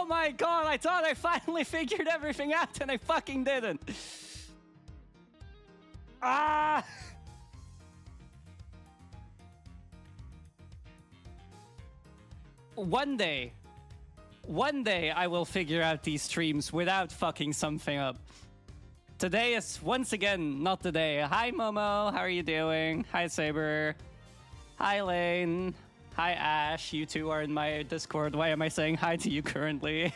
Oh my god, I thought I finally figured everything out and I fucking didn't. Ah! One day I will figure out these streams without fucking something up. Today is once again not the day. Hi Momo, how are you doing? Hi Saber. Hi Lane. Hi Ash, you two are in my Discord. Why am I saying hi to you currently?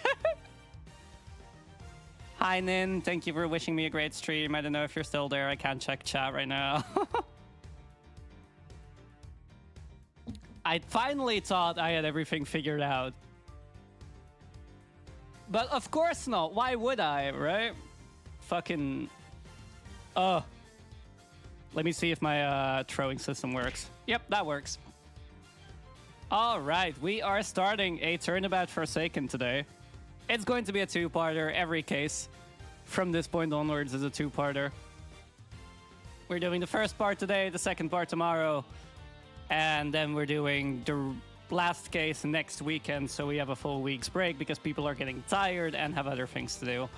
Hi Nin, thank you for wishing me a great stream. I don't know if you're still there, I can't check chat right now. I finally thought I had everything figured out. But of course not, why would I, right? Fucking... Oh. Let me see if my throwing system works. Yep, that works. Alright, we are starting a Turnabout Forsaken today. It's going to be a two-parter, every case. From this point onwards is a two-parter. We're doing the first part today, the second part tomorrow. And then we're doing the last case next weekend, so we have a full week's break because people are getting tired and have other things to do.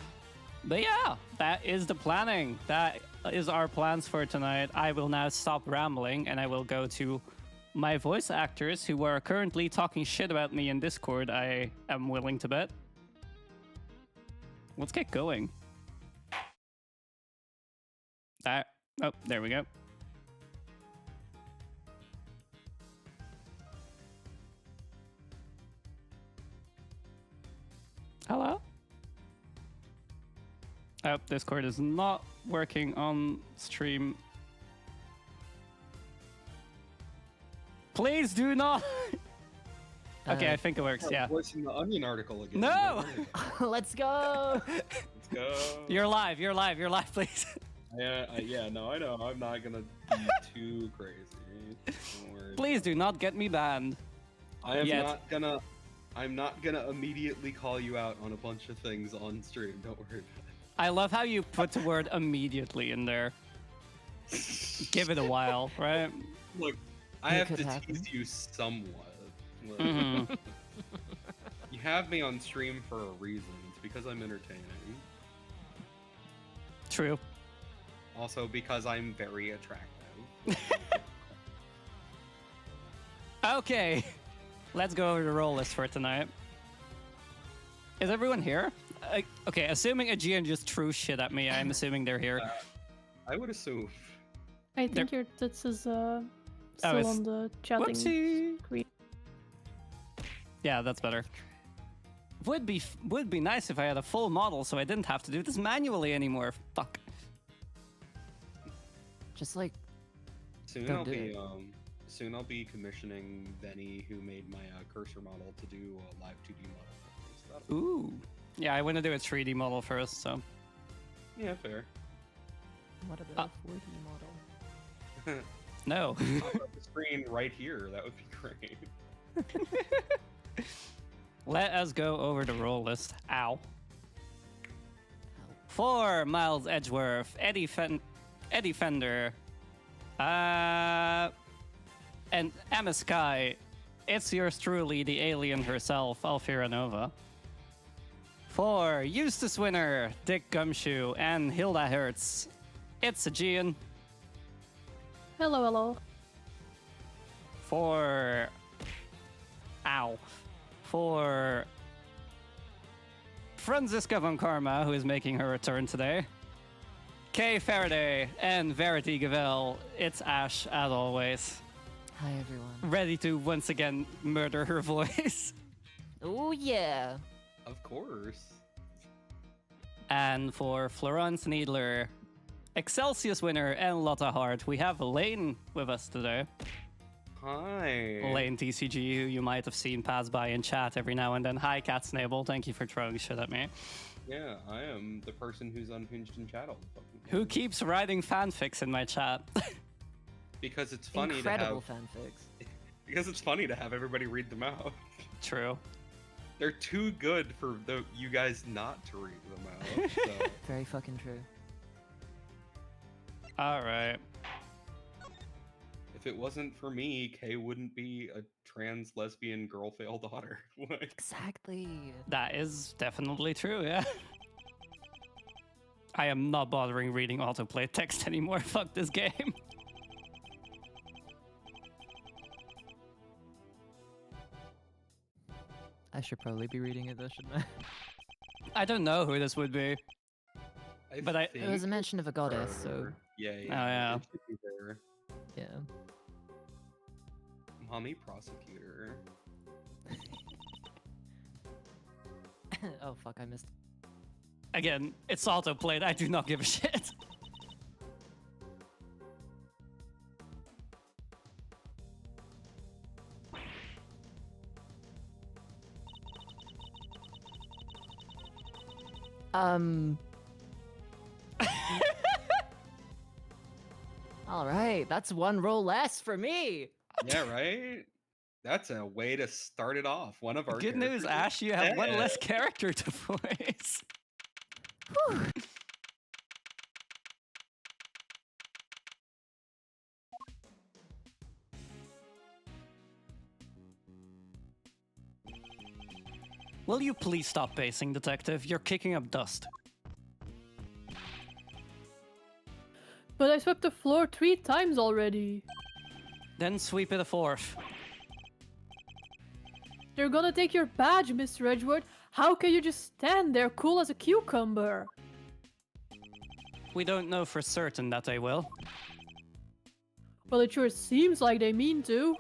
But yeah, that is the planning. That is our plans for tonight. I will now stop rambling and I will go to my voice actors who are currently talking shit about me in Discord, I am willing to bet. Let's get going. Oh, there we go. Hello? Oh, Discord is not working on stream. Please do not. Okay, I think it works. Yeah. Voicing the Onion article again. No. Let's go. Let's go. You're live. You're live. You're live, please. Yeah. No, I know. I'm not gonna be too crazy. Don't worry. Please do not get me banned. I am not gonna. I'm not gonna immediately call you out on a bunch of things on stream. Don't worry about it. I love how you put the word immediately in there. Give it a while, right? Look, I have to tease you somewhat. Look, you have me on stream for a reason. It's because I'm entertaining. True. Also because I'm very attractive. Okay. Let's go over the roll list for tonight. Is everyone here? Okay, assuming Aegean just threw shit at me, I'm assuming they're here. I would assume. I think your tits is still it's... on the chatting screen. Yeah, that's better. Would be nice if I had a full model so I didn't have to do this manually anymore. Fuck. Just like Soon I'll be commissioning Benny, who made my cursor model, to do a live 2D model. So ooh. Yeah, I want to do a 3D model first, so. Yeah, fair. What about a 4D model? No. Pop up the screen right here. That would be great. Let us go over the roll list. Ow. For Miles Edgeworth, Eddie Fender, and Emma Sky, it's yours truly, the alien herself, Alfira Nova. For Eustace Winner, Dick Gumshoe, and Hilda Hertz, it's Aegean. Hello. For Franziska von Karma, who is making her return today, Kay Faraday, and Verity Gavel, it's Ash, as always. Hi, everyone. Ready to once again murder her voice. Oh, yeah. Of course. And for Florence Needler, Excelsius Winner, and Lotta Hart, we have Lane with us today. Hi. Lane TCG, who you might have seen pass by in chat every now and then. Hi, Cat Snable. Thank you for throwing shit at me. Yeah, I am the person who's unhinged in chat all the fucking time. Who keeps writing fanfics in my chat? Because it's funny Incredible to have... fanfics. Because it's funny to have everybody read them out. True. They're too good for you guys not to read them out. So. Very fucking true. All right. if it wasn't for me, Kay wouldn't be a trans lesbian girl fail daughter. Like, Exactly. That is definitely true, yeah. I am not bothering reading autoplay text anymore. Fuck this game. I should probably be reading it though, shouldn't I? I don't know who this would be. But I- There was a mention of a goddess, so Yeah, Oh, yeah. it should be there. yeah. Mommy prosecutor. Oh fuck, I missed. Again, it's autoplayed. I do not give a shit. All right, that's one roll less for me. Yeah, right? That's a way to start it off. One of our Good news, characters Ash. You have one dead. less character to voice. Whew. Will you please stop pacing, detective? You're kicking up dust. But I swept the floor 3 times already. Then sweep it a fourth. They're gonna take your badge, Mr. Edgeworth. How can you just stand there cool as a cucumber? We don't know for certain that they will. Well, it sure seems like they mean to.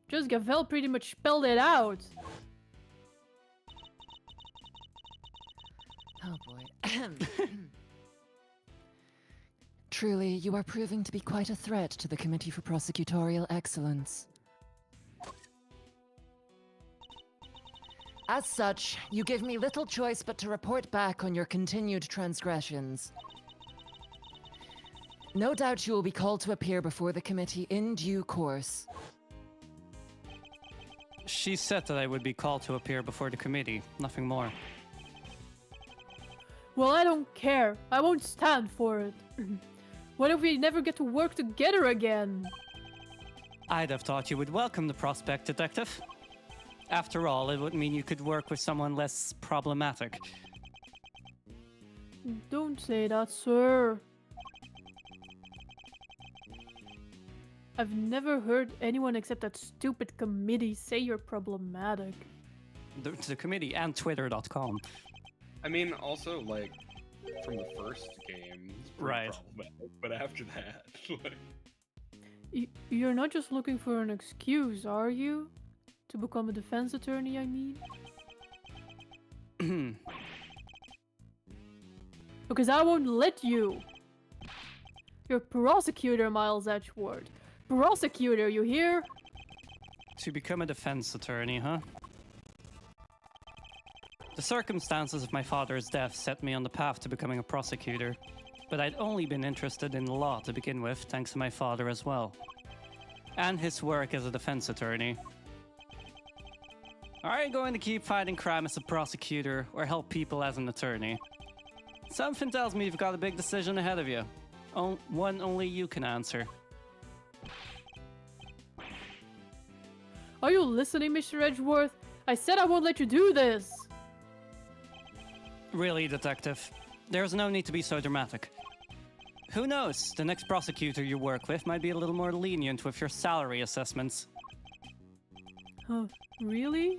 Just Gavel pretty much spelled it out. Oh boy. Truly, you are proving to be quite a threat to the Committee for Prosecutorial Excellence. As such, you give me little choice but to report back on your continued transgressions. No doubt you will be called to appear before the committee in due course. She said that I would be called to appear before the committee, nothing more. Well, I don't care. I won't stand for it. What if we never get to work together again? I'd have thought you would welcome the prospect, detective. After all, it would mean you could work with someone less problematic. Don't say that, sir. I've never heard anyone except that stupid committee say you're problematic. The committee and Twitter.com. I mean, also, like, from the first game, it's pretty Right. problematic, but after that, like... You're not just looking for an excuse, are you? To become a defense attorney, I mean? Because I won't let you! You're prosecutor, Miles Edgeworth. Prosecutor, you hear? To become a defense attorney, huh? The circumstances of my father's death set me on the path to becoming a prosecutor, but I'd only been interested in the law to begin with, thanks to my father as well. And his work as a defense attorney. Are you going to keep fighting crime as a prosecutor, or help people as an attorney? Something tells me you've got a big decision ahead of you. One only you can answer. Are you listening, Mr. Edgeworth? I said I won't let you do this! Really, detective? There's no need to be so dramatic. Who knows? The next prosecutor you work with might be a little more lenient with your salary assessments. Huh, really?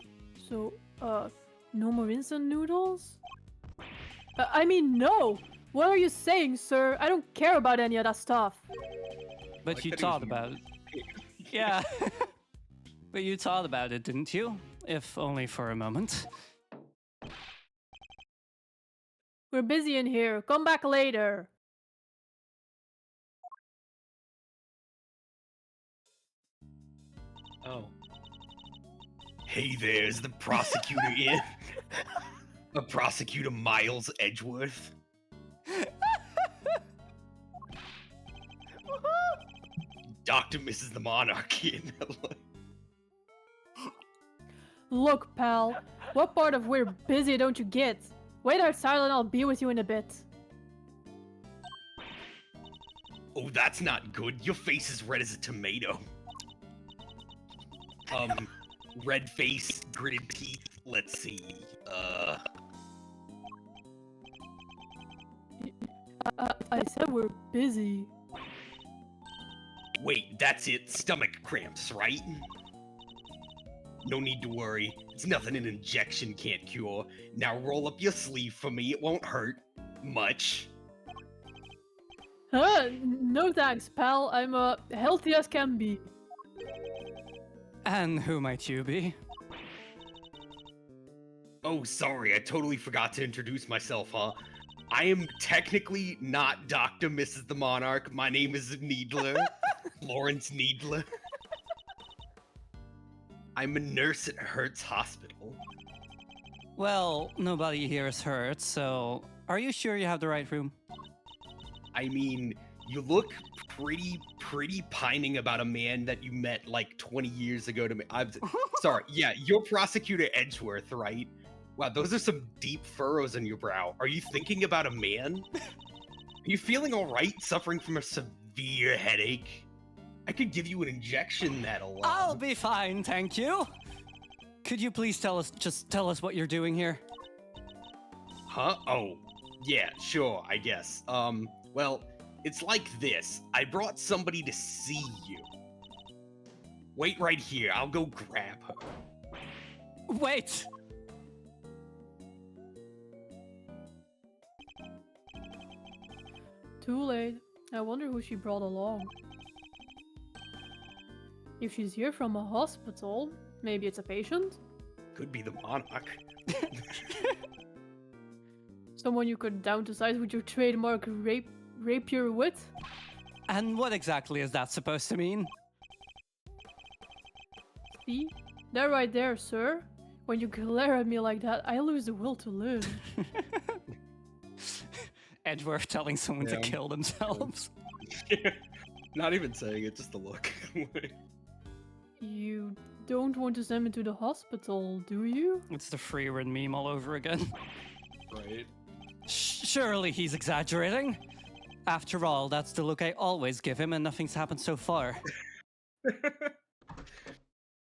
So, no more instant noodles? I mean, no! What are you saying, sir? I don't care about any of that stuff. But Like you that he thought was about it. Yeah. But you thought about it, didn't you? If only for a moment. We're busy in here. Come back later. Oh. Hey, there's the prosecutor in. A prosecutor, Miles Edgeworth. Dr. Mrs. the Monarch in. Look, pal. What part of we're busy don't you get? Wait outside and I'll be with you in a bit. Oh, that's not good. Your face is red as a tomato. Red face, gritted teeth. Let's see. I said we're busy. Wait, that's it. Stomach cramps, right? No need to worry. It's nothing an injection can't cure. Now roll up your sleeve for me. It won't hurt much. No thanks, pal. I'm healthy as can be. And who might you be? Oh, sorry. I totally forgot to introduce myself, huh? I am technically not Dr. Mrs. the Monarch. My name is Needler. Lawrence Needler. I'm a nurse at Hertz Hospital. Well, nobody here is hurt, so are you sure you have the right room? I mean, you look pretty pining about a man that you met like 20 years ago to me. I'm sorry. Yeah, you're Prosecutor Edgeworth, right? Wow, those are some deep furrows in your brow. Are you thinking about a man? Are you feeling all right, suffering from a severe headache? I could give you an injection that'll... I'll be fine, thank you. Could you please tell us what you're doing here? Huh? Oh, yeah, sure, I guess. Well, it's like this. I brought somebody to see you. Wait right here. I'll go grab her. Wait! Too late. I wonder who she brought along. If she's here from a hospital, maybe it's a patient? Could be the Monarch. Someone you could down to size with your trademark rapier wit? And what exactly is that supposed to mean? See? That right there, sir. When you glare at me like that, I lose the will to live. Edgeworth telling someone to kill themselves. Not even saying it, just the look. You don't want to send me to the hospital, do you? It's the Freerin meme all over again. Right. Surely he's exaggerating. After all, that's the look I always give him, and nothing's happened so far.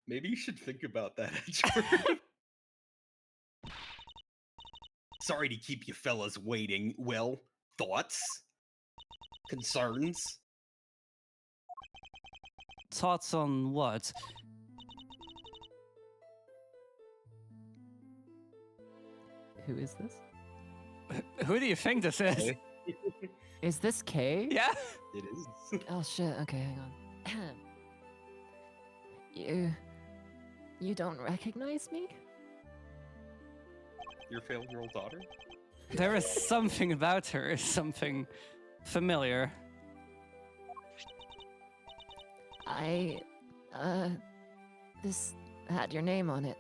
Maybe you should think about that, Edgeworth. Sorry to keep you fellas waiting. Well, thoughts? Concerns? Thoughts on what? Who is this? Who do you think this is? Okay. Is this Kay? Yeah? It is. Oh shit, okay, hang on. You don't recognize me? Your failed-year-old daughter? There is something about her, something familiar. This had your name on it.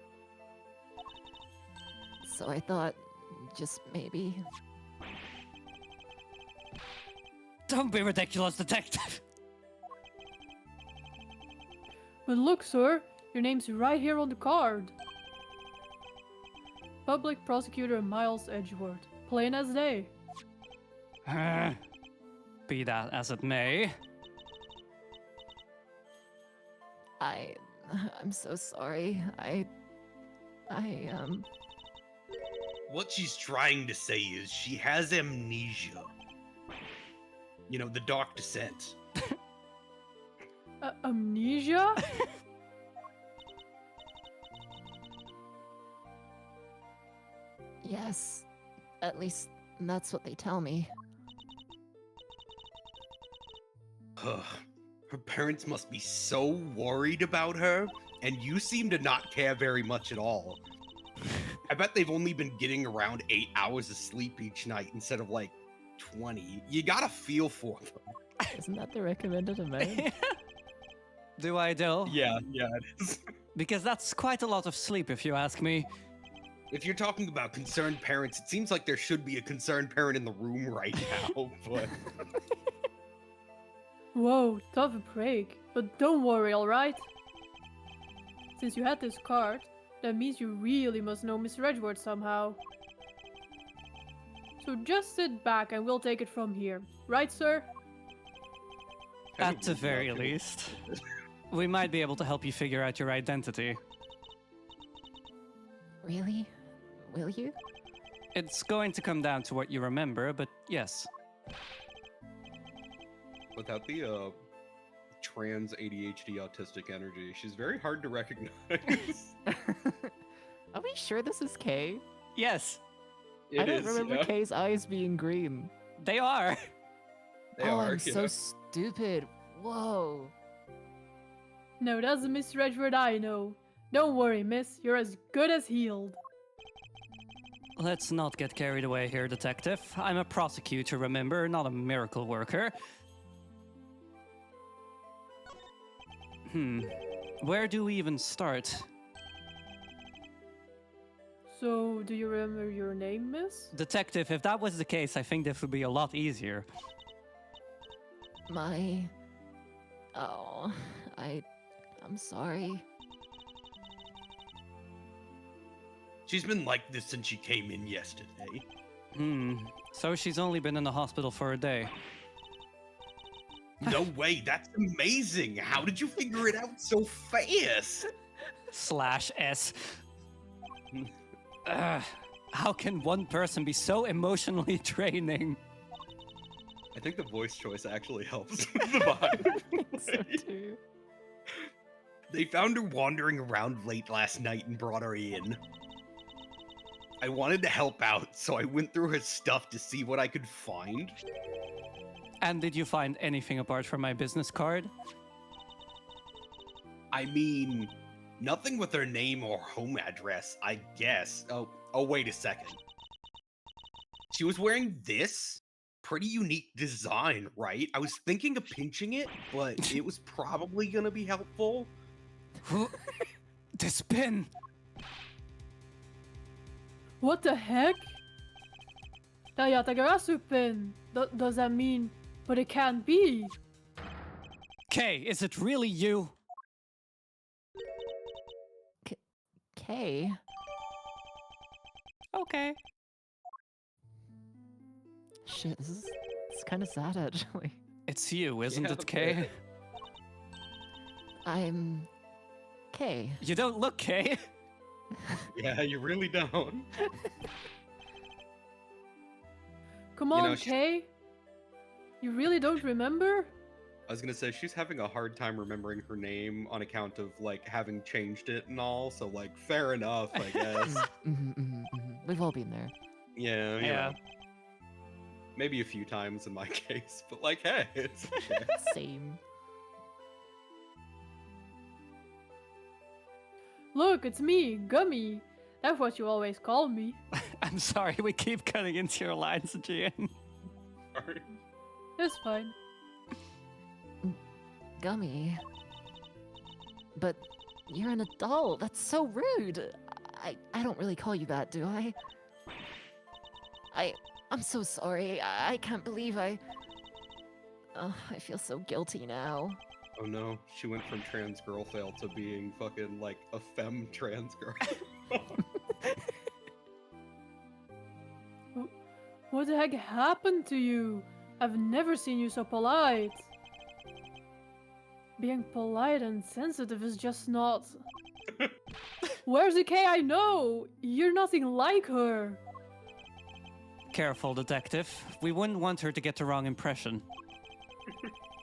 So I thought, just maybe. Don't be ridiculous, detective! But look, sir, your name's right here on the card. Public Prosecutor Miles Edgeworth. Plain as day. Be that as it may. I'm so sorry. What she's trying to say is she has amnesia. You know, the dark descent. Amnesia? Yes. At least that's what they tell me. Her parents must be so worried about her, and you seem to not care very much at all. I bet they've only been getting around 8 hours of sleep each night instead of like 20. You gotta feel for them. Isn't that the recommended amount? Do I though? Yeah, it is. Because that's quite a lot of sleep if you ask me. If you're talking about concerned parents, it seems like there should be a concerned parent in the room right now, but... Whoa, tough break. But don't worry, alright? Since you had this card, that means you really must know Mr. Edgeworth somehow. So just sit back and we'll take it from here. Right, sir? kind At the very least. We might be able to help you figure out your identity. Really? Will you? It's going to come down to what you remember, but yes. Without the trans ADHD autistic energy, she's very hard to recognize. Are we sure this is Kay? Yes, I don't remember Kay's eyes being green. they are. They oh, are, I'm so stupid. Whoa. No, that's the Mr. Edward I know. Don't worry, miss. You're as good as healed. Let's not get carried away here, detective. I'm a prosecutor, remember, not a miracle worker. Where do we even start? So, do you remember your name, miss? Detective, if that was the case, I think this would be a lot easier. Oh, I'm sorry. She's been like this since she came in yesterday. So she's only been in the hospital for a day. No way, that's amazing. How did you figure it out so fast? /S. How can one person be so emotionally draining? I think the voice choice actually helps with the vibe. I think so too. They found her wandering around late last night and brought her in. I wanted to help out, so I went through her stuff to see what I could find. And did you find anything apart from my business card? I mean, nothing with her name or home address, I guess. Oh, wait a second. She was wearing this? Pretty unique design, right? I was thinking of pinching it, but it was probably gonna be helpful. This pin! What the heck? Dayatagarasu pin. Does that mean... But it can't be. Kay, is it really you? Kay? Okay. Shit, it's kind of sad, actually. It's you, isn't Yeah, it, Kay? I'm... Kay. You don't look Kay. Yeah, you really don't. Come You on, know, Kay. You really don't remember? I was gonna say, she's having a hard time remembering her name on account of, like, having changed it and all, so, like, fair enough, I guess. We've all been there. Yeah, you Yeah. know. Maybe a few times in my case, but, like, hey, it's okay. Same. Look, it's me, Gummy. That's what you always call me. I'm sorry, we keep cutting into your lines, Gian. Sorry. It's fine. Gummy. But you're an adult. That's so rude. I don't really call you that, do I? I'm so sorry. I can't believe I feel so guilty now. Oh no, she went from trans girl fail to being fucking, like, a femme trans girl. What the heck happened to you? I've never seen you so polite. Being polite and sensitive is just not... Where's the Kay I know? You're nothing like her. Careful, detective. We wouldn't want her to get the wrong impression.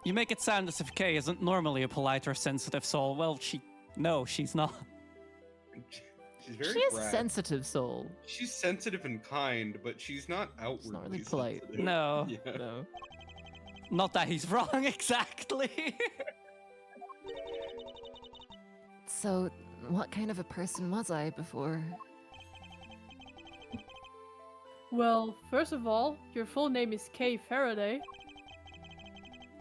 You make it sound as if Kay isn't normally a polite or sensitive soul. Well, no, she's not. She's very She is a brag. sensitive soul. She's sensitive and kind, but she's not outwardly not really polite. sensitive. No. Yeah. No. Not that he's wrong, exactly. So, what kind of a person was I before? Well, first of all, your full name is Kay Faraday.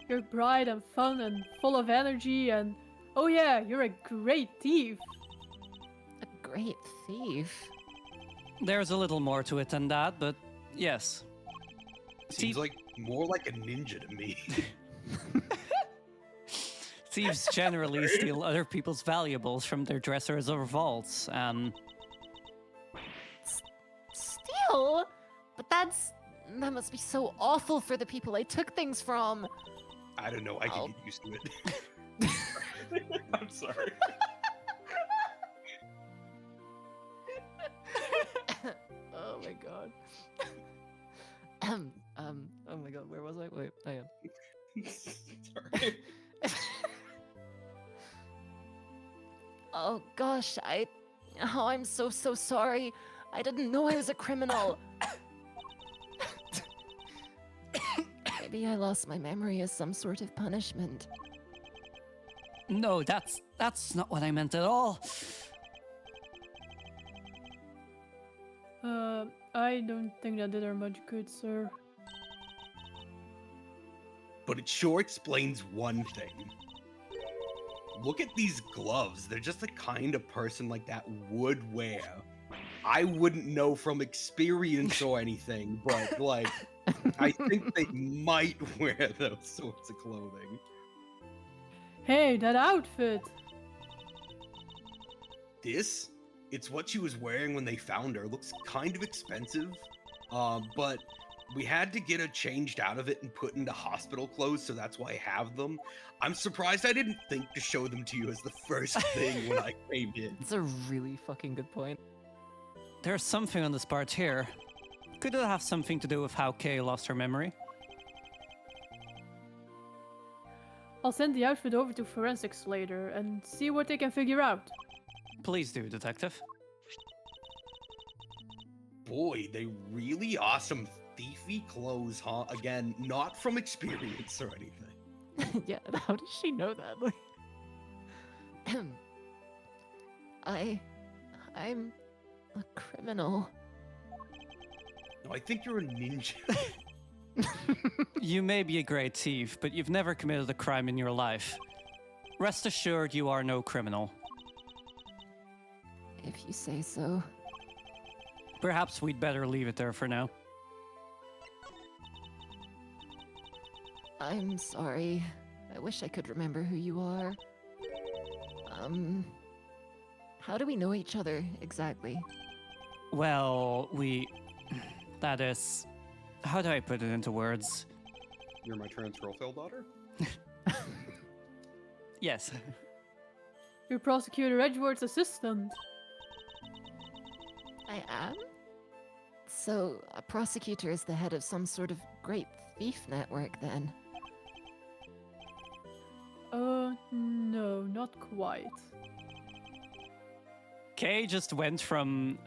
You're bright and fun and full of energy and... Oh yeah, you're a great thief. A great thief. There's a little more to it than that, but yes. Seems like more like a ninja to me. Thieves generally steal other people's valuables from their dressers or vaults, and... Steal? But that must be so awful for the people I took things from. I don't know. I I'll- can get used to it. I'm sorry. Oh my god. Oh my god, where was I? Wait, I am. Sorry. Oh gosh, I'm so sorry. I didn't know I was a criminal. Maybe I lost my memory as some sort of punishment. No, that's not what I meant at all. I don't think that did her much good, sir. But it sure explains one thing. Look at these gloves. They're just the kind of person like that would wear. I wouldn't know from experience or anything, but like, I think they might wear those sorts of clothing. Hey, that outfit! This, it's what she was wearing when they found her. Looks kind of expensive, but we had to get her changed out of it and put into hospital clothes, so that's why I have them. I'm surprised I didn't think to show them to you as the first thing when I came in. It's a really fucking good point. There's something on this part here. Could it have something to do with how Kay lost her memory? I'll send the outfit over to forensics later and see what they can figure out. Please do, Detective. Boy, they really are some thiefy clothes, huh? Again, not from experience or anything. Yeah, how does she know that? Like, I'm a criminal. No, I think you're a ninja. You may be a great thief, but you've never committed a crime in your life. Rest assured, you are no criminal. If you say so. Perhaps we'd better leave it there for now. I'm sorry. I wish I could remember who you are. How do we know each other exactly? Well, that is... How do I put it into words? You're my trans girlfriend daughter? Yes. You're Prosecutor Edgeworth's assistant. I am? So, a prosecutor is the head of some sort of great thief network, then? No, not quite. Kay just went from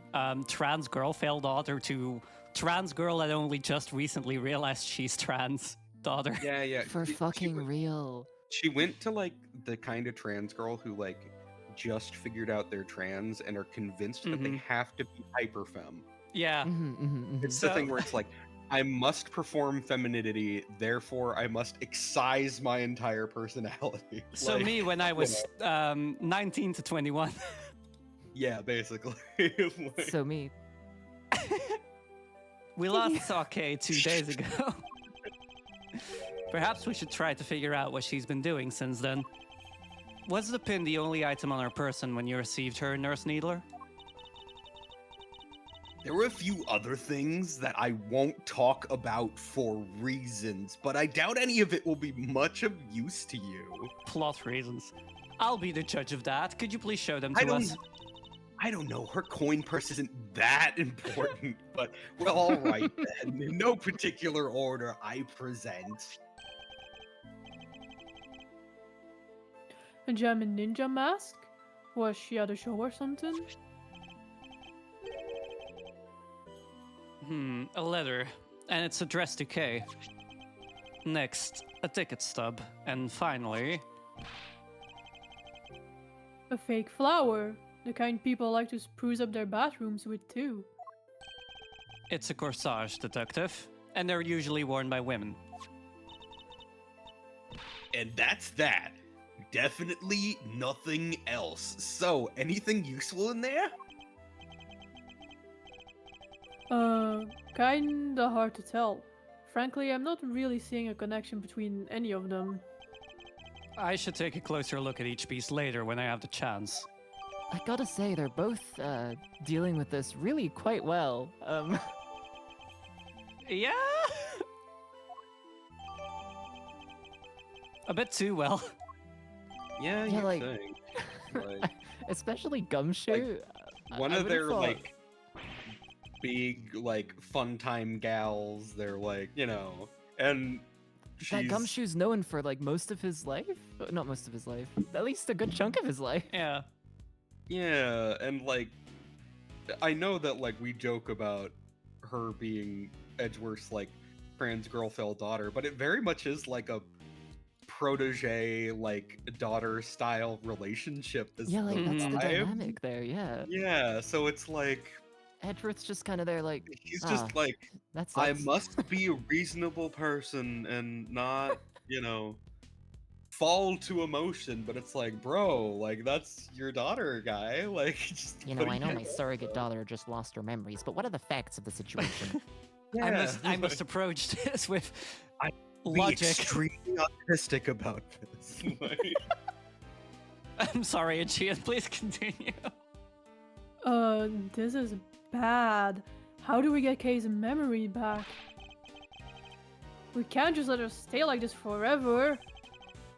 trans girl failed daughter to trans girl that only just recently realized she's trans daughter. Yeah. For fucking real. She went to like the kind of trans girl who like just figured out they're trans and are convinced that they have to be hyperfemme. Yeah. It's So- the thing where it's like, I must perform femininity, therefore I must excise my entire personality. So Like, me, when I was 19 to 21. yeah, basically. Like, So me. We last saw Kay 2 days ago. Perhaps we should try to figure out what she's been doing since then. Was the pin the only item on her person when you received her, Nurse Needler? there were a few other things that I won't talk about for reasons, but I doubt any of it will be much of use to you. Plot reasons. I'll be the judge of that. Could you please show them to us? I don't know, her coin purse isn't that important, but well, all right then. In no particular order, I present. A German ninja mask? Was she at a show or something? A letter. And it's addressed to Kay. Next, a ticket stub. And finally... A fake flower. The kind people like to spruce up their bathrooms with too. It's a corsage, Detective. And they're usually worn by women. And that's that. Definitely nothing else. So, anything useful in there? Kinda hard to tell. Frankly, I'm not really seeing a connection between any of them. I should take a closer look at each piece later when I have the chance. I gotta say, they're both, dealing with this really quite well. Yeah? A bit too well. Yeah, Yeah, you like- think. Like, Especially Gumshoe. one I of would've their thought- like big like fun time gals. They're like, you know, and That she's Gumshoe's known for like most of his life. Not most of his life. At least a good chunk of his life. Yeah. yeah, and like I know that like we joke about her being Edgeworth's like trans girl daughter, but it very much is like a protege like daughter style relationship. This Yeah, like that's the vibe. dynamic there. Yeah, Yeah, so it's like Edgeworth's just kind of there, like he's Ah, just like that's. I must be a reasonable person and not, you know, fall to emotion, but it's like, bro, like that's your daughter, guy. Like, just You know, what I are know you- my surrogate daughter just lost her memories, but what are the facts of the situation? Yeah, I must like, approach this with I- be logic. extremely optimistic about this. Like, I'm sorry, Aegean, please continue. This is bad. How do we get Kay's memory back? We can't just let her stay like this forever.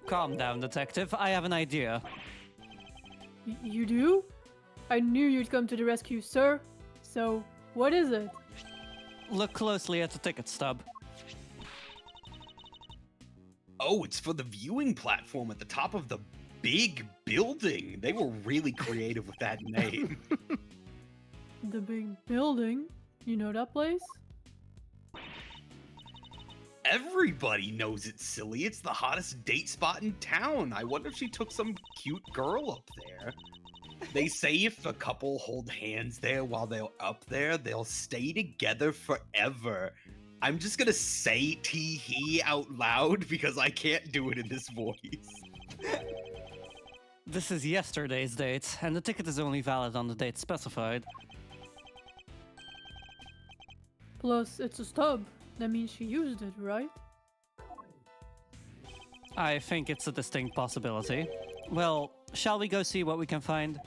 Calm down, detective. I have an idea. You do? I knew you'd come to the rescue, sir. So, what is it? Look closely at the ticket stub. oh, it's for the viewing platform at the top of the big building. They were really creative with that name. The big building? You know that place? Everybody knows it's silly. It's the hottest date spot in town. I wonder if she took some cute girl up there. They say if a couple hold hands there while they're up there, they'll stay together forever. I'm just gonna say tee hee out loud because I can't do it in this voice. This is yesterday's date, and the ticket is only valid on the date specified. Plus, it's a stub. That means she used it, right? I think it's a distinct possibility. Well, shall we go see what we can find?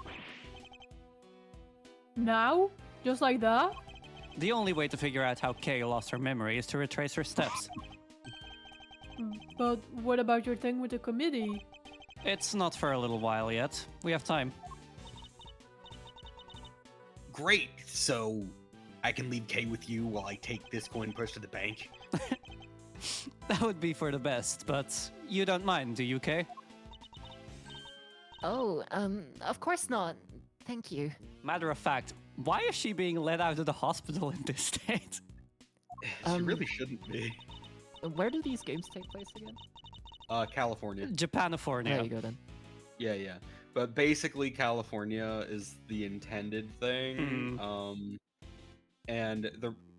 Now? Just like that? The only way to figure out how Kay lost her memory is to retrace her steps. But what about your thing with the committee? It's not for a little while yet. We have time. Great. So I can leave Kay with you while I take this coin purse to the bank. That would be for the best, but you don't mind, do you, Kay? Oh, of course not. Thank you. Matter of fact, why is she being let out of the hospital in this state? She really shouldn't be. Where do these games take place again? California. Japanifornia. There you go then. Yeah. But basically, California is the intended thing. And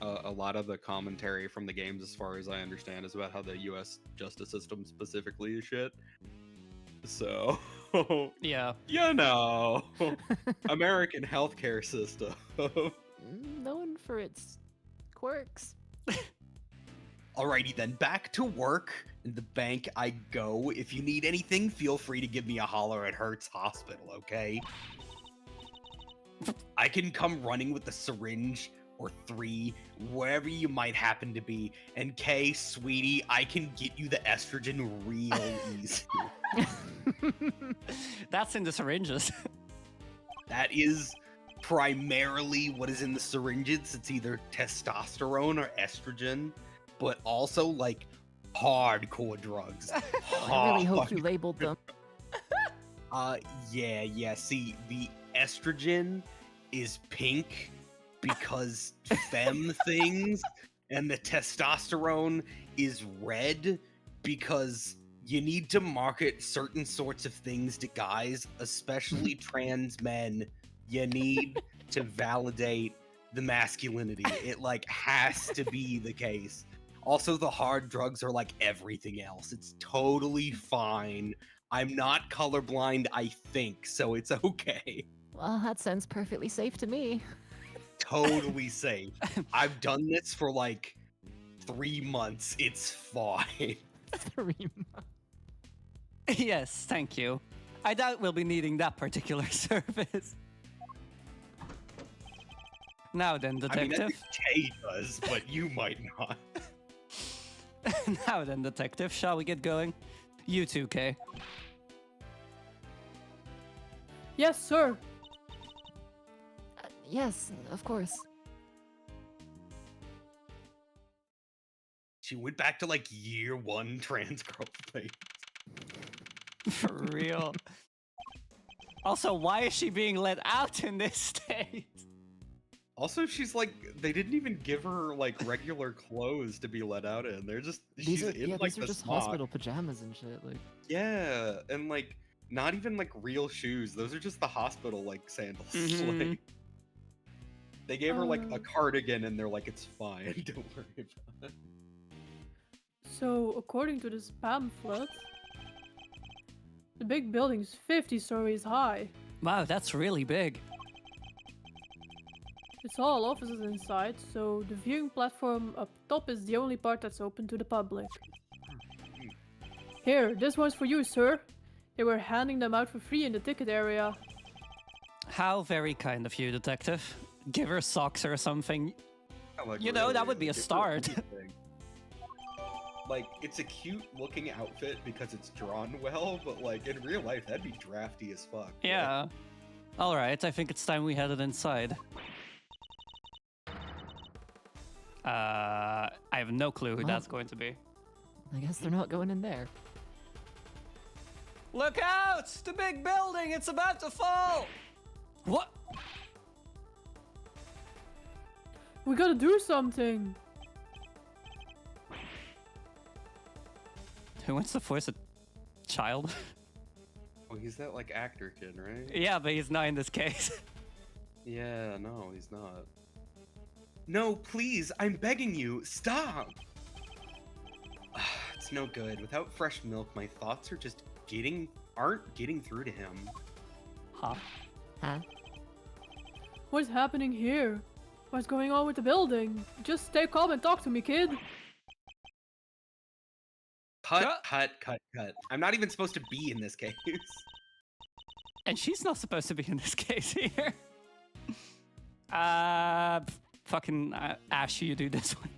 a lot of the commentary from the games, as far as I understand, is about how the U.S. justice system specifically is shit. So, Yeah. you know, American healthcare system. Known for its quirks. Alrighty then, back to work. In the bank I go. If you need anything, feel free to give me a holler at Hertz Hospital, okay? I can come running with the syringe or 3, wherever you might happen to be. And Kay, sweetie, I can get you the estrogen real easy. That's in the syringes. That is primarily what is in the syringes. It's either testosterone or estrogen, but also like hardcore drugs. I really hope you labeled them. Yeah. See, the estrogen is pink because femme things, and the testosterone is red because you need to market certain sorts of things to guys, especially trans men. You need to validate the masculinity. It like has to be the case. Also, the hard drugs are like everything else. It's totally fine. I'm not colorblind, I think, so it's okay. Well, that sounds perfectly safe to me. Totally safe. I've done this for like 3 months. It's fine. 3 months. Yes, thank you. I doubt we'll be needing that particular service. Now then, I mean, I detective. think Kay does, but you might not. Now then, detective, shall we get going? You too, Kay. Yes, sir. Yes, of course. She went back to like year one trans girl thing. For real. Also, why is she being let out in this state? Also, she's like, they didn't even give her like regular clothes to be let out in. They're just These she's are in yeah, like these are the just smock. hospital pajamas and shit. Like, Yeah, and like not even like real shoes. Those are just the hospital like sandals. Mhm. Like, they gave her like a Uh. cardigan, and they're like, it's fine. Don't worry about it. So, according to this pamphlet, the big building's 50 stories high. Wow, that's really big. It's all offices inside, so the viewing platform up top is the only part that's open to the public. Here, this one's for you, sir. They were handing them out for free in the ticket area. How very kind of you, detective. Give her socks or something. Like, You know, that really, would be a give her start. anything. Like, it's a cute looking outfit because it's drawn well, but like in real life, that'd be drafty as fuck. Yeah. Alright, I think it's time we headed inside. I have no clue who Well- that's going to be. I guess they're not going in there. Look out! The big building! It's about to fall! What? We gotta do something. Who wants to force a child? Oh, he's that like actor kid, right? Yeah, but he's not in this case. Yeah, no, he's not. No, please, I'm begging you, stop! It's no good. Without fresh milk, my thoughts are just aren't getting through to him. Huh? Huh? What's happening here? What's going on with the building? Just stay calm and talk to me, kid. Cut, cut, cut, cut. I'm not even supposed to be in this case. And she's not supposed to be in this case here. Fucking Ash, you do this one.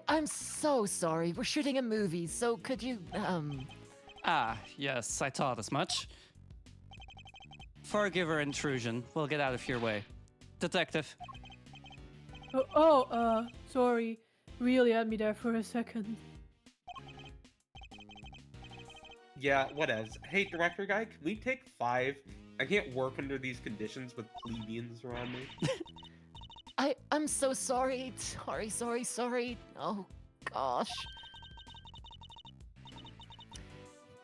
I'm so sorry. We're shooting a movie, so could you Ah, yes, I thought as much. Forgive our intrusion. We'll get out of your way. Detective. Sorry. Really had me there for a second. Yeah, whatevs. Hey, director guy, can we take 5? I can't work under these conditions with plebeians around me. I'm so sorry. Sorry. Oh gosh.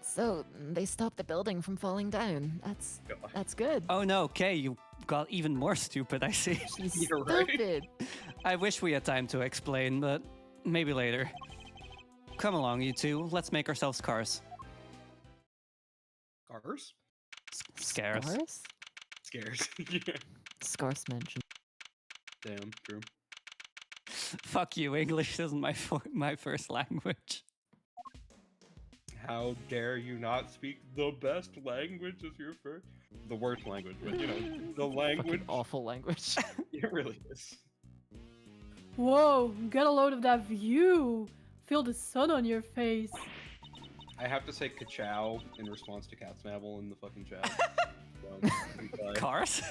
So they stopped the building from falling down. That's good. Oh no, Kay, you got even more stupid, I see. She's You're right. stupid. I wish we had time to explain, but maybe later. Come along, you two. Let's make ourselves cars. Cars? Scares. Scarce? Scares. Yeah. Scarce mentioned. Damn, true. Fuck you, English isn't my first language. How dare you not speak the best language as your first? The worst language, but you know, the language. Fucking awful language. It really is. Whoa, get a load of that view. Feel the sun on your face. I have to say ka-chow in response to Catsnabble in the fucking chat. So, I'm sorry. Cars?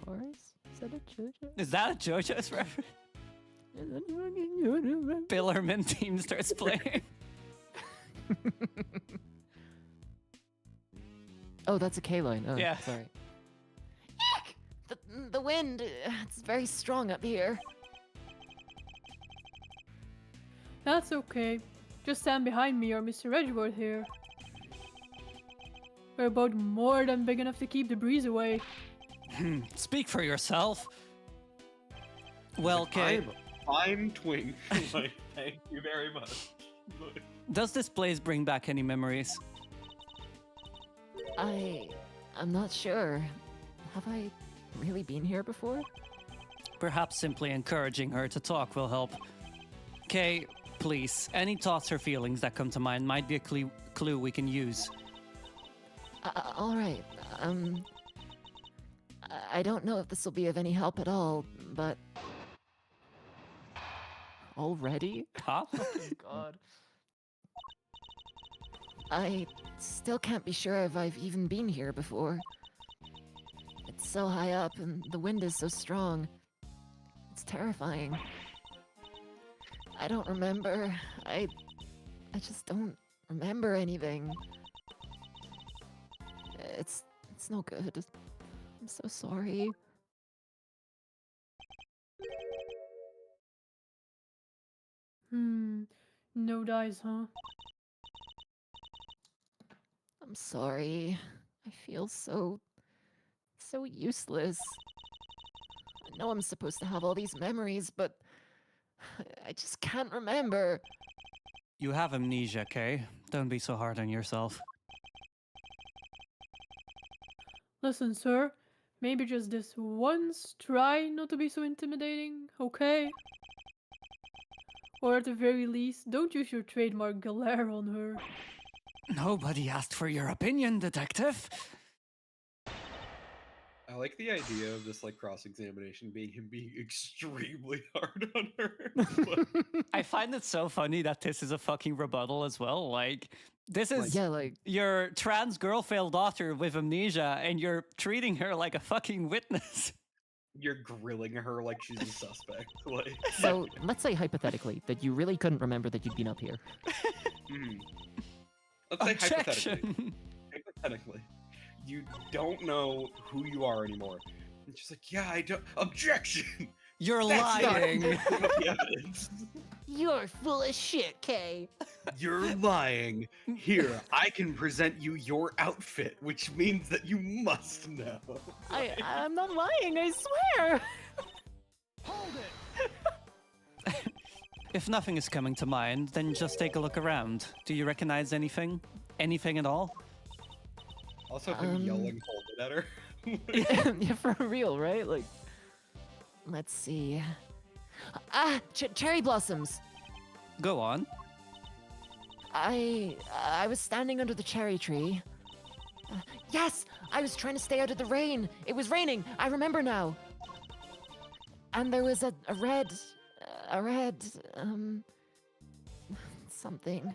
Chorus? Is that a JoJo? Is that a JoJo's reference? Billerman team starts playing. Oh, that's a K line. Oh, Yeah. sorry. Eek! The wind, it's very strong up here. That's okay. Just stand behind me or Mr. Edgeworth here. We're both more than big enough to keep the breeze away. Speak for yourself. Well, Kay, I'm a fine twink. Like, thank you very much. does this place bring back any memories? I'm not sure. Have I really been here before? Perhaps simply encouraging her to talk will help. Kay, please, any thoughts or feelings that come to mind might be a clue we can use. All right. I don't know if this will be of any help at all, but already? Huh? Oh God. I still can't be sure if I've even been here before. It's so high up and the wind is so strong. It's terrifying. I don't remember. I just don't remember anything. It's no good. I'm so sorry. No dice, huh? I'm sorry. I feel so useless. I know I'm supposed to have all these memories, but I just can't remember. You have amnesia, Kay. Don't be so hard on yourself. Listen, sir. Maybe just this once, try not to be so intimidating, okay? Or at the very least, don't use your trademark glare on her. Nobody asked for your opinion, detective. I like the idea of this like cross-examination being him being extremely hard on her. I find it so funny that this is a fucking rebuttal as well. Like, this is Yeah, like, your trans girl failed daughter with amnesia, and you're treating her like a fucking witness. You're grilling her like she's a suspect. Like, so let's say hypothetically that you really couldn't remember that you'd been up here. let's say Objection. hypothetically, you don't know who you are anymore. And she's like, yeah, I don't. Objection! You're That's not lying. the evidence. You're full of shit, Kay. You're lying. Here, I can present you your outfit, which means that you must know. I'm not lying, I swear. If nothing is coming to mind, then just take a look around. Do you recognize anything? Anything at all? Also, him yelling hold it at her. Yeah, for real, right? Like, let's see. Cherry blossoms. Go on. I was standing under the cherry tree. Yes, I was trying to stay out of the rain. It was raining. I remember now. And there was a red, something.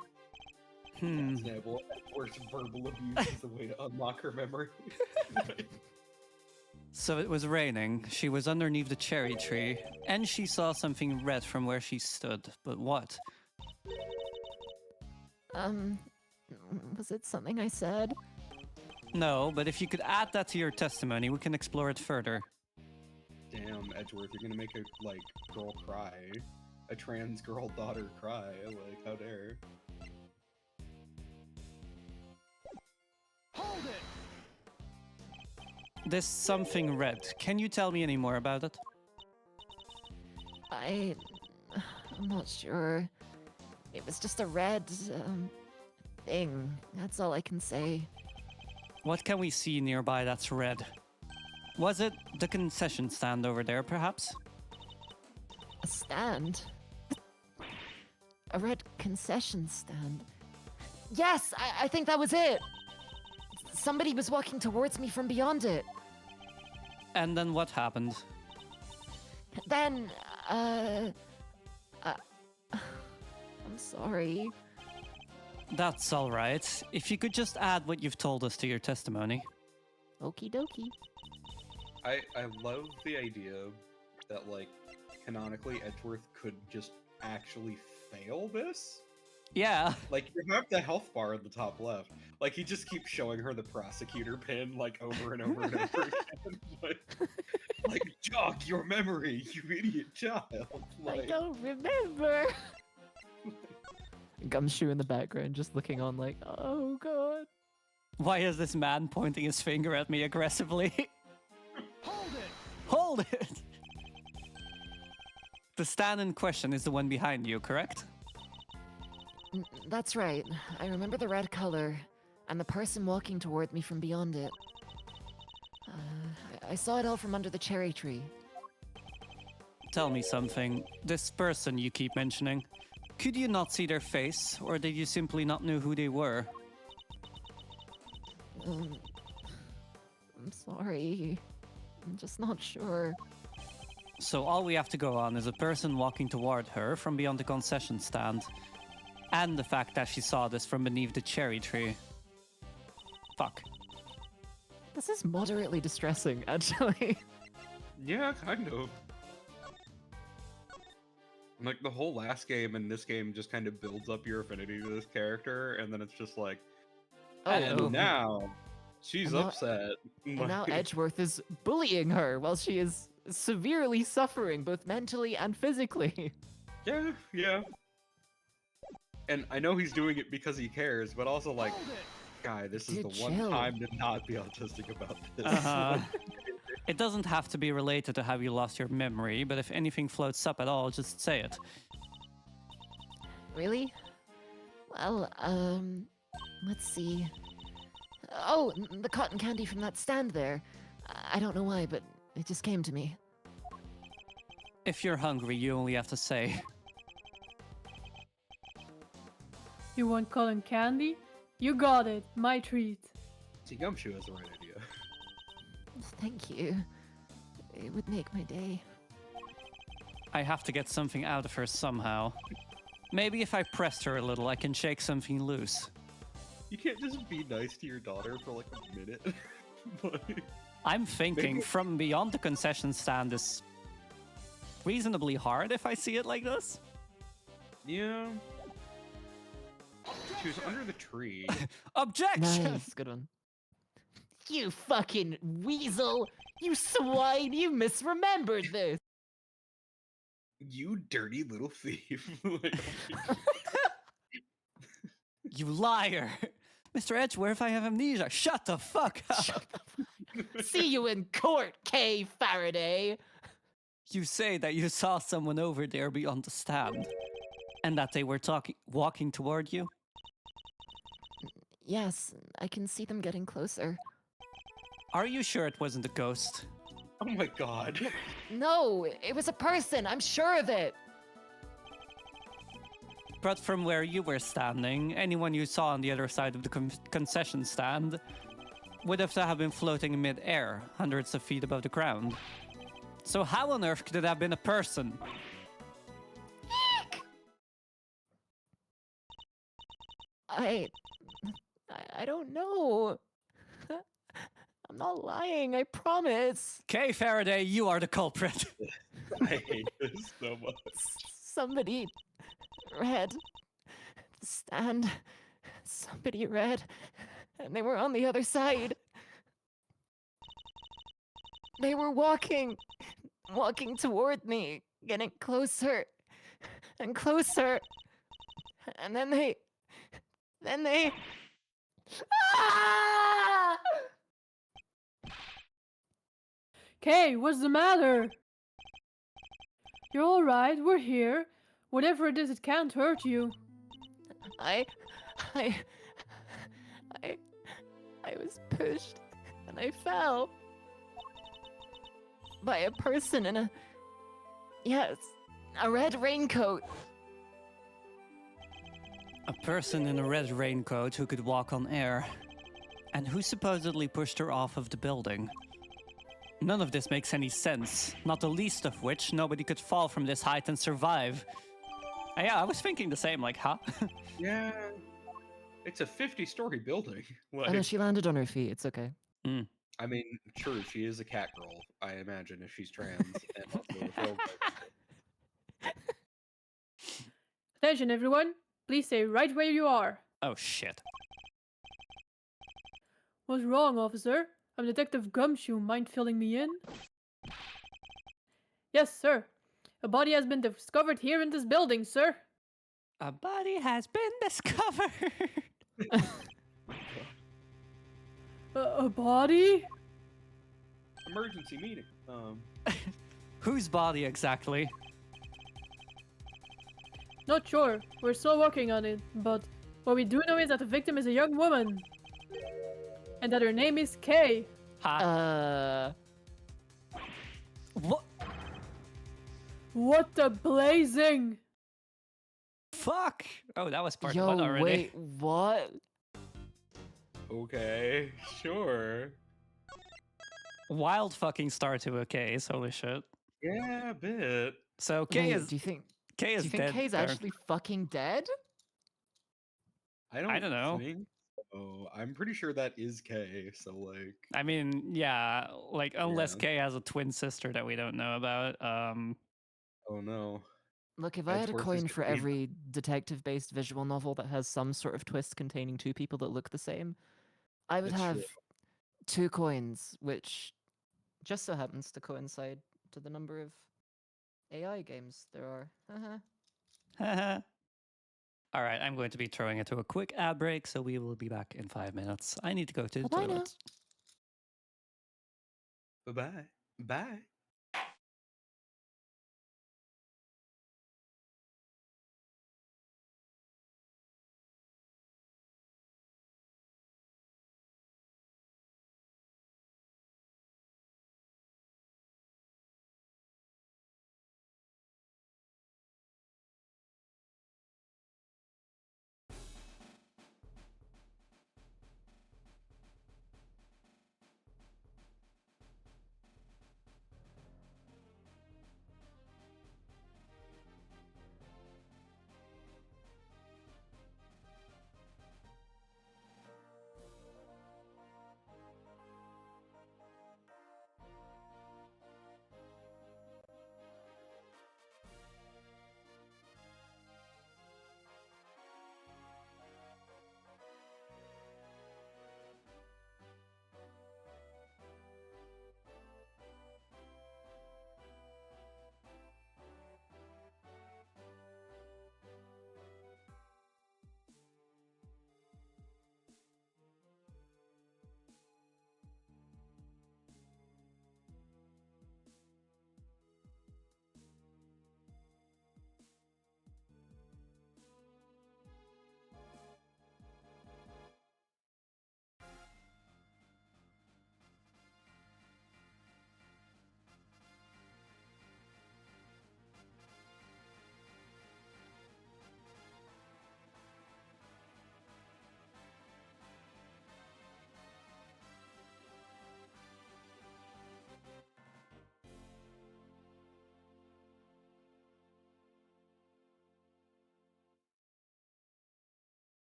Example, worst verbal abuse is the way to unlock her memory. So it was raining, she was underneath the cherry tree, and she saw something red from where she stood. But what? Was it something I said? No, but if you could add that to your testimony, we can explore it further. Damn, Edgeworth, you're gonna make a, like, girl cry. A trans girl daughter cry. Like, how dare. Hold it! This something red. Can you tell me any more about it? I'm not sure. It was just a red, thing. That's all I can say. What can we see nearby that's red? Was it the concession stand over there, perhaps? A stand? A red concession stand? Yes, I think that was it! Somebody was walking towards me from beyond it. And then what happened? Then, I'm sorry. That's alright. If you could just add what you've told us to your testimony. Okie dokie. I love the idea that, like, canonically, Edgeworth could just actually fail this. Yeah. Like, you have the health bar at the top left. Like, he just keeps showing her the prosecutor pin, like, over and over and over again. Like, jog your memory, you idiot child. I Like, don't remember. Gumshoe in the background, just looking on like, oh god. Why is this man pointing his finger at me aggressively? Hold it! Hold it! The stand in question is the one behind you, correct? That's right. I remember the red color, and the person walking toward me from beyond it. I saw it all from under the cherry tree. Tell me something. This person you keep mentioning, could you not see their face, or did you simply not know who they were? I'm sorry. I'm just not sure. So all we have to go on is a person walking toward her from beyond the concession stand. And the fact that she saw this from beneath the cherry tree. Fuck. This is moderately distressing, actually. Yeah, kind of. Like, the whole last game and this game just kind of builds up your affinity to this character, and then it's just like, and no. now she's And now- upset. And now Like, Edgeworth is bullying her while she is severely suffering, both mentally and physically. yeah, yeah. And I know he's doing it because he cares, but also like, guy, this is Dude, the one chill. time to not be autistic about this. Uh-huh. It doesn't have to be related to how you lost your memory, but if anything floats up at all, just say it. Really? Well, let's see. Oh, the cotton candy from that stand there. I don't know why, but it just came to me. If you're hungry, you only have to say. You want cotton candy? You got it. My treat. See, Gumshoe has the right idea. Thank you. It would make my day. I have to get something out of her somehow. Maybe if I pressed her a little, I can shake something loose. You can't just be nice to your daughter for like a minute. Like, I'm thinking Maybe- from beyond the concession stand is reasonably hard if I see it like this. yeah. She was under the tree. Objection! Nice, good one. You fucking weasel! You swine! You misremembered this! You dirty little thief. Like, You liar! Mr. Edgeworth, I have amnesia. Shut the fuck up! See you in court, Kay Faraday! You say that you saw someone over there beyond the stand, and that they were walking toward you? Yes, I can see them getting closer. Are you sure it wasn't a ghost? oh my god. No, it was a person, I'm sure of it! But from where you were standing, anyone you saw on the other side of the concession stand would have to have been floating in mid-air, hundreds of feet above the ground. So how on earth could it have been a person? I don't know. I'm not lying, I promise. Kay Faraday, you are the culprit. I hate this so much. Somebody read the stand. Somebody read, and they were on the other side. They were walking toward me, getting closer and closer. And then they. Ah! Kay, what's the matter? You're alright, we're here. Whatever it is, it can't hurt you. I was pushed and I fell by a person in a red raincoat. A person in a red raincoat who could walk on air, and who supposedly pushed her off of the building. None of this makes any sense, not the least of which nobody could fall from this height and survive. Yeah, I was thinking the same, like, huh? Yeah. It's a 50-story building. Oh no, Like, she landed on her feet. It's okay. I mean, true, she is a cat girl, I imagine, if she's trans and also a film. Attention, everyone. Please stay right where you are. Oh shit. What's wrong, officer? I'm Detective Gumshoe. Mind filling me in? Yes, sir. A body has been discovered here in this building, sir. A body has been discovered. A body? Emergency meeting. Whose body exactly? Not sure. We're still working on it, but what we do know is that the victim is a young woman. And that her name is Kay. Ha. What? What the blazing? Fuck! Oh, that was part Yo, one already. wait, what? Okay, sure. Wild fucking start to a case, holy shit. Yeah, a bit. So Kay Wait, is do you think Kay is do you think dead. Kay's apparently. actually fucking dead? I don't know. think so. I'm pretty sure that is K. So like, I mean, yeah, like unless Yeah. Kay has a twin sister that we don't know about. oh no. Look, if I had a Edgeworth is coin for gonna be- every detective-based visual novel that has some sort of twist containing two people that look the same, I would It's have true. 2 coins, which just so happens to coincide to the number of AI games there are. All right, I'm going to be throwing it to a quick ad break, so we will be back in 5 minutes. I need to go to the Bye-bye now. toilet. Bye-bye. Bye.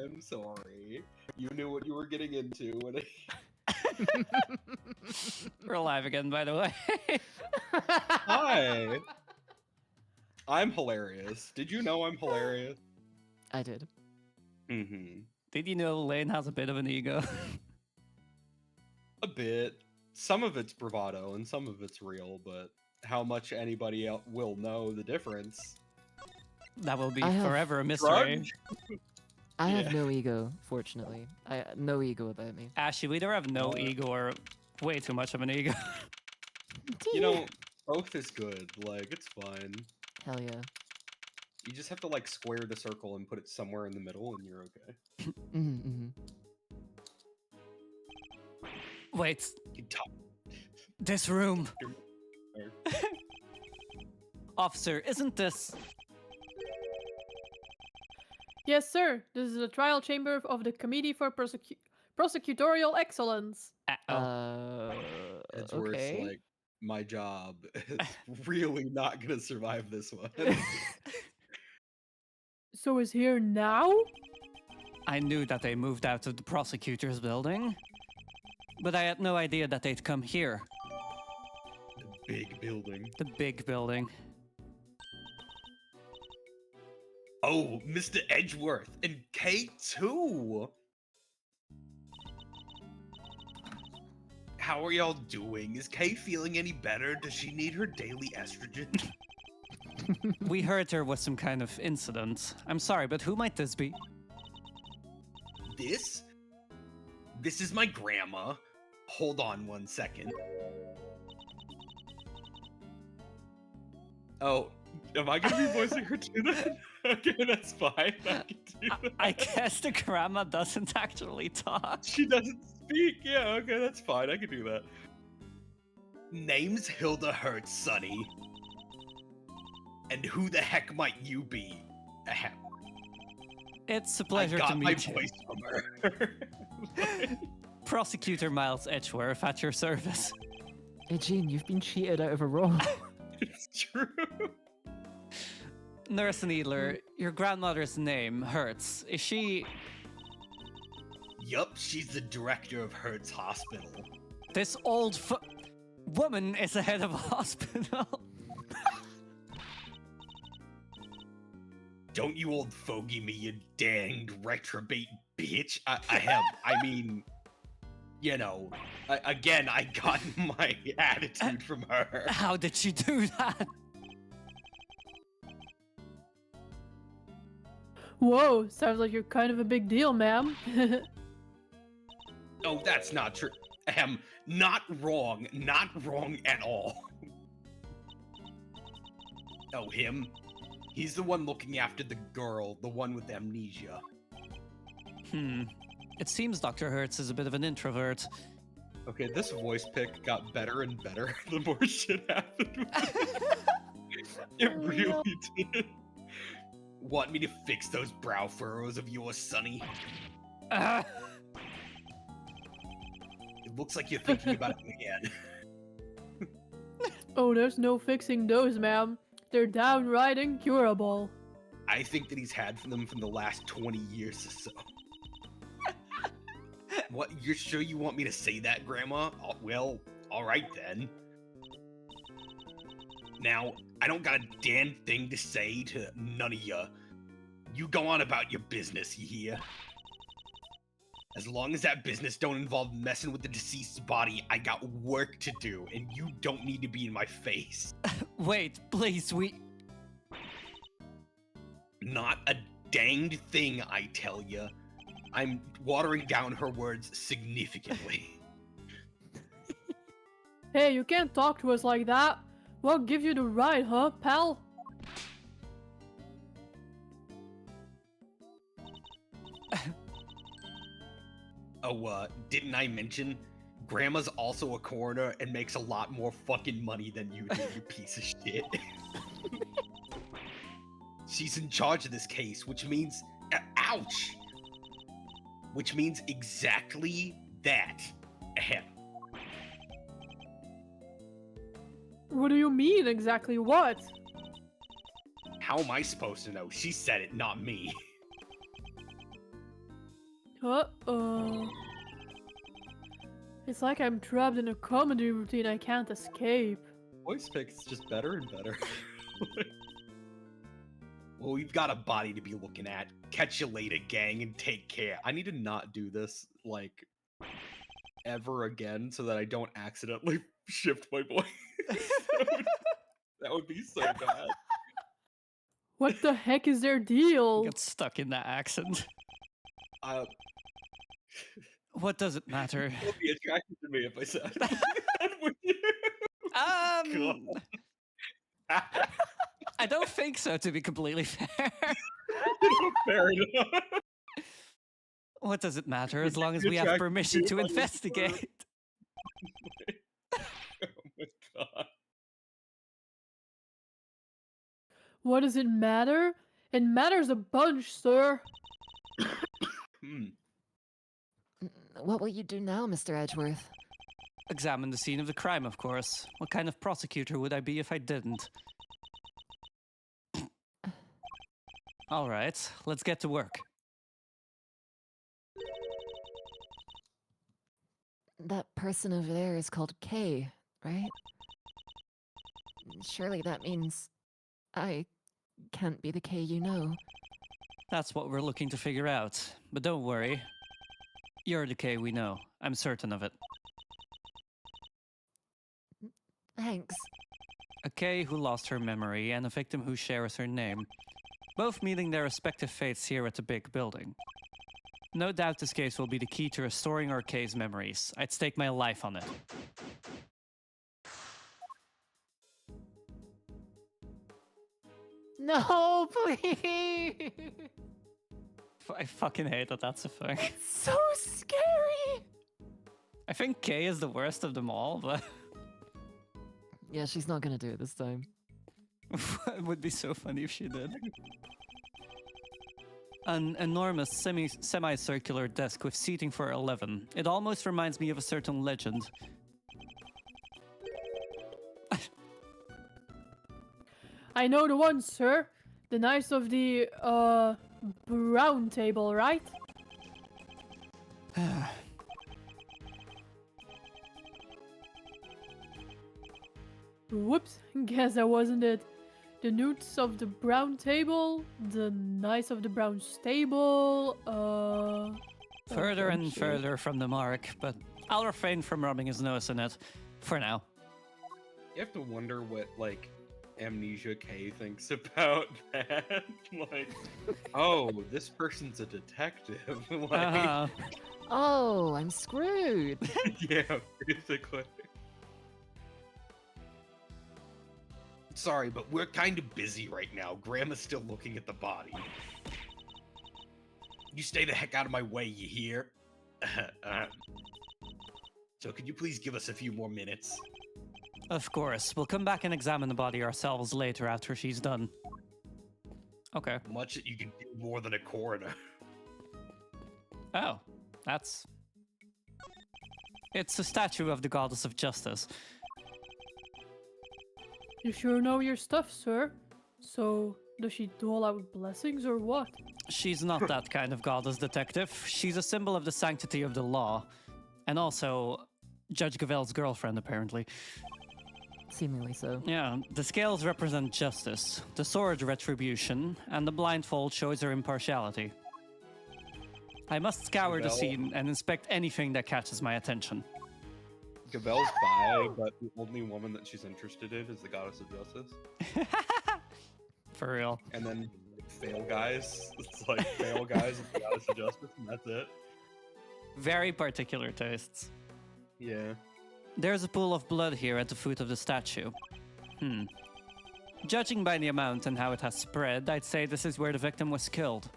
I'm sorry. You knew what you were getting into when it... We're alive again, by the way. Hi. I'm hilarious. Did you know I'm hilarious? I did. Mm-hmm. Did you know Lane has a bit of an ego? A bit. Some of it's bravado and some of it's real, but how much anybody else will know the difference? That will be I have forever a mystery. Drug? I have Yeah. no ego, fortunately. No ego about me. Ashley, we either have no ego or way too much of an ego. You know, both is good. Like, it's fine. Hell yeah. You just have to, like, square the circle and put it somewhere in the middle, and you're okay. Mm-hmm. Wait, You talk. this room. Or- Officer, isn't this... Yes, sir. This is the trial chamber of the Committee for Prosecutorial Excellence. Edgeworth's Okay. like, my job is really not gonna survive this one. So is here now? I knew that they moved out of the prosecutor's building, but I had no idea that they'd come here. The big building. The big building. Oh, Mr. Edgeworth and K2. How are y'all doing? Is Kay feeling any better? Does she need her daily estrogen? We heard there was some kind of incident. I'm sorry, but who might this be? This? This is my grandma. Hold on one second. Oh, am I gonna be voicing her too then? Okay, that's fine. I can do that. I guess the grandma doesn't actually talk. She doesn't speak. Yeah, okay, that's fine. I can do that. Name's Hilda Hertz, Sonny. And who the heck might you be? Ahem. It's a I pleasure got to my meet you. voice from her. Prosecutor Miles Edgeworth at your service. Hey, Jean, you've been cheated out of a role. It's true. Nurse Needler, your grandmother's name, Hertz. Is she... Yup, she's the director of Hertz Hospital. This old woman is the head of a hospital. Don't you old fogey me, you danged retrobate bitch. I mean, you know, again, I got my attitude from her. How did she do that? Whoa, sounds like you're kind of a big deal, ma'am. Oh, that's not true. Not wrong at all. Oh, him? He's the one looking after the girl, the one with amnesia. It seems Dr. Hertz is a bit of an introvert. Okay, this voice pick got better and better the more shit happened. It really did. Want me to fix those brow furrows of yours, Sonny? Ah, It looks like you're thinking about it again. Oh, there's no fixing those, ma'am. They're downright incurable. I think that he's had them from the last 20 years or so. What? You're sure you want me to say that, Grandma? Oh, well, alright then. Now, I don't got a damn thing to say to none of ya. You go on about your business, you hear? As long as that business don't involve messing with the deceased's body, I got work to do, and you don't need to be in my face. wait, please, Not a danged thing, I tell ya. I'm watering down her words significantly. Hey, you can't talk to us like that. What gives you the right, huh, pal? Oh, didn't I mention? Grandma's also a coroner and makes a lot more fucking money than you do, you piece of shit. She's in charge of this case, which means... ouch! Which means exactly that. Ahem. What do you mean exactly what? How am I supposed to know? She said it, not me. Uh-oh. It's like I'm trapped in a comedy routine I can't escape. Voice pick's just better and better. Well, we've got a body to be looking at. Catch you later, gang, and take care. I need to not do this, like, ever again so that I don't accidentally shift my voice. That would be so bad. What the heck is their deal? Get stuck in that accent. Uh, What does it matter? You'll be attracted to me if I said that with you. I don't think so, to be completely fair. Fair enough. What does it matter as long as Be we have attracted permission to to you, like, investigate? Oh my god. What does it matter? It matters a bunch, sir. What will you do now, Mr. Edgeworth? Examine the scene of the crime, of course. What kind of prosecutor would I be if I didn't? All right, let's get to work. That person over there is called Kay, right? Surely that means I can't be the Kay you know. That's what we're looking to figure out. But don't worry. You're the K we know. I'm certain of it. Thanks. A K who lost her memory and a victim who shares her name. Both meeting their respective fates here at the big building. No doubt this case will be the key to restoring our K's memories. I'd stake my life on it. No, please! I fucking hate that that's a thing. It's so scary! I think K is the worst of them all, but Yeah, she's not gonna do it this time. it would be so funny if she did. An enormous semicircular desk with seating for 11. It almost reminds me of a certain legend. I know the one, sir. The Knights of the, Brown Table, right? Whoops, guess that wasn't it. The Knights of the Brown Table, the Knights of the Brown Stable, Further and adventure. further from the mark, but I'll refrain from rubbing his nose in it. For now. You have to wonder what, like, Amnesia K thinks about that. Like, oh, this person's a detective. Like, Uh-huh. Oh, I'm screwed! yeah, basically. Sorry, but we're kind of busy right now. Grandma's still looking at the body. You stay the heck out of my way, you hear? So could you please give us a few more minutes? Of course. We'll come back and examine the body ourselves later after she's done. Okay. Much that you can do more than a coroner. Oh, that's... It's a statue of the goddess of justice. You sure know your stuff, sir. So, does she dole out blessings or what? She's not that kind of goddess, detective. She's a symbol of the sanctity of the law. And also, Judge Gavel's girlfriend, apparently. Seemingly so. Yeah, the scales represent justice, the sword retribution, and the blindfold shows her impartiality. I must scour the Gavel. scene and inspect anything that catches my attention. Gavel's bi, but the only woman that she's interested in is the goddess of justice. For real. And then fail guys. It's like fail guys and the goddess of justice, and that's it. Very particular tastes. Yeah. There's a pool of blood here at the foot of the statue. Judging by the amount and how it has spread, I'd say this is where the victim was killed.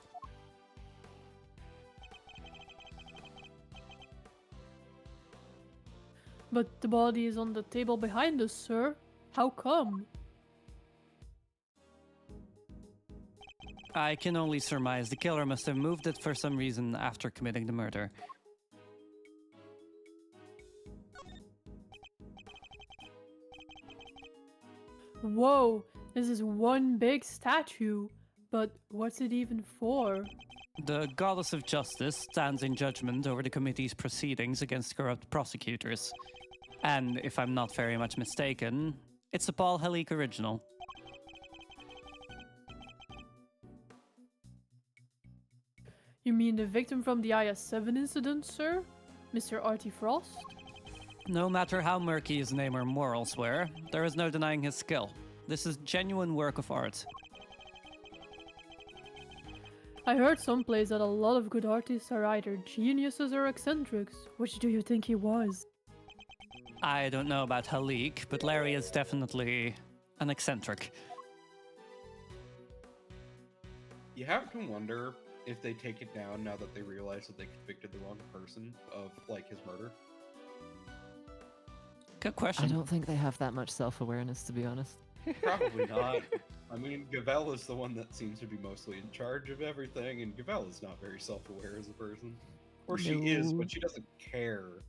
But the body is on the table behind us, sir. How come? I can only surmise the killer must have moved it for some reason after committing the murder. Whoa, this is one big statue. But what's it even for? The goddess of justice stands in judgment over the committee's proceedings against corrupt prosecutors. And if I'm not very much mistaken, it's a Paul Halik original. You mean the victim from the IS-7 incident, sir? Mr. Artie Frost? No matter how murky his name or morals were, there is no denying his skill. This is genuine work of art. I heard someplace that a lot of good artists are either geniuses or eccentrics. Which do you think he was? I don't know about Halik, but Larry is definitely an eccentric. You have to wonder if they take it down now that they realize that they convicted the wrong person of, like, his murder. Good I question. don't think they have that much self-awareness, to be honest. Probably not. I mean, Gavel is the one that seems to be mostly in charge of everything, and Gavel is not very self-aware as a person. Or she is, No. but she doesn't care.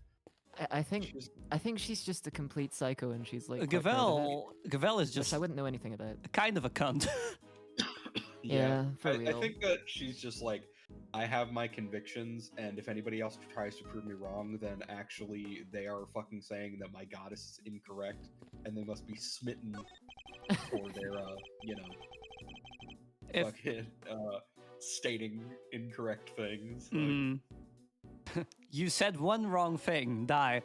I think She's- I think she's just a complete psycho, and she's like quite proud of it, Gavel is which just I wouldn't know anything about. kind of a cunt. Yeah, for I real. think that she's just like, I have my convictions, and if anybody else tries to prove me wrong, then actually they are fucking saying that my goddess is incorrect, and they must be smitten for their, you know, If fucking, stating incorrect things. Like, Mm. You said one wrong thing, die.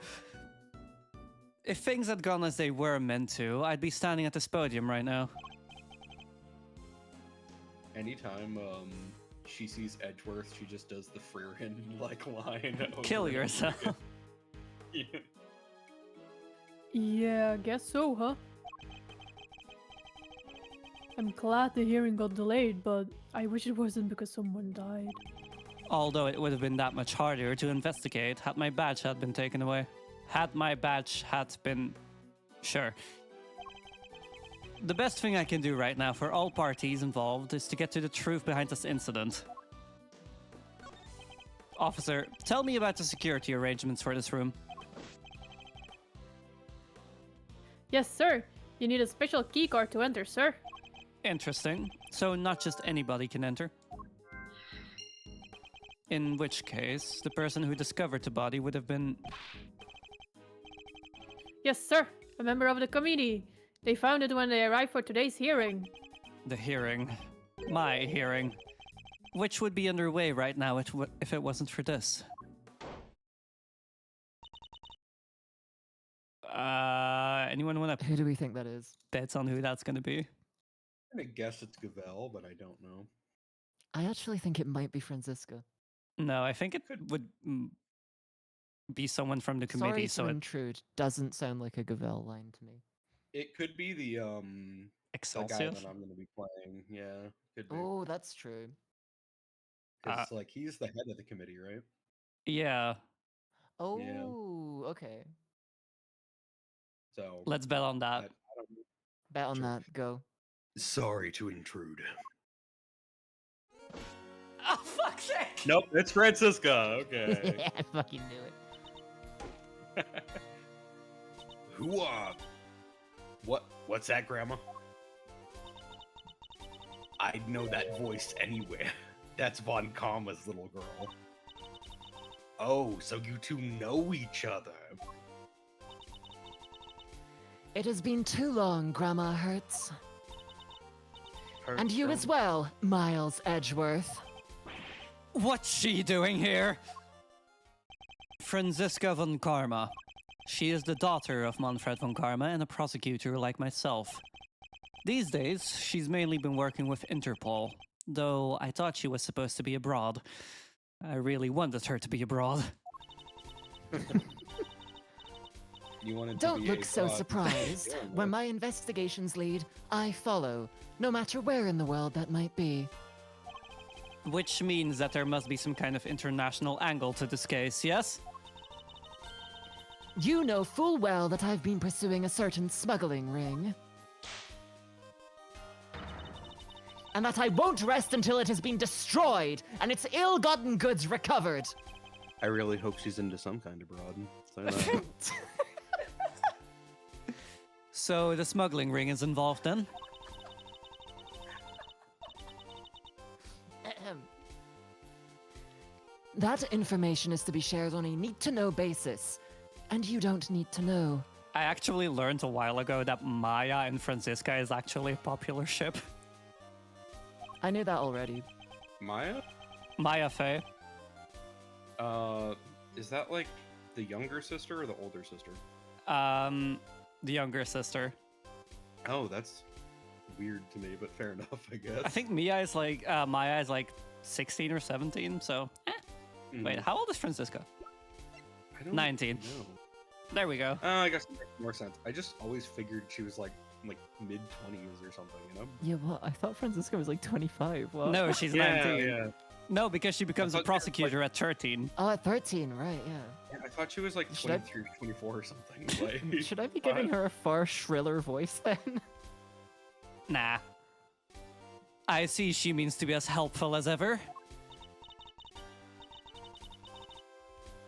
If things had gone as they were meant to, I'd be standing at this podium right now. anytime, she sees Edgeworth, she just does the Freerin, like, line. over Kill and over yourself. again. Yeah. Yeah, guess so, huh? I'm glad the hearing got delayed, but I wish it wasn't because someone died. Although it would have been that much harder to investigate had my badge had been taken away. Had my badge had been... Sure. The best thing I can do right now for all parties involved is to get to the truth behind this incident. Officer, tell me about the security arrangements for this room. Yes, sir. You need a special keycard to enter, sir. Interesting. So not just anybody can enter. In which case, the person who discovered the body would have been... Yes, sir. A member of the committee. They found it when they arrived for today's hearing. the hearing. My hearing. Which would be underway right now if it wasn't for this. Anyone want to Who do we think that is? bet on who that's going to be? I'm gonna guess it's Gavel, but I don't know. I actually think it might be Franziska. No, I think it would be someone from the committee. Sorry So to it intrude. Doesn't sound like a Gavel line to me. It could be the guy Excelsior. that I'm gonna be playing. Yeah, could be. Oh, that's true. 'Cause, like, he's the head of the committee, right? Yeah, Oh, okay. So let's bet on I that. don't know. Bet on Sure. that. Go. Sorry to intrude. Oh, fuck's sake! Nope, it's Francisca. Okay. I fucking knew it. Who What's that, Grandma? I'd know that voice anywhere. That's Von Karma's little girl. Oh, so you two know each other. It has been too long, Grandma Hertz. Her- And you her- as well, Miles Edgeworth. What's she doing here? Franziska von Karma. She is the daughter of Manfred von Karma and a prosecutor like myself. These days, she's mainly been working with Interpol, though I thought she was supposed to be abroad. I really wanted her to be abroad. You wanted to Don't be look a so fraud. surprised. Fair Where enough. my investigations lead, I follow, no matter where in the world that might be. Which means that there must be some kind of international angle to this case, yes? You know full well that I've been pursuing a certain smuggling ring. And that I won't rest until it has been destroyed and its ill-gotten goods recovered. I really hope she's into some kind of broad. So that- So the smuggling ring is involved then? That information is to be shared on a need-to-know basis, and you don't need to know. I actually learned a while ago that Maya and Franziska is actually a popular ship. I knew that already. Maya? Maya Fey. Is that like the younger sister or the older sister? The younger sister. Oh, that's weird to me, but fair enough, I guess. I think Maya is like 16 or 17. So, wait, how old is Franziska? I don't 19. know. There we go. I guess it makes more sense. I just always figured she was like mid-20s or something, you know? Yeah, well, I thought Franziska was like 25. What? No, she's Yeah, 19. yeah. No, because she becomes a thought she was, prosecutor at 13. Oh, at 13, right, yeah. Yeah, I thought she was like Should I- 23 or 24 or something. Like, Should I be giving her a far shriller voice then? Nah. I see she means to be as helpful as ever.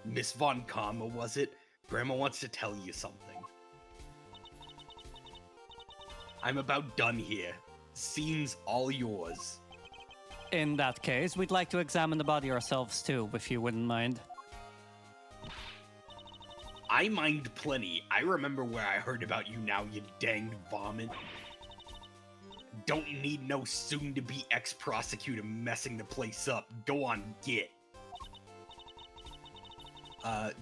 Miss Von Karma, was it? Grandma wants to tell you something. I'm about done here. Scene's all yours. In that case, we'd like to examine the body ourselves too, if you wouldn't mind. I mind plenty. I remember where I heard about you now, you danged vomit. Don't need no soon-to-be ex-prosecutor messing the place up. Go on, get.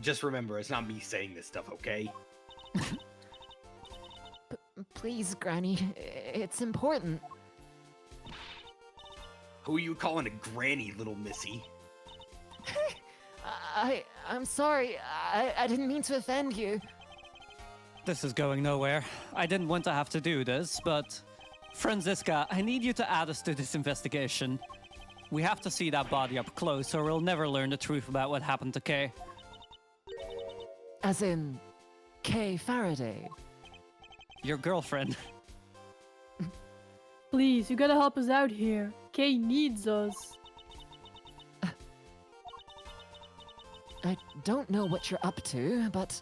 Just remember, it's not me saying this stuff, okay? Please, Granny, it's important. Who are you calling a granny, little missy? I'm sorry. I didn't mean to offend you. This is going nowhere. I didn't want to have to do this, but... Franziska, I need you to add us to this investigation. We have to see that body up close, or we'll never learn the truth about what happened to Kay. As in, Kay Faraday. Your girlfriend. Please, you gotta help us out here. Kay needs us. I don't know what you're up to, but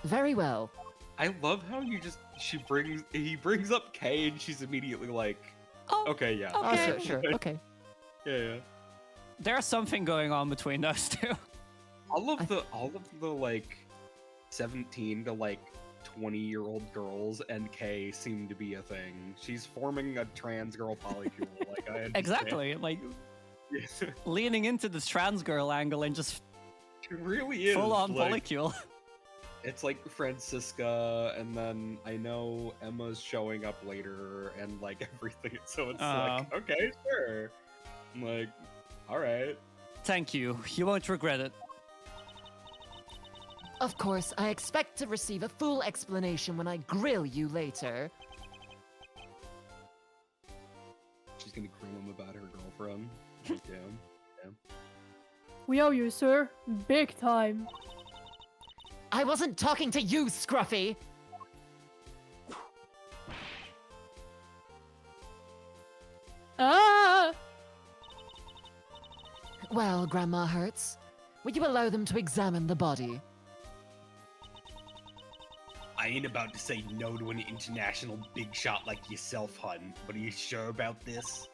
very well. I love how he brings up Kay and she's immediately like, Oh, okay, yeah. Oh, Okay. sure, okay. Yeah. There's something going on between those two. All of the like 17 to like 20-year-old girls and Kay seem to be a thing. She's forming a trans girl polycule. Like I understand. Exactly. Like, Yeah. leaning into this trans girl angle and just It really is. full-on like, polycule. It's like Franziska, and then I know Emma's showing up later, and like everything. So it's like, okay, sure. I'm like, all right. Thank you. You won't regret it. Of course, I expect to receive a full explanation when I grill you later. She's gonna grill him about her girlfriend. Like, damn. We owe you, sir. Big time. I wasn't talking to you, Scruffy! Ah! Well, Grandma Hertz, will you allow them to examine the body? I ain't about to say no to an international big shot like yourself, hun, but are you sure about this?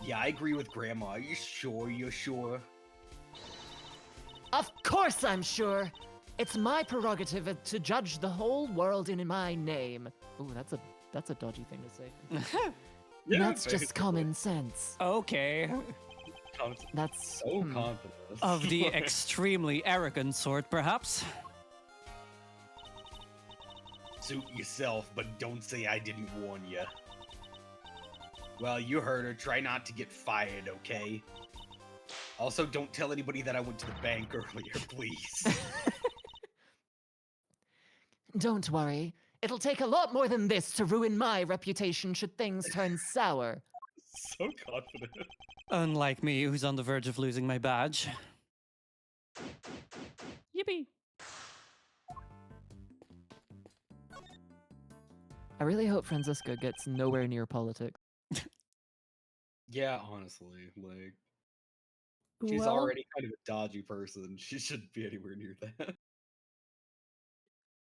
Yeah, I agree with Grandma. Are you sure you're sure? Of course I'm sure! It's my prerogative to judge the whole world in my name. Ooh, that's a dodgy thing to say. Yeah, That's just basically. common sense. Okay. That's... So hmm. confident. Of the Like, extremely arrogant sort, perhaps. Suit yourself, but don't say I didn't warn you. Well, you heard her. Try not to get fired, okay? Also, don't tell anybody that I went to the bank earlier, please. Don't worry. It'll take a lot more than this to ruin my reputation should things turn sour. so confident. Unlike me, who's on the verge of losing my badge. Yippee! I really hope Franziska gets nowhere near politics. Yeah, honestly, like she's Well, already kind of a dodgy person. She shouldn't be anywhere near that.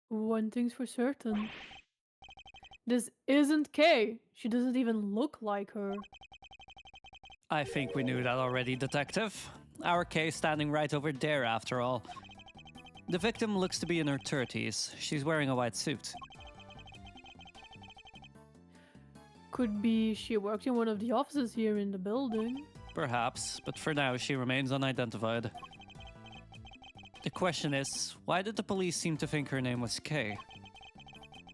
one thing's for certain. This isn't Kay. She doesn't even look like her. I think we knew that already, Detective. Our case standing right over there, after all. The victim looks to be in her 30s. She's wearing a white suit. Could be she worked in one of the offices here in the building. Perhaps, but for now she remains unidentified. The question is, why did the police seem to think her name was Kay?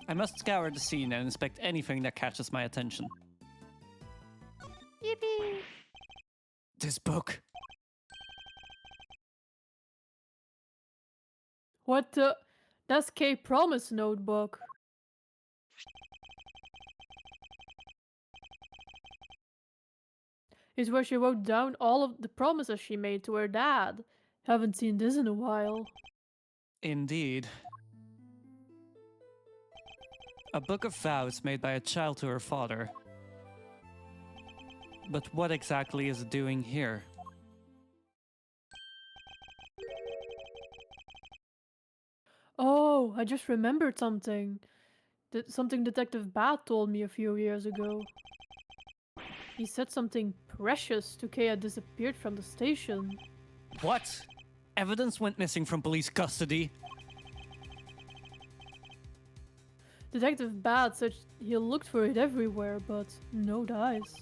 I must scour the scene and inspect anything that catches my attention. Yippee! This book. What the? That's Kay Promise notebook. It's where she wrote down all of the promises she made to her dad. Haven't seen this in a while. Indeed. A book of vows made by a child to her father. But what exactly is it doing here? Oh, I just remembered something. Something Detective Bat told me a few years ago. He said something precious to Kay had disappeared from the station. What? Evidence went missing from police custody? Detective Bat said he looked for it everywhere, but no dice.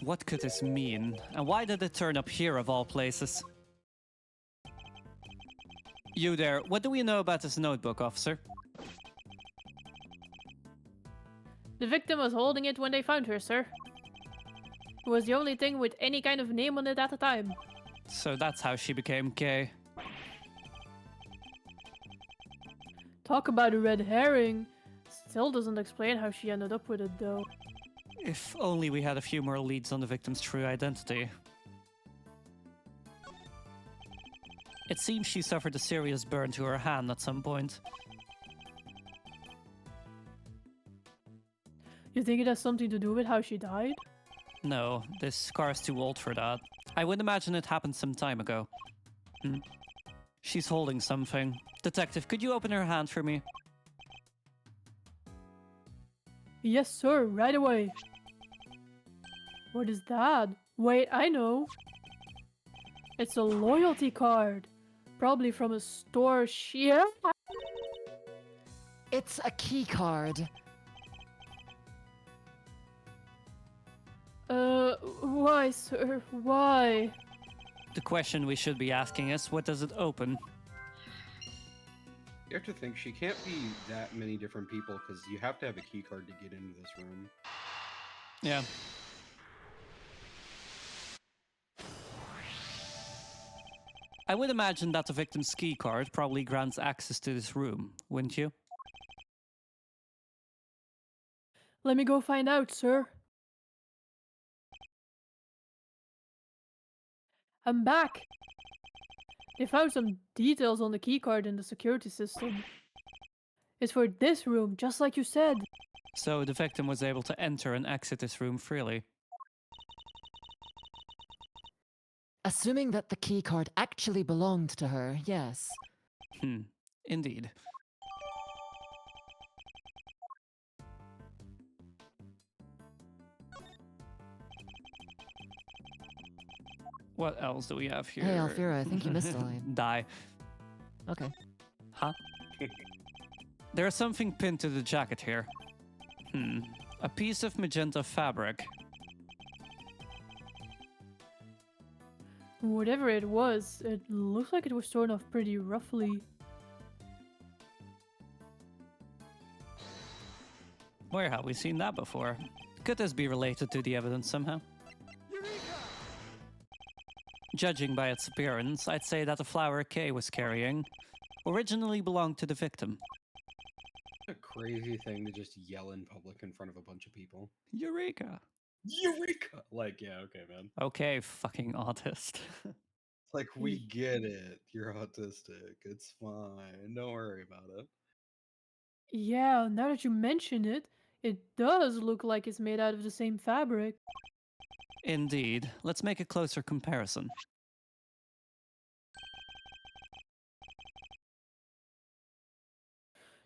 What could this mean? And why did it turn up here of all places? You there, what do we know about this notebook, officer? The victim was holding it when they found her, sir. It was the only thing with any kind of name on it at the time. So that's how she became Kay. Talk about a red herring. Still doesn't explain how she ended up with it, though. If only we had a few more leads on the victim's true identity. It seems she suffered a serious burn to her hand at some point. You think it has something to do with how she died? No, this scar's too old for that. I would imagine it happened some time ago. She's holding something. Detective, could you open her hand for me? Yes, sir, right away. What is that? Wait, I know. It's a loyalty card. Probably from a store she... It's a key card. Why, sir? Why? The question we should be asking is, what does it open? You have to think she can't be that many different people because you have to have a key card to get into this room. Yeah. I would imagine that the victim's key card probably grants access to this room, wouldn't you? Let me go find out, sir. I'm back. They found some details on the keycard in the security system. It's for this room, just like you said. So the victim was able to enter and exit this room freely. Assuming that the key card actually belonged to her, yes. Indeed. What else do we have here? Hey, Alfira, I think you missed a line. Die. Okay. Huh? There's something pinned to the jacket here. A piece of magenta fabric. Whatever it was, it looks like it was torn off pretty roughly. Where have we seen that before? Could this be related to the evidence somehow? Judging by its appearance, I'd say that the flower Kay was carrying originally belonged to the victim. What a crazy thing to just yell in public in front of a bunch of people. Eureka! Eureka! Like, yeah, okay, man. Okay, fucking autist. Like, we get it. You're autistic. It's fine. Don't worry about it. Yeah, now that you mention it, it does look like it's made out of the same fabric. Indeed. Let's make a closer comparison.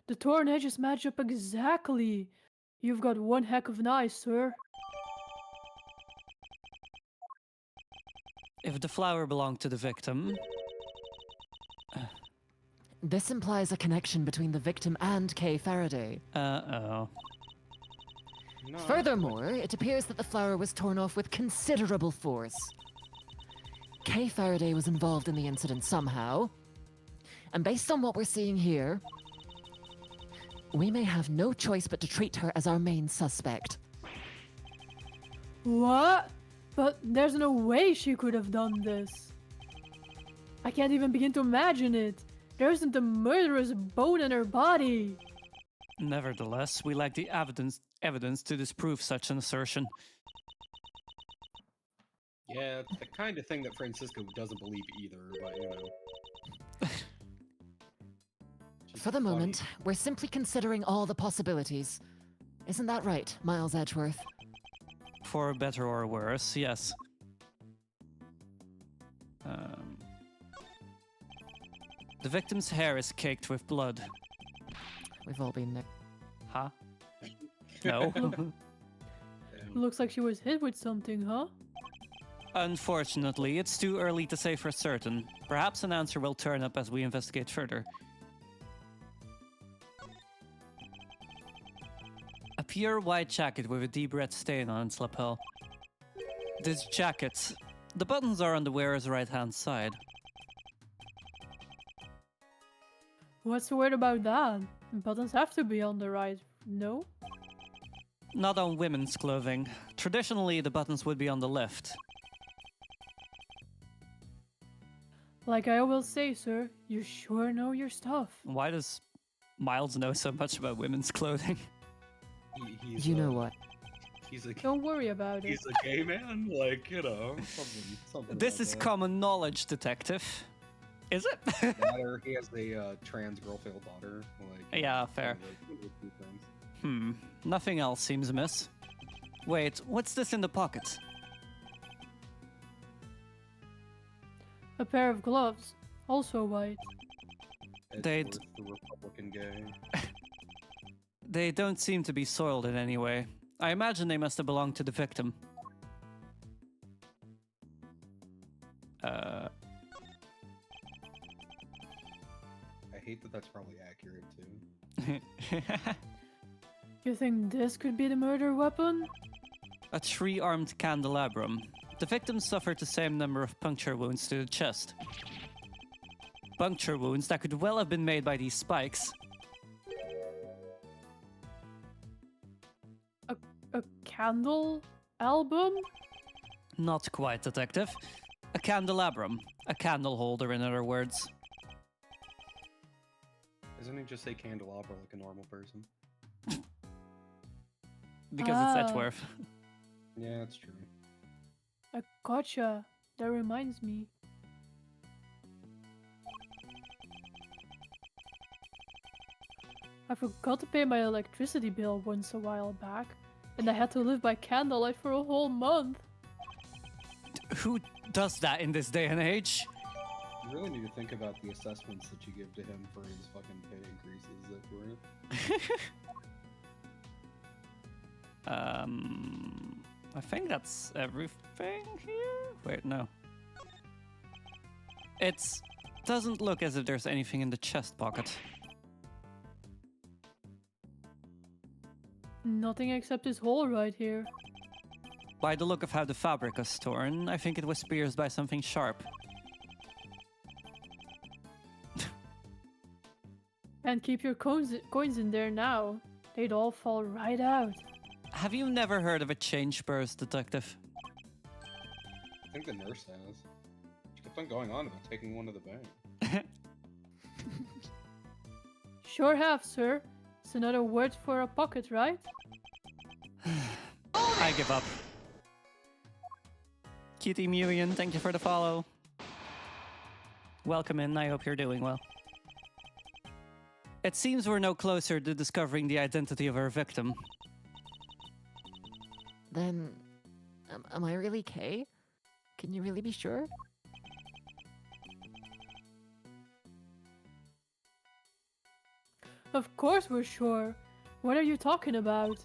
The torn edges match up exactly. You've got one heck of an eye, sir. If the flower belonged to the victim, This implies a connection between the victim and Kay Faraday. uh-oh. No, Furthermore, it appears that the flower was torn off with considerable force. Kay Faraday was involved in the incident somehow. And based on what we're seeing here, we may have no choice but to treat her as our main suspect. What? But there's no way she could have done this. I can't even begin to imagine it. There isn't a murderous bone in her body. Nevertheless, we lack the evidence to disprove such an assertion. Yeah, it's the kind of thing that Francisco doesn't believe either, but you know. Just For the funny. moment, we're simply considering all the possibilities. Isn't that right, Miles Edgeworth? For better or worse, yes. The victim's hair is caked with blood. We've all been there. Huh? No. Looks like she was hit with something, huh? Unfortunately, it's too early to say for certain. Perhaps an answer will turn up as we investigate further. A pure white jacket with a deep red stain on its lapel. This jacket, the buttons are on the wearer's right-hand side. What's the word about that? Buttons have to be on the right, no? Not on women's clothing. Traditionally, the buttons would be on the left. Like I always say, sir, you sure know your stuff. Why does Miles know so much about women's clothing? He's You know what? He's a Don't worry about it. he's a gay man, like you know, something. This about is that. common knowledge, detective. Is it? That or he has a trans girl failed daughter. Like Yeah, fair. one of those two things. Nothing else seems amiss. Wait, what's this in the pocket? A pair of gloves, also white. They'd- Edgeworth, the Republican gay. They don't seem to be soiled in any way. I imagine they must have belonged to the victim. I hate that that's probably accurate too. You think this could be the murder weapon? A three-armed candelabrum. The victim suffered the same number of puncture wounds to the chest. Puncture wounds that could well have been made by these spikes. A candle album? Not quite, detective. A candelabrum. A candle holder, in other words. Doesn't he just say candelabra like a normal person? Because Ah. it's Edgeworth. Yeah, that's true. A gotcha. That reminds me. I forgot to pay my electricity bill once a while back, and I had to live by candlelight for a whole month. Who does that in this day and age? You really need to think about the assessments that you give to him for his fucking pay increases that were. I think that's everything here? Wait, no. It doesn't look as if there's anything in the chest pocket. Nothing except this hole right here. By the look of how the fabric was torn, I think it was pierced by something sharp. And keep your coins in there now. They'd all fall right out. Have you never heard of a change purse, detective? I think the nurse has. She kept on going on about taking one to the bank. Sure have, sir. It's another word for a pocket, right? I give up. Cutie Mulian, thank you for the follow. Welcome in, I hope you're doing well. It seems we're no closer to discovering the identity of our victim. Then, am I really Kay? Can you really be sure? Of course we're sure. What are you talking about?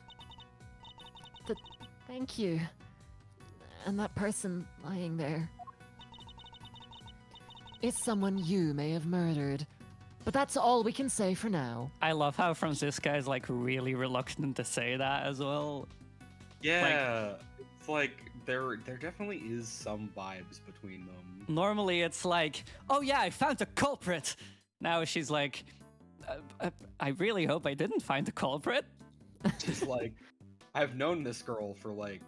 Thank you. And that person lying there. is someone you may have murdered. But that's all we can say for now. I love how Franziska is like really reluctant to say that as well. Yeah, it's like there definitely is some vibes between them. Normally it's like, oh yeah, I found the culprit. Now she's like, I really hope I didn't find the culprit. She's like, I've known this girl for like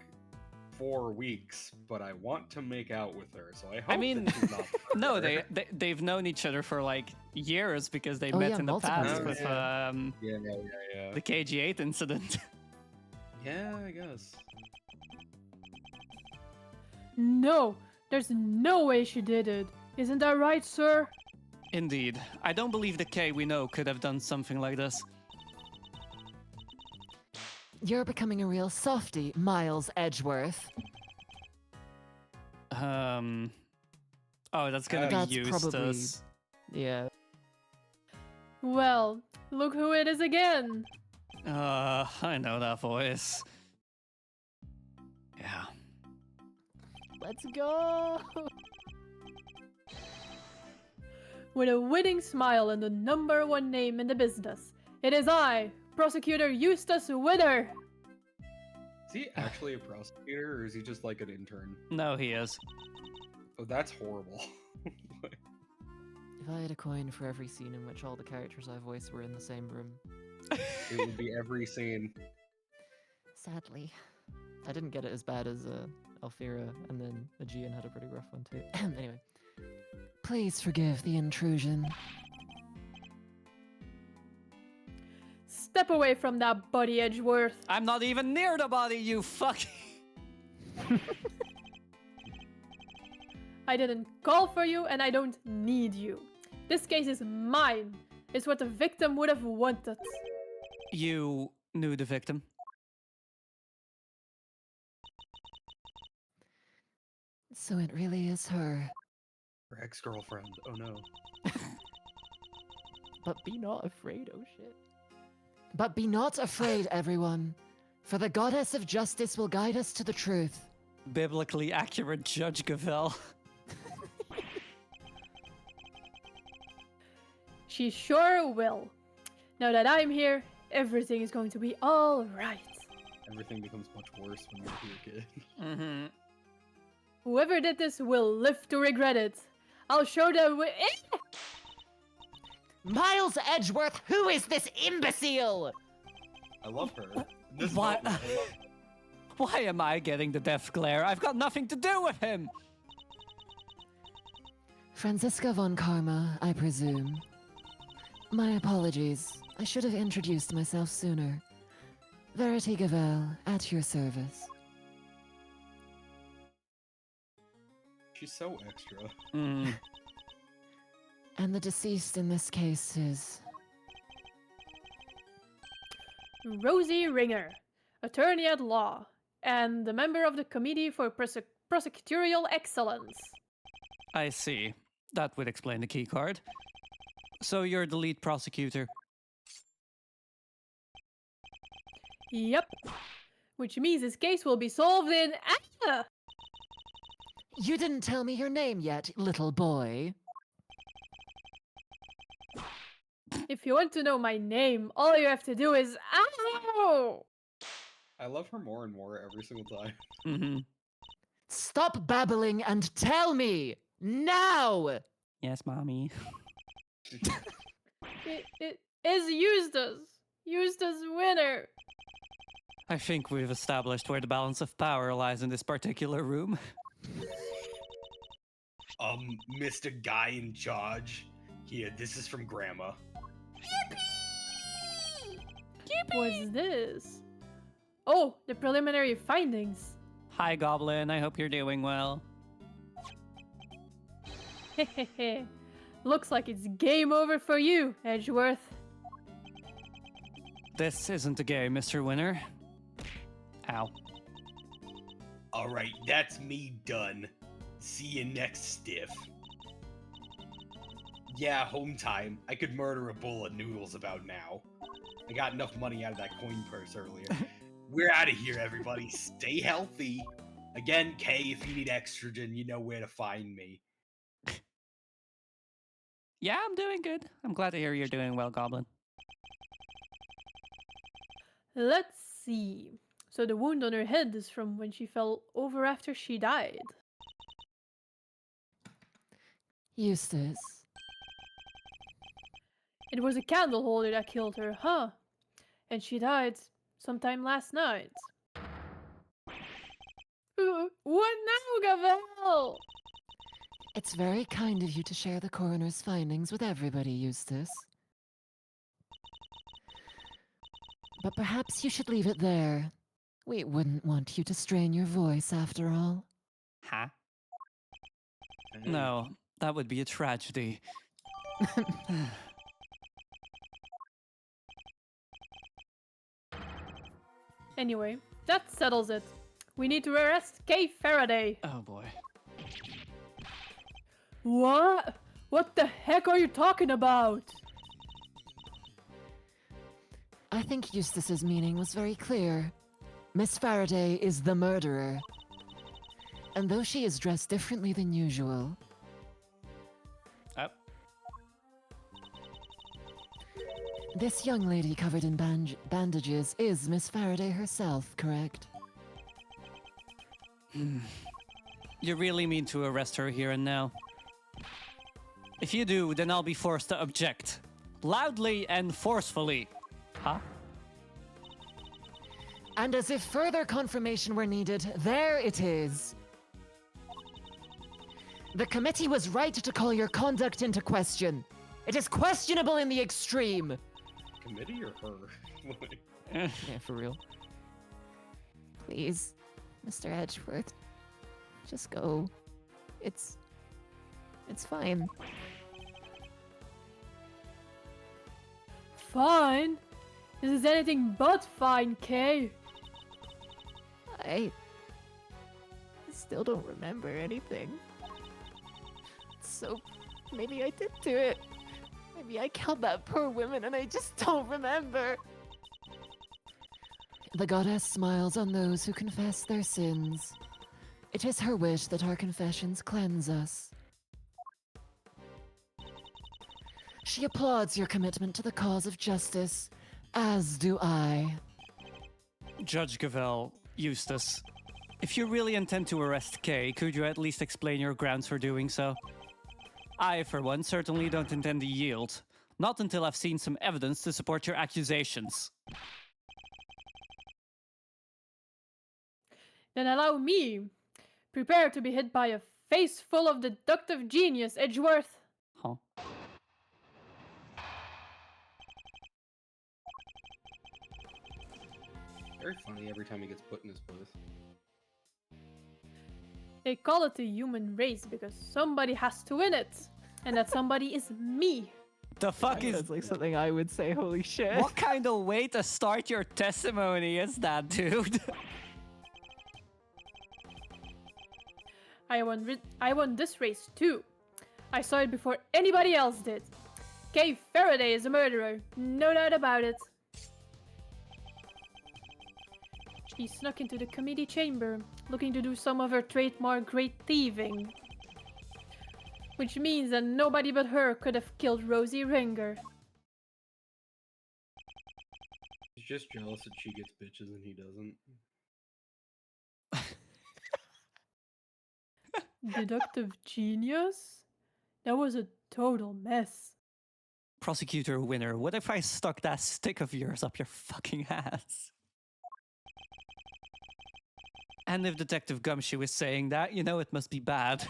4 weeks, but I want to make out with her, so I hope mean, that she's not the No, murderer." they've known each other for like years because they Oh, met yeah, in the multiple past years. with Yeah. the KG8 incident. Yeah, I guess. No, there's no way she did it. Isn't that right, sir? Indeed. I don't believe the K we know could have done something like this. You're becoming a real softie, Miles Edgeworth. Oh, that's gonna That's be probably- Eustace. Yeah. Well, look who it is again. I know that voice. Yeah. Let's go! With a winning smile and the #1 name in the business, it is I, Prosecutor Eustace Winner. Is he actually a prosecutor, or is he just like an intern? No, he is. Oh, that's horrible. If I had a coin for every scene in which all the characters I voiced were in the same room. It would be every scene. Sadly. I didn't get it as bad as Alfira, and then Aegean had a pretty rough one too. Anyway. Please forgive the intrusion. Step away from that buddy, Edgeworth. I'm not even near the body, you fucking... I didn't call for you and I don't need you. This case is mine. It's what the victim would have wanted. You knew the victim. So it really is her. Her ex-girlfriend. Oh no. But be not afraid, oh shit. But be not afraid, everyone. For the goddess of justice will guide us to the truth. Biblically accurate Judge Gavel. She sure will. Now that I'm here, everything is going to be all right. Everything becomes much worse when you're here, kid. Mm-hmm. Whoever did this will live to regret it. I'll show them. Miles Edgeworth, who is this imbecile? I love her. This What? moment, I love her. Why am I getting the death glare? I've got nothing to do with him! Franziska von Karma, I presume. My apologies. I should have introduced myself sooner. Verity Gavel, at your service. She's so extra. Mm. And the deceased in this case is... Rosie Ringer, attorney at law, and the member of the Committee for Prosecutorial Excellence. I see. That would explain the key card. So you're the lead prosecutor. Yep. Which means this case will be solved in... Ah! You didn't tell me your name yet, little boy. If you want to know my name, all you have to do is... Ow! I love her more and more every single time. Mm-hmm. Stop babbling and tell me! Now! Yes, mommy. It is Eustace. Eustace Winner. I think we've established where the balance of power lies in this particular room. Mr. Guy in charge. Here, this is from Grandma. What's this? Oh, the preliminary findings. Hi, Goblin. I hope you're doing well. Hehehe. Looks like it's game over for you, Edgeworth. This isn't a game, Mr. Winner. Ow. Alright, that's me done. See you next stiff. Yeah, home time. I could murder a bowl of noodles about now. I got enough money out of that coin purse earlier. We're out of here, everybody. Stay healthy. Again, Kay, if you need estrogen, you know where to find me. Yeah, I'm doing good. I'm glad to hear you're doing well, Goblin. Let's see. So the wound on her head is from when she fell over after she died. Eustace. It was a candle holder that killed her, huh? And she died sometime last night. What now, Gavel? It's very kind of you to share the coroner's findings with everybody, Eustace. But perhaps you should leave it there. We wouldn't want you to strain your voice after all. Huh? Hey, No, that would be a tragedy. Anyway, that settles it. We need to arrest Kay Faraday. Oh boy. What? What the heck are you talking about? I think Eustace's meaning was very clear. Miss Faraday is the murderer. And though she is dressed differently than usual, Up. this young lady covered in bandages is Miss Faraday herself, correct? You really mean to arrest her here and now? If you do, then I'll be forced to object. Loudly and forcefully. Huh? And as if further confirmation were needed, there it is. The committee was right to call your conduct into question. It is questionable in the extreme. committee or her? Yeah, for real. Please, Mr. Edgeworth, just go. It's fine. Fine? This is anything but fine, Kay. I still don't remember anything. So maybe I did do it. Maybe I killed that poor woman and I just don't remember. The goddess smiles on those who confess their sins. It is her wish that our confessions cleanse us. She applauds your commitment to the cause of justice, as do I. Judge Gavel, Eustace, if you really intend to arrest Kay, could you at least explain your grounds for doing so? I, for one, certainly don't intend to yield. Not until I've seen some evidence to support your accusations. Then allow me. Prepare to be hit by a face full of deductive genius, Edgeworth. Huh? Very funny every time he gets put in his place. They call it the human race because somebody has to win it. And that somebody is me. The fuck is... Sounds like something I would say, holy shit. What kind of way to start your testimony is that, dude? I won this race too. I saw it before anybody else did. Kay Faraday is a murderer, no doubt about it. She snuck into the committee chamber, looking to do some of her trademark great thieving. Which means that nobody but her could have killed Rosie Ringer. He's just jealous that she gets bitches and he doesn't. Deductive genius? That was a total mess. Prosecutor Winner, what if I stuck that stick of yours up your fucking ass? And if Detective Gumshoe is saying that, you know it must be bad.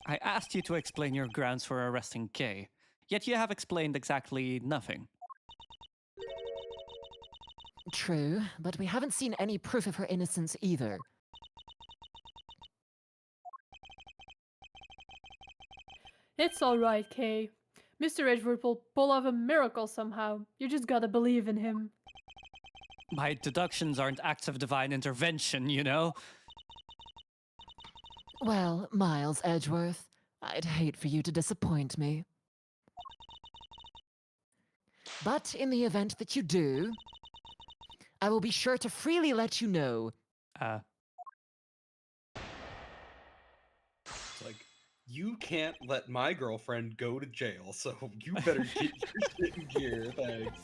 I asked you to explain your grounds for arresting Kay, yet you have explained exactly nothing. True, but we haven't seen any proof of her innocence either. It's alright, Kay. Mr. Edgeworth will pull off a miracle somehow. You just gotta believe in him. My deductions aren't acts of divine intervention, you know? Well, Miles Edgeworth, I'd hate for you to disappoint me. But in the event that you do, I will be sure to freely let you know. It's like you can't let my girlfriend go to jail, so you better get your shit in gear, thanks.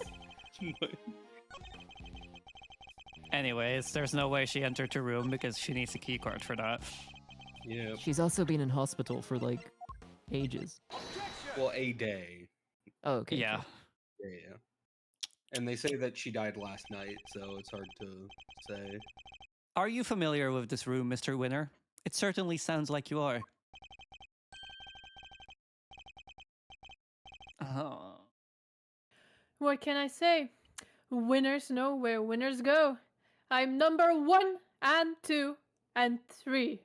Anyways, there's no way she entered her room because she needs a keycard for that. Yeah. She's also been in hospital for like ages. Well, a day. Oh, okay. Yeah. okay. Yeah. And they say that she died last night, so it's hard to say. Are you familiar with this room, Mr. Winner? It certainly sounds like you are. Oh. What can I say? Winners know where winners go. I'm number 1 and 2 and 3.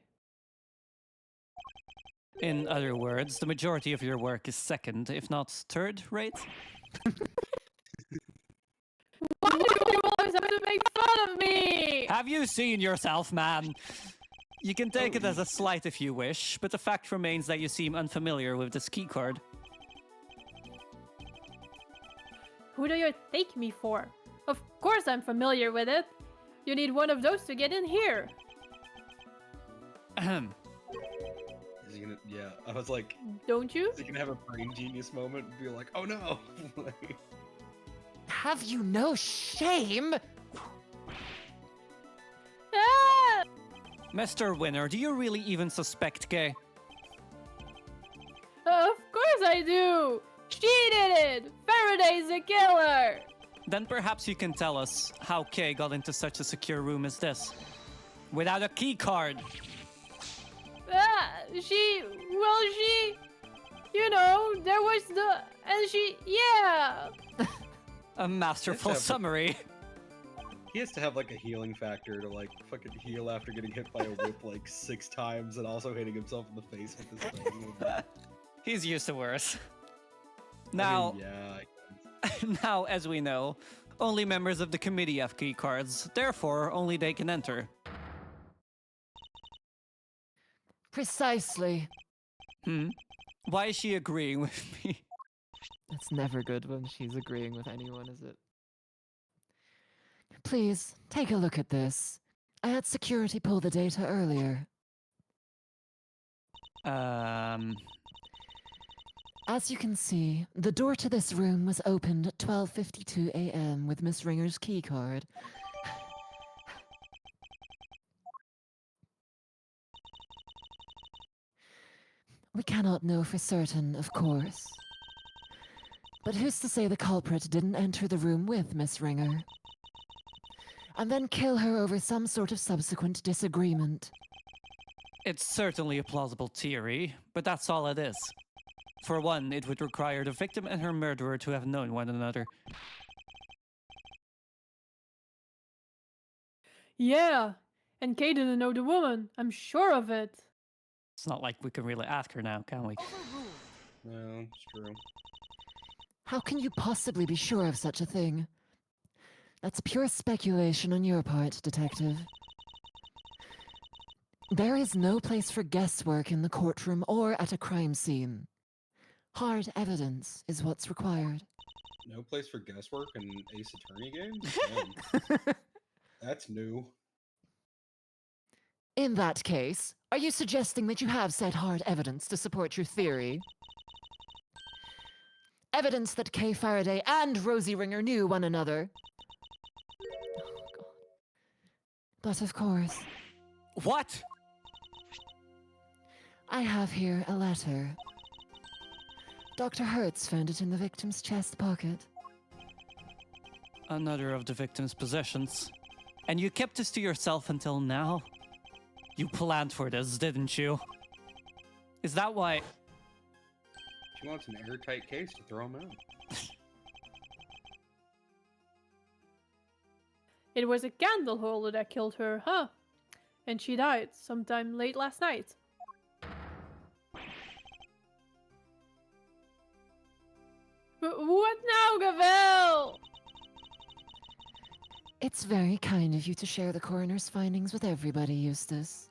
In other words, the majority of your work is second, if not third rate? Why do you always have to make fun of me? Have you seen yourself, man? You can take it as a slight if you wish, but the fact remains that you seem unfamiliar with this keycard. Who do you take me for? Of course I'm familiar with it. You need one of those to get in here. Ahem. Is he gonna? Yeah, I was like, Don't you? is he gonna have a brain genius moment and be like, oh no? Like, Have you no shame? Ah! Mr. Winner, do you really even suspect Gay? Of course I do! She did it! Faraday's a killer! Then perhaps you can tell us how Kay got into such a secure room as this. Without a keycard! She... You know, there was the... And she... Yeah! A masterful Yes, summary. he has to have like a healing factor to like fucking heal after getting hit by a whip like 6 times and also hitting himself in the face with this thing. He's used to worse. I Now, mean, yeah. now, as we know, only members of the committee have key cards. Therefore, only they can enter. Precisely. Why is she agreeing with me? It's never good when she's agreeing with anyone, is it? Please, take a look at this. I had security pull the data earlier. As you can see, the door to this room was opened at 12:52 a.m. with Miss Ringer's keycard. We cannot know for certain, of course. But who's to say the culprit didn't enter the room with Miss Ringer? And then kill her over some sort of subsequent disagreement. It's certainly a plausible theory, but that's all it is. For one, it would require the victim and her murderer to have known one another. Yeah, and Kay didn't know the woman. I'm sure of it. It's not like we can really ask her now, can we? No, it's true. How can you possibly be sure of such a thing? That's pure speculation on your part, Detective. There is no place for guesswork in the courtroom or at a crime scene. Hard evidence is what's required. No place for guesswork in Ace Attorney games? Damn. That's new. In that case, are you suggesting that you have said hard evidence to support your theory? Evidence that Kay Faraday and Rosie Ringer knew one another. Oh, God. But of course, What? I have here a letter. Dr. Hertz found it in the victim's chest pocket. Another of the victim's possessions. And you kept this to yourself until now? You planned for this, didn't you? Is that why... She wants an airtight case to throw him out. It was a candle holder that killed her, huh? And she died sometime late last night. What now, Gavel? It's very kind of you to share the coroner's findings with everybody, Eustace.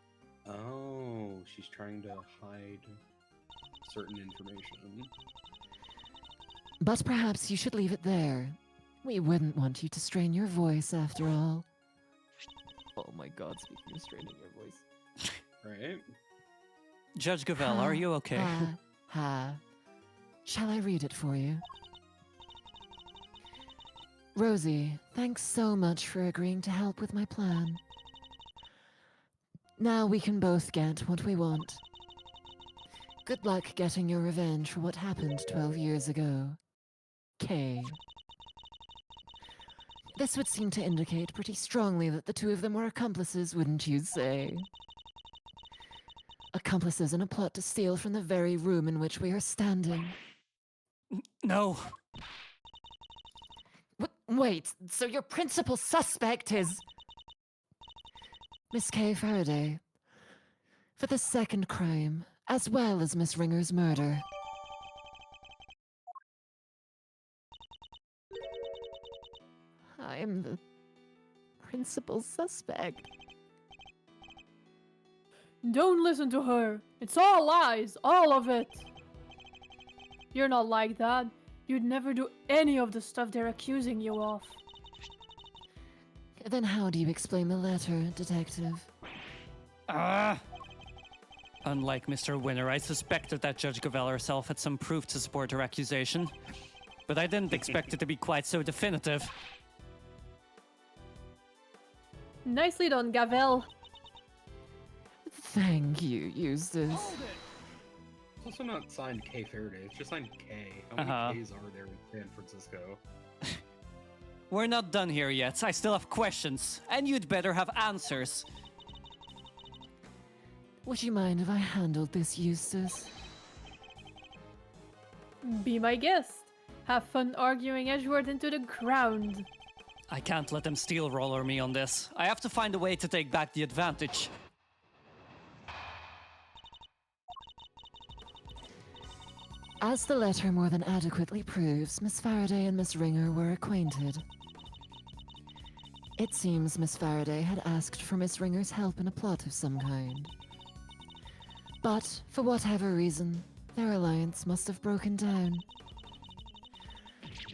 Oh, she's trying to hide certain information. But perhaps you should leave it there. We wouldn't want you to strain your voice, after all. Oh my God, speaking of straining your voice. Right? Judge Gavel, are you okay? Ha. Shall I read it for you? Rosie, thanks so much for agreeing to help with my plan. Now we can both get what we want. Good luck getting your revenge for what happened 12 years ago. K. This would seem to indicate pretty strongly that the two of them were accomplices, wouldn't you say? Accomplices in a plot to steal from the very room in which we are standing. No. Wait, so your principal suspect is... Miss Kay Faraday. For the second crime, as well as Miss Ringer's murder. I am the principal suspect. Don't listen to her. It's all lies, all of it. You're not like that. You'd never do any of the stuff they're accusing you of. Then how do you explain the letter, Detective? Unlike Mr. Winner, I suspected that Judge Gavel herself had some proof to support her accusation. But I didn't expect it to be quite so definitive. Nicely done, Gavel. Thank you, Eustace. It's also not signed K Faraday, it's just signed K. How many Ks are there in San Francisco? We're not done here yet. I still have questions, and you'd better have answers. Would you mind if I handled this, Eustace? Be my guest. Have fun arguing Edgeworth into the ground. I can't let them steamroller me on this. I have to find a way to take back the advantage. As the letter more than adequately proves, Miss Faraday and Miss Ringer were acquainted. It seems Miss Faraday had asked for Miss Ringer's help in a plot of some kind. But, for whatever reason, their alliance must have broken down.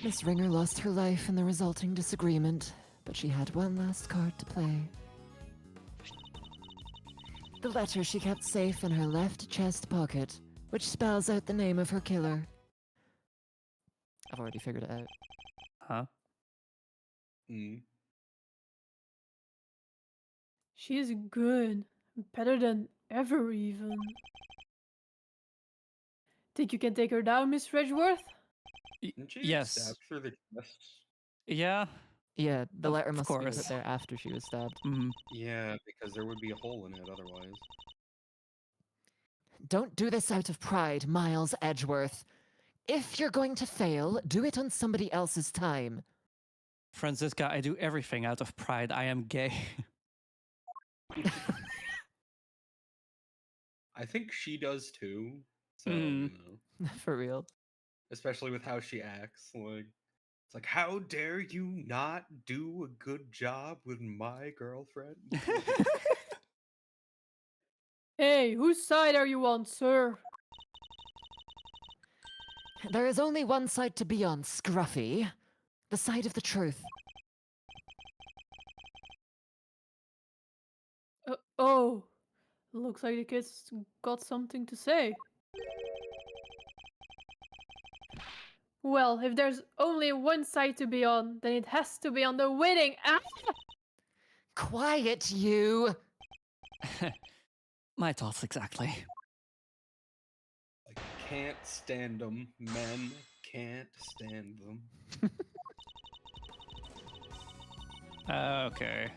Miss Ringer lost her life in the resulting disagreement, but she had one last card to play. The letter she kept safe in her left chest pocket, which spells out the name of her killer. I've already figured it out. Huh? She is good. Better than ever, even. Think you can take her down, Miss Edgeworth? Didn't she Yes. stab through the chest? Yeah? Yeah, the letter Of must be course. put there after she was stabbed. Yeah, because there would be a hole in it otherwise. Don't do this out of pride, Miles Edgeworth. If you're going to fail, do it on somebody else's time. Franziska, I do everything out of pride. I am gay. I think she does too. So, Mm. you know, For real. especially with how she acts. Like, it's like, how dare you not do a good job with my girlfriend? Hey, whose side are you on, sir? There is only one side to be on, Scruffy. The side of the truth. Oh. Looks like the kid's got something to say. Well, if there's only one side to be on, then it has to be on the winning. Quiet, you! My thoughts exactly. Like, can't stand them. Men can't stand them. Okay.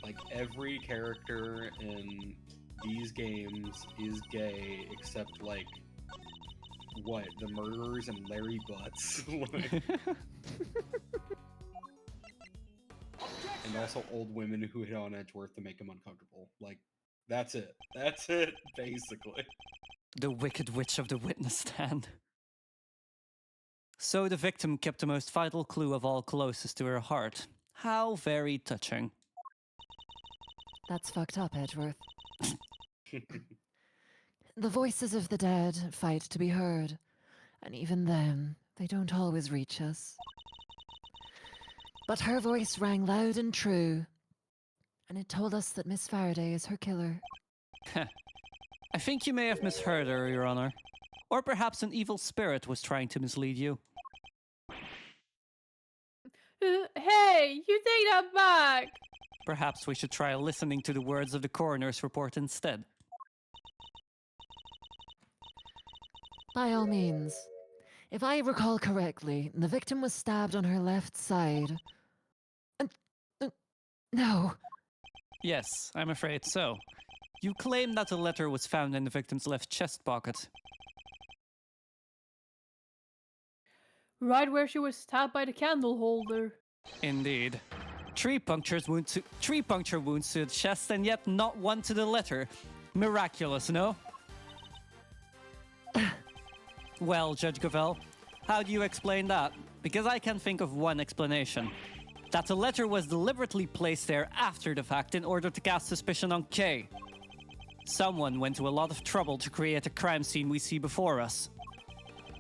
Like, every character in these games is gay except, like, what? The murderers and Larry Butts. Like, and also old women who hit on Edgeworth to make him uncomfortable. Like, that's it. That's it, basically. The Wicked Witch of the witness stand. So the victim kept the most vital clue of all closest to her heart. How very touching. That's fucked up, Edgeworth. The voices of the dead fight to be heard, and even then, they don't always reach us. But her voice rang loud and true, and it told us that Miss Faraday is her killer. I think you may have misheard her, Your Honor. Or perhaps an evil spirit was trying to mislead you. Hey, you take that back! Perhaps we should try listening to the words of the coroner's report instead. By all means. If I recall correctly, the victim was stabbed on her left side. No. Yes, I'm afraid so. You claim that a letter was found in the victim's left chest pocket. Right where she was stabbed by the candle holder. Indeed. Three puncture wounds to the chest, and yet not one to the letter. Miraculous, no? Well, Judge Gavel, how do you explain that? Because I can think of one explanation. That the letter was deliberately placed there after the fact in order to cast suspicion on Kay. Someone went to a lot of trouble to create a crime scene we see before us.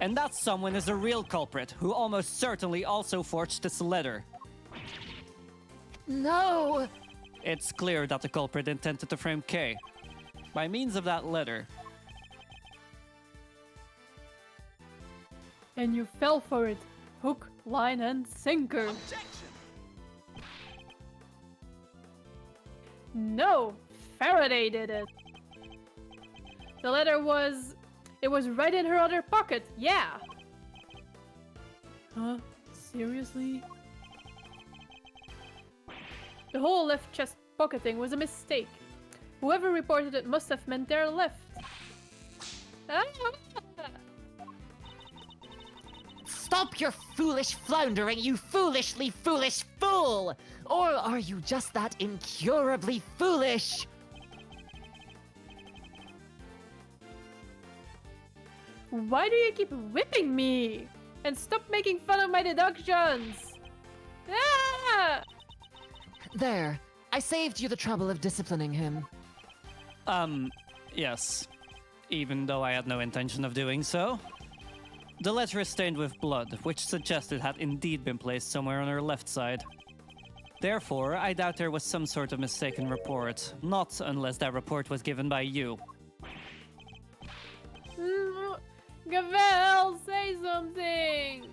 And that someone is the real culprit, who almost certainly also forged this letter. No! It's clear that the culprit intended to frame Kay. By means of that letter. And you fell for it. Hook, line, and sinker. No! Faraday did it. The letter was... It was right in her other pocket, yeah! Huh? Seriously? The whole left chest pocketing was a mistake. Whoever reported it must have meant their left. Ah! Stop your foolish floundering, you foolishly foolish fool! Or are you just that incurably foolish? Why do you keep whipping me? And stop making fun of my deductions! Ah! There, I saved you the trouble of disciplining him. Yes. Even though I had no intention of doing so. The letter is stained with blood, which suggests it had indeed been placed somewhere on her left side. Therefore, I doubt there was some sort of mistaken report, not unless that report was given by you. Gavel, say something!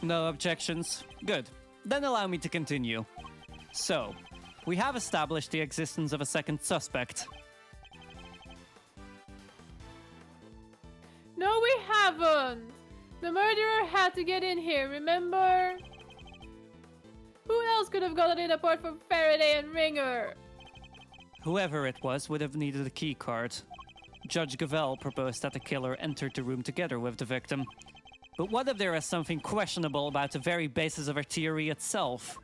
No objections? Good. Then allow me to continue. So, we have established the existence of a second suspect. No, we haven't! The murderer had to get in here, remember? Who else could have gotten in apart from Faraday and Ringer? Whoever it was would have needed a key card. Judge Gavel proposed that the killer entered the room together with the victim. But what if there is something questionable about the very basis of her theory itself?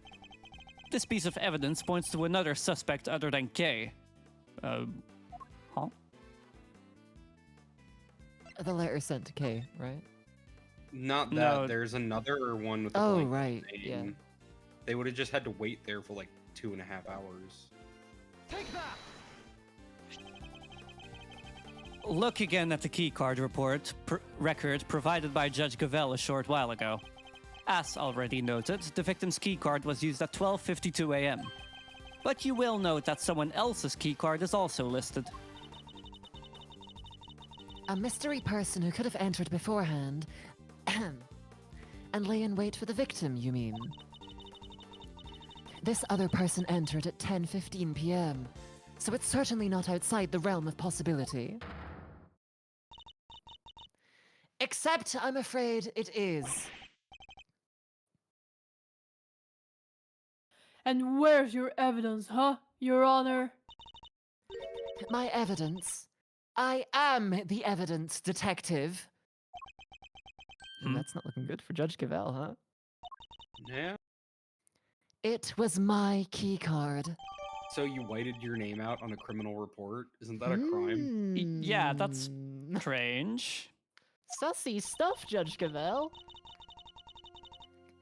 This piece of evidence points to another suspect other than Kay. Huh? The letter sent to Kay, right? Not that. No. There's another one with the Oh, blank right, name. yeah. They would have just had to wait there for like 2.5 hours. Look again at the keycard record provided by Judge Gavel a short while ago. As already noted, the victim's keycard was used at 12:52 a.m. But you will note that someone else's keycard is also listed. A mystery person who could have entered beforehand and lay in wait for the victim, you mean? This other person entered at 10:15 p.m., so it's certainly not outside the realm of possibility. Except, I'm afraid, it is. And where's your evidence, huh, Your Honor? My evidence? I am the evidence, detective. That's not looking good for Judge Gavel, huh? Yeah. It was my keycard. So you whited your name out on a criminal report? Isn't that a crime? Yeah, that's strange. Sussy stuff, Judge Gavel.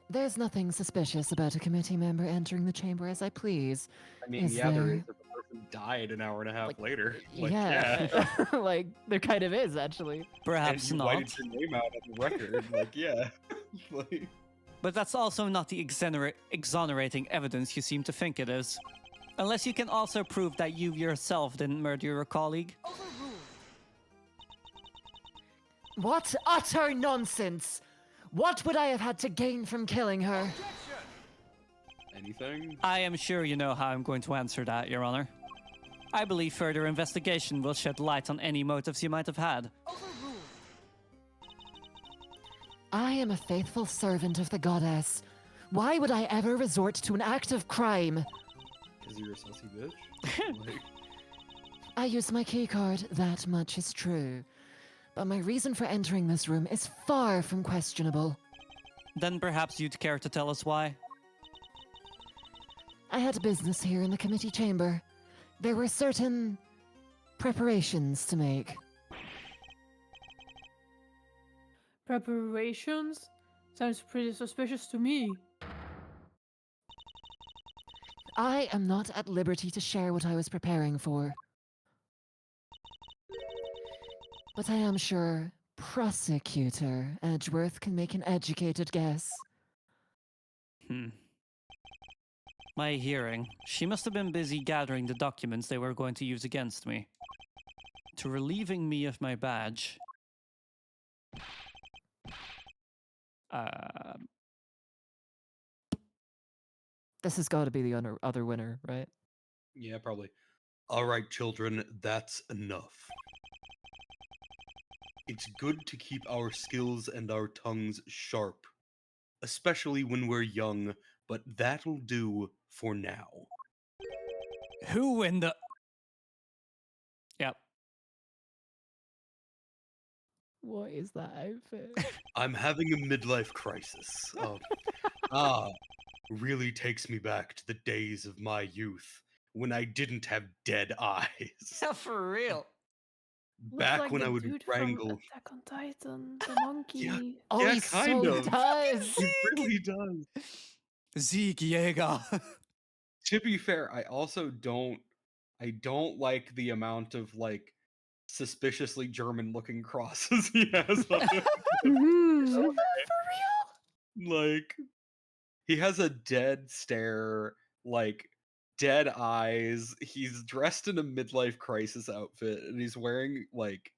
There's nothing suspicious about a committee member entering the chamber as I please. I mean, Is yeah, there there? is. But the person died an hour and a half later. Yeah. Like, there kind of is, actually. Perhaps and you not. whited your name out on the record. Like, yeah. Like, But that's also not the exonerating evidence you seem to think it is. Unless you can also prove that you yourself didn't murder your colleague. What utter nonsense! What would I have had to gain from killing her? Anything? I am sure you know how I'm going to answer that, Your Honor. I believe further investigation will shed light on any motives you might have had. I am a faithful servant of the goddess. Why would I ever resort to an act of crime? Because you're a sussy bitch? Like, I use my keycard, that much is true. But my reason for entering this room is far from questionable. Then perhaps you'd care to tell us why? I had business here in the committee chamber. There were certain preparations to make. Preparations? Sounds pretty suspicious to me. I am not at liberty to share what I was preparing for. But I am sure Prosecutor Edgeworth can make an educated guess. My hearing. She must have been busy gathering the documents they were going to use against me. To relieving me of my badge. This has got to be the other winner, right? yeah, probably. All right, children, that's enough. It's good to keep our skills and our tongues sharp, especially when we're young, but that'll do for now. Who in the... Yep. What is that outfit? I'm having a midlife crisis. Really takes me back to the days of my youth when I didn't have dead eyes. For real. Looks Back like when the I would dude from wrangle. Attack on Titan, the monkey. Oh, Yeah, he kind so of. does! It really does. Zeke Yeager. To be fair, I don't like the amount of like suspiciously German looking crosses he has on him. Mhm. Like he has a dead stare, like dead eyes. He's dressed in a midlife crisis outfit and he's wearing like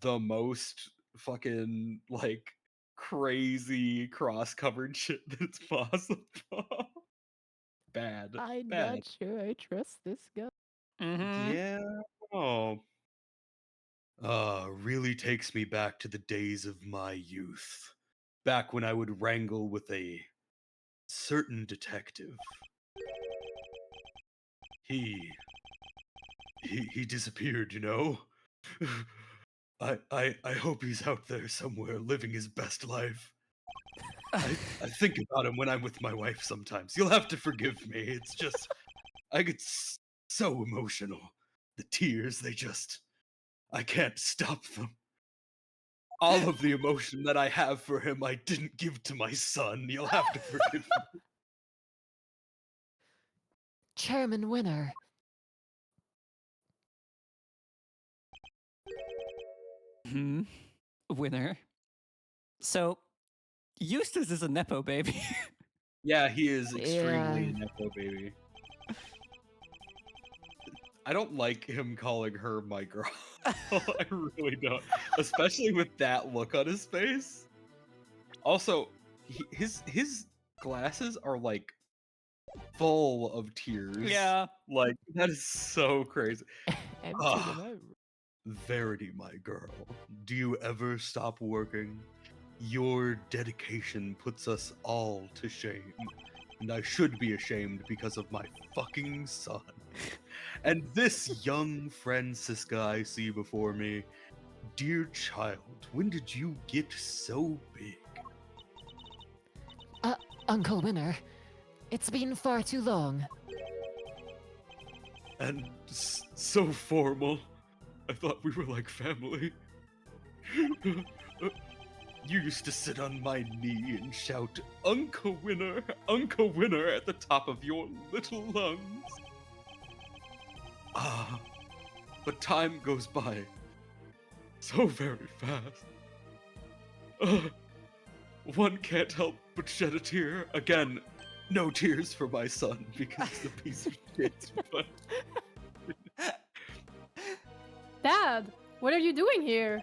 the most fucking like crazy cross-covered shit that's possible. Bad. I'm Bad. not sure I trust this guy. Yeah. Oh. Really takes me back to the days of my youth. Back when I would wrangle with a certain detective. He disappeared, you know? I hope he's out there somewhere living his best life. I think about him when I'm with my wife sometimes. You'll have to forgive me. It's just I get so emotional. The tears, I can't stop them. All of the emotion that I have for him, I didn't give to my son. You'll have to forgive me. Chairman Winner. Winner. So, Eustace is a Nepo baby. Yeah, he is extremely Yeah. a nepo baby. I don't like him calling her my girl. I really don't. Especially with that look on his face. Also, his glasses are like full of tears. Yeah. Like that is so crazy. Empty Ah. them out. Verity, my girl, do you ever stop working? Your dedication puts us all to shame. And I should be ashamed because of my fucking son. And this young Francisca I see before me. Dear child, when did you get so big? Uncle Winner, it's been far too long. And so formal. I thought we were like family. You used to sit on my knee and shout, Uncle Winner, Uncle Winner, at the top of your little lungs. Ah, but time goes by so very fast. One can't help but shed a tear. Again, no tears for my son because he's a piece of shit. But Dad, what are you doing here?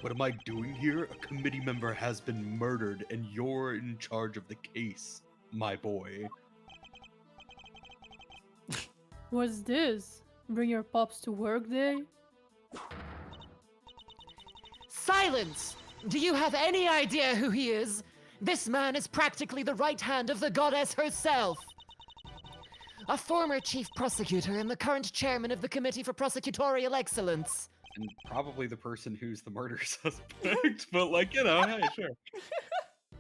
what am I doing here? A committee member has been murdered, and you're in charge of the case, my boy. What's this? Bring your pops to work day? Silence! Do you have any idea who he is? This man is practically the right hand of the goddess herself. A former chief prosecutor and the current chairman of the Committee for Prosecutorial Excellence. And probably the person who's the murder suspect, but like, you know, hey, sure.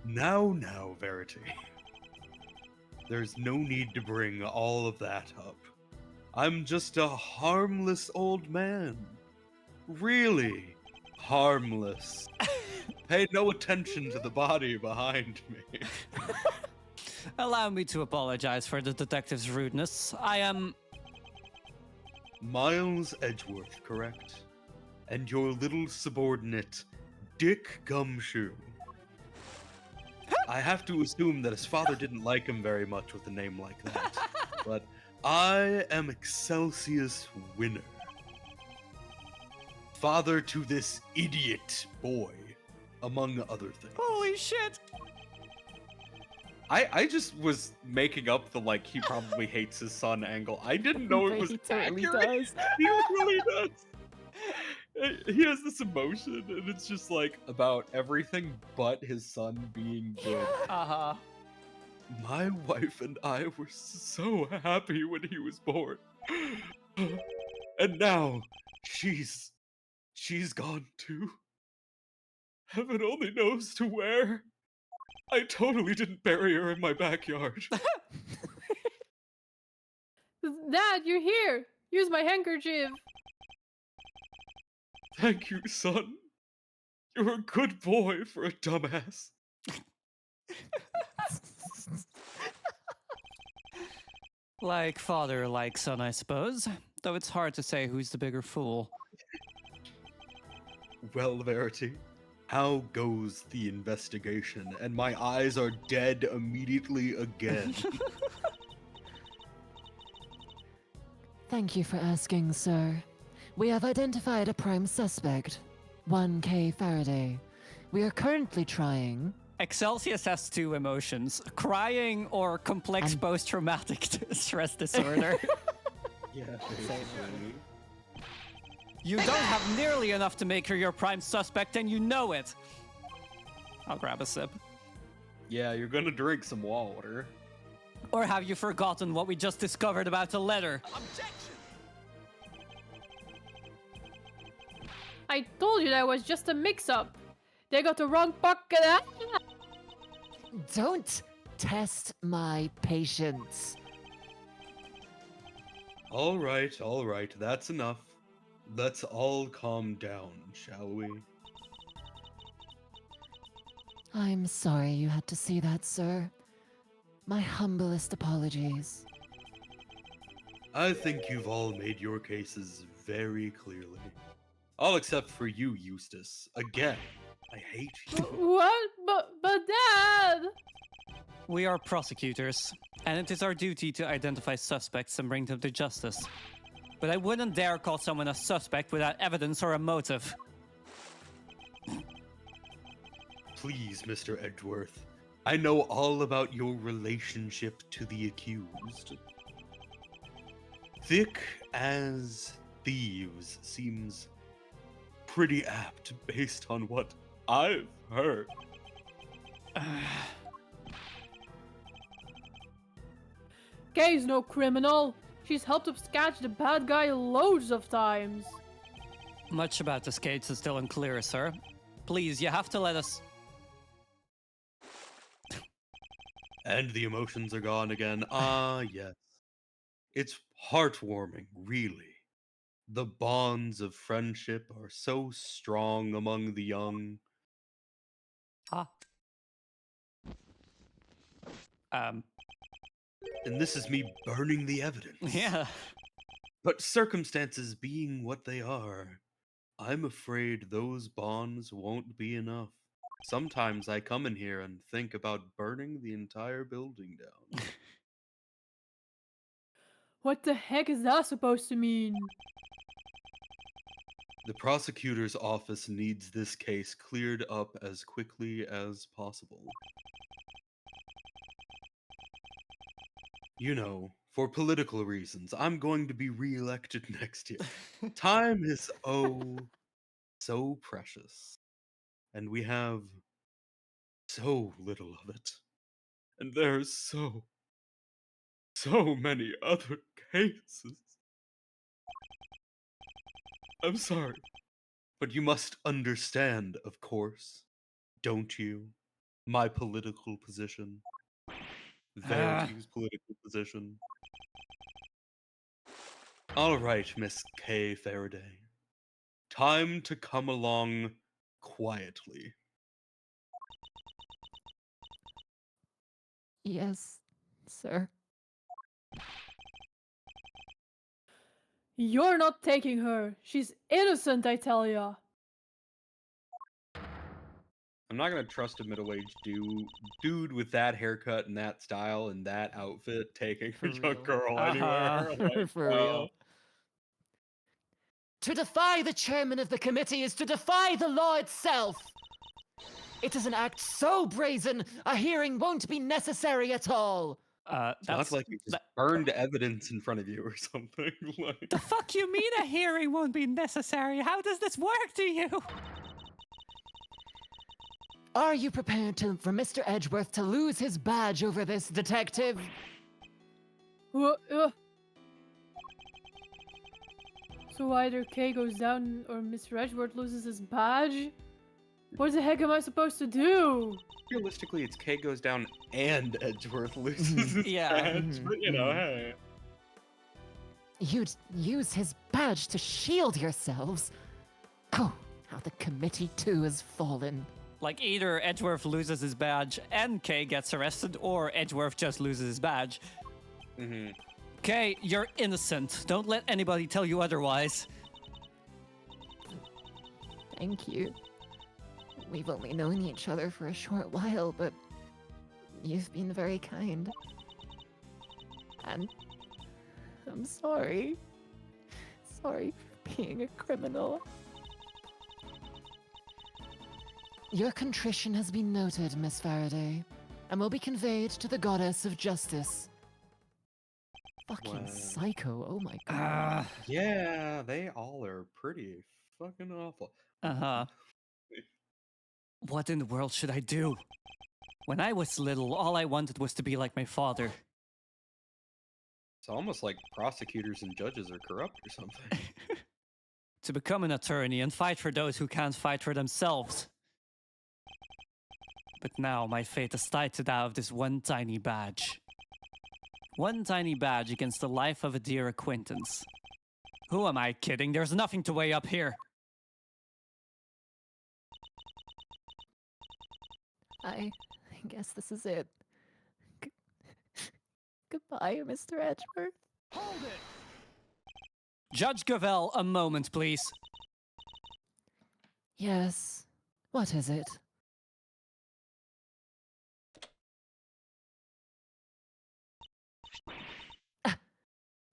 Now, Verity. There's no need to bring all of that up. I'm just a harmless old man. Really harmless. Pay no attention to the body behind me. Allow me to apologize for the detective's rudeness. I am... Miles Edgeworth, correct? And your little subordinate, Dick Gumshoe. I have to assume that his father didn't like him very much with a name like that. But I am Excelsius Winner. Father to this idiot boy, among other things. Holy shit! I just was making up the, like, he probably hates his son angle. I didn't know it was He totally accurate. does. He really does. He has this emotion, and it's just, like, about everything but his son being good. Uh-huh. My wife and I were so happy when he was born. And now, she's gone too. Heaven only knows to where. I totally didn't bury her in my backyard. Dad, you're here! Use my handkerchief! Thank you, son. You're a good boy for a dumbass. Like father, like son, I suppose. Though it's hard to say who's the bigger fool. Well, Verity, how goes the investigation? And my eyes are dead immediately again. Thank you for asking, sir. We have identified a prime suspect, 1K Faraday. We are currently trying... Excelsius has two emotions, crying or complex And- post-traumatic stress disorder. Yeah, Same. You don't have nearly enough to make her your prime suspect, and you know it. I'll grab a sip. Yeah, you're gonna drink some water. Or have you forgotten what we just discovered about the letter? I told you that was just a mix-up. They got the wrong pocket. Don't test my patience. All right, that's enough. Let's all calm down, shall we? I'm sorry you had to see that, sir. My humblest apologies. I think you've all made your cases very clearly. All except for you, Eustace. Again, I hate you. What? But Dad! We are prosecutors, and it is our duty to identify suspects and bring them to justice. But I wouldn't dare call someone a suspect without evidence or a motive. Please, Mr. Edgeworth. I know all about your relationship to the accused. Thick as thieves seems pretty apt based on what I've heard. Kay's no criminal. She's helped us catch the bad guy loads of times. Much about this case is still unclear, sir. Please, you have to let us... And the emotions are gone again. Ah, yes. It's heartwarming, really. The bonds of friendship are so strong among the young. Ah. And this is me burning the evidence. Yeah. But circumstances being what they are, I'm afraid those bonds won't be enough. Sometimes I come in here and think about burning the entire building down. What the heck is that supposed to mean? The prosecutor's office needs this case cleared up as quickly as possible. You know, for political reasons, I'm going to be re-elected next year. Time is so precious, and we have so little of it. And there's so many other cases. I'm sorry, but you must understand, of course, don't you? My political position. Ah. Verity's political position. All right, Miss K. Faraday. Time to come along quietly. Yes, sir. You're not taking her. She's innocent, I tell ya. I'm not gonna trust a middle-aged dude with that haircut and that style and that outfit taking For a young real. girl Uh-huh. anywhere. Like, For real. To defy the chairman of the committee is to defy the law itself. It is an act so brazen, a hearing won't be necessary at all. It's not like you just burned evidence in front of you or something. Like, The fuck you mean a hearing won't be necessary? How does this work to you? Are you prepared for Mr. Edgeworth to lose his badge over this, detective? So either K goes down or Mr. Edgeworth loses his badge? What the heck am I supposed to do? realistically, it's K goes down and Edgeworth loses his Yeah. badge, but you know, hey. You'd use his badge to shield yourselves? Oh, how the committee too has fallen. Like, either Edgeworth loses his badge and Kay gets arrested, or Edgeworth just loses his badge. Mm-hmm. Kay, you're innocent. Don't let anybody tell you otherwise. Thank you. We've only known each other for a short while, but you've been very kind. And I'm sorry. Sorry for being a criminal. Your contrition has been noted, Miss Faraday, and will be conveyed to the goddess of justice. Fucking Wow. psycho, oh my god. Ah. Yeah, they all are pretty fucking awful. Uh-huh. What in the world should I do? When I was little, all I wanted was to be like my father. It's almost like prosecutors and judges are corrupt or something. To become an attorney and fight for those who can't fight for themselves. But now my fate is tied to that of this one tiny badge. One tiny badge against the life of a dear acquaintance. Who am I kidding? There's nothing to weigh up here. I guess this is it. Goodbye, Mr. Edgeworth. Hold it! Judge Gravel, a moment, please. Yes. What is it?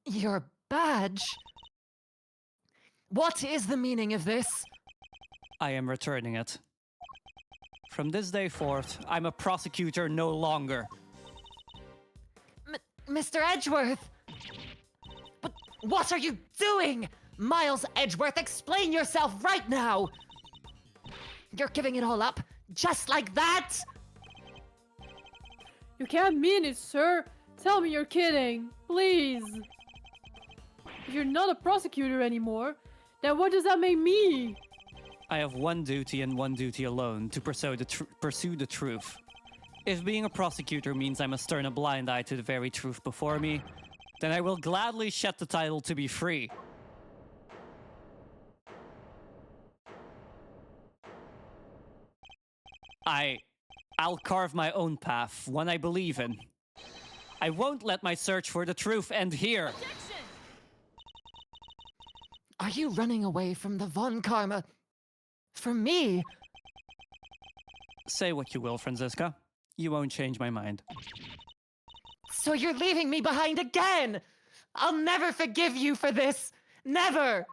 Your badge? What is the meaning of this? I am returning it. From this day forth, I'm a prosecutor no longer. Mr. Edgeworth! But what are you doing? Miles Edgeworth, explain yourself right now! You're giving it all up, just like that? You can't mean it, sir. Tell me you're kidding, please. If you're not a prosecutor anymore, then what does that make me? I have one duty and one duty alone, to pursue the truth. If being a prosecutor means I must turn a blind eye to the very truth before me, then I will gladly shed the title to be free. I'll carve my own path, one I believe in. I won't let my search for the truth end here. Are you running away from the Von Karma? From me? Say what you will, Franziska. You won't change my mind. So you're leaving me behind again! I'll never forgive you for this! Never!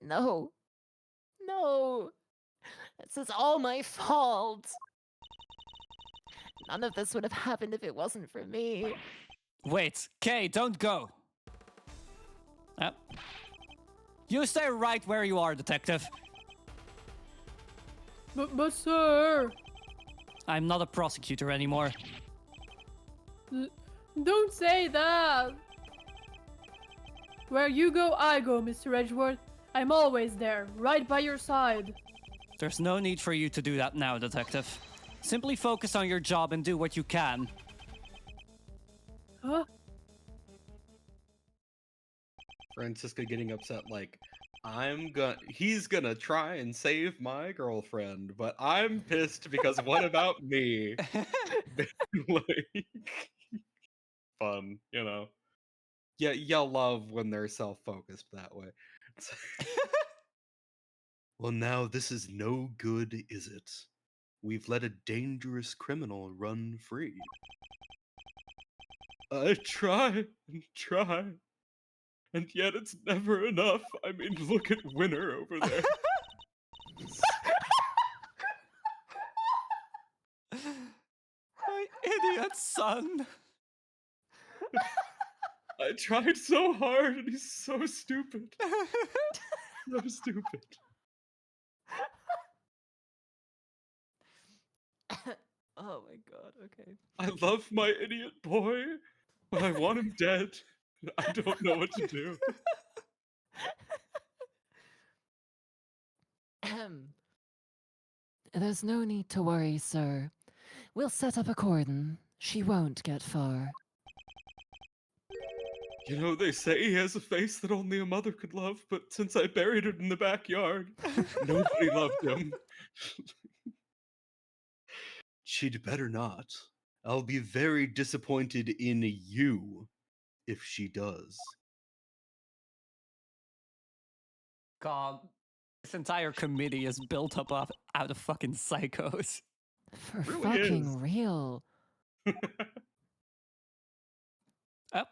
No. No. This is all my fault. None of this would have happened if it wasn't for me. Wait, Kay, don't go. You stay right where you are, detective. But sir, I'm not a prosecutor anymore. don't say that. Where you go, I go, Mr. Edgeworth. I'm always there, right by your side. There's no need for you to do that now, detective. Simply focus on your job and do what you can. Huh? Franziska getting upset like, he's gonna try and save my girlfriend, but I'm pissed because what about me? Like, fun, you know. Yeah, you'll love when they're self-focused that way. Well, now this is no good, is it? We've let a dangerous criminal run free. I try and try, and yet it's never enough. I mean, look at Winner over there. My idiot son. I tried so hard, and he's so stupid. So stupid. Oh my god, okay. I love my idiot boy, but I want him dead. I don't know what to do. There's no need to worry, sir. We'll set up a cordon. She won't get far. You know, they say he has a face that only a mother could love, but since I buried it in the backyard, nobody loved him. She'd better not. I'll be very disappointed in you if she does. God, this entire committee is built up out of fucking psychos. For Really fucking is. real. Oh,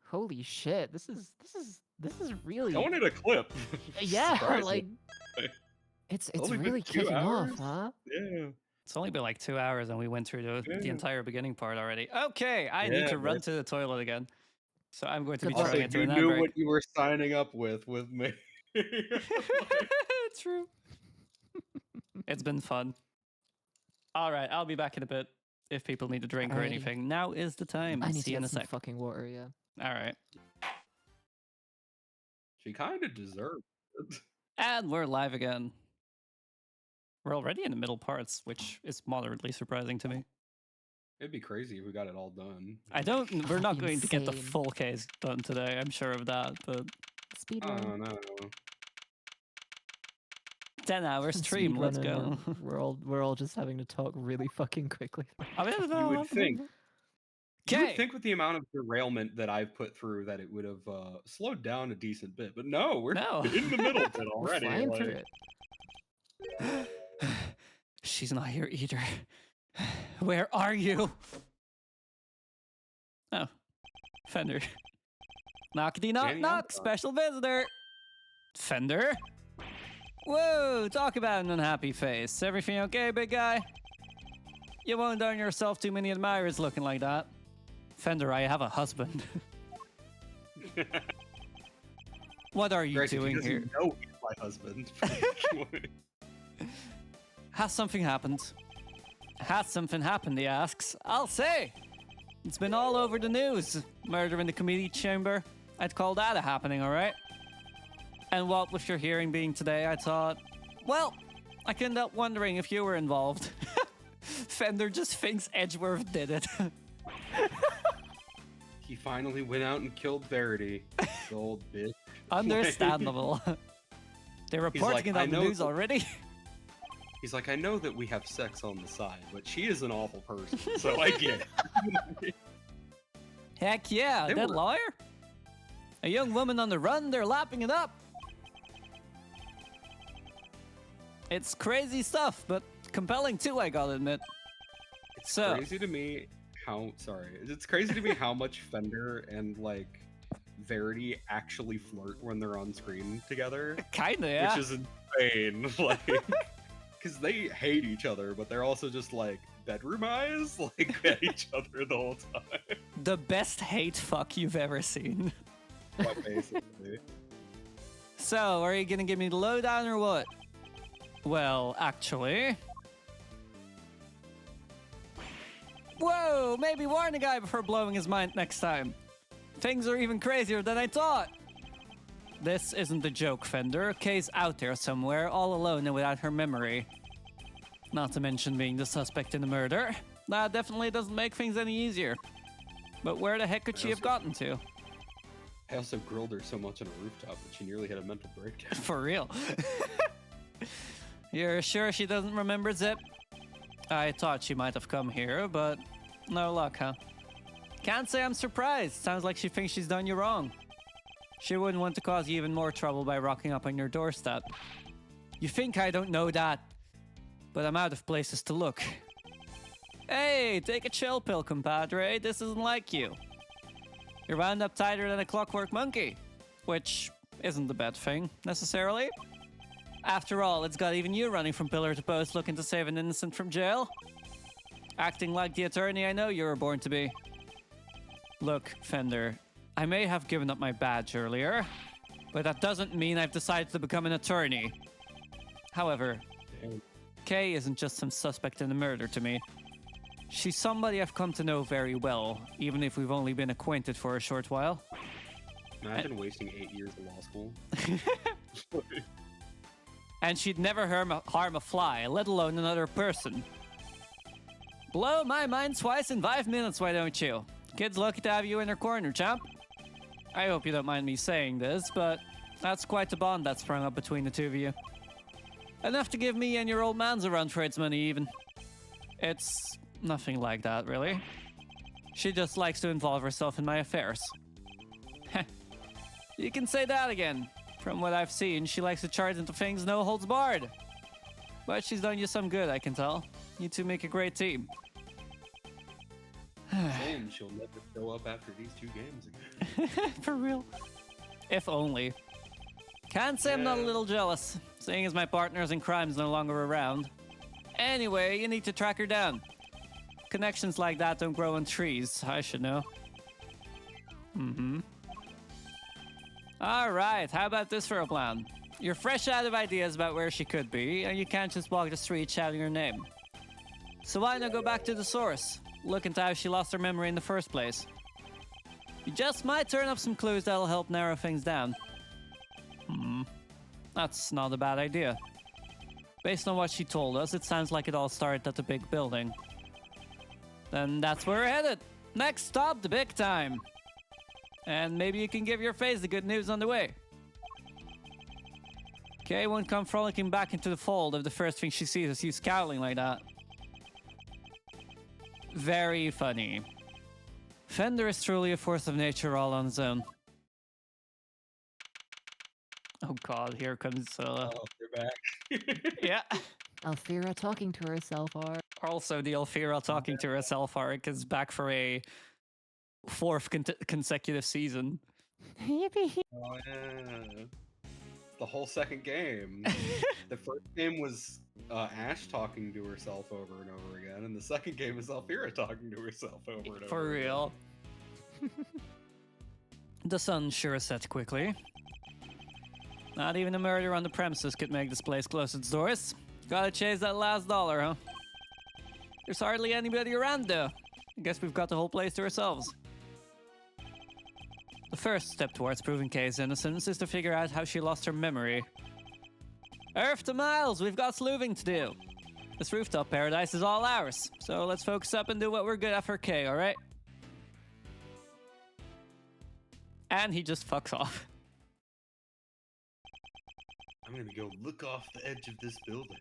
Holy shit, this is really I wanted a clip. yeah, Surprising. like it's Only been really 2 kicking off, hours? huh? Yeah. it's only been like 2 hours and we went through the Yeah. entire beginning part already. Okay, I need Yeah, to run but- to the toilet again. So I'm going to be Good luck. throwing Also, it to you an ad knew break. what you were signing up with me. True. It's been fun. All right, I'll be back in a bit if people need a drink or Alrighty. anything. Now is the time. I need See to you in get a some sec. fucking water, yeah. All right. She kind of deserved it. And we're live again. We're already in the middle parts, which is moderately surprising to me. It'd be crazy if we got it all done. We're not Fucking going to get the insane. full case done today, I'm sure of that, but I Speedrun. don't know. 10-hour stream, let's go. Speedrunning, we're all just having to talk really fucking quickly. You would think. You would Okay. think with the amount of derailment that I've put through that it would have slowed down a decent bit, but no, we're No. in the middle of it We're already. flying like- through it. She's not here either. Where are you? Oh, Fender. Knockety knock Danny knock, Alcott. special visitor. Fender? Whoa, talk about an unhappy face. Everything okay, big guy? You won't earn yourself too many admirers looking like that. Fender, I have a husband. What are you Granted, he doing doesn't here? know he's my husband. Has something happened? Has something happened, he asks. I'll say. It's been all over the news. Murder in the committee chamber. I'd call that a happening, all right? And what with your hearing being today, I thought, well, I couldn't help wondering if you were involved. Fender just thinks Edgeworth did it. He finally went out and killed Verity. The old bitch. Understandable. They're reporting like, it "I on the know news that- already. He's like, I know that we have sex on the side, but she is an awful person, so I get it. Heck yeah, They that were- lawyer? A young woman on the run, they're lapping it up. It's crazy stuff, but compelling too, I gotta admit. It's So- crazy to me it's crazy to me how much Fender and like Verity actually flirt when they're on screen together, Kinda, yeah. which is insane. Like, because they hate each other, but they're also just like bedroom eyes, like at each other the whole time. The best hate fuck you've ever seen. Quite basically. So, are you gonna give me the lowdown or what? Well, actually... Whoa, maybe warn the guy before blowing his mind next time. Things are even crazier than I thought. This isn't a joke, Fender. Kay's out there somewhere, all alone and without her memory. Not to mention being the suspect in the murder. That definitely doesn't make things any easier. But where the heck could she have gotten to? I also grilled her so much on a rooftop that she nearly had a mental breakdown. For real. You're sure she doesn't remember Zip? I thought she might have come here, but no luck, huh? Can't say I'm surprised. Sounds like she thinks she's done you wrong. She wouldn't want to cause you even more trouble by rocking up on your doorstep. You think I don't know that? But I'm out of places to look. Hey, take a chill pill, compadre. This isn't like you. You're wound up tighter than a clockwork monkey. Which isn't a bad thing, necessarily. After all, it's got even you running from pillar to post looking to save an innocent from jail. Acting like the attorney I know you were born to be. Look, Fender, I may have given up my badge earlier, but that doesn't mean I've decided to become an attorney. However, Kay isn't just some suspect in the murder to me. She's somebody I've come to know very well, even if we've only been acquainted for a short while. Imagine wasting 8 years of law school. And she'd never harm a fly, let alone another person. Blow my mind twice in 5 minutes, why don't you? Kid's lucky to have you in her corner, champ. I hope you don't mind me saying this, but that's quite a bond that's sprung up between the two of you. Enough to give me and your old man's a run for its money, even. It's nothing like that, really. She just likes to involve herself in my affairs. You can say that again. From what I've seen, she likes to charge into things no holds barred. But she's done you some good, I can tell. You two make a great team. And she'll never show up after these 2 games again. For real. If only. Can't say I'm not a little jealous, seeing as my partners in crime's no longer around. Anyway, you need to track her down. Connections like that don't grow on trees, I should know. Alright, how about this for a plan? You're fresh out of ideas about where she could be, and you can't just walk the street shouting her name. So why not go back to the source? Look into how she lost her memory in the first place. You just might turn up some clues that'll help narrow things down. That's not a bad idea. Based on what she told us, it sounds like it all started at the big building. Then that's where we're headed. Next stop, the big time. And maybe you can give your face the good news on the way. Kay won't come frolicking back into the fold if the first thing she sees is you scowling like that. Very funny. Fender is truly a force of nature all on his own. Oh god, here comes Oh, they're back. yeah. Alfira talking to herself are. Also, the Alfira talking to herself arc is back for a 4th consecutive season. Yippee! Oh yeah. The whole second game. The first game was Ash talking to herself over and over again, and the second game is Alfira talking to herself over and over. For real. The sun sure set quickly. Not even a murder on the premises could make this place close its doors. Gotta chase that last dollar, huh? There's hardly anybody around, though. I guess we've got the whole place to ourselves. The first step towards proving Kay's innocence is to figure out how she lost her memory. Earth to miles, we've got sleuthing to do. This rooftop paradise is all ours, so let's focus up and do what we're good at for Kay, alright? And he just fucks off. I'm gonna go look off the edge of this building.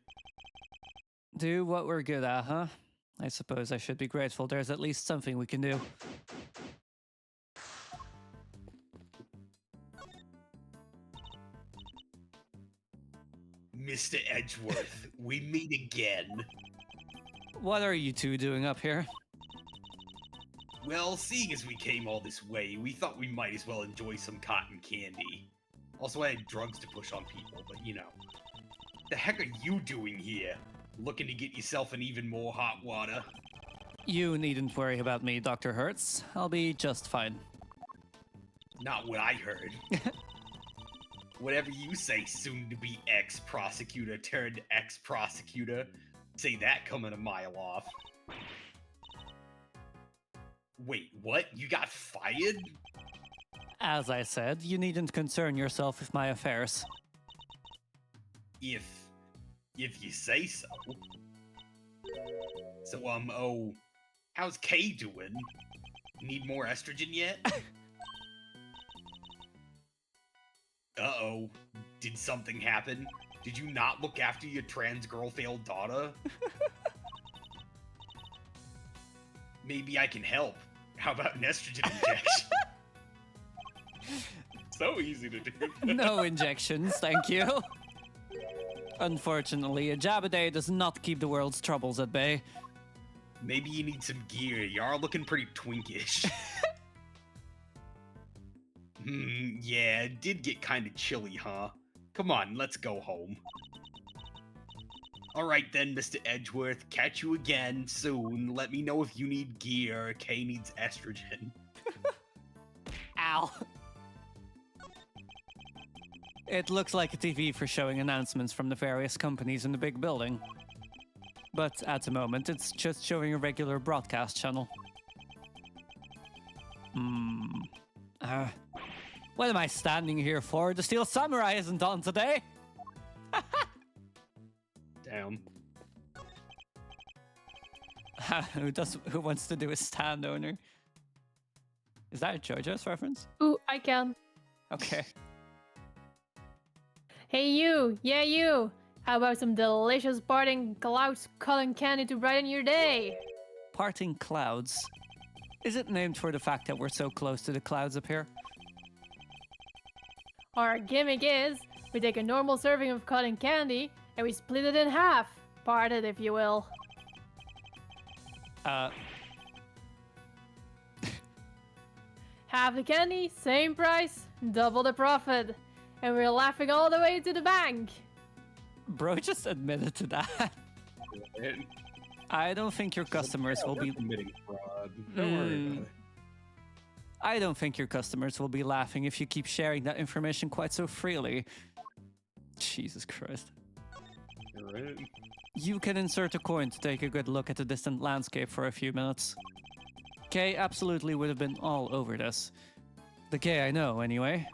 Do what we're good at, huh? I suppose I should be grateful there's at least something we can do. Mr. Edgeworth, we meet again. What are you two doing up here? Well, seeing as we came all this way, we thought we might as well enjoy some cotton candy. Also, I had drugs to push on people, but you know. The heck are you doing here? Looking to get yourself in even more hot water? You needn't worry about me, Dr. Hertz. I'll be just fine. Not what I heard. Whatever you say, soon-to-be ex-prosecutor turned ex-prosecutor. Say that coming a mile off. Wait, what? You got fired? As I said, you needn't concern yourself with my affairs. If you say so. So, how's Kay doing? Need more estrogen yet? Uh-oh. Did something happen? Did you not look after your trans girl-failed daughter? Maybe I can help. How about an estrogen injection? So easy to do. No injections, thank you. Unfortunately, a jab a day does not keep the world's troubles at bay. Maybe you need some gear. You are looking pretty twinkish. Yeah, it did get kind of chilly, huh? Come on, let's go home. Alright then, Mr. Edgeworth, catch you again soon. Let me know if you need gear or Kay needs estrogen. Ow. It looks like a TV for showing announcements from the various companies in the big building. But at the moment, it's just showing a regular broadcast channel. What am I standing here for? The Steel Samurai isn't on today! Damn. Who wants to do a stand owner? Is that a JoJo's reference? Ooh, I can. Okay. Hey you! Yeah you! How about some delicious parting clouds cotton candy to brighten your day? Parting clouds. Is it named for the fact that we're so close to the clouds up here? Our gimmick is, we take a normal serving of cotton candy and we split it in half. Part it, if you will. Half the candy, same price, double the profit. And we're laughing all the way to the bank. Bro just admitted to that. I don't think your customers will be committing fraud. Don't worry about it. I don't think your customers will be laughing if you keep sharing that information quite so freely. Jesus Christ. You're right. You can insert a coin to take a good look at the distant landscape for a few minutes. Kay absolutely would have been all over this. The Kay I know, anyway.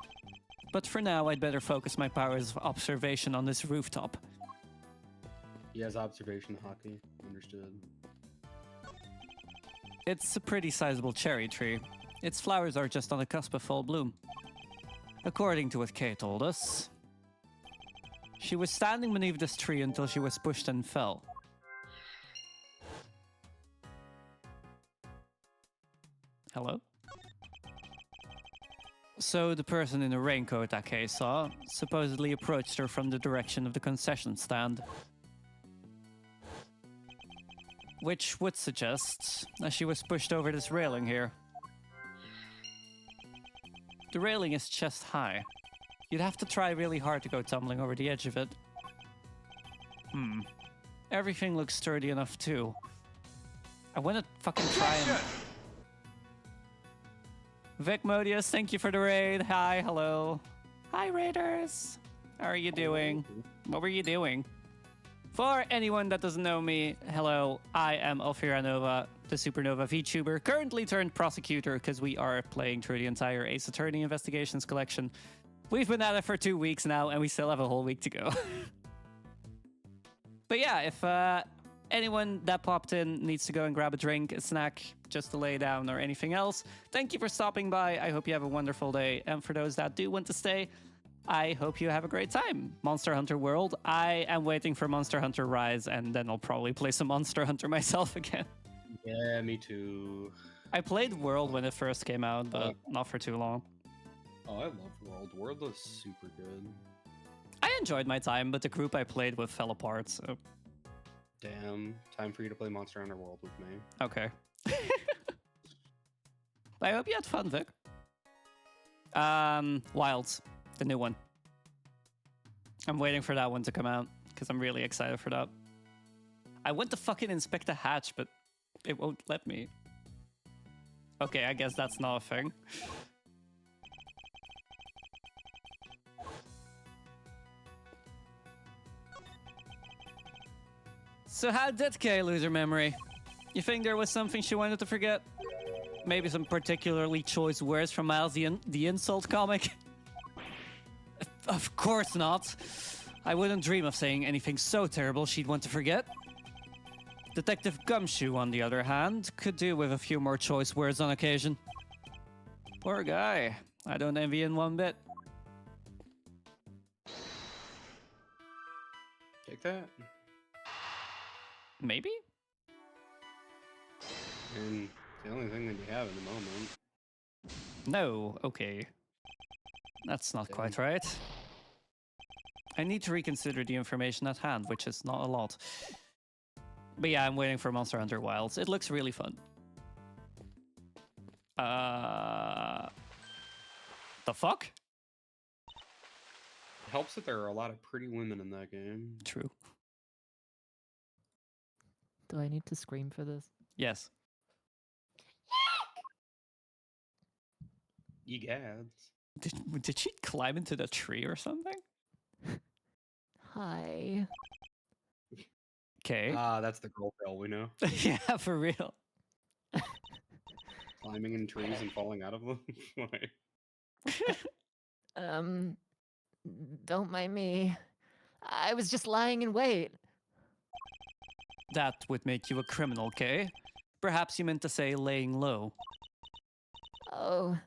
But for now, I'd better focus my powers of observation on this rooftop. He has observation hockey. Understood. It's a pretty sizable cherry tree. Its flowers are just on the cusp of full bloom. According to what Kay told us, she was standing beneath this tree until she was pushed and fell. Hello? So the person in the raincoat that Kay saw supposedly approached her from the direction of the concession stand. Which would suggest that she was pushed over this railing here. The railing is chest high. You'd have to try really hard to go tumbling over the edge of it. Everything looks sturdy enough too. I wanna fucking try and... Vic Modius, thank you for the raid. Hi, hello. Hi, raiders. How are you doing? What were you doing? For anyone that doesn't know me, hello. I am Alfira Nova, the Supernova Vtuber, currently turned prosecutor because we are playing through the entire Ace Attorney Investigations collection. We've been at it for 2 weeks now, and we still have a whole week to go. But yeah, if anyone that popped in needs to go and grab a drink, a snack, just to lay down, or anything else, thank you for stopping by. I hope you have a wonderful day. And for those that do want to stay, I hope you have a great time. Monster Hunter World. I am waiting for Monster Hunter Rise, and then I'll probably play some Monster Hunter myself again. Yeah, me too. I played World when it first came out, but not for too long. Oh, I love World. World is super good. I enjoyed my time, but the group I played with fell apart, so... Damn, time for you to play Monster Hunter World with me. Okay. I hope you had fun, Vic. Wilds, the new one. I'm waiting for that one to come out, because I'm really excited for that. I went to fucking inspect a hatch, but it won't let me. Okay, I guess that's not a thing. So how did Kay lose her memory? You think there was something she wanted to forget? Maybe some particularly choice words from Miles the Insult comic? Of course not. I wouldn't dream of saying anything so terrible she'd want to forget. Detective Gumshoe, on the other hand, could do with a few more choice words on occasion. Poor guy. I don't envy him one bit. Take that. Maybe? And it's the only thing that you have in the moment. No, okay. That's not quite right. I need to reconsider the information at hand, which is not a lot. But yeah, I'm waiting for Monster Hunter Wilds. It looks really fun. The fuck? It helps that there are a lot of pretty women in that game. True. Do I need to scream for this? Yes. Egads. Did she climb into the tree or something? Hi. Okay. That's the girl tail we know. Yeah, for real. Climbing in trees and falling out of them. Why? Don't mind me. I was just lying in wait. That would make you a criminal, Kay. Perhaps you meant to say laying low. Oh,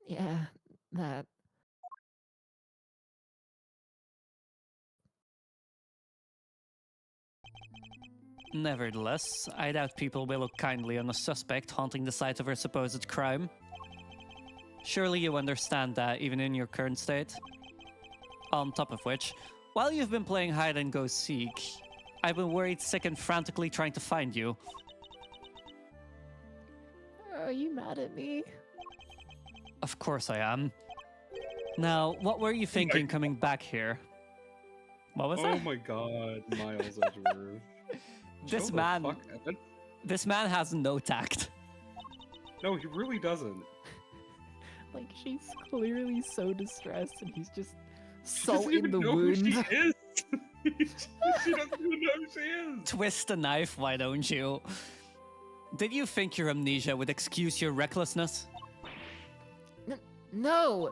yeah, that. Nevertheless, I doubt people will look kindly on a suspect haunting the site of her supposed crime. Surely you understand that, even in your current state? On top of which, while you've been playing hide-and-go-seek, I've been worried sick and frantically trying to find you. Are you mad at me? Of course I am. Now, what were you thinking coming back here? What was that? Oh my god, Miles Edgeworth. This Chill the man... fuck out. This man has no tact. No, he really doesn't. Like, she's clearly so distressed and he's just She so doesn't in even the know who wound. she is. She doesn't even know who she is. Twist the knife, why don't you? Did you think your amnesia would excuse your recklessness? No!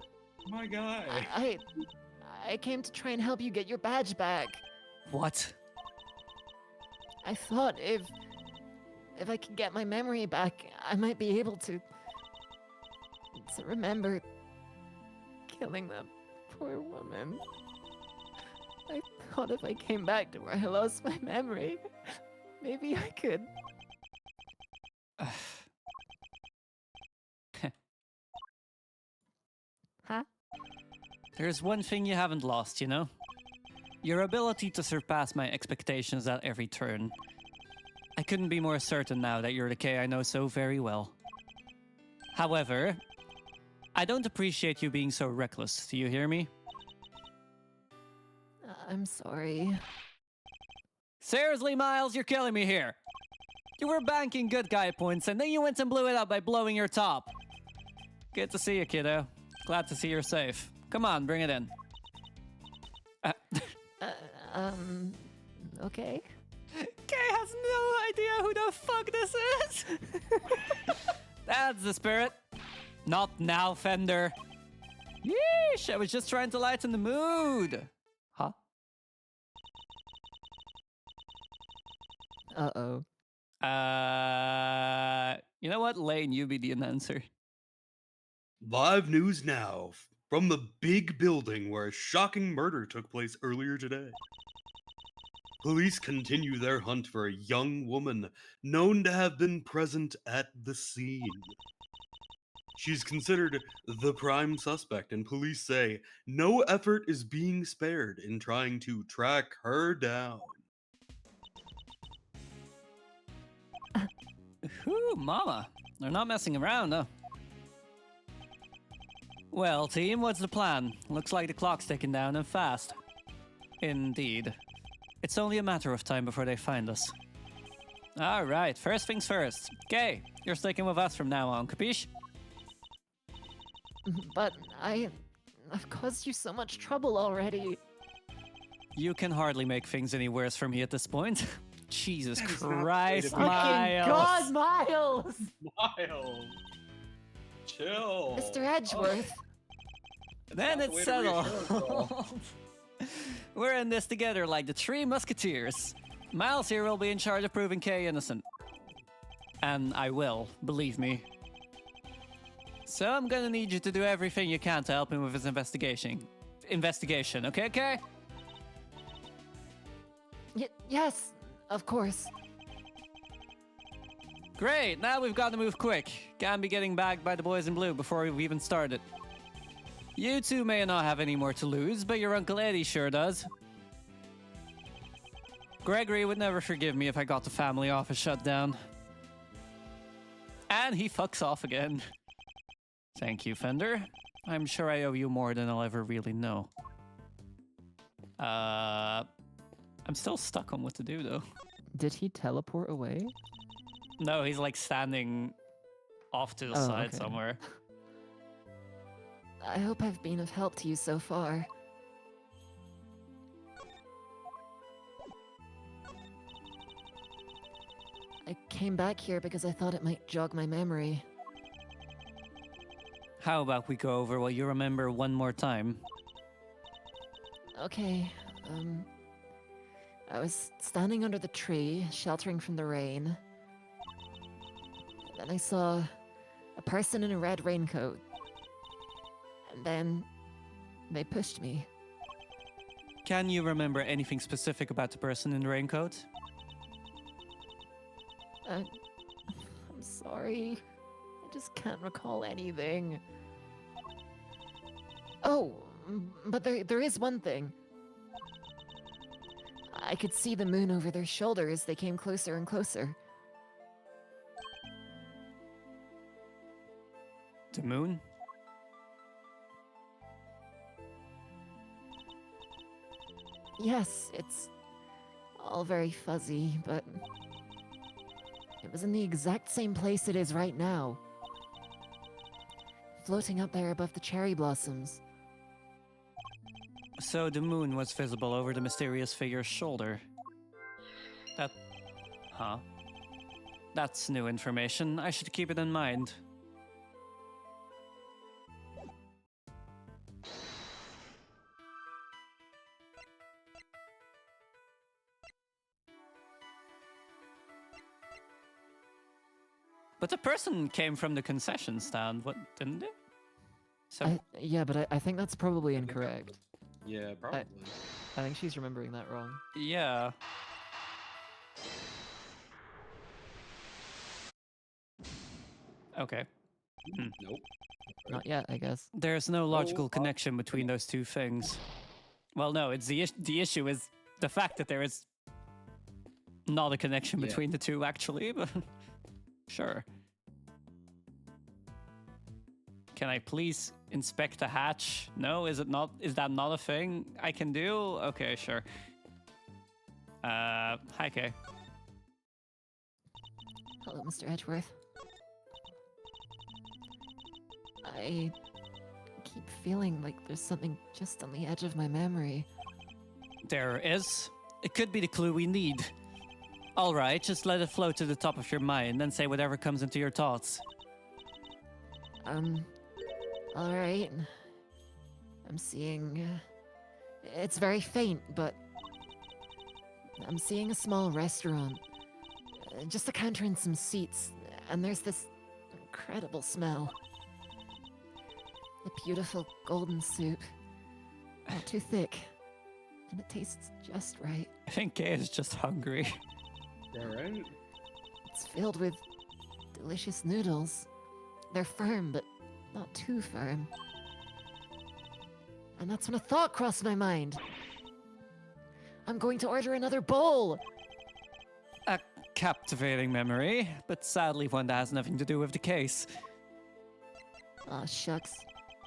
My guy. I came to try and help you get your badge back. What? I thought if I could get my memory back, I might be able to remember killing that poor woman. I thought if I came back to where I lost my memory, maybe I could. Huh? There's one thing you haven't lost, you know? Your ability to surpass my expectations at every turn. I couldn't be more certain now that you're the Kay I know so very well. However, I don't appreciate you being so reckless, do you hear me? I'm sorry. Seriously, Miles, you're killing me here. You were banking good guy points and then you went and blew it up by blowing your top. Good to see you, kiddo. Glad to see you're safe. Come on, bring it in. Okay. Kay has no idea who the fuck this is. That's the spirit. Not now, Fender. Yeesh, I was just trying to lighten the mood. Huh? Uh-oh. You know what, Lane, you be the announcer. Live news now from the big building where a shocking murder took place earlier today. Police continue their hunt for a young woman known to have been present at the scene. She's considered the prime suspect, and police say no effort is being spared in trying to track her down. Whew, mama. They're not messing around, huh? Well, team, what's the plan? Looks like the clock's ticking down and fast. Indeed. It's only a matter of time before they find us. Alright, first things first. Okay, you're sticking with us from now on, capiche? But I've caused you so much trouble already. You can hardly make things any worse for me at this point. Jesus That is not Christ, fair to me. Miles! God, Miles! Miles, chill. Mr. Edgeworth. Then not the it's way to reassure us all. settled. We're in this together like the Three Musketeers. Miles here will be in charge of proving Kay innocent. And I will, believe me. So I'm gonna need you to do everything you can to help him with his investigation, okay, Kay? Yes, of course. Great, now we've got to move quick. Can't be getting bagged by the boys in blue before we've even started. You two may not have any more to lose, but your Uncle Eddie sure does. Gregory would never forgive me if I got the family office shut down. And he fucks off again. Thank you, Fender. I'm sure I owe you more than I'll ever really know. I'm still stuck on what to do, though. Did he teleport away? No, he's like standing off to the side okay. somewhere. I hope I've been of help to you so far. I came back here because I thought it might jog my memory. How about we go over what you remember one more time? Okay, I was standing under the tree, sheltering from the rain. Then I saw a person in a red raincoat. And then they pushed me. Can you remember anything specific about the person in the raincoat? I'm sorry. I just can't recall anything. Oh, but there is one thing. I could see the moon over their shoulder as they came closer and closer. The moon? Yes, it's all very fuzzy, but it was in the exact same place it is right now. Floating up there above the cherry blossoms. So the moon was visible over the mysterious figure's shoulder. Huh? That's new information. I should keep it in mind. But the person came from the concession stand, what, didn't it? So Yeah, but I think that's probably incorrect. Yeah, probably. I think she's remembering that wrong. yeah. Okay. Nope. Not yet, I guess. There's no logical connection between those two things. Well, no, it's the issue is the fact that there is not a connection Yeah. between the two, actually, but sure. Can I please inspect the hatch? No, is it not? Is that not a thing I can do? Okay, sure. Hi, Kay. Hello, Mr. Edgeworth. I keep feeling like there's something just on the edge of my memory. There is. It could be the clue we need. All right, just let it float to the top of your mind and say whatever comes into your thoughts. All right. I'm seeing. It's very faint, but I'm seeing a small restaurant. Just a counter and some seats, and there's this incredible smell. A beautiful golden soup. Not too thick. And it tastes just right. I think Kay is just hungry. All right. It's filled with delicious noodles. They're firm, but not too firm. And that's when a thought crossed my mind. I'm going to order another bowl. A captivating memory, but sadly one that has nothing to do with the case. Aw, shucks.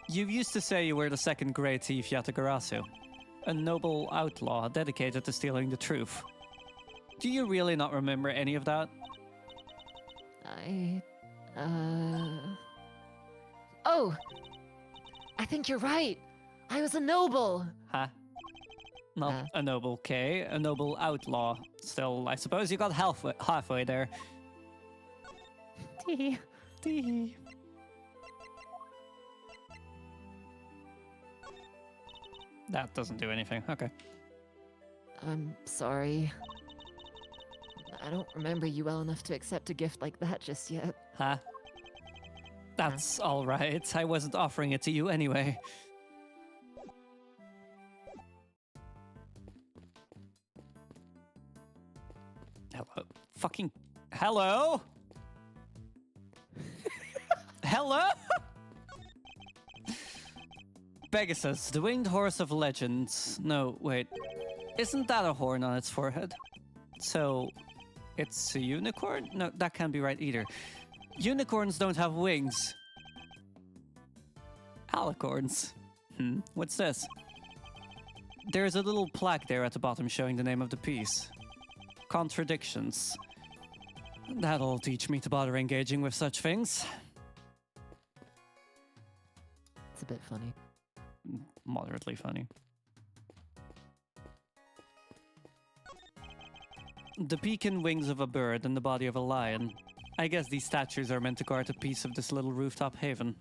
You used to say you were the second great thief Yatagarasu, a noble outlaw dedicated to stealing the truth. Do you really not remember any of that? Oh! I think you're right. I was a noble. Huh? Not a noble K, a noble outlaw. Still, I suppose you got halfway there. Tee. Tee. That doesn't do anything. Okay. I'm sorry. I don't remember you well enough to accept a gift like that just yet. Huh? That's all right. I wasn't offering it to you anyway. Hello? Fucking... Hello? Hello? Pegasus, the winged horse of legends. No, wait. Isn't that a horn on its forehead? So, it's a unicorn? No, that can't be right either. Unicorns don't have wings. Alicorns. What's this? There's a little plaque there at the bottom showing the name of the piece. Contradictions. That'll teach me to bother engaging with such things. It's a bit funny. Moderately funny. The beak and wings of a bird and the body of a lion. I guess these statues are meant to guard a piece of this little rooftop haven.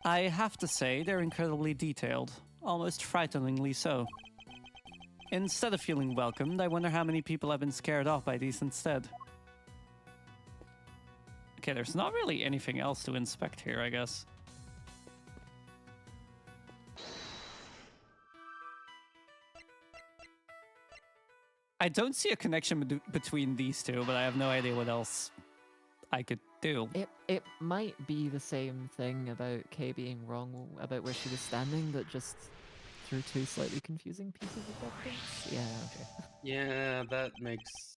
I have to say, they're incredibly detailed, almost frighteningly so. Instead of feeling welcomed, I wonder how many people have been scared off by these instead. Okay, there's not really anything else to inspect here, I guess. I don't see a connection between these two, but I have no idea what else I could do. It might be the same thing about Kay being wrong about where she was standing, but just through two slightly confusing pieces of evidence. Yeah, okay. Yeah, that makes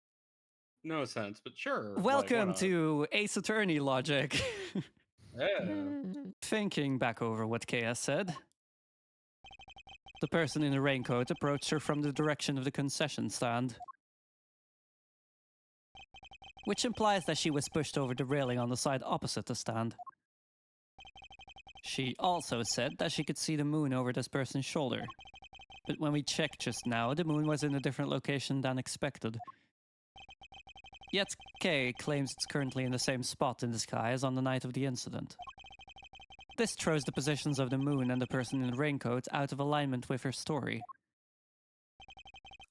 no sense, but sure. Welcome to Ace Attorney logic. Yeah. Thinking back over what Kay has said, the person in the raincoat approached her from the direction of the concession stand, which implies that she was pushed over the railing on the side opposite the stand. She also said that she could see the moon over this person's shoulder, but when we checked just now, the moon was in a different location than expected. Yet Kay claims it's currently in the same spot in the sky as on the night of the incident. This throws the positions of the moon and the person in the raincoat out of alignment with her story.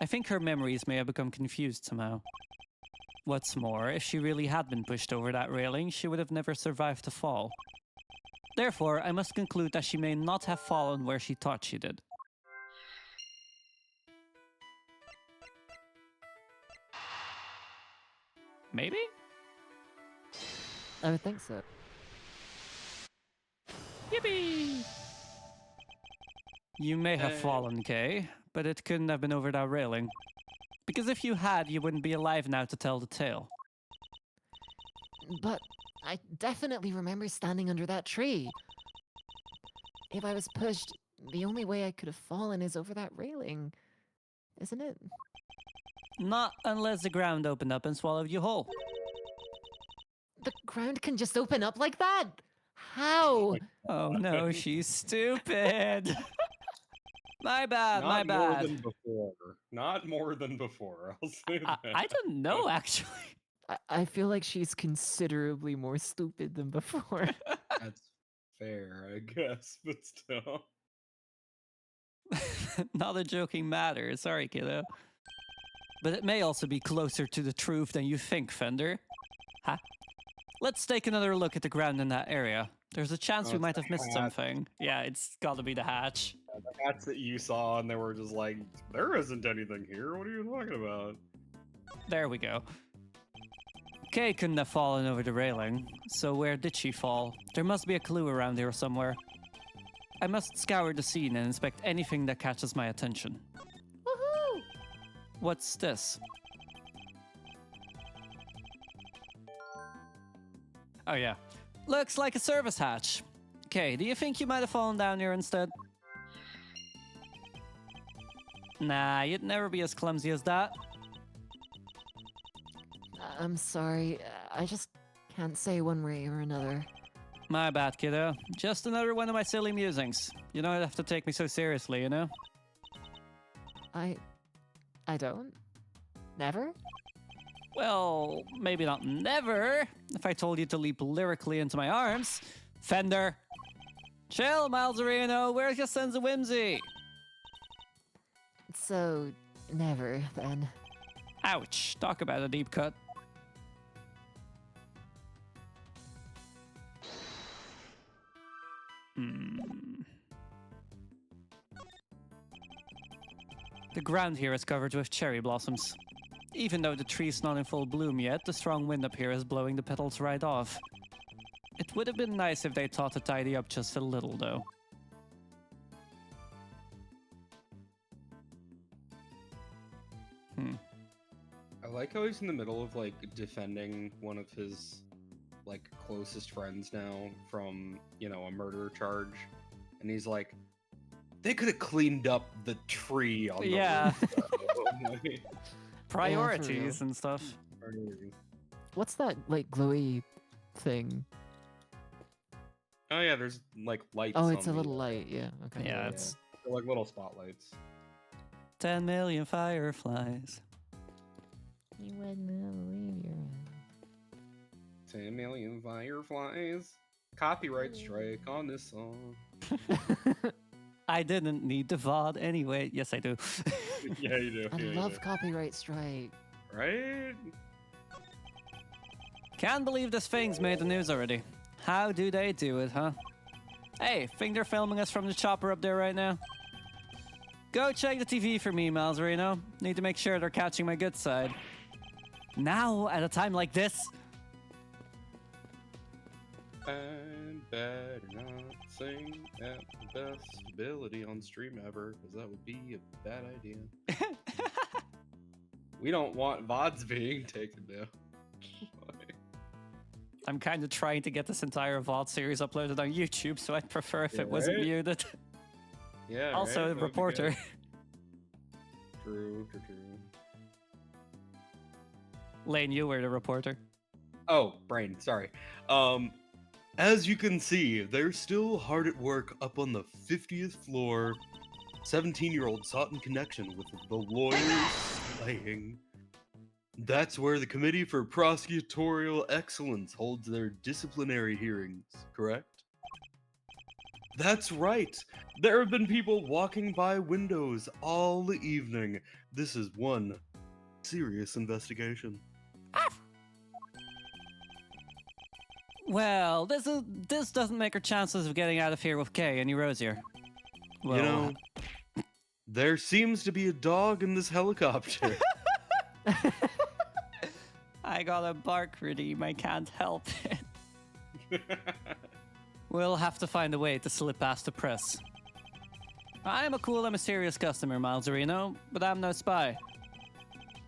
I think her memories may have become confused somehow. What's more, if she really had been pushed over that railing, she would have never survived the fall. Therefore, I must conclude that she may not have fallen where she thought she did. Maybe? I would think so. Yippee! You may have fallen, Kay, but it couldn't have been over that railing. Because if you had, you wouldn't be alive now to tell the tale. But I definitely remember standing under that tree. If I was pushed, the only way I could have fallen is over that railing, isn't it? Not unless the ground opened up and swallowed you whole. The ground can just open up like that? How? Oh no, she's stupid. My bad, my Not bad. more than before. Not more than before. I'll say that. I don't know, actually. I feel like she's considerably more stupid than before. That's fair, I guess, but still. Not a joking matter. Sorry, kiddo. But it may also be closer to the truth than you think, Fender. Ha. Let's take another look at the ground in that area. There's a chance we it's might the have missed hatch. something. Yeah, it's gotta be the hatch. The hats that you saw, and they were just like, there isn't anything here. What are you talking about? There we go. Kay couldn't have fallen over the railing, so where did she fall? There must be a clue around here somewhere. I must scour the scene and inspect anything that catches my attention. Woohoo! What's this? Oh yeah. Looks like a service hatch. Okay, do you think you might have fallen down here instead? Nah, you'd never be as clumsy as that. I'm sorry. I just can't say one way or another. My bad, kiddo. Just another one of my silly musings. You don't have to take me so seriously, you know? I don't. Never? Well, maybe not never, if I told you to leap lyrically into my arms. Fender. Chill, Malzarino. Where's your sense of whimsy? So, never, then. Ouch. Talk about a deep cut. The ground here is covered with cherry blossoms. Even though the tree's not in full bloom yet, the strong wind up here is blowing the petals right off. It would have been nice if they thought to tidy up just a little, though. I like how he's in the middle of like defending one of his like closest friends now from, you know, a murder charge. And he's like, they could have cleaned up the tree on the Yeah. roof, though." Priorities and stuff. What's that like glowy thing? Oh yeah, there's like lights. Oh, it's a on little the, light. Yeah. Okay. Yeah, it's they're like little spotlights. 10 million fireflies. You wouldn't believe your 10 million fireflies. Copyright strike on this song. I didn't need the VOD anyway. Yes, I do. Yeah, you do. I yeah, you love do. copyright strike. Right? Can't believe this thing's made the news already. How do they do it, huh? Hey, think they're filming us from the chopper up there right now? Go check the TV for me, Malzarino. Need to make sure they're catching my good side. Now, at a time like this? And better not sing at the best ability on stream ever, because that would be a bad idea. We don't want VODs being taken down. I'm kind of trying to get this entire VOD series uploaded on YouTube, so I'd prefer if Yeah, it wasn't right? muted. Yeah. Also, right? the That'd be reporter. good. True. Lane, you were the reporter. Oh, brain, sorry. As you can see, they're still hard at work up on the 50th floor. 17-year-old sought in connection with the lawyer's slaying. That's where the Committee for Prosecutorial Excellence holds their disciplinary hearings, correct? That's right! There have been people walking by windows all evening. This is one serious investigation. Well, this doesn't make our chances of getting out of here with Kay any rosier. Well, You know, there seems to be a dog in this helicopter. I got a bark redeem. I can't help it. We'll have to find a way to slip past the press. I'm a cool and mysterious customer, Malzarino, but I'm no spy.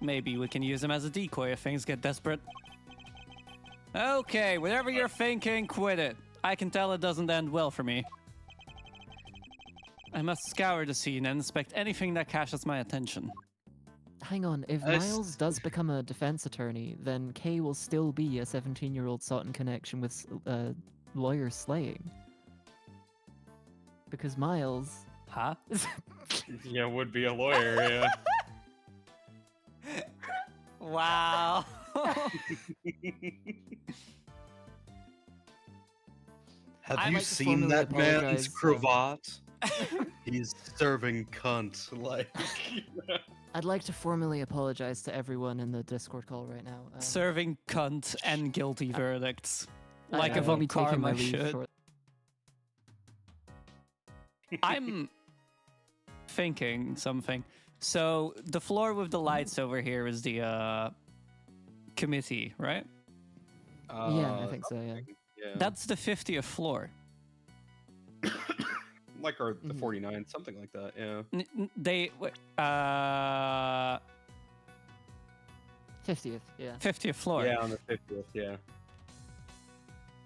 Maybe we can use him as a decoy if things get desperate. Okay, whatever you're thinking, quit it. I can tell it doesn't end well for me. I must scour the scene and inspect anything that catches my attention. Hang on, if Miles does become a defense attorney, then Kay will still be a 17-year-old sought in connection with lawyer slaying. Because Miles... Huh? Yeah, would be a lawyer, yeah. Wow. Have I'd you like to seen formally that man's apologize, cravat? He's serving cunt, like... I'd like to formally apologize to everyone in the Discord call right now. Serving cunt and guilty verdicts. Like I a won't be taking my Karma leave should. short- I'm thinking something. So the floor with the lights over here is the committee, right? Yeah, I think so. Yeah. something, Yeah. That's the 50th floor. Like or the Mhm. 49, something like that. Yeah. They 50th. Yeah. 50th floor. Yeah, on the 50th. Yeah.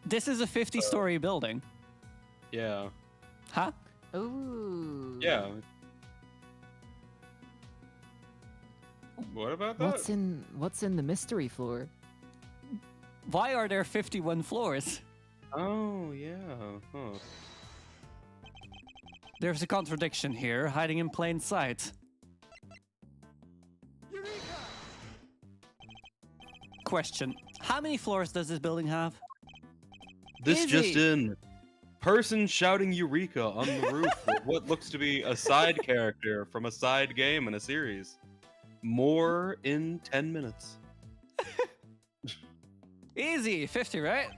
This is a 50-story building. Yeah. Huh? Ooh. Yeah. What about that? What's in the mystery floor? Why are there 51 floors? Oh yeah. Huh. There's a contradiction here, hiding in plain sight. Question. How many floors does this building have? This just Easy. in. Person shouting Eureka on the roof with what looks to be a side character from a side game in a series. More in 10 minutes. Easy, 50, right?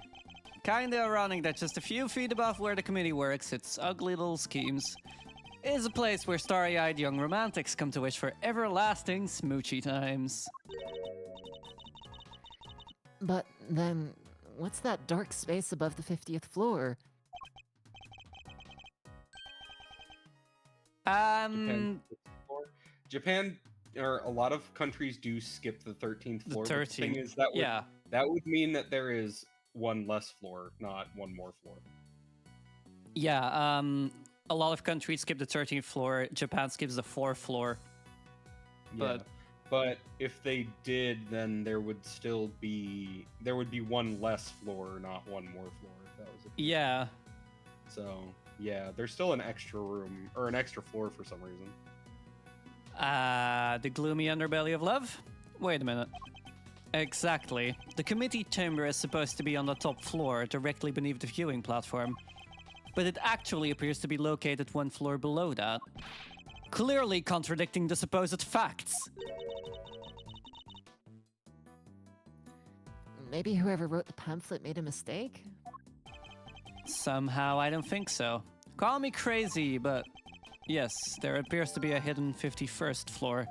Kinda ironic that just a few feet above where the committee works, its ugly little schemes, is a place where starry-eyed young romantics come to wish for everlasting smoochy times. But then, what's that dark space above the 50th floor? Japan, or a lot of countries do skip the 13th The floor. But the thing 13th, is that would, yeah. that would mean that there is one less floor, not one more floor. Yeah, a lot of countries skip the 13th floor, Japan skips the 4th floor. But if they did, then there would be one less floor, not one more floor. If that was Yeah. So yeah, there's still an extra room or an extra floor for some reason. The gloomy underbelly of love? Wait a minute. Exactly. The committee chamber is supposed to be on the top floor, directly beneath the viewing platform. But it actually appears to be located one floor below that. Clearly contradicting the supposed facts. Maybe whoever wrote the pamphlet made a mistake? Somehow I don't think so. Call me crazy, but yes, there appears to be a hidden 51st floor.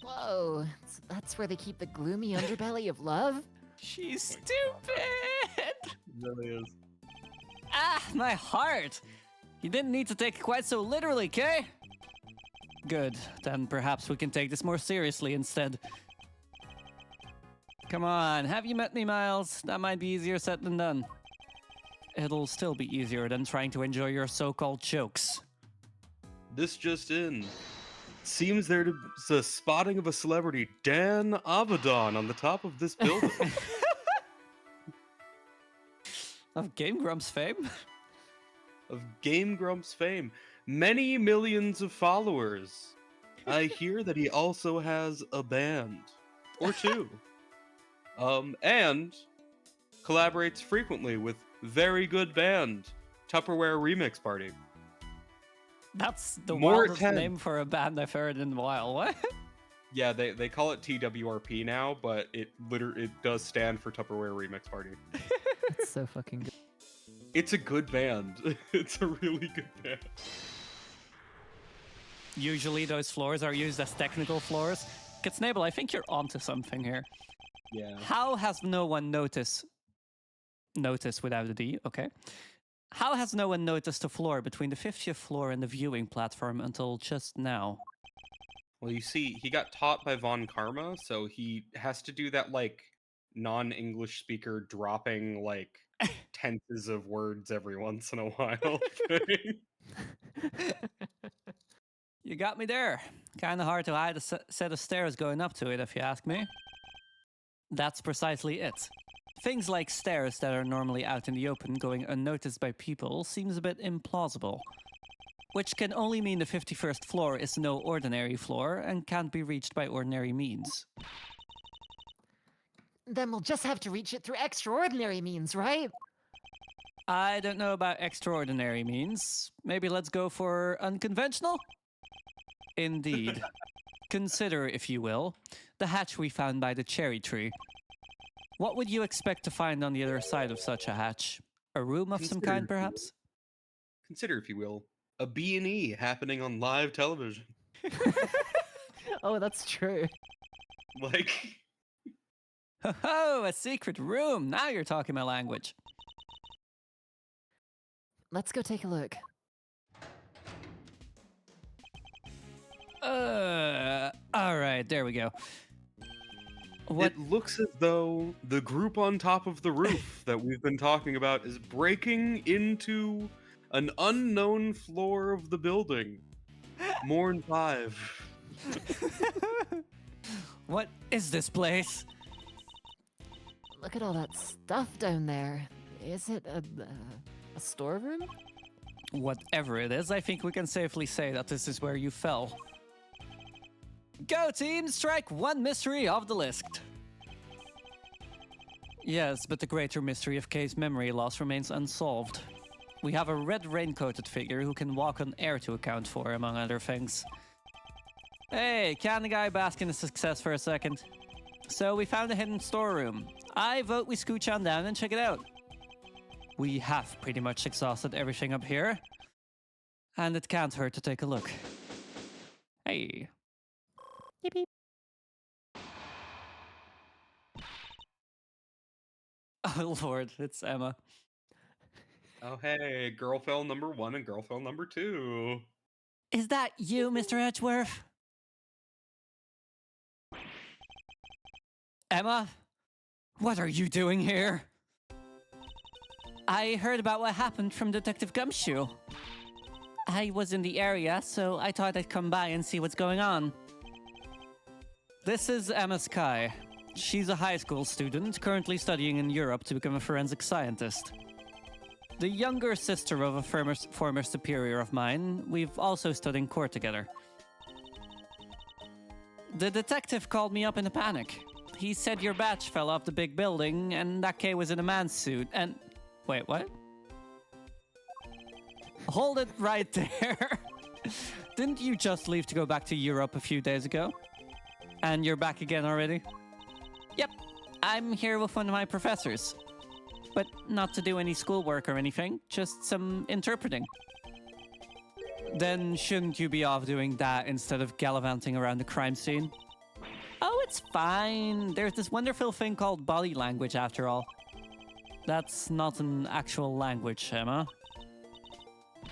Whoa, so that's where they keep the gloomy underbelly of love? She's stupid! It really is. Ah, my heart! You didn't need to take it quite so literally, Kay? Good, then perhaps we can take this more seriously instead. Come on, have you met me, Miles? That might be easier said than done. It'll still be easier than trying to enjoy your so-called jokes. This just in. Seems there's a spotting of a celebrity, Dan Abaddon, on the top of this building. Of Game Grumps fame? Of Game Grumps fame. Many millions of followers. I hear that he also has a band. Or two. And collaborates frequently with very good band, Tupperware Remix Party. That's the More wildest 10. name for a band I've heard in a while. What? Yeah, they call it TWRP now, but it does stand for Tupperware Remix Party. It's so fucking good. It's a good band. It's a really good band. Usually those floors are used as technical floors. Kitsnable, I think you're onto something here. Yeah. How has no one noticed without a D, okay. How has no one noticed the floor between the 50th floor and the viewing platform until just now? Well, you see, he got taught by Von Karma, so he has to do that, like, non-English speaker dropping, like, tenses of words every once in a while thing. You got me there. Kinda hard to hide a set of stairs going up to it, if you ask me. That's precisely it. Things like stairs that are normally out in the open going unnoticed by people seems a bit implausible. Which can only mean the 51st floor is no ordinary floor and can't be reached by ordinary means. Then we'll just have to reach it through extraordinary means, right? I don't know about extraordinary means. Maybe let's go for unconventional? Indeed. Consider, if you will, the hatch we found by the cherry tree. What would you expect to find on the other side of such a hatch? A room of some kind, perhaps? Consider, if you will, a B&E happening on live television. Oh, that's true. Like, Oh, a secret room. Now you're talking my language. Let's go take a look. All right, there we go. What? it looks as though the group on top of the roof that we've been talking about is breaking into an unknown floor of the building. Morn 5. What is this place? Look at all that stuff down there. Is it a storeroom? Whatever it is, I think we can safely say that this is where you fell. Go team, strike one mystery off the list. Yes, but the greater mystery of Kay's memory loss remains unsolved. We have a red raincoated figure who can walk on air to account for, among other things. Hey, can the guy bask in his success for a second? So we found a hidden storeroom. I vote we scooch on down and check it out. We have pretty much exhausted everything up here. And it can't hurt to take a look. Hey. Oh lord, it's Emma. Oh, hey, girl fell number 1 and girl fell number 2. Is that you, Mr. Edgeworth? Emma? What are you doing here? I heard about what happened from Detective Gumshoe. I was in the area, so I thought I'd come by and see what's going on. This is Emma Sky. She's a high school student currently studying in Europe to become a forensic scientist. The younger sister of a former superior of mine, we've also stood in court together. The detective called me up in a panic. He said your batch fell off the big building and that Kay was in a man's suit and... Wait, what? Hold it right there. Didn't you just leave to go back to Europe a few days ago? And you're back again already? Yep, I'm here with one of my professors. But not to do any schoolwork or anything, just some interpreting. Then shouldn't you be off doing that instead of gallivanting around the crime scene? Oh, it's fine. There's this wonderful thing called body language after all. That's not an actual language, Emma.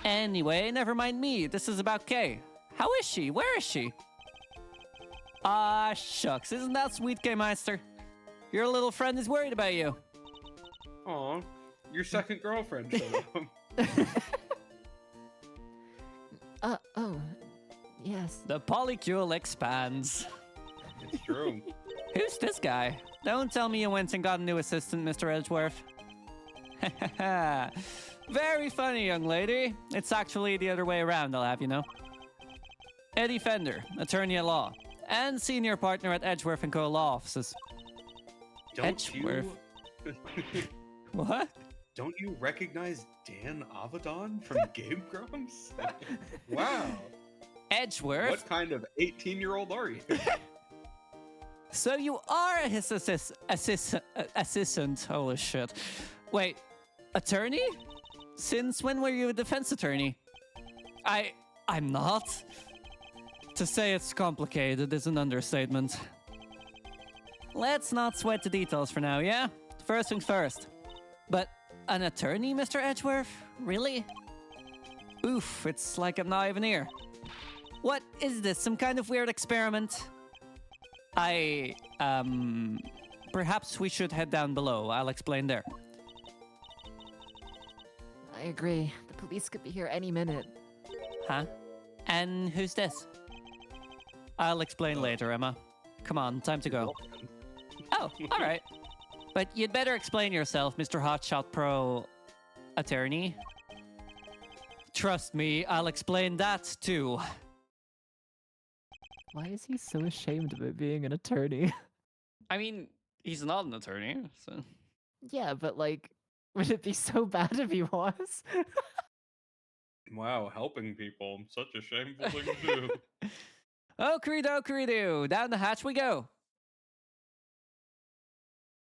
Anyway, never mind me. This is about Kay. How is she? Where is she? Ah, shucks. Isn't that sweet, K-Meister? Your little friend is worried about you. Aw, your second girlfriend showed up. Oh, yes. The polycule expands. It's true. Who's this guy? Don't tell me you went and got a new assistant, Mr. Edgeworth. Very funny, young lady. It's actually the other way around, I'll have you know. Eddie Fender, attorney at law, and senior partner at Edgeworth & Co. Law Offices. Don't Edgeworth. you... What? Don't you recognize Dan Avedon from Game Grumps? Wow. Edgeworth? What kind of 18-year-old are you? So you are his assistant. Holy shit. Wait, attorney? Since when were you a defense attorney? I'm not. To say it's complicated is an understatement. Let's not sweat the details for now, yeah? First things first. But an attorney, Mr. Edgeworth? Really? Oof, it's like I'm not even here. What is this, some kind of weird experiment? Perhaps we should head down below. I'll explain there. I agree. The police could be here any minute. Huh? And who's this? I'll explain later, Emma. Come on, time to go. Oh, all right. But you'd better explain yourself, Mr. Hotshot Pro attorney. Trust me, I'll explain that too. Why is he so ashamed about being an attorney? I mean, he's not an attorney, so... Yeah, but like, would it be so bad if he was? Wow, helping people. Such a shameful thing to do. Okery-dokery-doo, down the hatch we go.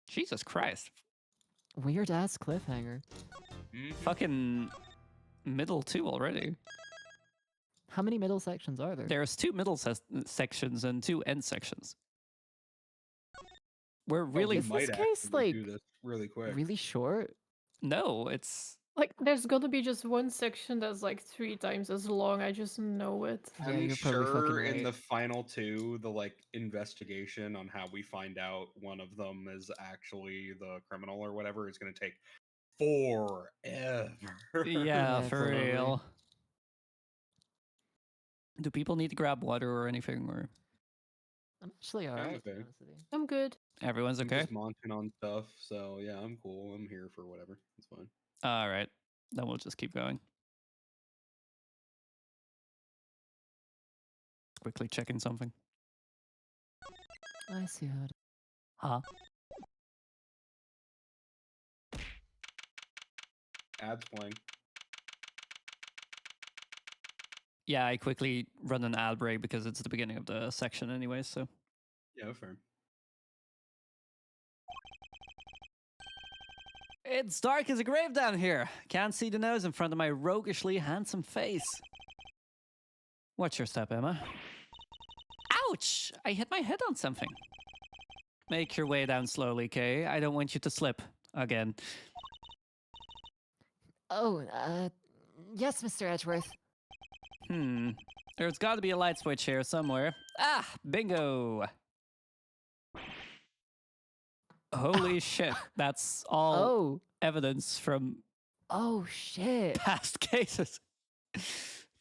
Jesus Christ. Weird ass cliffhanger. Fucking middle two already. How many middle sections are there? There's 2 middle sections and 2 end sections. We're really... Is this might case, actually do like, this really quick. really short? No, it's... Like, there's gonna be just one section that's like 3 times as long. I just know it. Yeah, I'm you're probably fucking sure in right. the final 2, the like investigation on how we find out one of them is actually the criminal or whatever is going to take forever. Yeah, Yeah, for probably. real. Do people need to grab water or anything, or I'm actually I'm alright. to be okay. honest with you. I'm good. everyone's I'm okay? just munching on stuff, so yeah, I'm cool. I'm here for whatever. It's fine. All right, then we'll just keep going. Quickly checking something. I see how it is. Huh? Ads playing. Yeah, I quickly run an ad break because it's the beginning of the section anyway, so... Yeah, fair. It's dark as a grave down here. Can't see the nose in front of my roguishly handsome face. Watch your step, Emma. Ouch! I hit my head on something. Make your way down slowly, Kay. I don't want you to slip again. Oh, yes, Mr. Edgeworth. There's got to be a light switch here somewhere. Ah, bingo! Holy shit, that's all Oh! evidence from Oh, shit. past cases.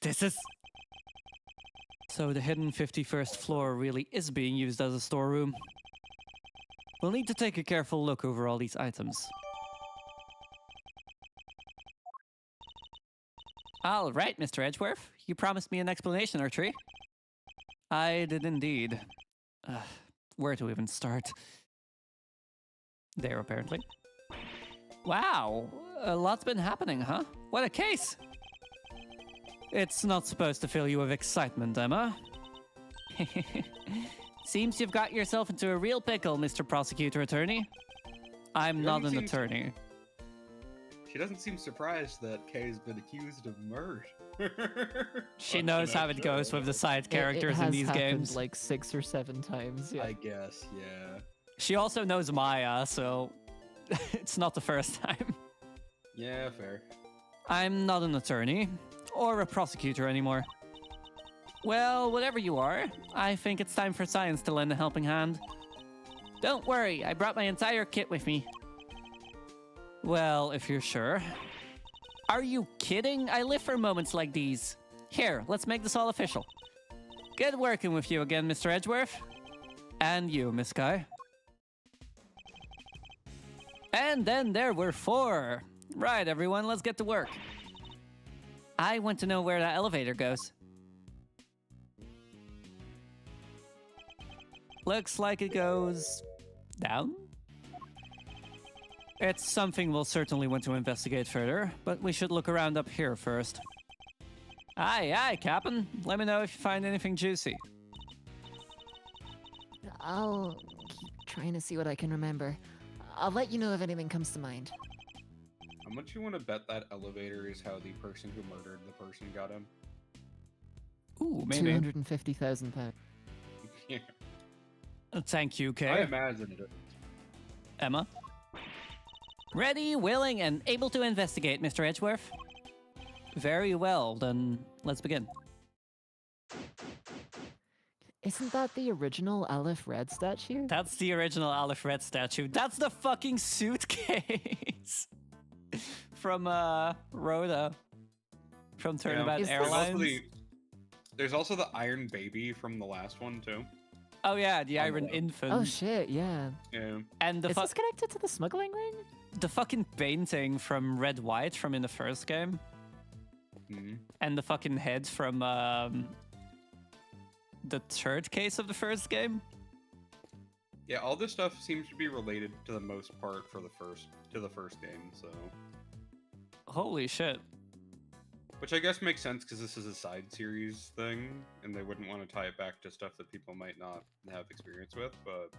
This is... So the hidden 51st floor really is being used as a storeroom. We'll need to take a careful look over all these items. All right, Mr. Edgeworth. You promised me an explanation or three. I did indeed. Where to even start? There, apparently. Wow, a lot's been happening, huh? What a case! It's not supposed to fill you with excitement, Emma. Seems you've got yourself into a real pickle, Mr. Prosecutor Attorney. I'm not an attorney. She doesn't seem surprised that Kay's been accused of murder. She knows how it goes with the side characters it in these has happened games. like 6 or 7 times. Yeah. I guess, yeah. She also knows Maya, so it's not the first time. Yeah, fair. I'm not an attorney or a prosecutor anymore. Well, whatever you are, I think it's time for science to lend a helping hand. Don't worry, I brought my entire kit with me. Well, if you're sure. Are you kidding? I live for moments like these. Here, let's make this all official. Good working with you again, Mr. Edgeworth. And you, Miss Guy. And then there were 4. Right, everyone, let's get to work. I want to know where that elevator goes. Looks like it goes... down? It's something we'll certainly want to investigate further, but we should look around up here first. Aye, aye, Captain. Let me know if you find anything juicy. I'll keep trying to see what I can remember. I'll let you know if anything comes to mind. How much you want to bet that elevator is how the person who murdered the person got him? Ooh, maybe. £250,000. Yeah, Thank you, I Kay. imagine it. Emma? Ready, willing, and able to investigate, Mr. Edgeworth. Very well, then let's begin. Isn't that the original Aleph Red statue? That's the original Aleph Red statue. That's the fucking suitcase from Rhoda from Turnabout Is this- Airlines. There's also the Iron Baby from the last one too. Oh yeah, the On the Iron left. Infant. Oh shit, yeah. Yeah. And the Is this connected to the smuggling ring? the fucking painting from Red White from in the first game, Mhm. and the fucking head from the third case of the first game. Yeah, all this stuff seems to be related to the most part for the first game, so Holy shit. which I guess makes sense because this is a side series thing, and they wouldn't want to tie it back to stuff that people might not have experience with. But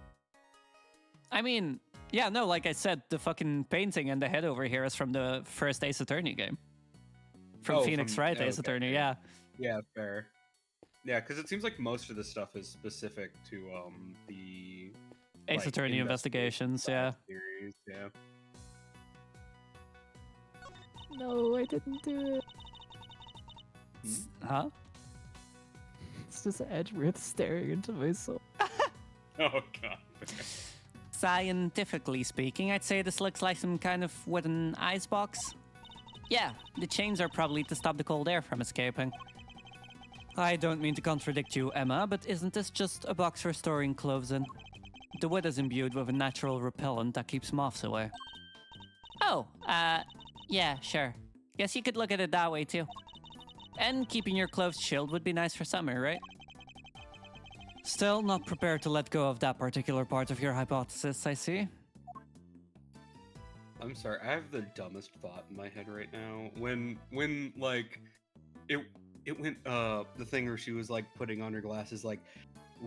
I mean, yeah, no, like I said, the fucking painting and the head over here is from the first Ace Attorney game. From Oh, Phoenix from- Wright yeah, Ace okay, Attorney, yeah. yeah. yeah, fair. Yeah, because it seems like most of this stuff is specific to the Ace like, Attorney Investigations, yeah. series, yeah. No, I didn't do it. Huh? It's just Edgeworth staring into my soul. Oh god. Scientifically speaking, I'd say this looks like some kind of wooden icebox. Yeah, the chains are probably to stop the cold air from escaping. I don't mean to contradict you, Emma, but isn't this just a box for storing clothes in? The wood is imbued with a natural repellent that keeps moths away. Oh, yeah, sure. Guess you could look at it that way too. And keeping your clothes chilled would be nice for summer, right? Still not prepared to let go of that particular part of your hypothesis, I see. I'm sorry, I have the dumbest thought in my head right now. When like it went the thing where she was like putting on her glasses like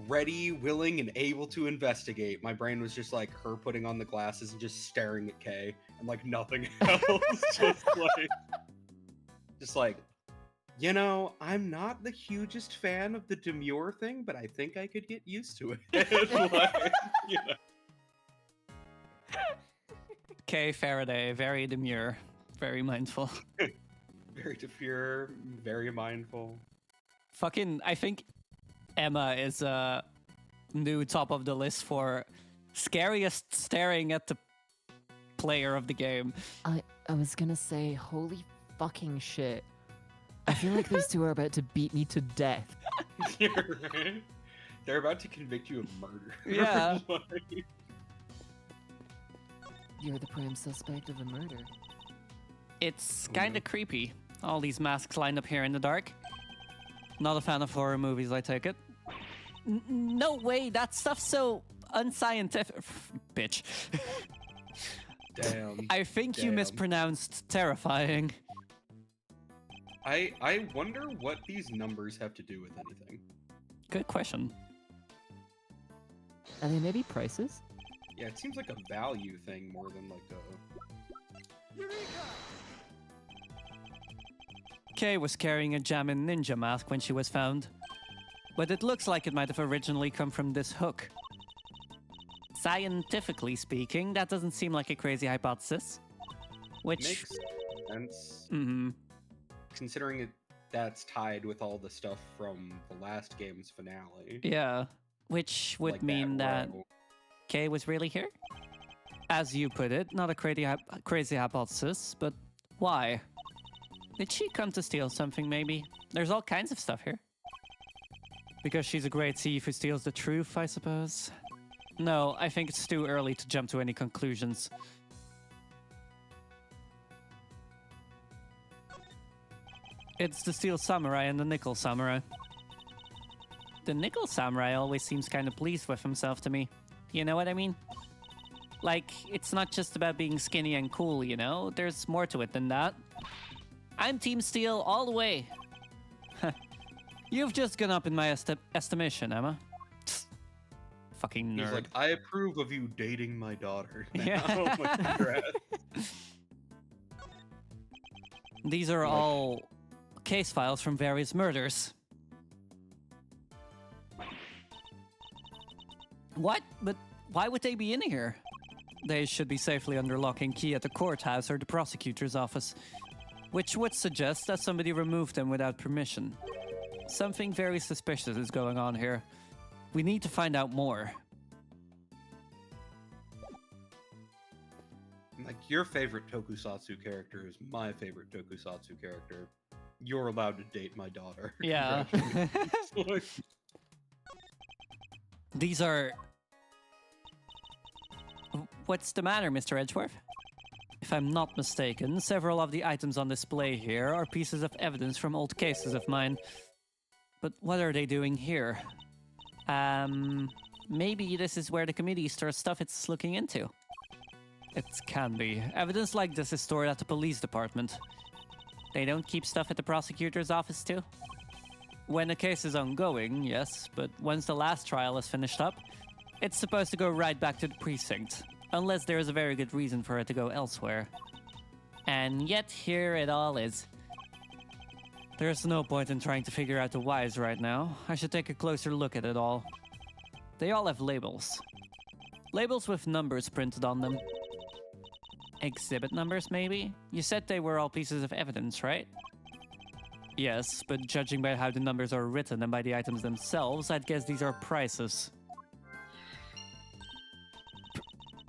ready, willing, and able to investigate. My brain was just like her putting on the glasses and just staring at Kay and like nothing else. just like, you know, I'm not the hugest fan of the demure thing, but I think I could get used to it. Like, you know. Kay Faraday, very demure, very mindful. Very demure, very mindful. Fucking, I think Emma is new top of the list for scariest staring at the player of the game. I was gonna say, holy fucking shit. I feel like these two are about to beat me to death. You're right. They're about to convict you of murder. Yeah. Like, You're the prime suspect of a murder. It's kind of creepy. All these masks lined up here in the dark. Not a fan of horror movies, I take it. No way, that stuff's so unscientific. Bitch. damn. I think you Damn. mispronounced terrifying. I wonder what these numbers have to do with anything. Good question. Are they maybe prices? Yeah, it seems like a value thing more than like a... Kay was carrying a Jammin' Ninja mask when she was found. But it looks like it might have originally come from this hook. Scientifically speaking, that doesn't seem like a crazy hypothesis. Which... Makes sense. Mm-hmm. Considering that's tied with all the stuff from the last game's finale. Yeah. Which would Like mean that row. Kay was really here? As you put it, not a crazy hypothesis, but why? Did she come to steal something, maybe? There's all kinds of stuff here. Because she's a great thief who steals the truth, I suppose? No, I think it's too early to jump to any conclusions. It's the Steel Samurai and the Nickel Samurai. The Nickel Samurai always seems kind of pleased with himself to me. You know what I mean? Like, it's not just about being skinny and cool, you know? There's more to it than that. I'm Team Steel all the way. You've just gone up in my estimation, Emma. Fucking nerd. He's like, I approve of you dating my daughter. Now. Yeah. Like, congrats. These are all case files from various murders. What? But why would they be in here? They should be safely under lock and key at the courthouse or the prosecutor's office, which would suggest that somebody removed them without permission. Something very suspicious is going on here. We need to find out more. Like, your favorite tokusatsu character is my favorite tokusatsu character. You're allowed to date my daughter. Yeah. Congratulations. These are... What's the matter, Mr. Edgeworth? If I'm not mistaken, several of the items on display here are pieces of evidence from old cases of mine. But what are they doing here? Maybe this is where the committee stores stuff it's looking into. It can be. Evidence like this is stored at the police department. They don't keep stuff at the prosecutor's office too? When a case is ongoing, yes, but once the last trial is finished up, it's supposed to go right back to the precinct, unless there is a very good reason for it to go elsewhere. And yet here it all is. There's no point in trying to figure out the whys right now. I should take a closer look at it all. They all have labels. Labels with numbers printed on them. Exhibit numbers, maybe? You said they were all pieces of evidence, right? Yes, but judging by how the numbers are written and by the items themselves, I'd guess these are prices.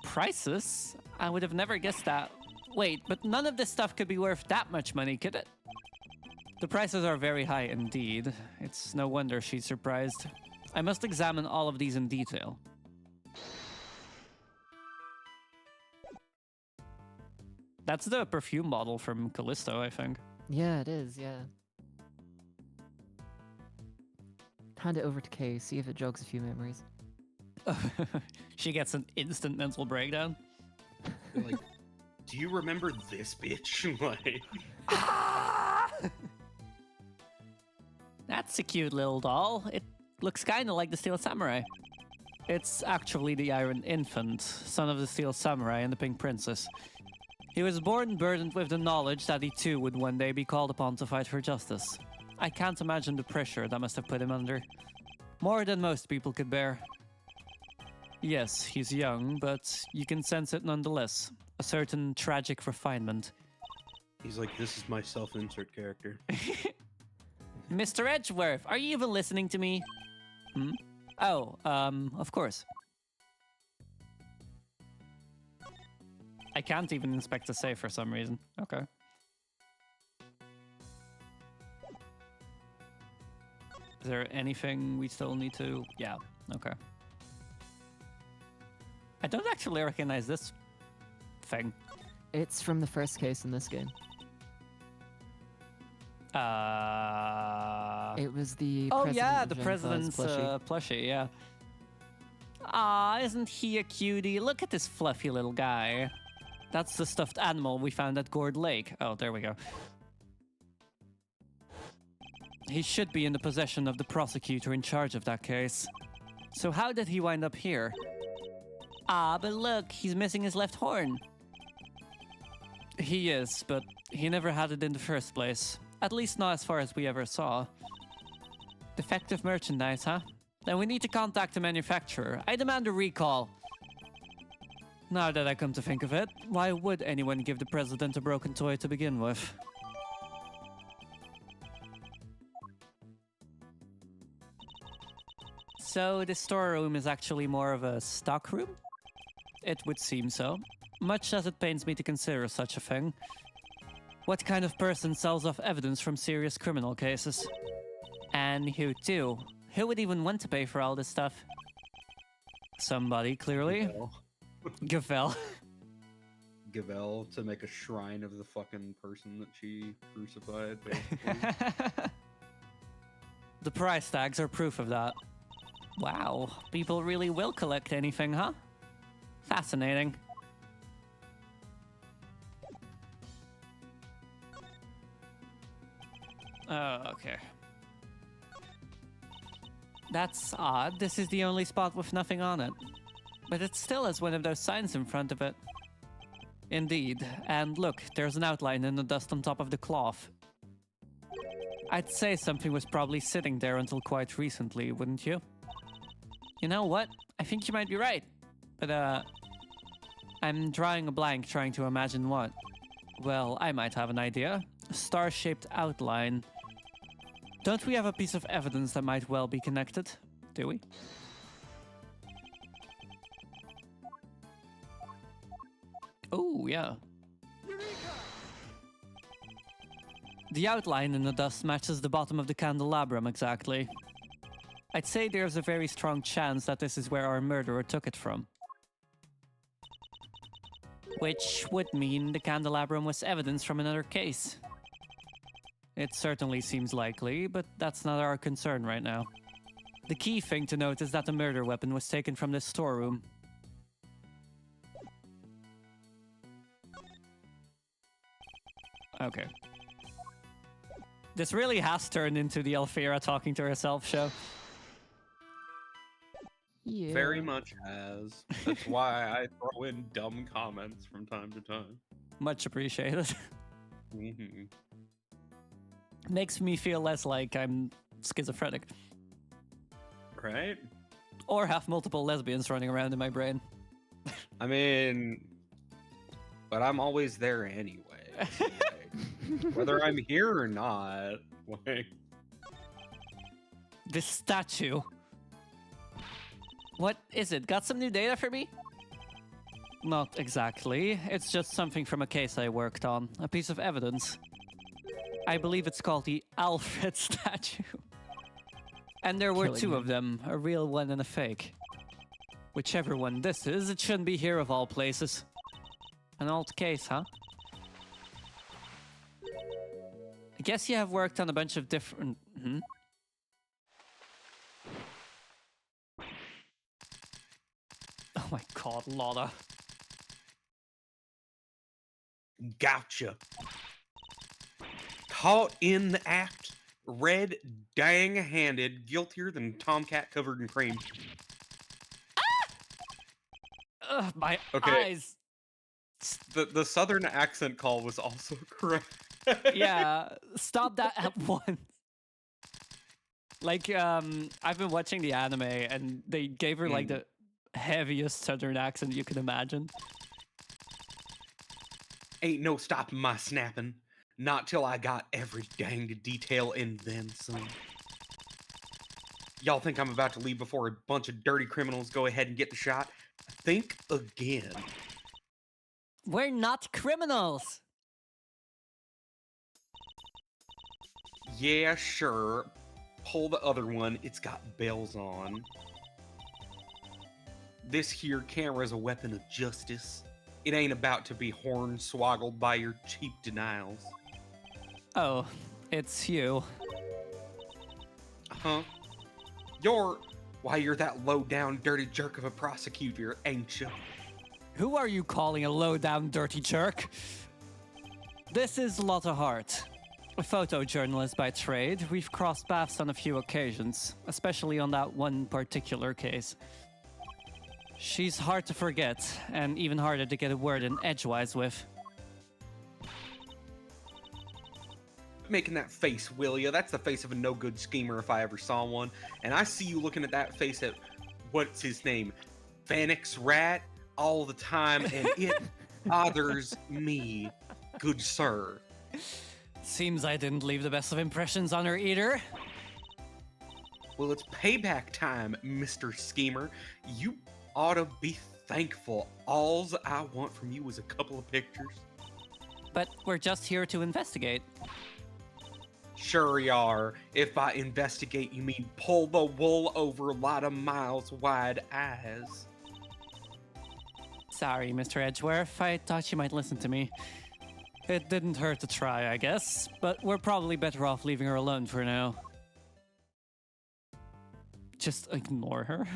Prices? I would have never guessed that. Wait, but none of this stuff could be worth that much money, could it? The prices are very high indeed. It's no wonder she's surprised. I must examine all of these in detail. That's the perfume bottle from Callisto, I think. Yeah, it is, yeah. Hand it over to Kay, see if it jogs a few memories. She gets an instant mental breakdown. They're like, do you remember this bitch? Like, That's a cute little doll. It looks kind of like the Steel Samurai. It's actually the Iron Infant, son of the Steel Samurai and the Pink Princess. He was born burdened with the knowledge that he too would one day be called upon to fight for justice. I can't imagine the pressure that must have put him under. More than most people could bear. Yes, he's young, but you can sense it nonetheless. A certain tragic refinement. he's like, this is my self-insert character. Mr. Edgeworth, are you even listening to me? Hmm? Oh, of course. I can't even inspect the safe for some reason. Okay. Is there anything we still need to... Yeah, okay. I don't actually recognize this thing. It's from the first case in this game. It was the Oh president yeah, of the Gen 5's president's plushie, yeah. Ah, isn't he a cutie? Look at this fluffy little guy. That's the stuffed animal we found at Gourd Lake. Oh, there we go. He should be in the possession of the prosecutor in charge of that case. So how did he wind up here? Ah, but look, he's missing his left horn. He is, but he never had it in the first place. At least not as far as we ever saw. Defective merchandise, huh? Then we need to contact the manufacturer. I demand a recall. Now that I come to think of it, why would anyone give the president a broken toy to begin with? So the storeroom is actually more of a stock room? It would seem so. Much as it pains me to consider such a thing. What kind of person sells off evidence from serious criminal cases? And who too? Who would even want to pay for all this stuff? Somebody, clearly. Gavel. Gavel to make a shrine of the fucking person that she crucified, basically. The price tags are proof of that. Wow, people really will collect anything, huh? Fascinating. Okay. That's odd. This is the only spot with nothing on it. But it still has one of those signs in front of it. Indeed. And look, there's an outline in the dust on top of the cloth. I'd say something was probably sitting there until quite recently, wouldn't you? You know what? I think you might be right. But, I'm drawing a blank trying to imagine what. Well, I might have an idea. A star-shaped outline. Don't we have a piece of evidence that might well be connected? Do we? Oh, yeah. The outline in the dust matches the bottom of the candelabrum exactly. I'd say there's a very strong chance that this is where our murderer took it from. Which would mean the candelabrum was evidence from another case. It certainly seems likely, but that's not our concern right now. The key thing to note is that the murder weapon was taken from this storeroom. Okay. This really has turned into the Alfira talking to herself show. Yeah. Very much has. That's why I throw in dumb comments from time to time. Much appreciated. Mm-hmm. Makes me feel less like I'm schizophrenic. Right? Or have multiple lesbians running around in my brain. I mean, but I'm always there anyway. So, like, whether I'm here or not, like, This statue. What is it? Got some new data for me? Not exactly. It's just something from a case I worked on. A piece of evidence. I believe it's called the Alfred statue. And there were Killing two him. of them, a real one and a fake. Whichever one this is, it shouldn't be here of all places. An old case, huh? I guess you have worked on a bunch of different... Oh my god, Lotta. Gotcha. Caught in the act, red, dang-handed, guiltier than Tomcat covered in cream. Ugh, my Okay. eyes. the southern accent call was also correct. Yeah, stop that at once. Like, I've been watching the anime, and they gave her like the heaviest southern accent you can imagine. Ain't no stopping my snapping. Not till I got every danged detail and then some. Y'all think I'm about to leave before a bunch of dirty criminals go ahead and get the shot? Think again. We're not criminals. Yeah, sure. Pull the other one. It's got bells on. This here camera's a weapon of justice. It ain't about to be hornswoggled by your cheap denials. Oh, it's you. Huh? You're that low-down, dirty jerk of a prosecutor, ain't you? Who are you calling a low-down dirty jerk? This is Lotta Hart. A photojournalist by trade, we've crossed paths on a few occasions, especially on that one particular case. She's hard to forget, and even harder to get a word in edgewise with. Making that face, will ya? That's the face of a no-good schemer if I ever saw one. And I see you looking at that face at, what's his name? Phoenix Rat all the time, and it bothers me, good sir. Seems I didn't leave the best of impressions on her either. Well, it's payback time, Mr. Schemer. You ought to be thankful. Alls I want from you is a couple of pictures. But we're just here to investigate. Sure you are. If by investigate you mean pull the wool over a lot of miles wide eyes. Sorry, Mr. Edgeworth. I thought you might listen to me. It didn't hurt to try, I guess, but we're probably better off leaving her alone for now. Just ignore her.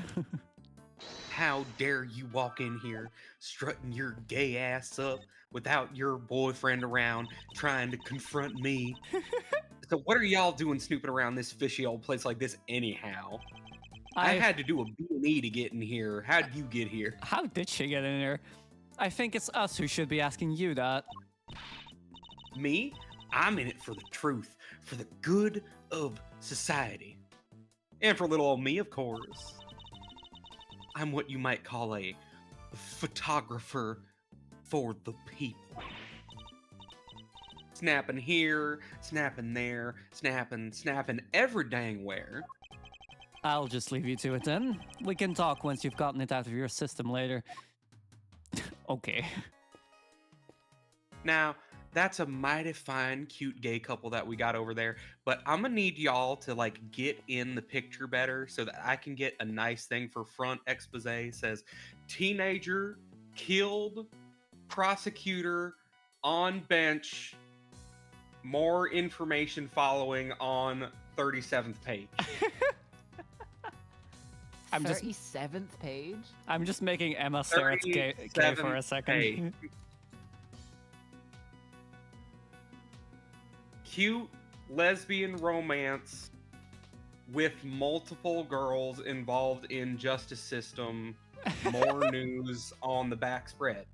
How dare you walk in here strutting your gay ass up without your boyfriend around trying to confront me? So what are y'all doing snooping around this fishy old place like this anyhow? I had to do a B&E to get in here. How did you get here? How did she get in here? I think it's us who should be asking you that. Me? I'm in it for the truth, for the good of society. And for little old me, of course. I'm what you might call a photographer for the people. Snapping here, snapping there, snapping every dang where. I'll just leave you to it then. We can talk once you've gotten it out of your system later. Okay. Now, that's a mighty fine, cute gay couple that we got over there, but I'm gonna need y'all to like get in the picture better so that I can get a nice thing for front expose. Says teenager killed, prosecutor on bench, more information following on 37th page. I'm just 37th page? I'm just making Emma stare at gay for a second. page. Cute lesbian romance with multiple girls involved in justice system. More news on the back spread.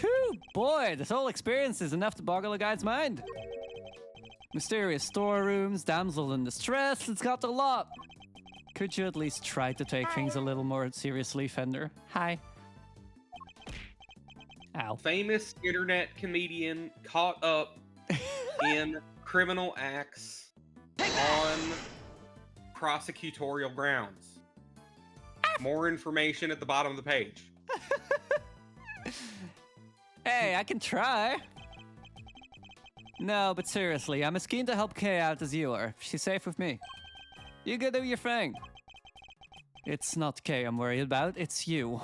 Whew, boy, this whole experience is enough to boggle a guy's mind. Mysterious storerooms, damsel in distress, it's got a lot. Could you at least try to take things a little more seriously, Fender? Hi. Ow. Famous internet comedian caught up in criminal acts on prosecutorial grounds. More information at the bottom of the page. Hey, I can try. No, but seriously, I'm as keen to help Kay out as you are. She's safe with me. You go do your thing. It's not Kay I'm worried about, it's you.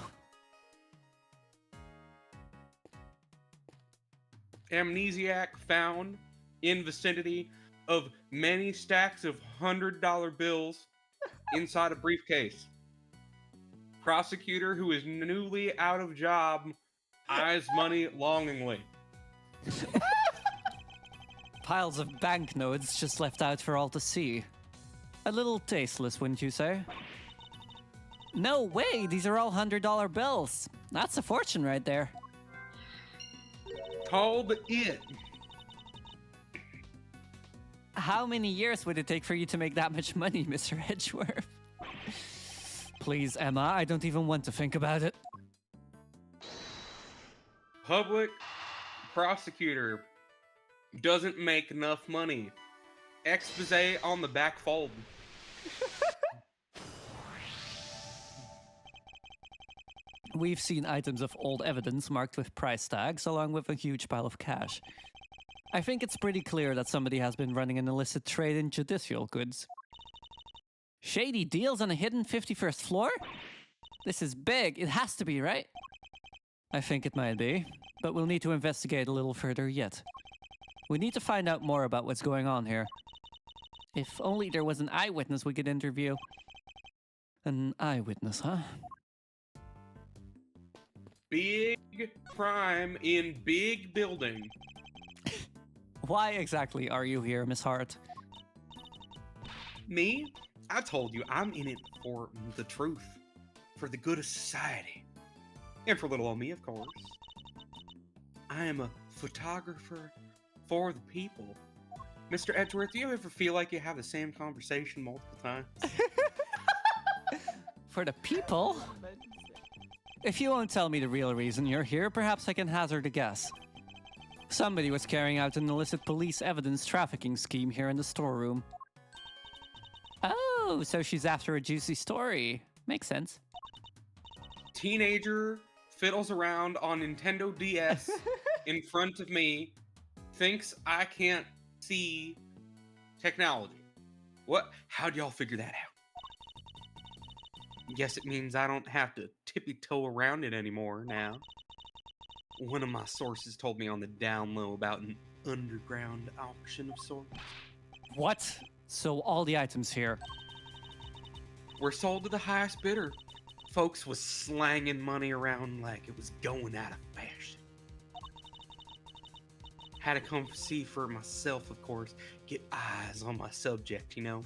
Amnesiac found in vicinity of many stacks of $100 bills inside a briefcase. Prosecutor who is newly out of job eyes money longingly. Piles of banknotes just left out for all to see. A little tasteless, wouldn't you say? No way, these are all $100 bills. That's a fortune right there. Called it. How many years would it take for you to make that much money, Mr. Edgeworth? Please, Emma, I don't even want to think about it. Public prosecutor doesn't make enough money. Expose on the back fold. We've seen items of old evidence marked with price tags, along with a huge pile of cash. I think it's pretty clear that somebody has been running an illicit trade in judicial goods. Shady deals on a hidden 51st floor? This is big. It has to be, right? I think it might be, but we'll need to investigate a little further yet. We need to find out more about what's going on here. If only there was an eyewitness we could interview. An eyewitness, huh? Big crime in big building. Why exactly are you here, Miss Hart? Me? I told you, I'm in it for the truth. For the good of society. And for little old me, of course. I am a photographer for the people. Mr. Edgeworth, do you ever feel like you have the same conversation multiple times? For the people? If you won't tell me the real reason you're here, perhaps I can hazard a guess. Somebody was carrying out an illicit police evidence trafficking scheme here in the storeroom. Oh, so she's after a juicy story. Makes sense. Teenager fiddles around on Nintendo DS in front of me, thinks I can't see technology. What? How'd y'all figure that out? Guess it means I don't have to tippy-toe around it anymore now. One of my sources told me on the down low about an underground auction of sorts. What? So all the items here. Were sold to the highest bidder. Folks was slanging money around like it was going out of fashion. Had to come see for myself, of course. Get eyes on my subject, you know.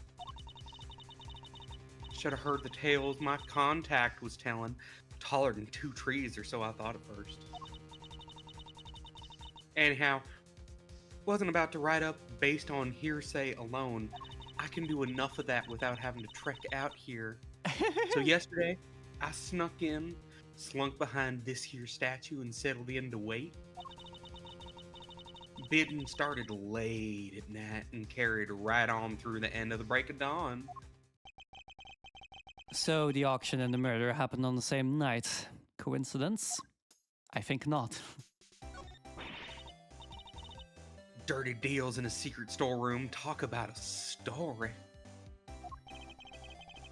Should have heard the tales my contact was telling. Taller than 2 trees or so, I thought at first. Anyhow, wasn't about to write up based on hearsay alone. I can do enough of that without having to trek out here. So yesterday, I snuck in, slunk behind this here statue and settled in to wait. Bidding started late at night and carried right on through the end of the break of dawn. So the auction and the murder happened on the same night. Coincidence? I think not. Dirty deals in a secret storeroom. Talk about a story.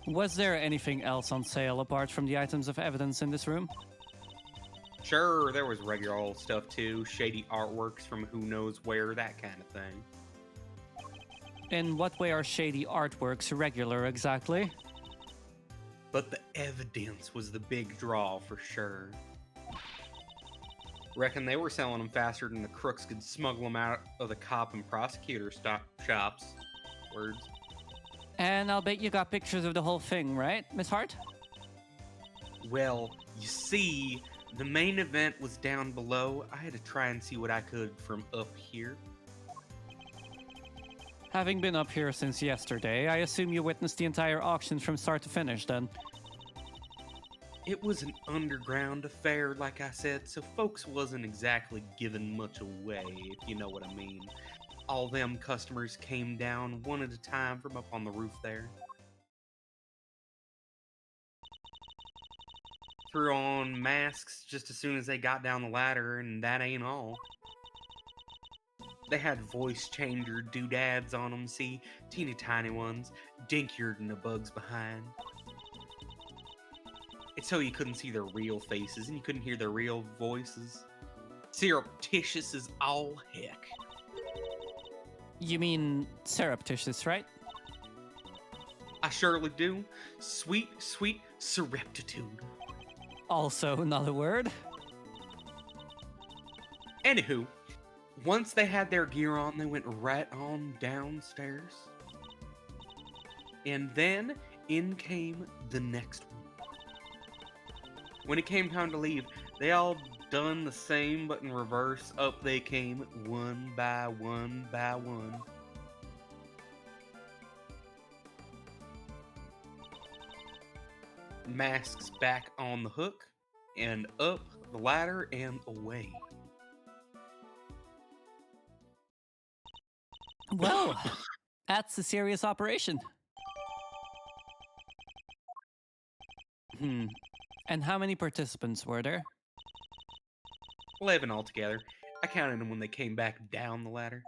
Was there anything else on sale apart from the items of evidence in this room? Sure, there was regular old stuff too. Shady artworks from who knows where, that kind of thing. In what way are shady artworks regular exactly? But the evidence was the big draw for sure. Reckon they were selling them faster than the crooks could smuggle them out of the cop and prosecutor shops. Words. And I'll bet you got pictures of the whole thing, right, Miss Hart? Well, you see, the main event was down below. I had to try and see what I could from up here. Having been up here since yesterday, I assume you witnessed the entire auction from start to finish then. It was an underground affair, like I said, so folks wasn't exactly giving much away, if you know what I mean. All them customers came down one at a time from up on the roof there. Threw on masks just as soon as they got down the ladder, and that ain't all. They had voice changer doodads on them, see? Teeny tiny ones, dinkier than the bugs behind. It's so you couldn't see their real faces and you couldn't hear their real voices. Surreptitious as all heck. You mean surreptitious, right? I surely do. Sweet, sweet surreptitude. Also another word. Anywho, once they had their gear on, they went right on downstairs. And then in came the next one. When it came time to leave, they all done the same but in reverse. Up they came one by one by one. Masks back on the hook, and up the ladder and away. Well, that's a serious operation. And how many participants were there? 11 altogether. I counted them when they came back down the ladder.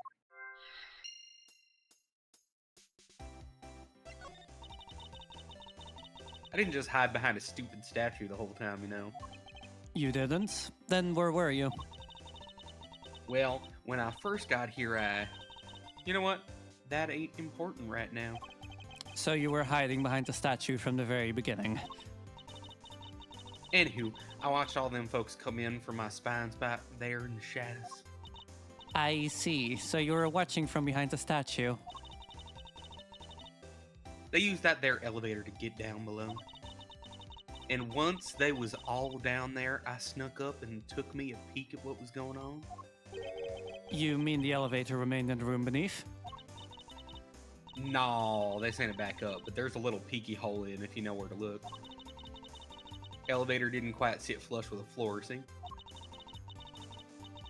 I didn't just hide behind a stupid statue the whole time, you know. You didn't? Then where were you? Well, when I first got here, You know what? That ain't important right now. So you were hiding behind the statue from the very beginning. Anywho, I watched all them folks come in from my spines back there in the shadows. I see. So you were watching from behind the statue. They used that there elevator to get down below. And once they was all down there, I snuck up and took me a peek at what was going on. You mean the elevator remained in the room beneath? No, they sent it back up, but there's a little peeky hole in if you know where to look. Elevator didn't quite sit flush with the floor, see?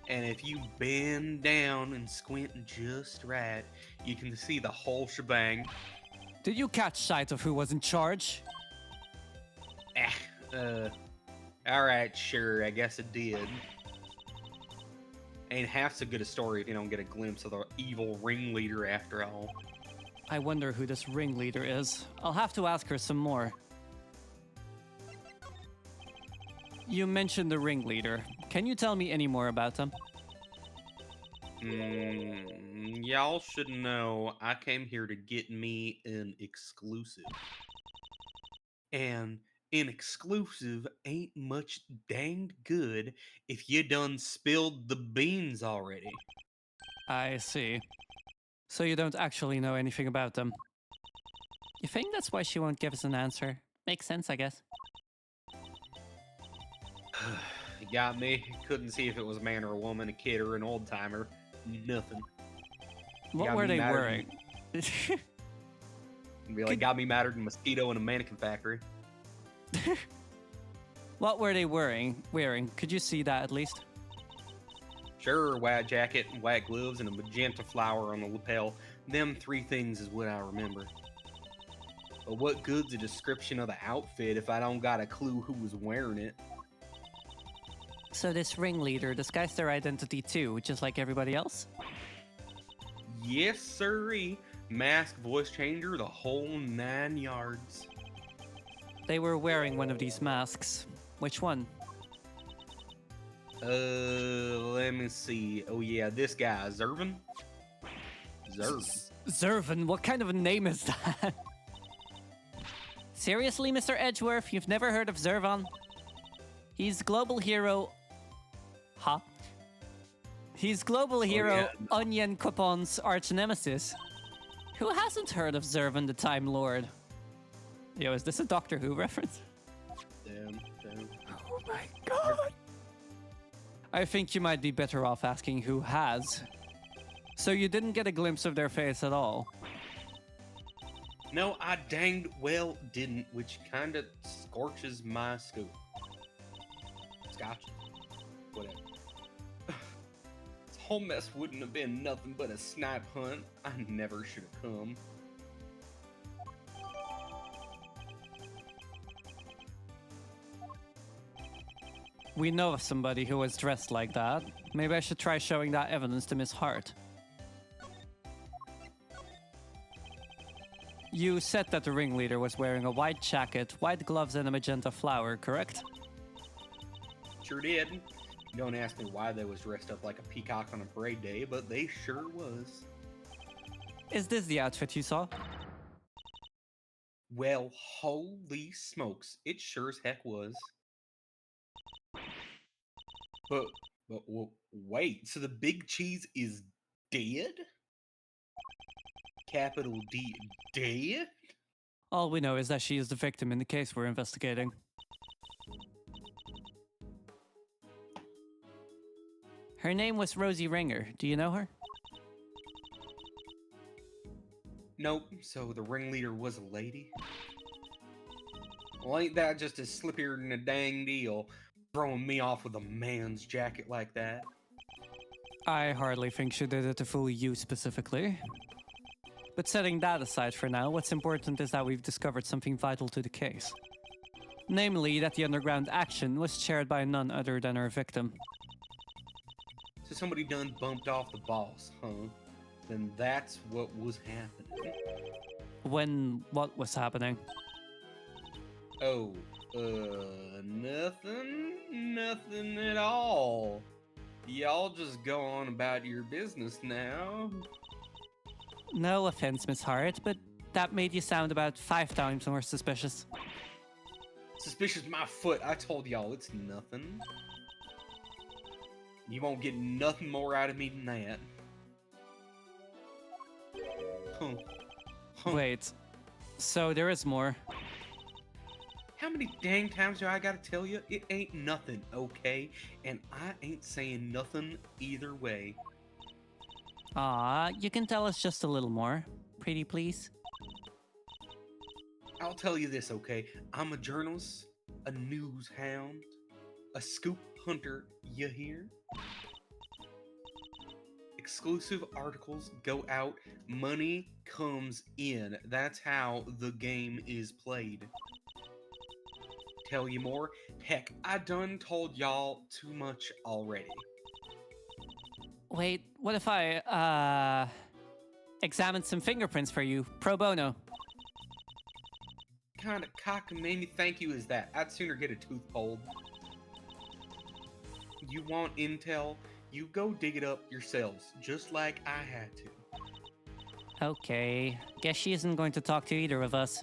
And if you bend down and squint just right, you can see the whole shebang. Did you catch sight of who was in charge? Alright, sure, I guess it did. Ain't half so good a story if you don't get a glimpse of the evil ringleader after all. I wonder who this ringleader is. I'll have to ask her some more. You mentioned the ringleader. Can you tell me any more about him? Y'all should know I came here to get me an exclusive. And an exclusive ain't much danged good if you done spilled the beans already. I see. So you don't actually know anything about them. You think that's why she won't give us an answer? Makes sense, I guess. You got me. Couldn't see if it was a man or a woman, a kid or an old timer. Nothing. What were they wearing? Be like, got me madder than a mosquito in a mannequin factory. What were they wearing? Could you see that at least? Sure, white jacket, white gloves, and a magenta flower on the lapel. Them three things is what I remember. But what good's a description of the outfit if I don't got a clue who was wearing it? So this ringleader disguised their identity too, just like everybody else? Yes, sirree. Mask, voice changer, the whole 9 yards. They were wearing one of these masks. Which one? Let me see. Oh yeah, this guy, Zervin? Zervin? What kind of a name is that? Seriously, Mr. Edgeworth, you've never heard of Zervan? He's global hero... Huh? He's global hero Onion Coupon's arch nemesis. Who hasn't heard of Zervan the Time Lord? Yo, is this a Doctor Who reference? Damn. Oh my god! I think you might be better off asking who has. So you didn't get a glimpse of their face at all? No, I danged well didn't, which kind of scorches my scoop. Scotch. Whatever. This whole mess wouldn't have been nothing but a snipe hunt. I never should have come. We know of somebody who was dressed like that. Maybe I should try showing that evidence to Miss Hart. You said that the ringleader was wearing a white jacket, white gloves, and a magenta flower, correct? Sure did. Don't ask me why they was dressed up like a peacock on a parade day, but they sure was. Is this the outfit you saw? Well, holy smokes, it sure as heck was. But wait, so the big cheese is dead? Capital D, dead? All we know is that she is the victim in the case we're investigating. Her name was Rosie Ringer. Do you know her? Nope, so the ringleader was a lady? Well, ain't that just as slippier than a dang deal, throwing me off with a man's jacket like that? I hardly think she did it to fool you specifically. But setting that aside for now, what's important is that we've discovered something vital to the case. Namely, that the underground action was chaired by none other than her victim. So somebody done bumped off the boss, huh? Then that's what was happening. When what was happening? Oh, nothing at all. Y'all just go on about your business now. No offense, Miss Hart, but that made you sound about 5 times more suspicious. Suspicious my foot. I told y'all it's nothing. You won't get nothing more out of me than that. Huh. Wait, so there is more. How many dang times do I gotta tell you? It ain't nothing, okay? And I ain't saying nothing either way. You can tell us just a little more. Pretty please? I'll tell you this, okay? I'm a journalist, a news hound, a scoop hunter, you hear? Exclusive articles go out, money comes in. That's how the game is played. Tell you more? Heck, I done told y'all too much already. Wait, what if I, examined some fingerprints for you, pro bono? Kind of cockamamie thank you is that? I'd sooner get a tooth pulled. You want intel? You go dig it up yourselves, just like I had to. Okay, guess she isn't going to talk to either of us.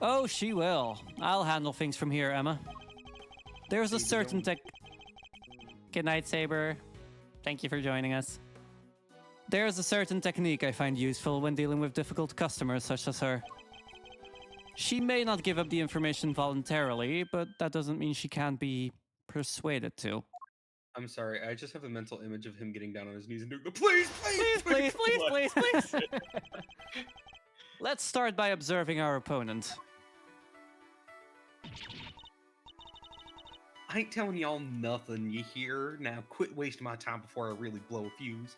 Oh, she will. I'll handle things from here, Emma. There's a certain Good night, Saber. Thank you for joining us. There's a certain technique I find useful when dealing with difficult customers such as her. She may not give up the information voluntarily, but that doesn't mean she can't be persuaded to. I'm sorry, I just have a mental image of him getting down on his knees and doing the please. Let's start by observing our opponent. I ain't telling y'all nothing, you hear? Now quit wasting my time before I really blow a fuse.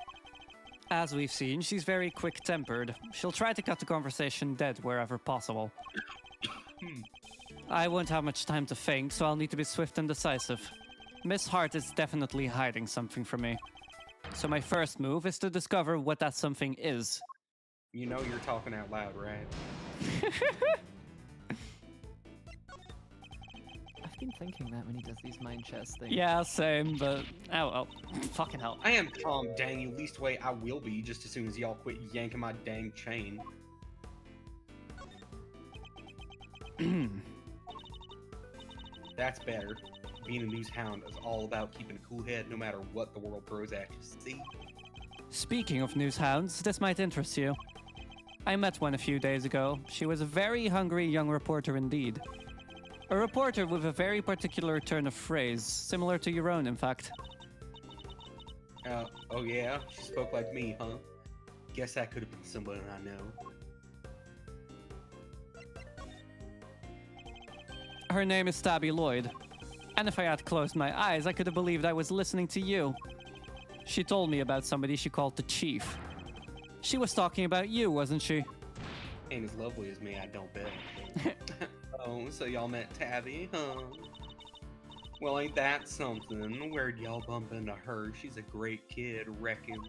As we've seen, she's very quick-tempered. She'll try to cut the conversation dead wherever possible. I won't have much time to think, so I'll need to be swift and decisive. Miss Hart is definitely hiding something from me. So my first move is to discover what that something is. You know you're talking out loud, right? I've been thinking that when he does these mind chess things. Yeah, same, but oh well. Fucking hell. I am calm, dang you. Least way I will be just as soon as y'all quit yanking my dang chain. That's better. Being a news hound is all about keeping a cool head no matter what the world throws at you. See? Speaking of news hounds, this might interest you. I met one a few days ago. She was a very hungry young reporter indeed. A reporter with a very particular turn of phrase, similar to your own, in fact. Oh yeah? She spoke like me, huh? Guess that could have been someone I know. Her name is Stabby Lloyd. And if I had closed my eyes, I could have believed I was listening to you. She told me about somebody she called the Chief. She was talking about you, wasn't she? Ain't as lovely as me, I don't bet. Oh, so y'all met Tabby, huh? Well, ain't that something? Where'd y'all bump into her? She's a great kid, reckon.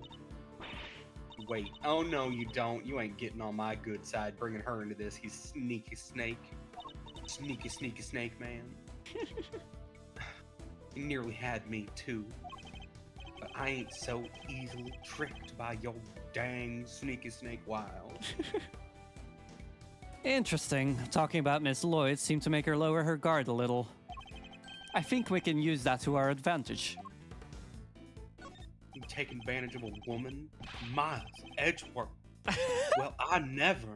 Wait, oh no you don't. You ain't getting on my good side bringing her into this, you sneaky snake. Sneaky snake, man. You nearly had me too. But I ain't so easily tricked by your dang sneaky snake wild. Interesting. Talking about Miss Lloyd seemed to make her lower her guard a little. I think we can use that to our advantage. You take advantage of a woman? Miles Edgeworth. Well, I never.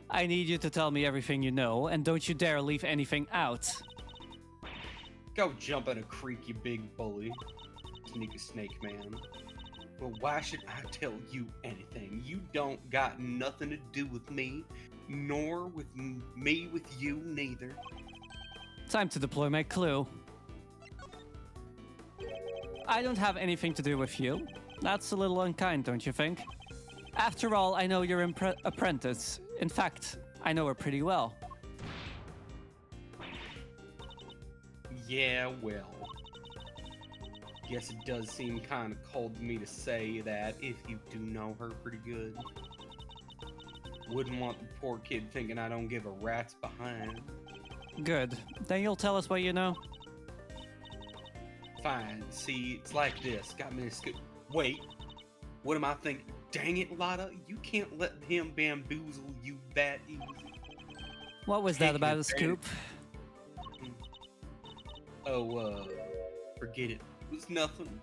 I need you to tell me everything you know, and don't you dare leave anything out. Go jump in a creek, you big bully. Sneaky snake man. But why should I tell you anything? You don't got nothing to do with me, nor with me with you neither. Time to deploy my clue. I don't have anything to do with you. That's a little unkind, don't you think? After all, I know your apprentice. In fact, I know her pretty well. Yeah, well. Guess it does seem kind of cold to me to say that if you do know her pretty good. Wouldn't want the poor kid thinking I don't give a rat's behind. Good. Then you'll tell us what you know? Fine. See, it's like this. Got me a Wait. What am I thinking? Dang it, Lotta. You can't let him bamboozle you that easy. What was that about a scoop? Oh, forget it. It was nothing.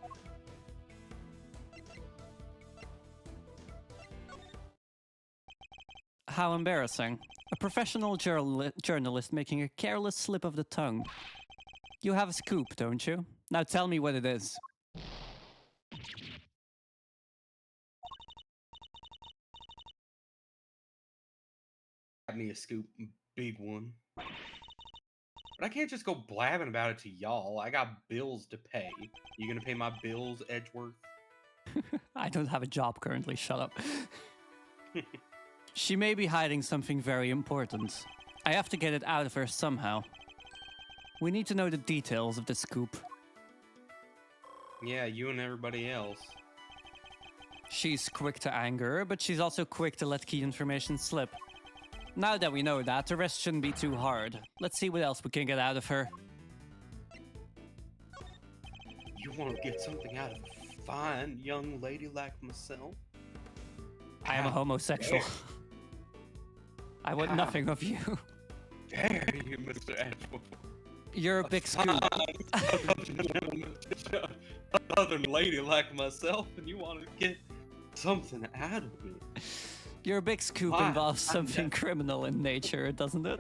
How embarrassing. A professional journalist making a careless slip of the tongue. You have a scoop, don't you? Now tell me what it is. Got me a scoop. Big one. But I can't just go blabbing about it to y'all. I got bills to pay. You gonna pay my bills, Edgeworth? I don't have a job currently, shut up. She may be hiding something very important. I have to get it out of her somehow. We need to know the details of the scoop. Yeah, you and everybody else. She's quick to anger, but she's also quick to let key information slip. Now that we know that, the rest shouldn't be too hard. Let's see what else we can get out of her. You want to get something out of a fine young lady like myself? I am a homosexual. I want nothing of you. Dare you, Mr. Edgeworth? You're a big scoop. A southern lady like myself, and you want to get something out of me. Your big scoop Why? involves something criminal in nature, doesn't it?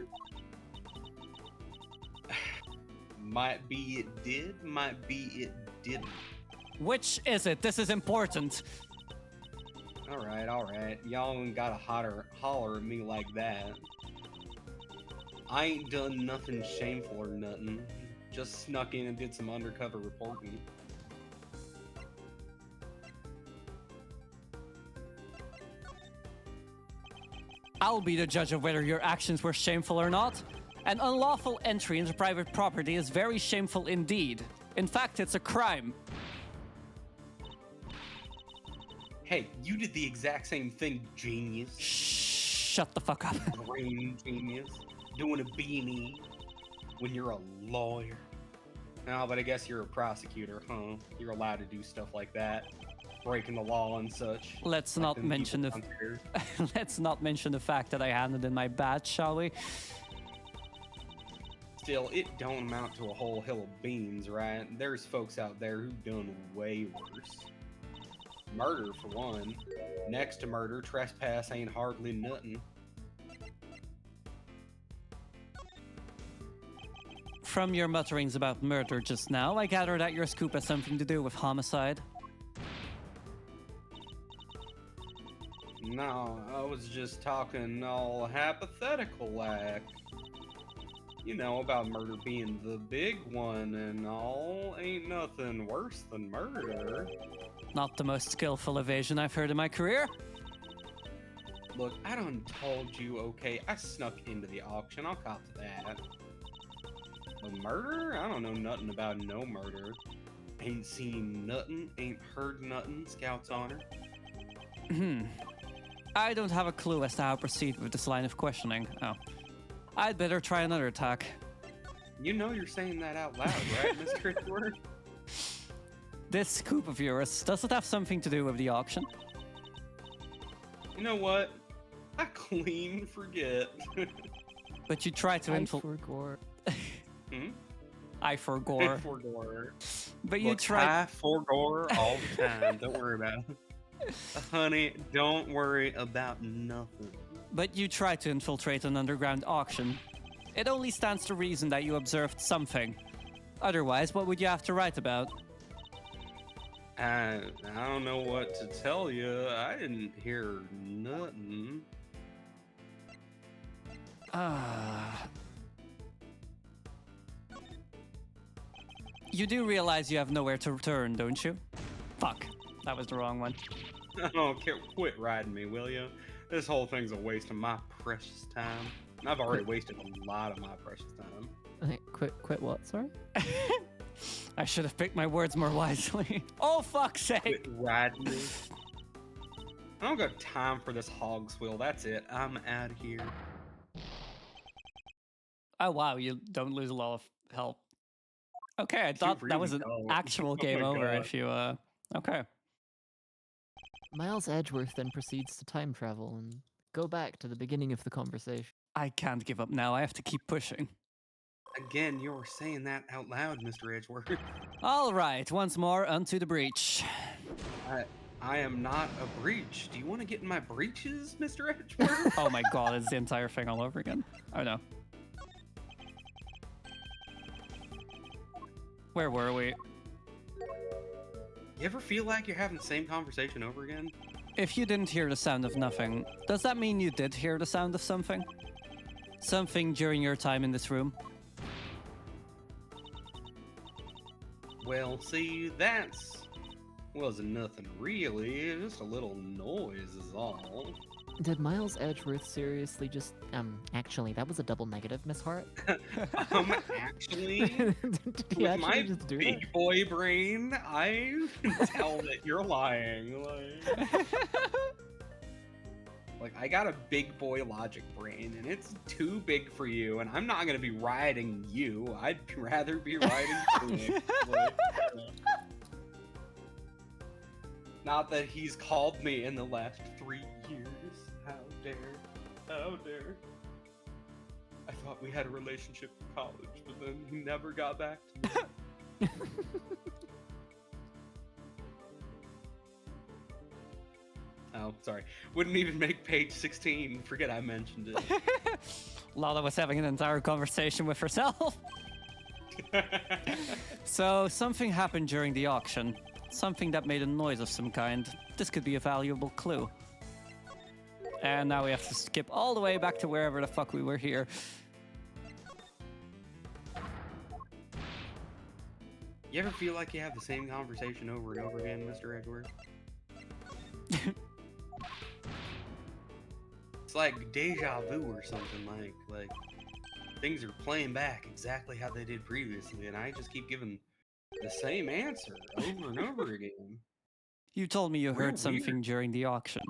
Might be it did, might be it didn't. Which is it? This is important. Alright. Y'all ain't gotta holler at me like that. I ain't done nothing shameful or nothing. Just snuck in and did some undercover reporting. I'll be the judge of whether your actions were shameful or not. An unlawful entry into private property is very shameful indeed. In fact, it's a crime. Hey, you did the exact same thing, genius. Shut the fuck up. Brain genius. Doing a beanie when you're a lawyer. No, but I guess you're a prosecutor, huh? You're allowed to do stuff like that. Breaking the law and such. Let's like not them mention the people downstairs. let's not mention the fact that I handed in my badge, shall we? Still, it don't amount to a whole hill of beans, right? There's folks out there who done way worse. Murder, for one. Next to murder, trespass ain't hardly nothing. From your mutterings about murder just now, I gather that your scoop has something to do with homicide. No, I was just talking all hypothetical like. You know, about murder being the big one and all. Ain't nothing worse than murder. Not the most skillful evasion I've heard in my career. Look, I done told you, okay, I snuck into the auction, I'll cop to that. But murder? I don't know nothing about no murder. Ain't seen nothing, ain't heard nothing, Scout's honor. I don't have a clue as to how to proceed with this line of questioning. Oh. I'd better try another attack. You know you're saying that out loud, right, Mr. Edward? This scoop of yours, does it have something to do with the auction? You know what? I clean forget. But you try to I infiltrate. forgot. I forgore. Forgore. But you Look, try. I forgore all the time. Don't worry about it. Honey, don't worry about nothing. But you tried to infiltrate an underground auction. It only stands to reason that you observed something. Otherwise, what would you have to write about? I don't know what to tell you. I didn't hear nothing. You do realize you have nowhere to return, don't you? Fuck, that was the wrong one. Oh, quit riding me, will you? This whole thing's a waste of my precious time. And I've already wasted a lot of my precious time. Okay, quit what? Sorry. I should have picked my words more wisely. Oh, fuck's sake! Quit riding me. I don't got time for this hog swill. That's it. I'm out of here. Oh wow, you don't lose a lot of health. Okay, I thought that was an really don't. actual Oh game my over God. if you, okay. Miles Edgeworth then proceeds to time travel and go back to the beginning of the conversation. I can't give up now, I have to keep pushing. Again, you're saying that out loud, Mr. Edgeworth. Alright, once more, unto the breach. I am not a breach. Do you want to get in my breeches, Mr. Edgeworth? Oh my god, it's the entire thing all over again. Oh no. Where were we? You ever feel like you're having the same conversation over again? If you didn't hear the sound of nothing, does that mean you did hear the sound of something? Something during your time in this room? Well, see, that's wasn't nothing really. Just a little noise is all. Did Miles Edgeworth seriously just actually that was a double negative, Miss Hart? Actually, Did he with my actually just do that? big boy brain, I can tell that you're lying. Like, I got a big boy logic brain, and it's too big for you, and I'm not gonna be riding you. I'd rather be riding Phoenix. Not that he's called me in the last 3 years. How dare. How dare. I thought we had a relationship in college, but then he never got back to me. Oh, sorry. Wouldn't even make page 16. Forget I mentioned it. Lala was having an entire conversation with herself. So, something happened during the auction. Something that made a noise of some kind. This could be a valuable clue. And now we have to skip all the way back to wherever the fuck we were here. You ever feel like you have the same conversation over and over again, Mr. Edward? It's like deja vu or something, like things are playing back exactly how they did previously, and I just keep giving the same answer over and over again. You told me you We're heard something during the auction.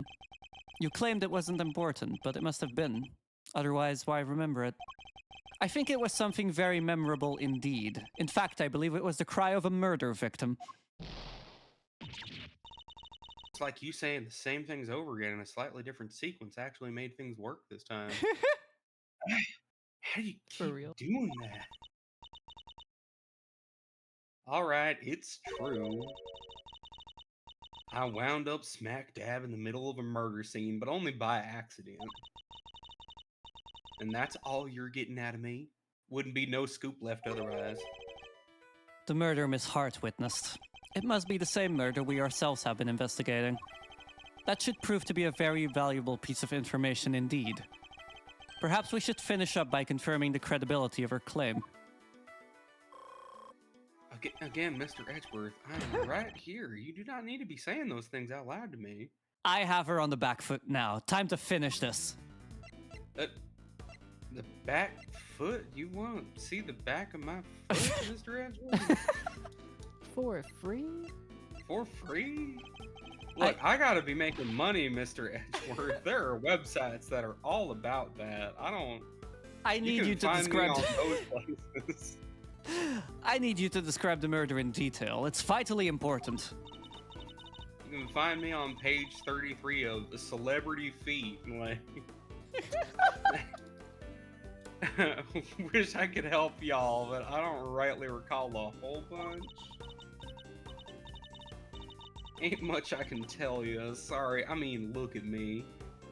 You claimed it wasn't important, but it must have been. Otherwise, why remember it? I think it was something very memorable indeed. In fact, I believe it was the cry of a murder victim. It's like you saying the same things over again in a slightly different sequence actually made things work this time. How do you For keep real. doing that? Alright, it's true. I wound up smack dab in the middle of a murder scene, but only by accident. And that's all you're getting out of me? Wouldn't be no scoop left otherwise. The murder Miss Hart witnessed. It must be the same murder we ourselves have been investigating. That should prove to be a very valuable piece of information indeed. Perhaps we should finish up by confirming the credibility of her claim. Again, Mr. Edgeworth, I am right here. You do not need to be saying those things out loud to me. I have her on the back foot now. Time to finish this. The back foot? You want to see the back of my foot, Mr. Edgeworth? For free? For free? Look, I gotta be making money, Mr. Edgeworth. There are websites that are all about that. I need you to describe. Me on those places. I need you to describe the murder in detail. It's vitally important. You can find me on page 33 of the Celebrity Feet. Like, wish I could help y'all, but I don't rightly recall a whole bunch. Ain't much I can tell you. Sorry. I mean, look at me.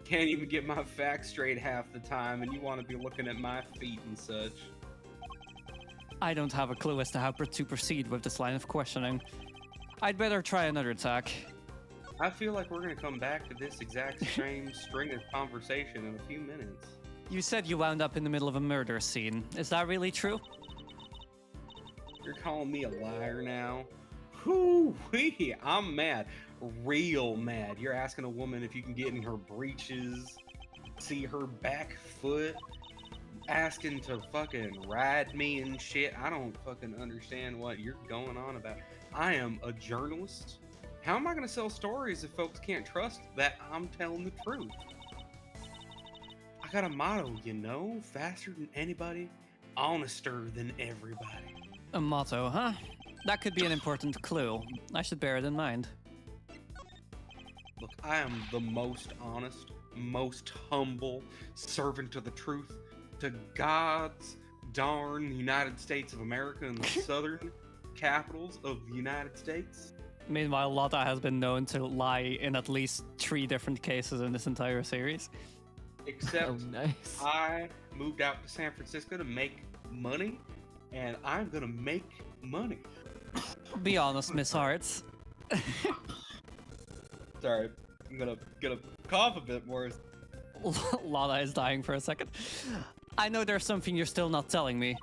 Can't even get my facts straight half the time, and you want to be looking at my feet and such. I don't have a clue as to how to proceed with this line of questioning. I'd better try another tack. I feel like we're gonna come back to this exact same string of conversation in a few minutes. You said you wound up in the middle of a murder scene. Is that really true? You're calling me a liar now? Whoo-wee, I'm mad. Real mad. You're asking a woman if you can get in her breeches, see her back foot, asking to fucking ride me and shit. I don't fucking understand what you're going on about. I am a journalist. How am I gonna sell stories if folks can't trust that I'm telling the truth? I got a motto, you know? Faster than anybody, honester than everybody. A motto, huh? That could be an important clue. I should bear it in mind. Look, I am the most honest, most humble servant of the truth to God's darn United States of America and the southern capitals of the United States. Meanwhile, Lotta has been known to lie in at least 3 different cases in this entire series. Except Oh, nice. I moved out to San Francisco to make money, and I'm gonna make money. Be honest, Miss Hart. Sorry, I'm gonna cough a bit more. Lotta is dying for a second. I know there's something you're still not telling me.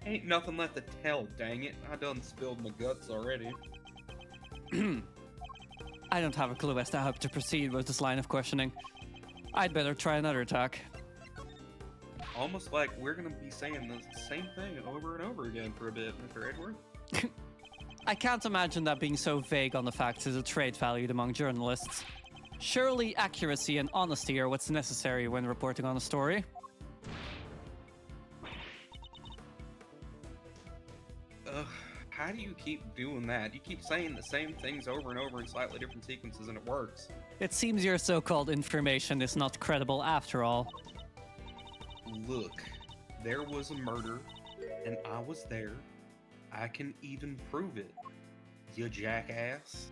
Ain't nothing left to tell, dang it. I done spilled my guts already. I don't have a clue as to how to proceed with this line of questioning. I'd better try another tack. Almost like we're gonna be saying the same thing over and over again for a bit, Mr. Edward. I can't imagine that being so vague on the facts is a trait valued among journalists. Surely accuracy and honesty are what's necessary when reporting on a story. How do you keep doing that? You keep saying the same things over and over in slightly different sequences and it works. It seems your so-called information is not credible after all. Look, there was a murder, and I was there. I can even prove it, you jackass.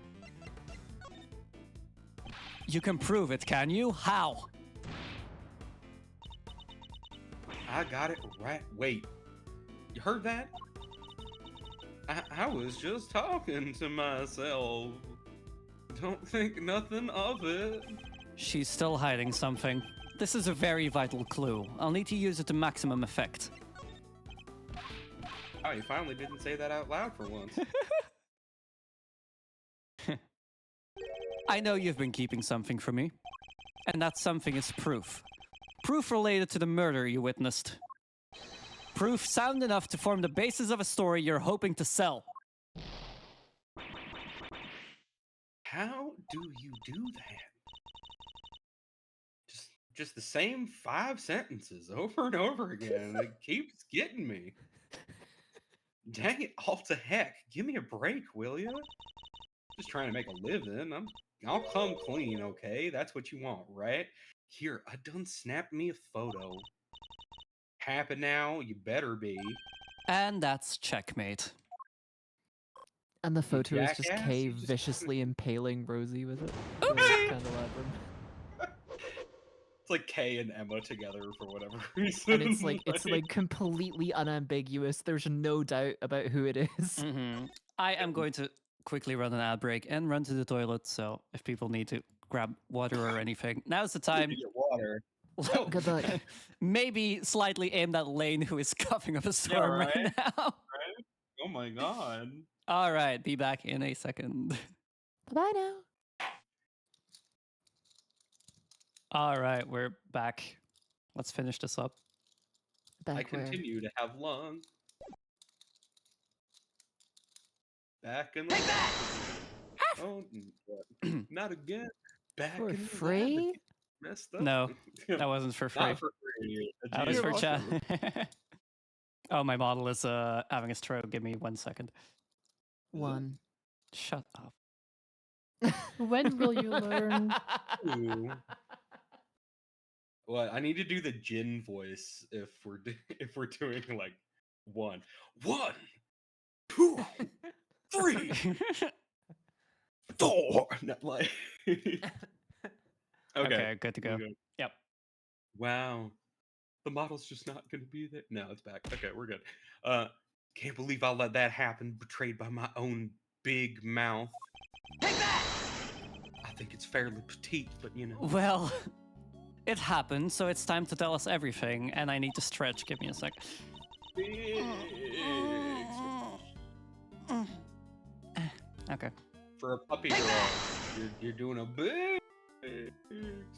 You can prove it, can you? How? I got it right. Wait, you heard that? I was just talking to myself. Don't think nothing of it. She's still hiding something. This is a very vital clue. I'll need to use it to maximum effect. Oh, you finally didn't say that out loud for once. I know you've been keeping something from me. And that something is proof. Proof related to the murder you witnessed. Proof sound enough to form the basis of a story you're hoping to sell. How do you do that? Just the same 5 sentences over and over again. It keeps getting me. Dang it all to heck. Give me a break, will you? Just trying to make a living. I'll come clean, okay? That's what you want, right? Here, I done snapped me a photo. Happy now? You better be. And that's checkmate. And the photo is just jackass, Kay you just- viciously impaling Rosie with it. Okay. Candelabrum. It's like Kay and Emma together for whatever reason. And it's like completely unambiguous. There's no doubt about who it is. I am going to quickly run an ad break and run to the toilet. So if people need to grab water or anything, now's the time. Get water. Oh. Good luck. Maybe slightly aimed at Lane, who is coughing up a storm right right? now. Right? Oh my god. All right, be back in a second. Bye now. All right, we're back. Let's finish this up. I Back where? continue to have lung. Back in the Oh, not again. Back For in the free? lab again. Messed up. No, that wasn't for free. Not for free. That was You're for chat. welcome. Oh, my model is having a stroke. Give me 1 second. One. Shut up. When will you learn? Ooh. What? I need to do the Jin voice if we're doing like one, 2, 3, 4. Not like. Okay, good to go. we're good. Yep. Wow, the model's just not going to be there. No, it's back. Okay, we're good. Can't believe I let that happen. Betrayed by my own big mouth. Take that! I think it's fairly petite, but you know. Well, it happened, so it's time to tell us everything, and I need to stretch. Give me a sec. Big stretch. Okay. For a puppy girl, you're doing a big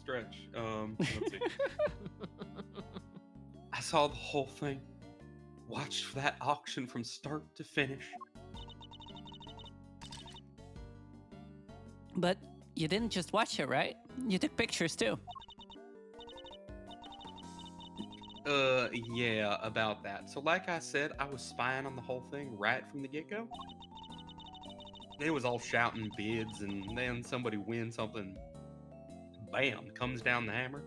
stretch. Let's see. I saw the whole thing. Watched that auction from start to finish. But you didn't just watch it, right? You took pictures too. Yeah, about that. So like I said, I was spying on the whole thing right from the get-go. It was all shouting bids, and then somebody wins something. Bam, comes down the hammer.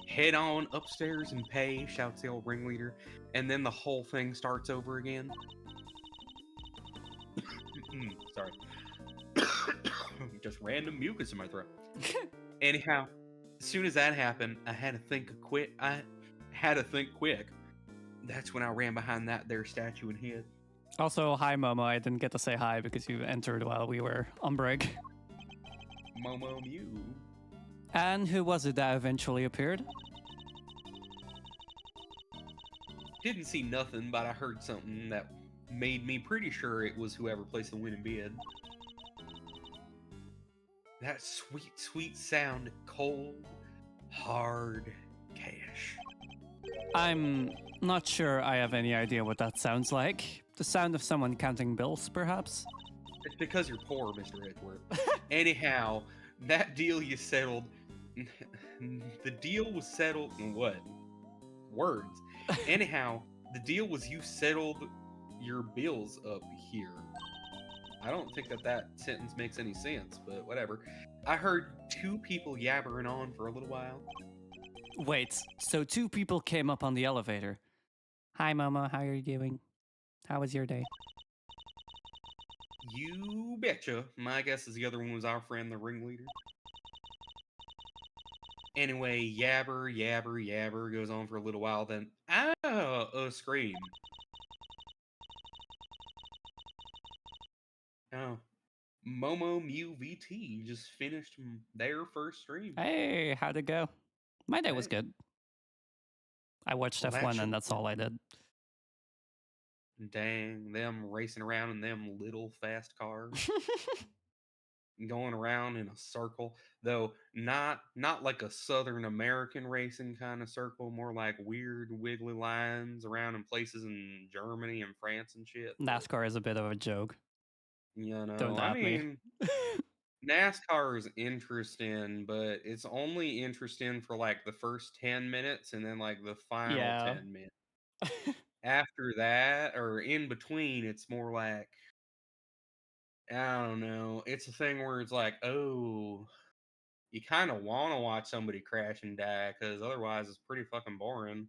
Head on upstairs and pay, shouts the old ringleader, and then the whole thing starts over again. Sorry. Just random mucus in my throat. Anyhow, as soon as that happened, I had to think quick. That's when I ran behind that there statue and hid. Also, hi Momo. I didn't get to say hi because you entered while we were on break. Momo Mew. And who was it that eventually appeared? Didn't see nothing, but I heard something that made me pretty sure it was whoever placed the winning bid. That sweet, sweet sound of cold, hard cash. I'm not sure I have any idea what that sounds like. The sound of someone counting bills, perhaps? It's because you're poor, Mr. Edgeworth. Anyhow, that deal you settled... the deal was settled in what? Words. Anyhow, the deal was you settled your bills up here. I don't think that sentence makes any sense, but whatever. I heard 2 people yabbering on for a little while. Wait, so 2 people came up on the elevator. Hi Momo, how are you doing? How was your day? You betcha. My guess is the other one was our friend, the ringleader. Anyway, yabber goes on for a little while, then a scream. Oh, Momo Mew VT just finished their first stream. Hey, how'd it go? My day was Hey. good. I watched Well, that F1 should- and that's all I did. Dang, them racing around in them little fast cars, going around in a circle. Though not like a Southern American racing kind of circle, more like weird wiggly lines around in places in Germany and France and shit. but, NASCAR is a bit of a joke. You know, Don't I at me. mean, NASCAR is interesting, but it's only interesting for like the first 10 minutes and then like the final Yeah. 10 minutes. After that, or in between, it's more like, I don't know. It's a thing where it's like, oh, you kind of want to watch somebody crash and die because otherwise it's pretty fucking boring.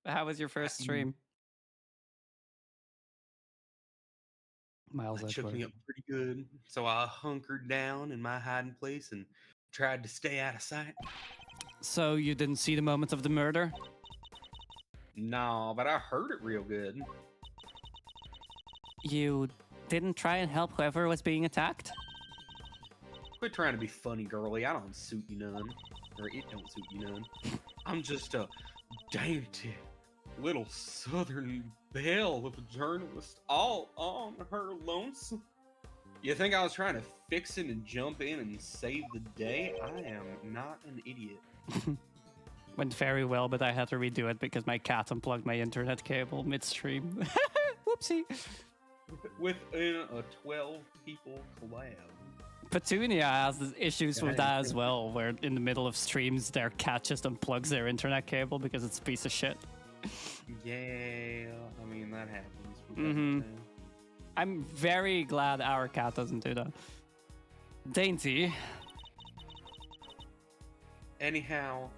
How was your first stream? Miles That shook Edgeworth. me up pretty good. So I hunkered down in my hiding place and tried to stay out of sight. So you didn't see the moment of the murder? No, but I heard it real good. You didn't try and help whoever was being attacked? Quit trying to be funny, girly. I don't suit you none. Or it don't suit you none. I'm just a dainty little southern belle of a journalist all on her lonesome. You think I was trying to fix it and jump in and save the day? I am not an idiot. Went very well, but I had to redo it because my cat unplugged my internet cable midstream. Whoopsie. Within a 12 people collab. Petunia has issues with that as well, where in the middle of streams, their cat just unplugs their internet cable because it's a piece of shit. Yeah, I mean, that happens. from time to Mhm. time. I'm very glad our cat doesn't do that. Dainty. Anyhow,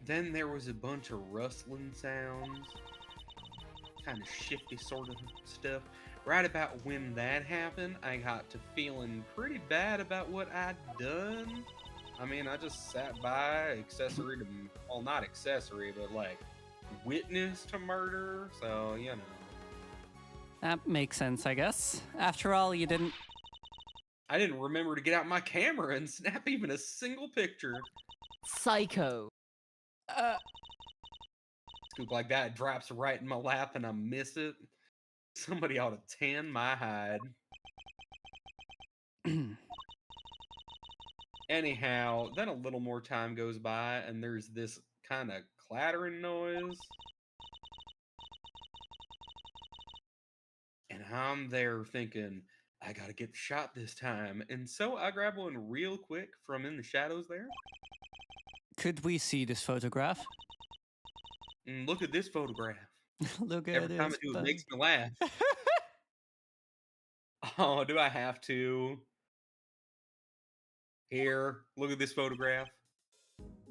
then there was a bunch of rustling sounds. Kind of shifty sort of stuff. Right about when that happened, I got to feeling pretty bad about what I'd done. I mean, I just sat by, accessory to, well, not accessory, but like witness to murder. So, you know. That makes sense, I guess. After all, you didn't... I didn't remember to get out my camera and snap even a single picture. Psycho. Scoop like that drops right in my lap and I miss it. Somebody ought to tan my hide. Anyhow, then a little more time goes by and there's this kind of clattering noise. And I'm there thinking, I gotta get the shot this time. And so I grab one real quick from in the shadows there. Could we see this photograph? And look at this photograph. Look at Every time I this. do it makes me laugh. Oh, do I have to? Here, look at this photograph.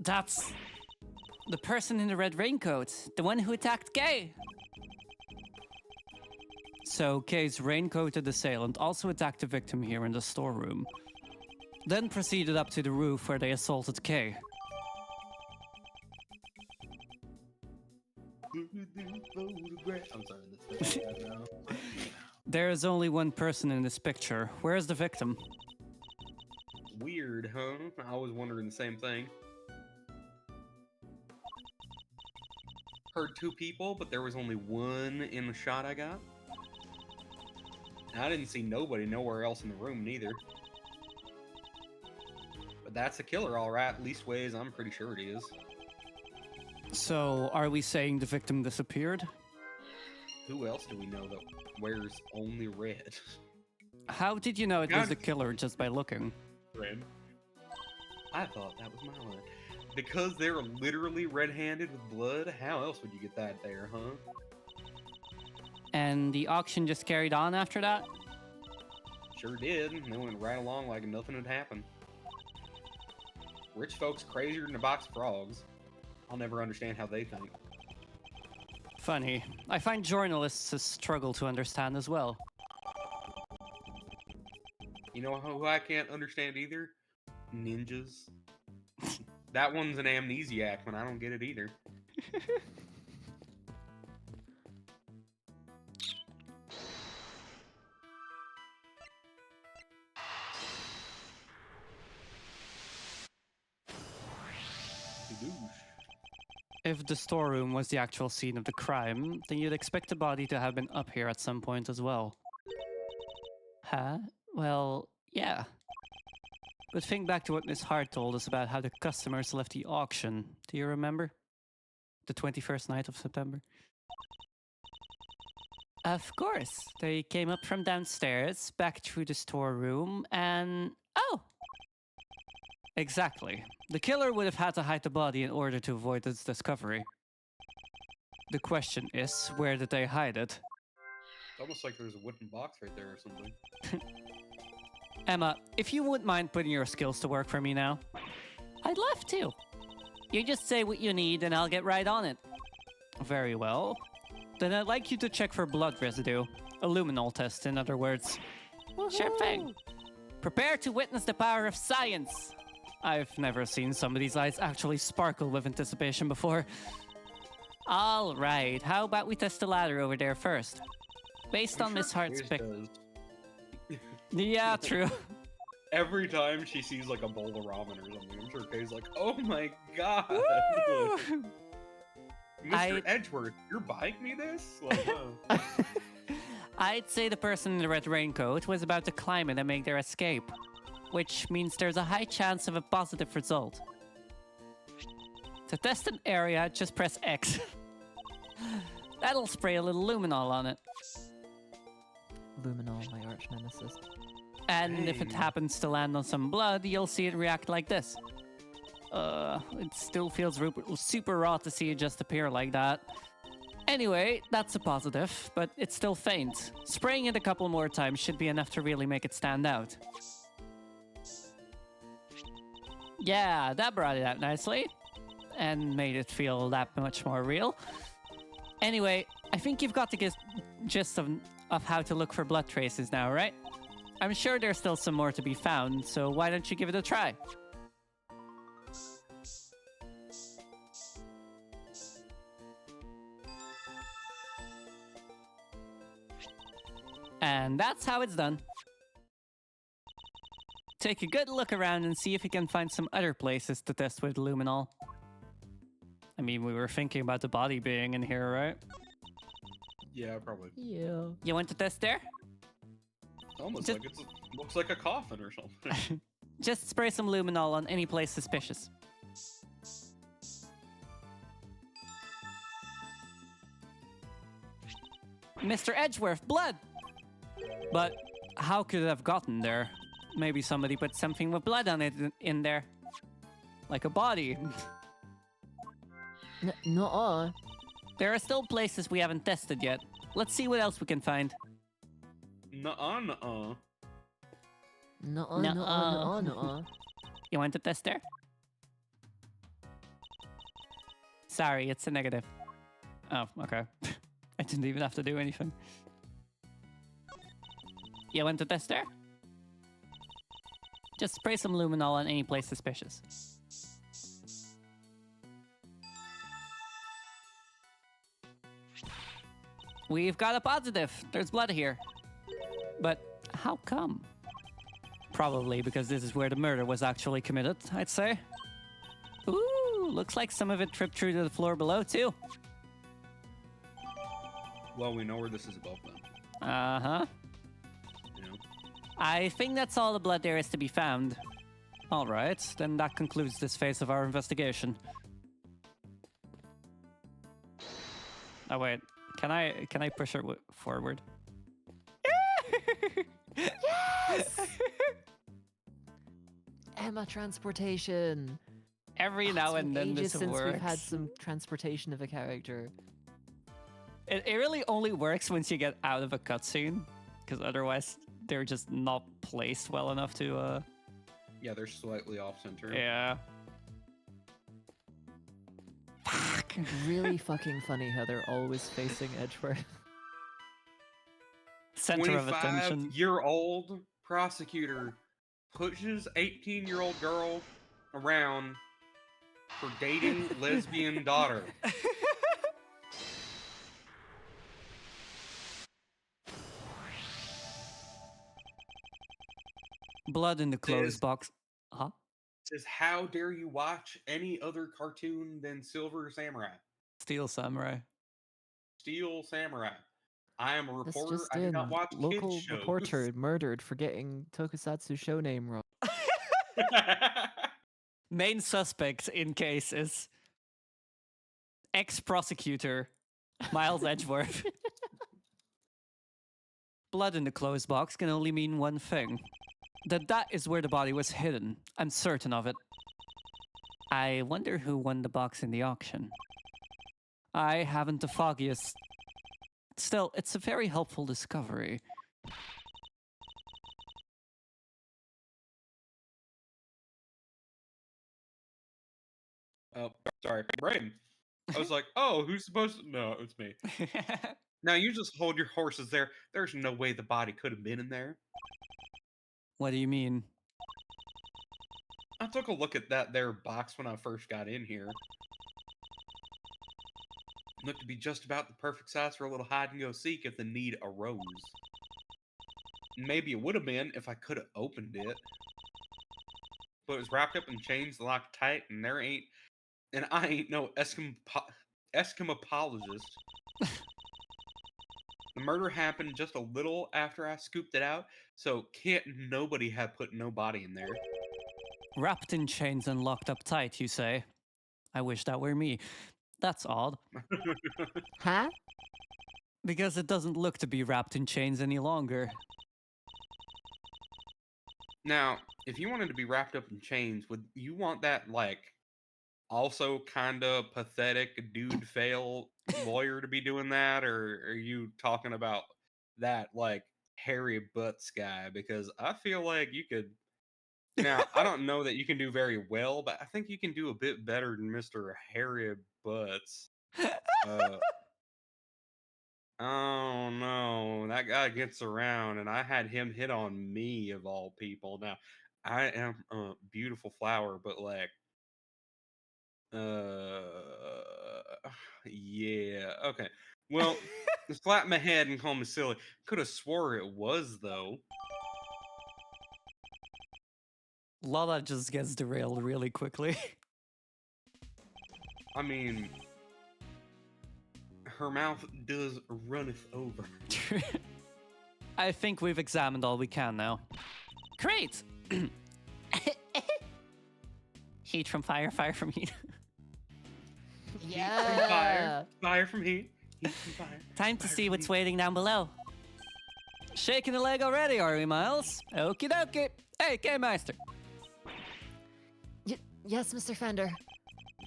That's the person in the red raincoat, the one who attacked Kay. So Kay's raincoated assailant also attacked the victim here in the storeroom, then proceeded up to the roof where they assaulted Kay. Look at this photograph. I'm sorry, that's bad now. There is only one person in this picture. Where is the victim? Weird, huh? I was wondering the same thing. Heard two people, but there was only one in the shot I got. And I didn't see nobody nowhere else in the room, neither. But that's a killer, alright. Least ways, I'm pretty sure it is. So, are we saying the victim disappeared? Who else do we know that wears only red? How did you know it was the killer just by looking? Red. I thought that was my line. Because they're literally red-handed with blood, how else would you get that there, huh? And the auction just carried on after that? Sure did. And they went right along like nothing had happened. Rich folks crazier than a box of frogs. I'll never understand how they think. Funny. I find journalists a struggle to understand as well. You know who I can't understand either? Ninjas. That one's an amnesiac, and I don't get it either. If the storeroom was the actual scene of the crime, then you'd expect the body to have been up here at some point as well. Huh? Well, yeah. But think back to what Miss Hart told us about how the customers left the auction. Do you remember? The 21st night of September? Of course. They came up from downstairs, back through the storeroom, and... Oh! Exactly. The killer would have had to hide the body in order to avoid its discovery. The question is, where did they hide it? It's almost like there's a wooden box right there or something. Emma, if you wouldn't mind putting your skills to work for me now. I'd love to. You just say what you need and I'll get right on it. Very well. Then I'd like you to check for blood residue. A luminol test, in other words. Sure thing. Prepare to witness the power of science. I've never seen somebody's eyes actually sparkle with anticipation before. All right, how about we test the ladder over there first? Based on Miss Hart's pick. Yeah, true. Every time she sees like a bowl of ramen or something, I'm sure Kay's like, "Oh my god, Woo! Mr. Edgeworth, you're buying me this?" Like, I'd say the person in the red raincoat was about to climb it and make their escape, which means there's a high chance of a positive result. To test an area, just press X. That'll spray a little luminol on it. Luminol, my arch nemesis. And if it happens to land on some blood, you'll see it react like this. It still feels super raw to see it just appear like that. Anyway, that's a positive, but it's still faint. Spraying it a couple more times should be enough to really make it stand out. Yeah, that brought it out nicely. And made it feel that much more real. Anyway, I think you've got the gist of how to look for blood traces now, right? I'm sure there's still some more to be found, so why don't you give it a try? And that's how it's done. Take a good look around and see if you can find some other places to test with luminol. I mean, we were thinking about the body being in here, right? yeah, probably. Yeah. You want to test there? It's almost Just- like it looks like a coffin or something. Just spray some luminol on any place suspicious. Mr. Edgeworth, blood! But how could it have gotten there? Maybe somebody put something with blood on it in there. Like a body. Nuh-uh. There are still places we haven't tested yet. Let's see what else we can find. Nuh-uh, nuh-uh. Nuh-uh, Nuh-uh. nuh-uh, nuh-uh. You want to test there? Sorry, it's a negative. Oh, okay. I didn't even have to do anything. You want to test there? Just spray some luminol on any place suspicious. We've got a positive. There's blood here. But how come? Probably because this is where the murder was actually committed, I'd say. Ooh, looks like some of it tripped through to the floor below, too. Well, we know where this is above them. Uh-huh. You know? I think that's all the blood there is to be found. All right, then that concludes this phase of our investigation. Oh wait, can I push it forward? Yes! Emma transportation. Every It's now been and then ages this since works. we've had some transportation of a character. It really only works once you get out of a cutscene, because otherwise they're just not placed well enough to. Yeah, they're slightly off center. Yeah. Fuck. Really fucking funny how they're always facing Edgeworth. Center of attention. 25-year-old prosecutor pushes 18-year-old girl around for dating lesbian daughter. Blood in the clothes Says- box. Huh? Says, how dare you watch any other cartoon than Silver Samurai? Steel Samurai. Steel Samurai. I am a This reporter. just I do in. not watch Local kids shows. reporter murdered for getting Tokusatsu's show name wrong. Main suspect in case is ex-prosecutor Miles Edgeworth. Blood in the clothes box can only mean one thing. That is where the body was hidden. I'm certain of it. I wonder who won the box in the auction. I haven't the foggiest. Still, it's a very helpful discovery. Oh, sorry, brain. I was like, oh, who's supposed to? No, it's me. Now you just hold your horses there. There's no way the body could have been in there. What do you mean? I took a look at that there box when I first got in here. Looked to be just about the perfect size for a little hide and go seek if the need arose. Maybe it would have been if I could have opened it. But it was wrapped up in chains locked tight, and I ain't no Eskimopologist. The murder happened just a little after I scooped it out, so can't nobody have put no body in there. Wrapped in chains and locked up tight, you say? I wish that were me. That's odd. Huh? Because it doesn't look to be wrapped in chains any longer. Now, if you wanted to be wrapped up in chains, would you want that, like, also kind of pathetic dude fail lawyer to be doing that, or are you talking about that, like, hairy butts guy? Because I feel like you could. Now, I don't know that you can do very well, but I think you can do a bit better than Mr. Harry Butts. Oh no, that guy gets around, and I had him hit on me of all people. Now, I am a beautiful flower, but like, yeah, okay. Well, just slap my head and call me silly. Could have swore it was though. Lala just gets derailed really quickly. I mean, her mouth does runneth over. I think we've examined all we can now. Great! Heat from fire, fire from heat. Heat from fire, fire from heat, heat from fire. Time to fire see from what's heat. waiting down below. Shaking the leg already, are we, Miles? Okie dokie. Hey, Game Meister. Yes, Mr. Fender.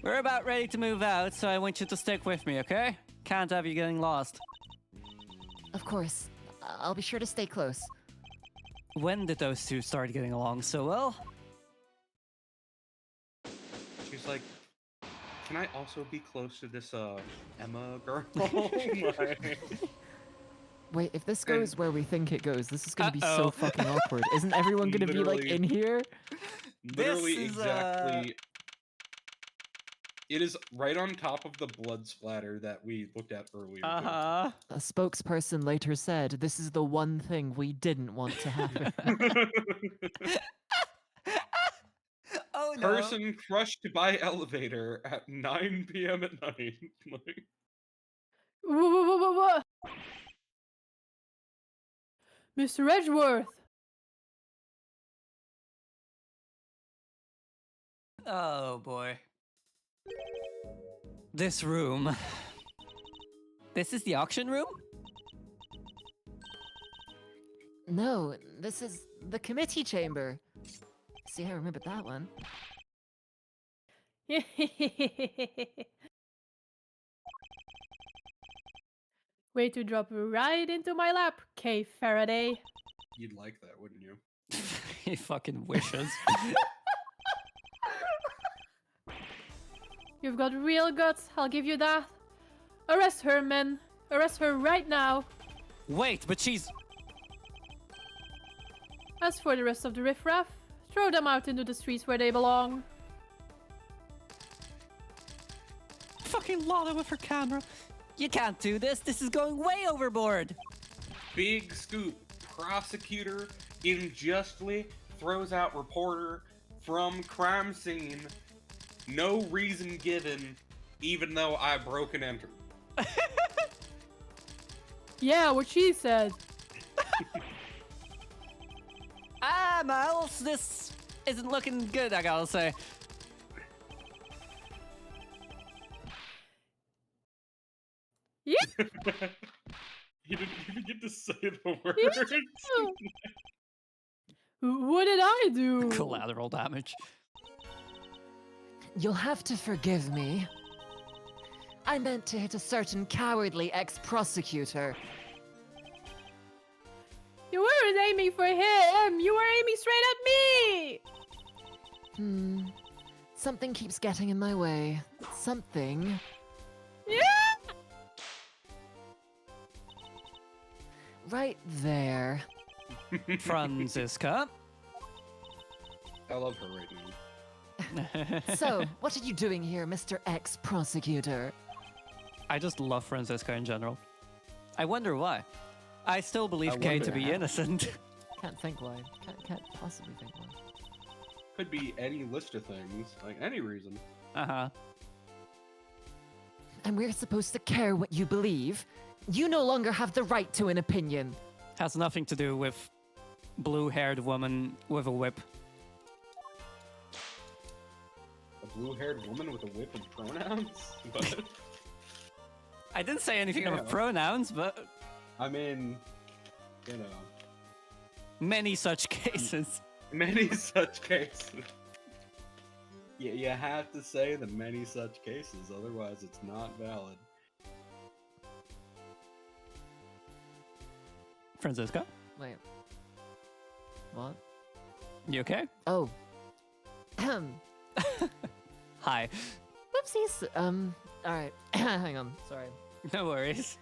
We're about ready to move out, so I want you to stick with me, okay? Can't have you getting lost. Of course. I'll be sure to stay close. When did those two start getting along so well? She's like, can I also be close to this Emma girl? Like, Wait, if this goes where we think it goes, this is gonna be so Uh-oh. fucking awkward. Isn't everyone gonna be like Literally. in here? literally This is, exactly. It is right on top of the blood splatter that we looked at earlier. too. Uh-huh. A spokesperson later said, "This is the one thing we didn't want to happen." Oh no. Person crushed by elevator at 9 p.m. at night. Like, What? Mr. Edgeworth! Oh boy. This room. This is the auction room? No, this is the committee chamber. See, I remembered that one. Way to drop right into my lap, K. Faraday. you'd like that, wouldn't you? He fucking wishes. You've got real guts, I'll give you that. Arrest her, men. Arrest her right now. Wait, but she's... As for the rest of the riffraff, throw them out into the streets where they belong. Fucking Lala with her camera. You can't do this. This is going way overboard. Big scoop. Prosecutor unjustly throws out reporter from crime scene. No reason given, even though I broke and entered. Yeah, what she said. Miles, this isn't looking good, I gotta say. Yeah. You didn't even get to say the words. What did I do? Collateral damage. You'll have to forgive me. I meant to hit a certain cowardly ex-prosecutor. You weren't aiming for him. You were aiming straight at me. Something keeps getting in my way. Something. Yeah. Right there. Franziska, I love her right now. So, what are you doing here, Mr. Ex-Prosecutor? I just love Franziska in general. I wonder why. I still believe Kay to wonder be how. innocent. Can't think why. Can't possibly think why. Could be any list of things, like any reason. Uh-huh. And we're supposed to care what you believe? You no longer have the right to an opinion. Has nothing to do with blue-haired woman with a whip. A blue-haired woman with a whip and pronouns? But, I didn't say anything Yeah. about pronouns, but I mean, you know, many such cases. many such cases. You have to say the many such cases, otherwise it's not valid. Franziska, Wait. What? you okay? Oh. Ahem. Hi. Whoopsies. Alright. Hang on. Sorry. No worries.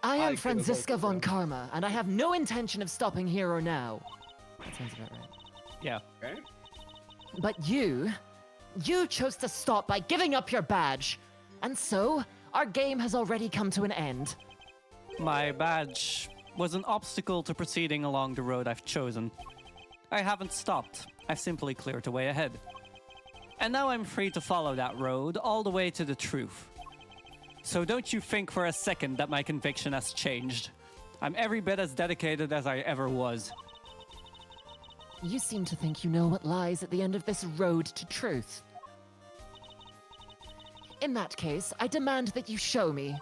I I am could've Franziska also von done. Karma, and I have no intention of stopping here or now. That sounds about right. Yeah. Okay? But you chose to stop by giving up your badge. And so, our game has already come to an end. My badge was an obstacle to proceeding along the road I've chosen. I haven't stopped. I've simply cleared the way ahead. And now I'm free to follow that road all the way to the truth. So don't you think for a second that my conviction has changed. I'm every bit as dedicated as I ever was. You seem to think you know what lies at the end of this road to truth. In that case, I demand that you show me.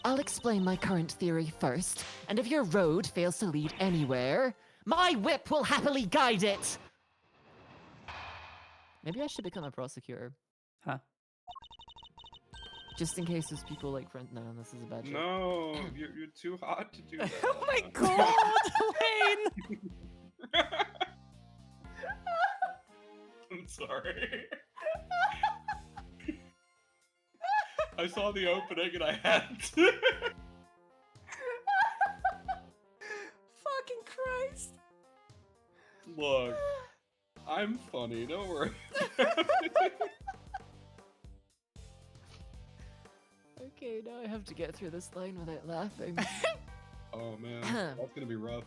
I'll explain my current theory first, and if your road fails to lead anywhere, my whip will happily guide it! Maybe I should become a prosecutor. Huh? Just in case there's people like friend. No, this is a bad joke. No, you're too hot to do that. Oh my god, Lane! I'm sorry. I saw the opening and I had to. Fucking Christ. Look, I'm funny, don't worry. Okay, now I have to get through this line without laughing. Oh man, that's gonna be rough.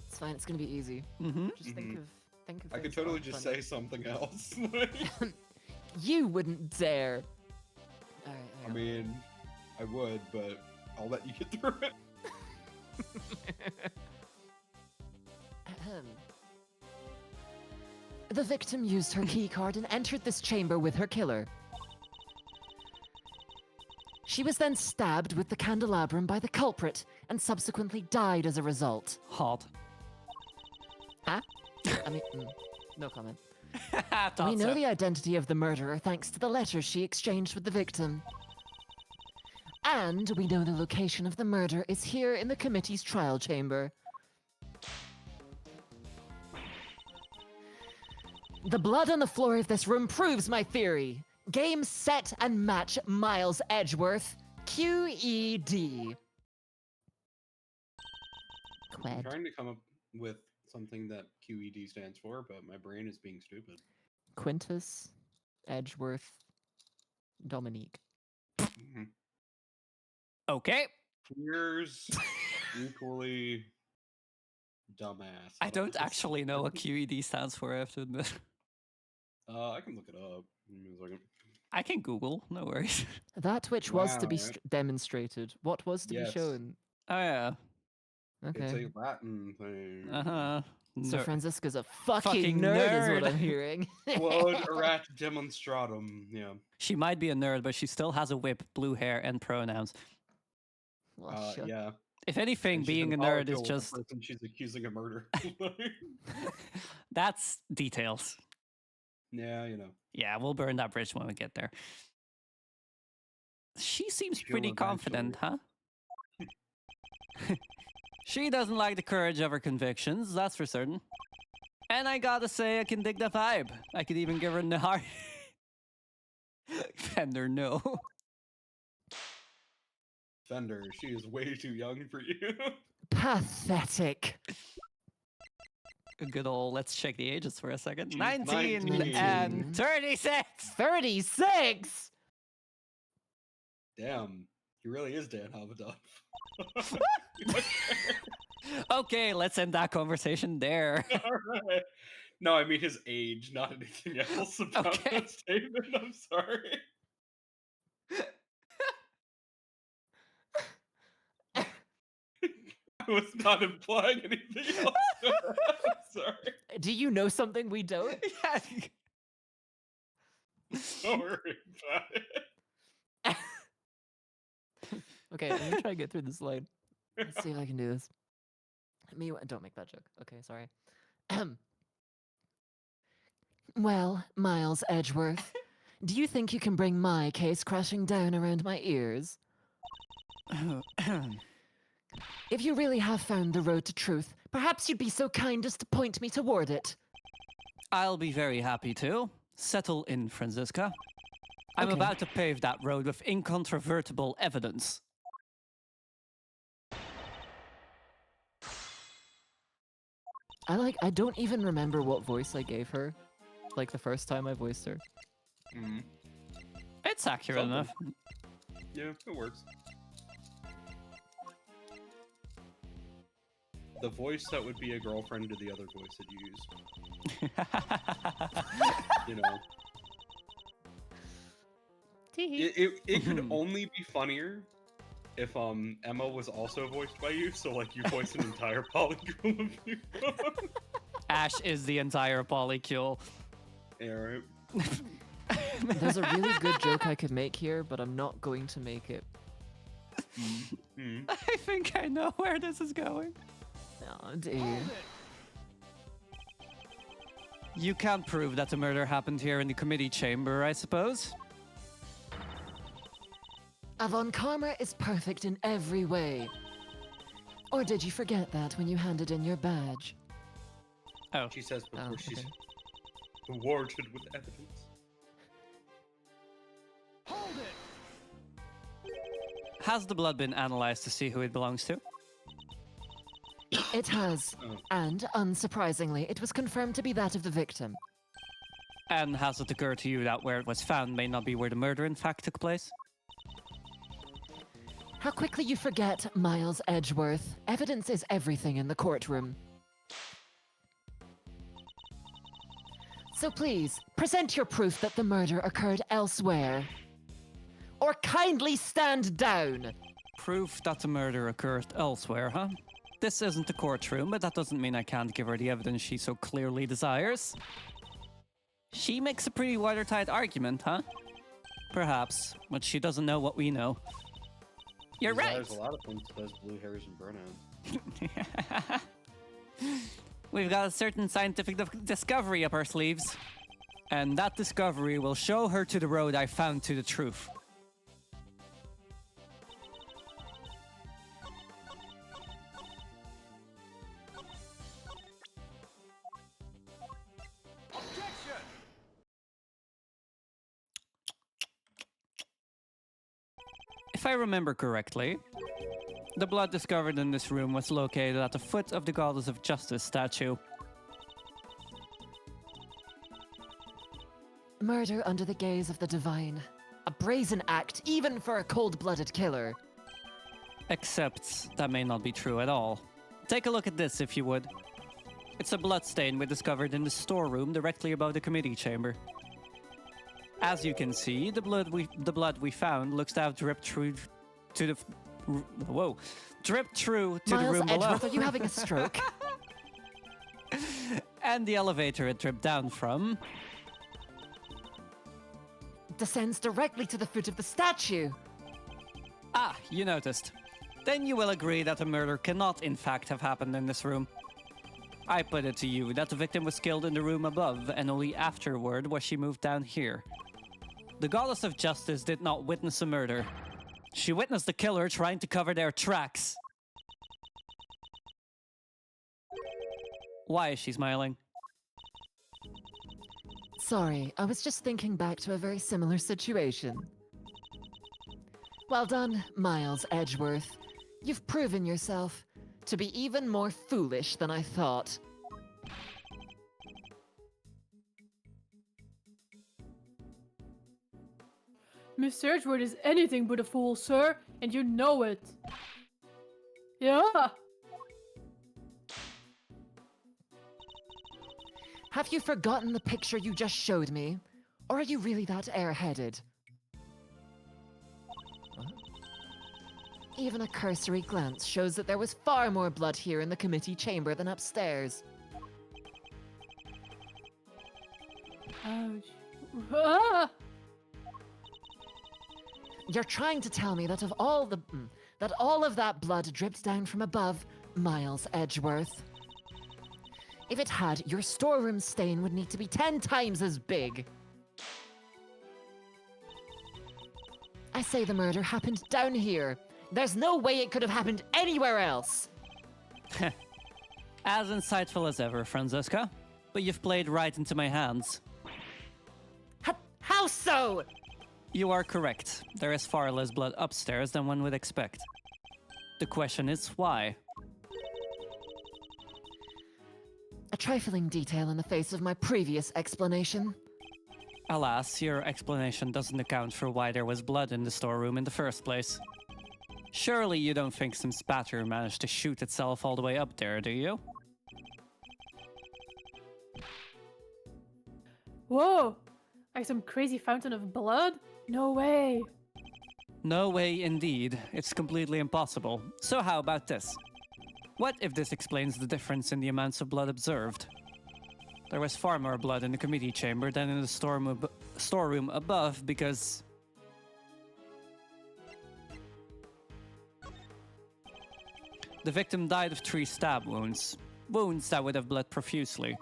It's fine. It's gonna be easy. Mm-hmm. Just think of I could things that totally aren't just funny. say something else. You wouldn't dare. Alright, I mean, I would, but I'll let you get through it. Ahem. The victim used her keycard and entered this chamber with her killer. She was then stabbed with the candelabrum by the culprit and subsequently died as a result. Hot. Huh? I mean, no comment. Thought We know so. the identity of the murderer thanks to the letters she exchanged with the victim. And we know the location of the murder is here in the committee's trial chamber. The blood on the floor of this room proves my theory. Game, set, and match Miles Edgeworth, QED. I'm Qued. trying to come up with something that QED stands for, but my brain is being stupid. Quintus, Edgeworth, Dominique. Mhm. Okay. Here's equally dumbass. I don't just- actually know what QED stands for, I have to admit. I can look it up. Give me a second. I can Google, no worries. That which was to be Wow. demonstrated. What was to Yes. be shown? Oh yeah. It's Okay. a Latin thing. Uh-huh. So Franziska's a fucking, Fucking nerd, is nerd. what I'm hearing. Quod erat demonstratum. Yeah. She might be a nerd, but she still has a whip, blue hair, and pronouns. Well, sure. Yeah. If anything, And she's being a an nerd is autokill with the just... person she's accusing of murder. That's details. Yeah, you know. Yeah, we'll burn that bridge when we get there. She seems She'll pretty confident, huh? She doesn't like the courage of her convictions, that's for certain. And I gotta say, I can dig the vibe. I could even give her a heart. Fender, no. Fender, she is way too young for you. Pathetic. A good old, let's check the ages for a second. Jeez, 19 19. and 36! 36! Damn, he really is Dan Havidoff. Okay, let's end that conversation there. Alright. No, I mean his age, not anything else about Okay. that statement. I'm sorry. I was not implying anything else. I'm sorry. Do you know something we don't? Yeah. Don't worry about it. Okay, let me try to get through this line. Let's see if I can do this. Don't make that joke. Okay, sorry. Well, Miles Edgeworth, do you think you can bring my case crashing down around my ears? If you really have found the road to truth, perhaps you'd be so kind as to point me toward it. I'll be very happy to. Settle in, Franziska. I'm Okay. about to pave that road with incontrovertible evidence. I don't even remember what voice I gave her. Like the first time I voiced her. Mhm. It's accurate Something. enough. Yeah, it works. The voice that would be a girlfriend to the other voice that you use. You know. It could only be funnier if Emma was also voiced by you, so like you voiced an entire polycule of people. Ash is the entire polycule. Yeah, right. There's a really good joke I could make here, but I'm not going to make it. Mm. I think I know where this is going. Oh dear. You can't prove that the murder happened here in the committee chamber, I suppose? Avon Karma is perfect in every way. Or did you forget that when you handed in your badge? Oh. She says before Oh, she's okay. rewarded with evidence. Has the blood been analyzed to see who it belongs to? It has. Oh. And, unsurprisingly, it was confirmed to be that of the victim. And has it occurred to you that where it was found may not be where the murder in fact took place? How quickly you forget, Miles Edgeworth. Evidence is everything in the courtroom. So please, present your proof that the murder occurred elsewhere. Or kindly stand down! Proof that the murder occurred elsewhere, huh? This isn't the courtroom, but that doesn't mean I can't give her the evidence she so clearly desires. She makes a pretty watertight argument, huh? Perhaps, but she doesn't know what we know. You're right. There's a lot of things that has blue hairs and burnouts. We've got a certain scientific discovery up our sleeves. And that discovery will show her to the road I found to the truth. If I remember correctly, the blood discovered in this room was located at the foot of the Goddess of Justice statue. Murder under the gaze of the divine. A brazen act, even for a cold-blooded killer. Except that may not be true at all. Take a look at this, if you would. It's a bloodstain we discovered in the storeroom directly above the committee chamber. As you can see, the blood we found looks to have dripped through to the dripped through to the Miles room below. Edgeworth, are you having a stroke? And the elevator it dripped down from. Descends directly to the foot of the statue. Ah, you noticed. Then you will agree that the murder cannot in fact have happened in this room. I put it to you that the victim was killed in the room above, and only afterward was she moved down here. The Goddess of Justice did not witness a murder. She witnessed the killer trying to cover their tracks. Why is she smiling? Sorry, I was just thinking back to a very similar situation. Well done, Miles Edgeworth. You've proven yourself to be even more foolish than I thought. Mr. Edgeworth is anything but a fool, sir, and you know it. Yeah. Have you forgotten the picture you just showed me? Or are you really that airheaded? What? Even a cursory glance shows that there was far more blood here in the committee chamber than upstairs. Ouch. Ah! You're trying to tell me that all of that blood dripped down from above, Miles Edgeworth. If it had, your storeroom stain would need to be 10 times as big. I say the murder happened down here. There's no way it could have happened anywhere else. As insightful as ever, Franziska. But you've played right into my hands. How so? You are correct. There is far less blood upstairs than one would expect. The question is why? A trifling detail in the face of my previous explanation. Alas, your explanation doesn't account for why there was blood in the storeroom in the first place. Surely you don't think some spatter managed to shoot itself all the way up there, do you? Whoa! Like some crazy fountain of blood? No way! No way indeed. It's completely impossible. So how about this? What if this explains the difference in the amounts of blood observed? There was far more blood in the committee chamber than in the storeroom above because... the victim died of 3 stab wounds. Wounds that would have bled profusely.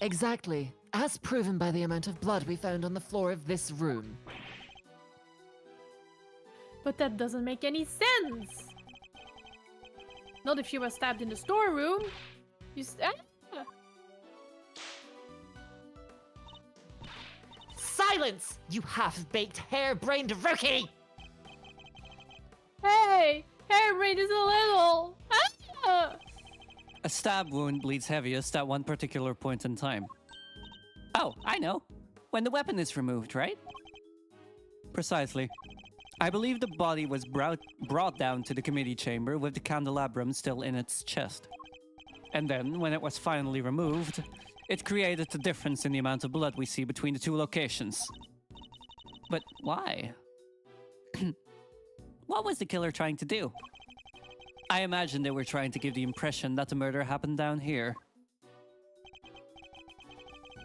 Exactly, as proven by the amount of blood we found on the floor of this room. But that doesn't make any sense! Not if she was stabbed in the storeroom. Silence, you half-baked, hair-brained rookie! Hey! Hairbrain is a little! Ah! A stab wound bleeds heaviest at one particular point in time. Oh, I know. When the weapon is removed, right? Precisely. I believe the body was brought down to the committee chamber with the candelabrum still in its chest. And then, when it was finally removed, it created the difference in the amount of blood we see between the 2 locations. But why? What was the killer trying to do? I imagine they were trying to give the impression that the murder happened down here.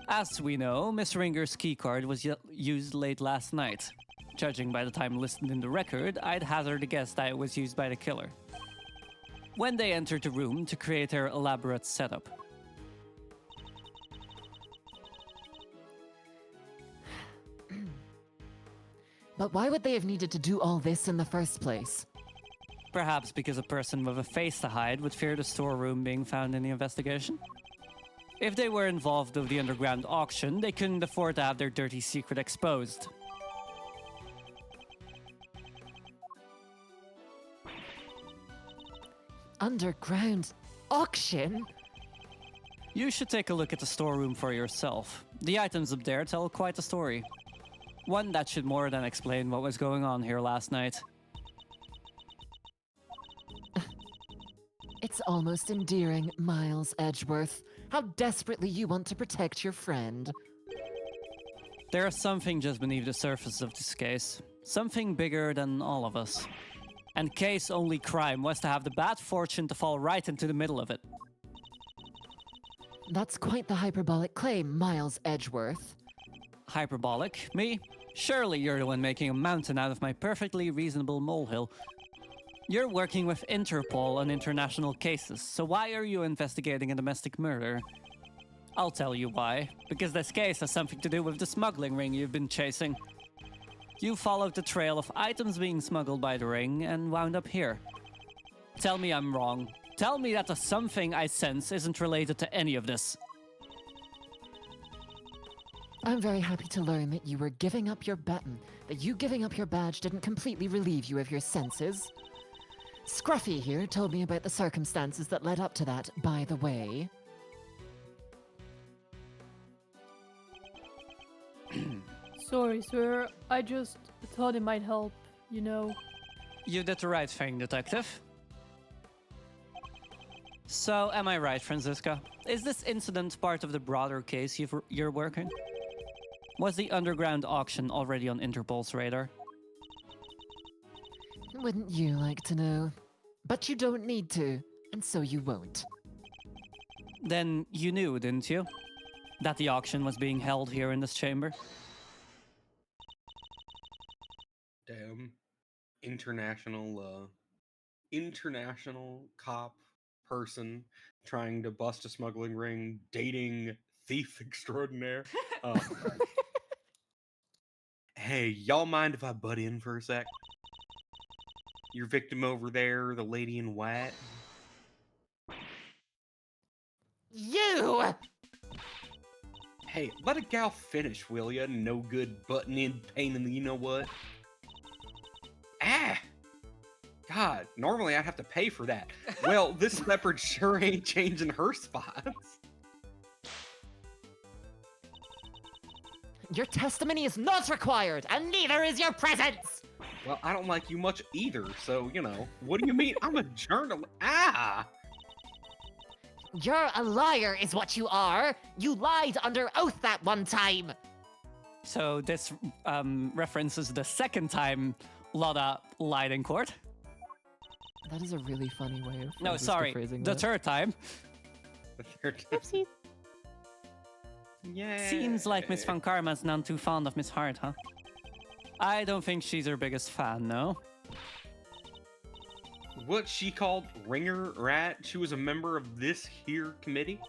As we know, Miss Ringer's keycard was used late last night. Judging by the time listed in the record, I'd hazard a guess that it was used by the killer when they entered the room to create their elaborate setup. But why would they have needed to do all this in the first place? Perhaps because a person with a face to hide would fear the storeroom being found in the investigation? If they were involved with the underground auction, they couldn't afford to have their dirty secret exposed. Underground auction? You should take a look at the storeroom for yourself. The items up there tell quite a story. One that should more than explain what was going on here last night. It's almost endearing, Miles Edgeworth. How desperately you want to protect your friend. There is something just beneath the surface of this case. Something bigger than all of us. And Kay's only crime was to have the bad fortune to fall right into the middle of it. That's quite the hyperbolic claim, Miles Edgeworth. Hyperbolic? Me? Surely you're the one making a mountain out of my perfectly reasonable molehill. You're working with Interpol on international cases, so why are you investigating a domestic murder? I'll tell you why. Because this case has something to do with the smuggling ring you've been chasing. You followed the trail of items being smuggled by the ring and wound up here. Tell me I'm wrong. Tell me that the something I sense isn't related to any of this. I'm very happy to learn that you were giving up your giving up your badge didn't completely relieve you of your senses. Scruffy here told me about the circumstances that led up to that, by the way. Sorry, sir. I just thought it might help, you know. You did the right thing, detective. So, am I right, Franziska? Is this incident part of the broader case you're working? Was the underground auction already on Interpol's radar? Wouldn't you like to know? But you don't need to, and so you won't. Then you knew, didn't you? That the auction was being held here in this chamber? Damn. International cop person trying to bust a smuggling ring, dating thief extraordinaire. Hey, y'all mind if I butt in for a sec? Your victim over there, the lady in white. You! Hey, let a gal finish, will ya? No good butting in, pain in the you-know-what. Ah! God, normally I'd have to pay for that. Well, this leopard sure ain't changing her spots. Your testimony is not required, and neither is your presence! Well, I don't like you much either, so, you know. What do you mean? I'm a journalist. Ah! You're a liar, is what you are! You lied under oath that one time! So this references the second time Lotta lied in court? That is a really funny way of No, sorry, phrasing the that. third time. The third Oopsie. Yeah. Seems like Miss Von Karma's none too fond of Miss Hart, huh? I don't think she's her biggest fan, no? What she called Ringer Rat? She was a member of this here committee?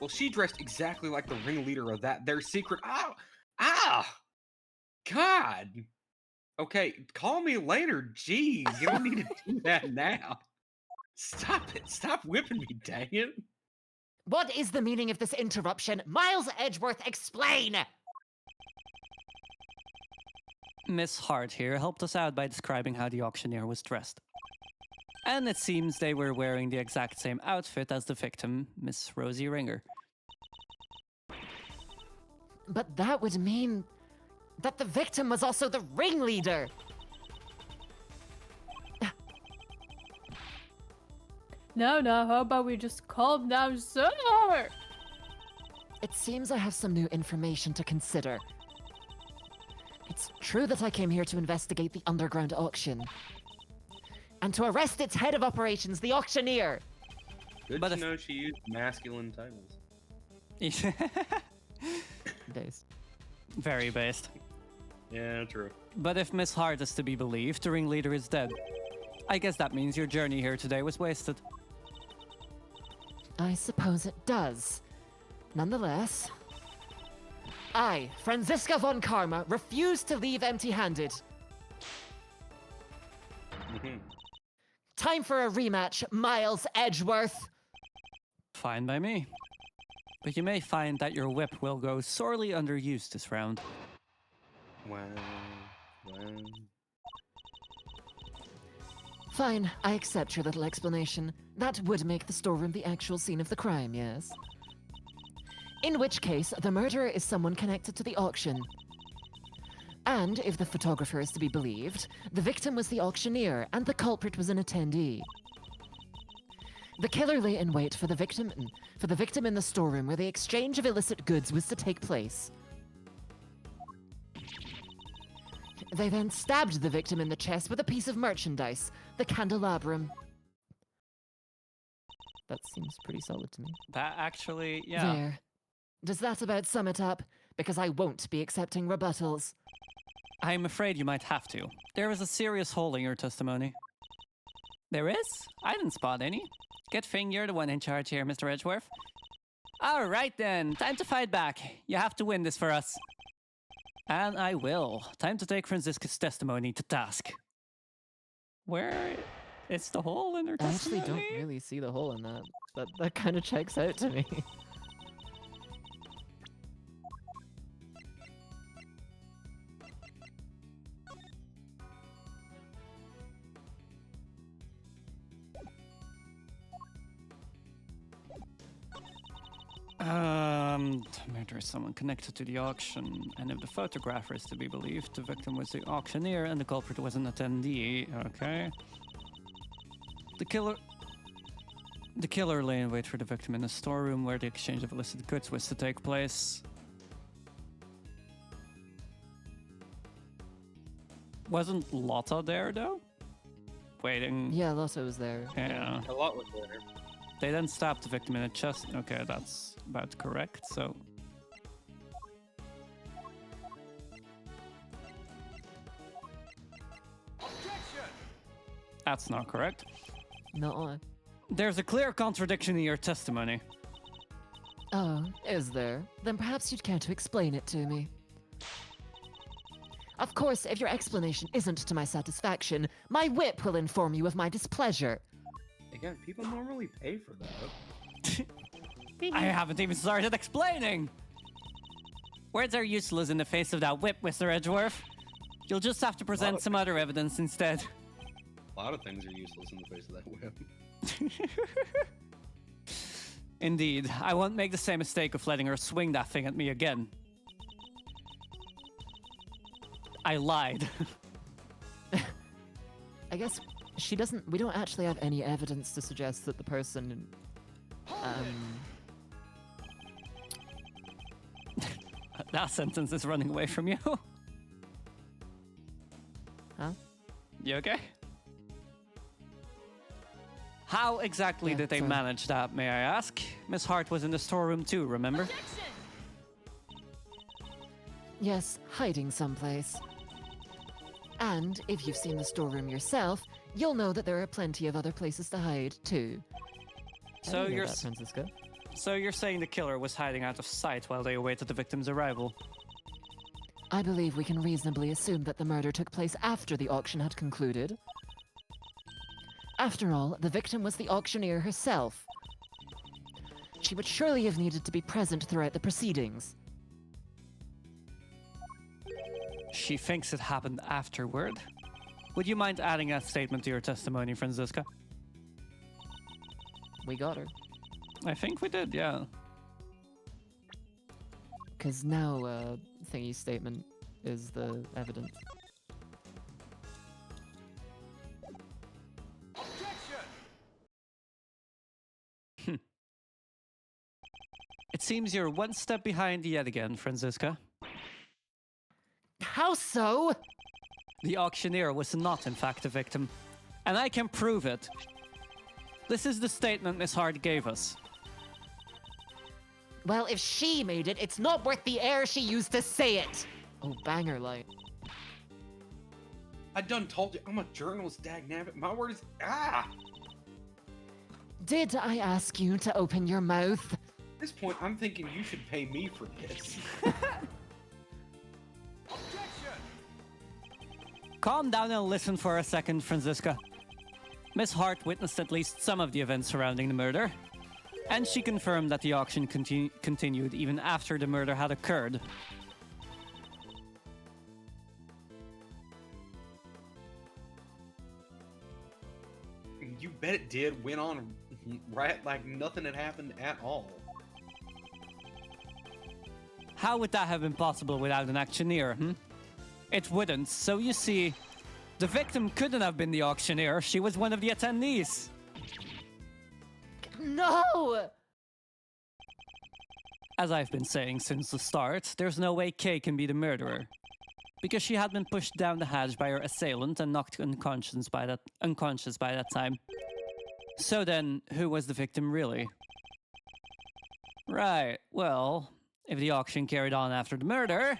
Well, she dressed exactly like the ringleader of that their secret. God. Okay, call me later. Jeez, you don't need to do that now. Stop it. Stop whipping me, dang it. What is the meaning of this interruption? Miles Edgeworth, explain! Miss Hart here helped us out by describing how the auctioneer was dressed. And it seems they were wearing the exact same outfit as the victim, Miss Rosie Ringer. But that would mean that the victim was also the ringleader! No, how about we just calm down, sir? It seems I have some new information to consider. It's true that I came here to investigate the underground auction. And to arrest its head of operations, the auctioneer! Good But to if- know she used masculine titles. Based. Very based. Yeah, true. But if Miss Hart is to be believed, the ringleader is dead. I guess that means your journey here today was wasted. I suppose it does. Nonetheless, I, Franziska von Karma, refuse to leave empty-handed. Mhm. Time for a rematch, Miles Edgeworth. Fine by me. But you may find that your whip will go sorely underused this round. Wow. Fine, I accept your little explanation. That would make the storeroom the actual scene of the crime, yes? In which case, the murderer is someone connected to the auction. And, if the photographer is to be believed, the victim was the auctioneer and the culprit was an attendee. The killer lay in wait for the victim in the storeroom where the exchange of illicit goods was to take place. They then stabbed the victim in the chest with a piece of merchandise, the candelabrum. That seems pretty solid to me. That actually, yeah. There. Does that about sum it up? Because I won't be accepting rebuttals. I'm afraid you might have to. There is a serious hole in your testimony. There is? I didn't spot any. Good thing you're the one in charge here, Mr. Edgeworth. All right then, time to fight back. You have to win this for us. And I will. Time to take Franziska's testimony to task. Where is the hole in her I actually testimony? don't really see the hole in that. That kind of checks out to me. and murders someone connected to the auction. And if the photographer is to be believed, the victim was the auctioneer and the culprit was an attendee. Okay. The killer lay in wait for the victim in a storeroom where the exchange of illicit goods was to take place. Wasn't Lotta there though? Waiting. Yeah, Lotta was there. Yeah. A lot was there. They then stabbed the victim in the chest. Okay, that's about correct. So. That's not correct. No. There's a clear contradiction in your testimony. Oh, is there? Then perhaps you'd care to explain it to me. Of course, if your explanation isn't to my satisfaction, my whip will inform you of my displeasure. Again, people normally pay for that. I haven't even started explaining! Words are useless in the face of that whip, Mr. Edgeworth. You'll just have to present some other evidence instead. A lot of things are useless in the face of that whip. Indeed, I won't make the same mistake of letting her swing that thing at me again. I lied. I guess we don't actually have any evidence to suggest that the person, That sentence is running away from you. Huh? You okay? How exactly Yeah, did they sorry. manage that, may I ask? Miss Hart was in the storeroom too, remember? Yes, hiding someplace. And if you've seen the storeroom yourself, you'll know that there are plenty of other places to hide, too. So you're that, Francisco. so you're saying the killer was hiding out of sight while they awaited the victim's arrival? I believe we can reasonably assume that the murder took place after the auction had concluded. After all, the victim was the auctioneer herself. She would surely have needed to be present throughout the proceedings. She thinks it happened afterward. Would you mind adding that statement to your testimony, Franziska? We got her. I think we did, yeah. Because now, thingy's statement is the evidence. It seems you're one step behind yet again, Franziska. How so? The auctioneer was not, in fact, the victim. And I can prove it. This is the statement Miss Hart gave us. Well, if she made it, it's not worth the air she used to say it. Oh, banger line. I done told you, I'm a journalist, dagnabbit. My word is, Did I ask you to open your mouth? At this point, I'm thinking you should pay me for this. Calm down and listen for a second, Franziska. Miss Hart witnessed at least some of the events surrounding the murder, and she confirmed that the auction continued even after the murder had occurred. You bet it did. Went on right like nothing had happened at all. How would that have been possible without an auctioneer, It wouldn't. So you see, the victim couldn't have been the auctioneer. She was one of the attendees. No! As I've been saying since the start, there's no way Kay can be the murderer. Because she had been pushed down the hatch by her assailant and knocked unconscious by that time. So then, who was the victim really? Right, well, if the auction carried on after the murder,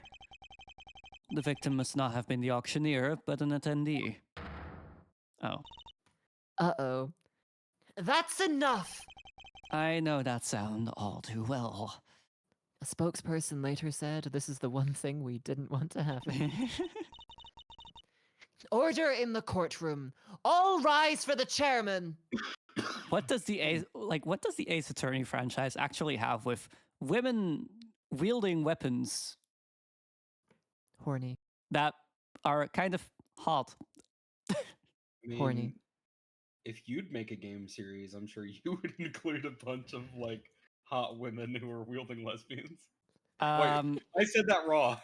the victim must not have been the auctioneer, but an attendee. Oh. Uh-oh. That's enough! I know that sound all too well. A spokesperson later said, "This is the one thing we didn't want to happen." Order in the courtroom. All rise for the chairman. What does the Ace Attorney franchise actually have with women wielding weapons Horny. that are kind of hot? I mean, Horny. If you'd make a game series, I'm sure you would include a bunch of like hot women who are wielding lesbians. Um, I said that wrong.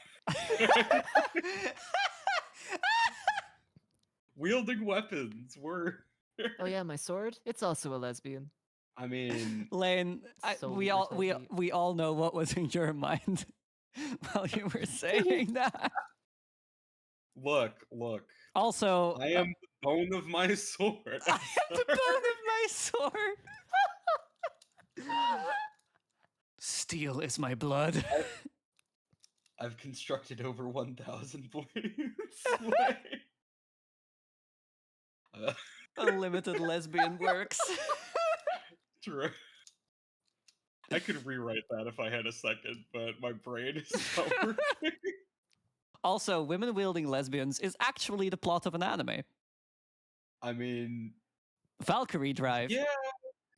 Wielding weapons were. Oh yeah, my sword. It's also a lesbian. I mean, Lane, Solely retarded. we all know what was in your mind while you were saying that. look. Also, I am the bone of my sword. I am the bone of my sword. Steel is my blood. I've constructed over 1,000 blades. Unlimited lesbian works. True. I could rewrite that if I had a second, but my brain is not working. Also, women wielding lesbians is actually the plot of an anime. I mean, Valkyrie Drive.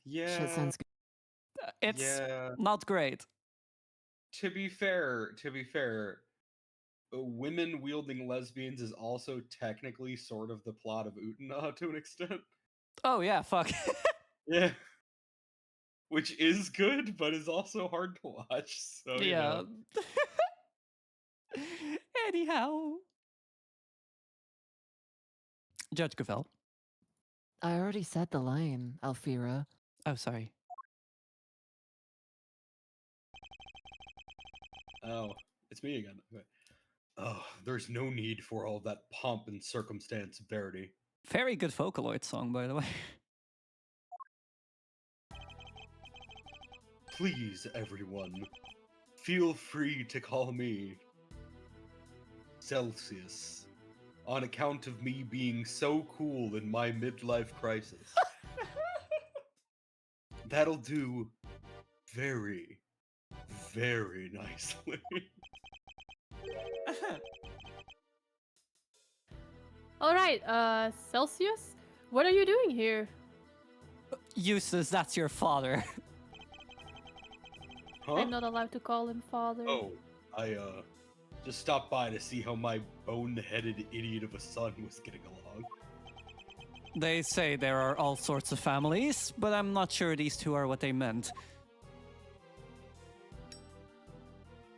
yeah. Shit sounds good. It's Yeah. not great. To be fair, women wielding lesbians is also technically sort of the plot of Utena to an extent. Oh yeah, fuck. Yeah. Which is good, but is also hard to watch. So you Yeah. know. Anyhow. Judge Gavel. I already said the line, Alfira. Oh, sorry. Oh, it's me again. Okay. Oh, there's no need for all that pomp and circumstance, Verity. Very good Vocaloid song, by the way. Please, everyone, feel free to call me Celsius, on account of me being so cool in my midlife crisis. That'll do very, very nicely. All right, Celsius, what are you doing here? Eustace, that's your father. Huh? I'm not allowed to call him father. Oh, I just stopped by to see how my bone-headed idiot of a son was getting along. They say there are all sorts of families, but I'm not sure these two are what they meant.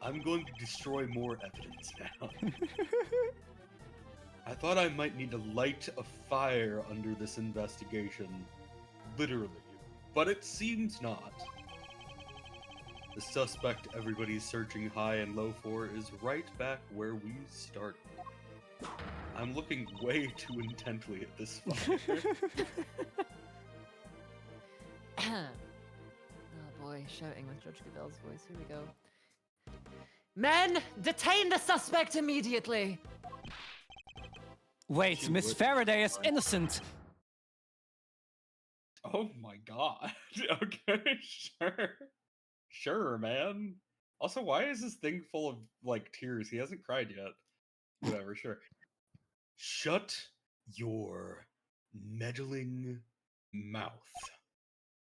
I'm going to destroy more evidence now. I thought I might need to light a fire under this investigation. Literally. But it seems not. The suspect everybody's searching high and low for is right back where we started. I'm looking way too intently at this fire. Oh boy, shouting with Judge Gavel's voice. Here we go. Men, detain the suspect immediately! Wait, She Miss would- Faraday is innocent. Oh my god. Okay, sure. Sure, man. Also, why is this thing full of, like, tears? He hasn't cried yet. Whatever, sure. Shut your meddling mouth.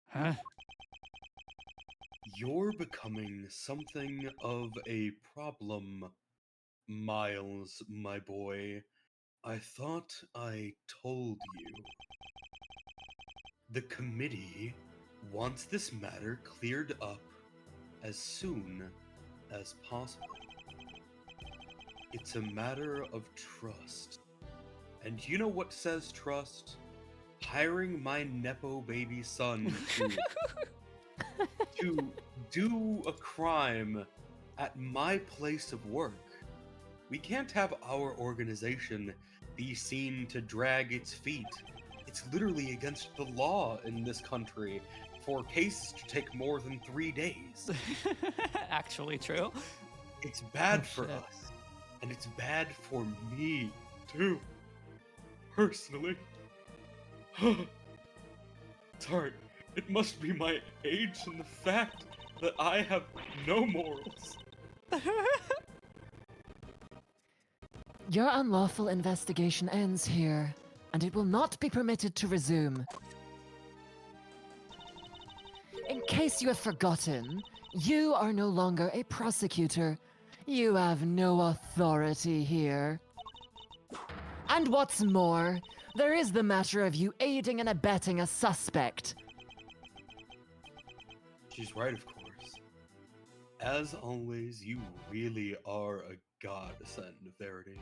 Huh? You're becoming something of a problem, Miles, my boy. I thought I told you. The committee wants this matter cleared up as soon as possible. It's a matter of trust. And you know what says trust? Hiring my Nepo baby son to do a crime at my place of work. We can't have our organization be seen to drag its feet. It's literally against the law in this country for cases to take more than 3 days. Actually true. It's bad Oh, for shit. us. And it's bad for me, too. Personally. Sorry, it must be my age and the fact that I have no morals. Your unlawful investigation ends here, and it will not be permitted to resume. In case you have forgotten, you are no longer a prosecutor. You have no authority here. And what's more, there is the matter of you aiding and abetting a suspect. She's right, of course. As always, you really are a godsend, Verity.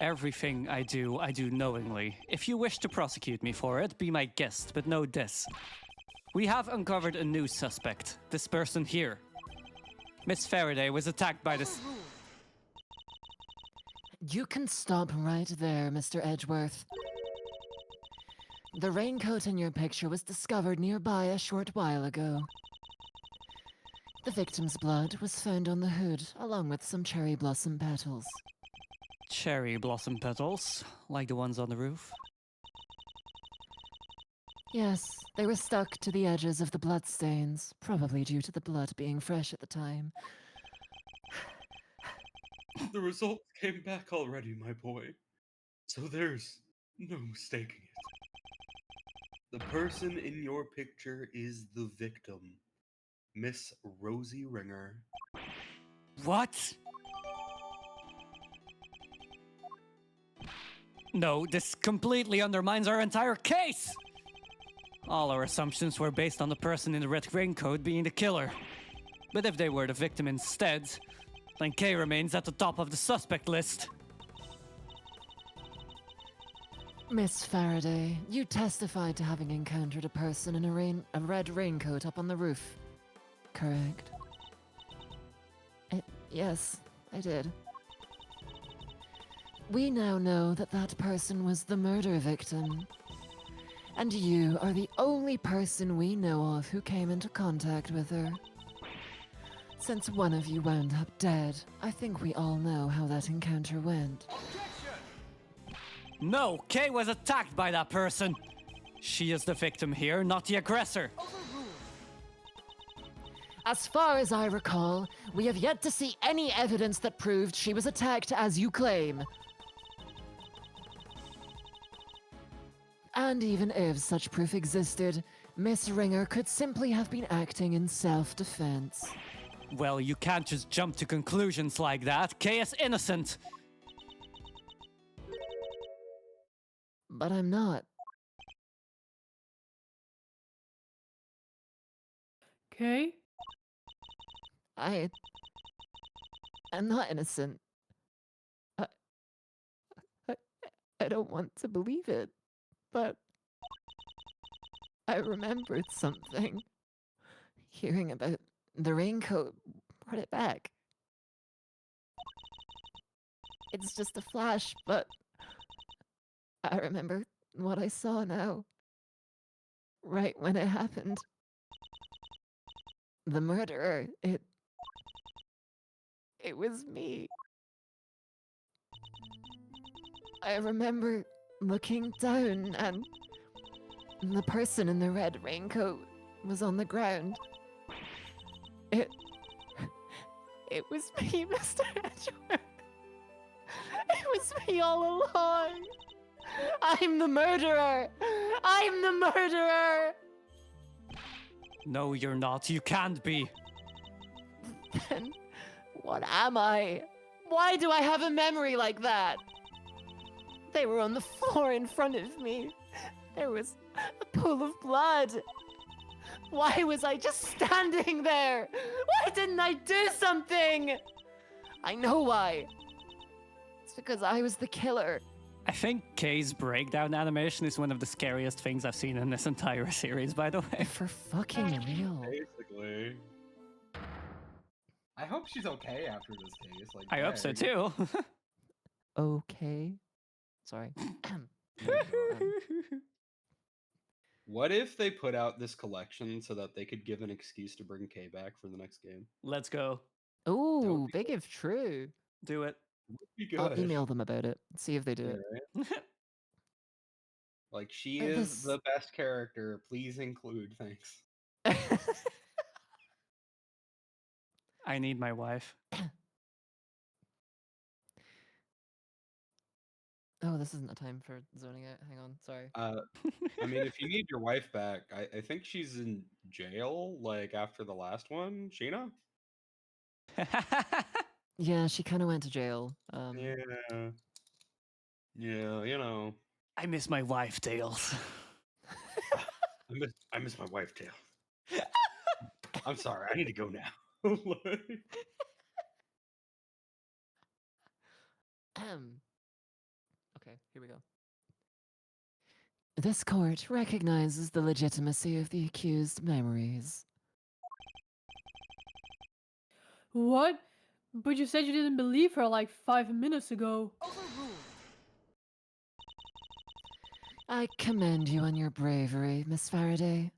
Everything I do knowingly. If you wish to prosecute me for it, be my guest, but know this. We have uncovered a new suspect. This person here. Miss Faraday was attacked by this... You can stop right there, Mr. Edgeworth. The raincoat in your picture was discovered nearby a short while ago. The victim's blood was found on the hood, along with some cherry blossom petals. Cherry blossom petals, like the ones on the roof. Yes, they were stuck to the edges of the bloodstains, probably due to the blood being fresh at the time. The results came back already, my boy. So there's no mistaking it. The person in your picture is the victim, Miss Rosie Ringer. What? No, this completely undermines our entire case! All our assumptions were based on the person in the red raincoat being the killer. But if they were the victim instead, then Kay remains at the top of the suspect list. Miss Faraday, you testified to having encountered a person in a red raincoat up on the roof, correct? Yes, I did. We now know that that person was the murder victim. And you are the only person we know of who came into contact with her. Since one of you wound up dead, I think we all know how that encounter went. No, Kay was attacked by that person. She is the victim here, not the aggressor. As far as I recall, we have yet to see any evidence that proved she was attacked as you claim. And even if such proof existed, Miss Ringer could simply have been acting in self-defense. Well, you can't just jump to conclusions like that. Kay is innocent. But I'm not. Okay. I'm not innocent. I, I don't want to believe it, but I remembered something. Hearing about the raincoat brought it back. It's just a flash, but I remember what I saw now. Right when it happened. The murderer, it was me. I remember looking down and the person in the red raincoat was on the ground. It was me, Mr. Edgeworth. It was me all along. I'm the murderer. I'm the murderer. No, you're not. You can't be. Then what am I? Why do I have a memory like that? They were on the floor in front of me. There was a pool of blood. Why was I just standing there? Why didn't I do something? I know why. It's because I was the killer. I think Kay's breakdown animation is one of the scariest things I've seen in this entire series, by the way. For fucking real. Basically. I hope she's okay after this case. Like, I hope so yeah, too. Okay. Sorry. What if they put out this collection so that they could give an excuse to bring Kay back for the next game? Let's go. Ooh, be big if true. Do it. Would be I'll good. email them about it. See if they do Yeah, right? Like, she Uh, is this- the best character. Please include. Thanks. it. I need my wife. Oh, this isn't a time for zoning out. Hang on, sorry. I mean, if you need your wife back, I think she's in jail, like, after the last one. Sheena? Yeah, she kind of went to jail. Yeah. Yeah, you know. I miss my wife, Tails. I miss my wife, Tail. I'm sorry. I need to go now. Okay, here we go. This court recognizes the legitimacy of the accused memories. What? But you said you didn't believe her like 5 minutes ago. I commend you on your bravery, Miss Faraday.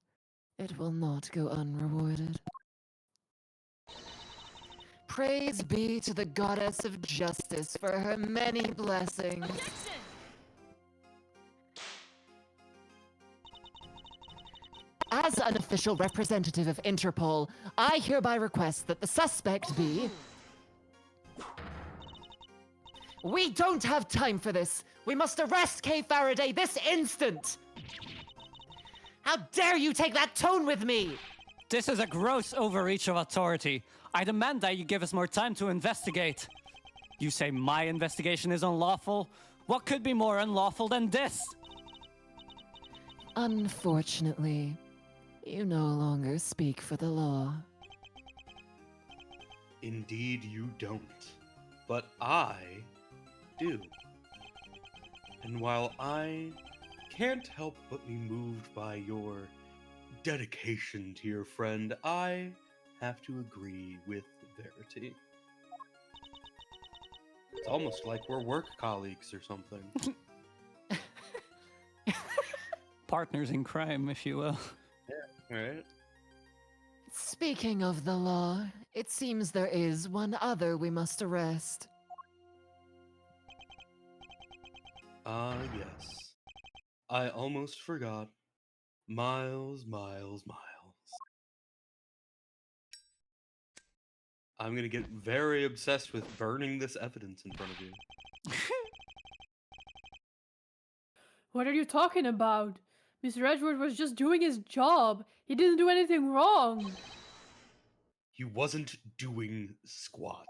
It will not go unrewarded. Praise be to the goddess of justice for her many blessings. As an official representative of Interpol, I hereby request that the suspect be... We don't have time for this! We must arrest Kay Faraday this instant! How dare you take that tone with me! This is a gross overreach of authority. I demand that you give us more time to investigate. You say my investigation is unlawful? What could be more unlawful than this? Unfortunately, you no longer speak for the law. Indeed, you don't. But I do. And while I can't help but be moved by your dedication to your friend, I have to agree with Verity. It's almost like we're work colleagues or something. Partners in crime, if you will. Right? Speaking of the law, it seems there is one other we must arrest. Yes. I almost forgot. Miles. I'm gonna get very obsessed with burning this evidence in front of you. What are you talking about? Mr. Edgeworth was just doing his job. He didn't do anything wrong. He wasn't doing squat.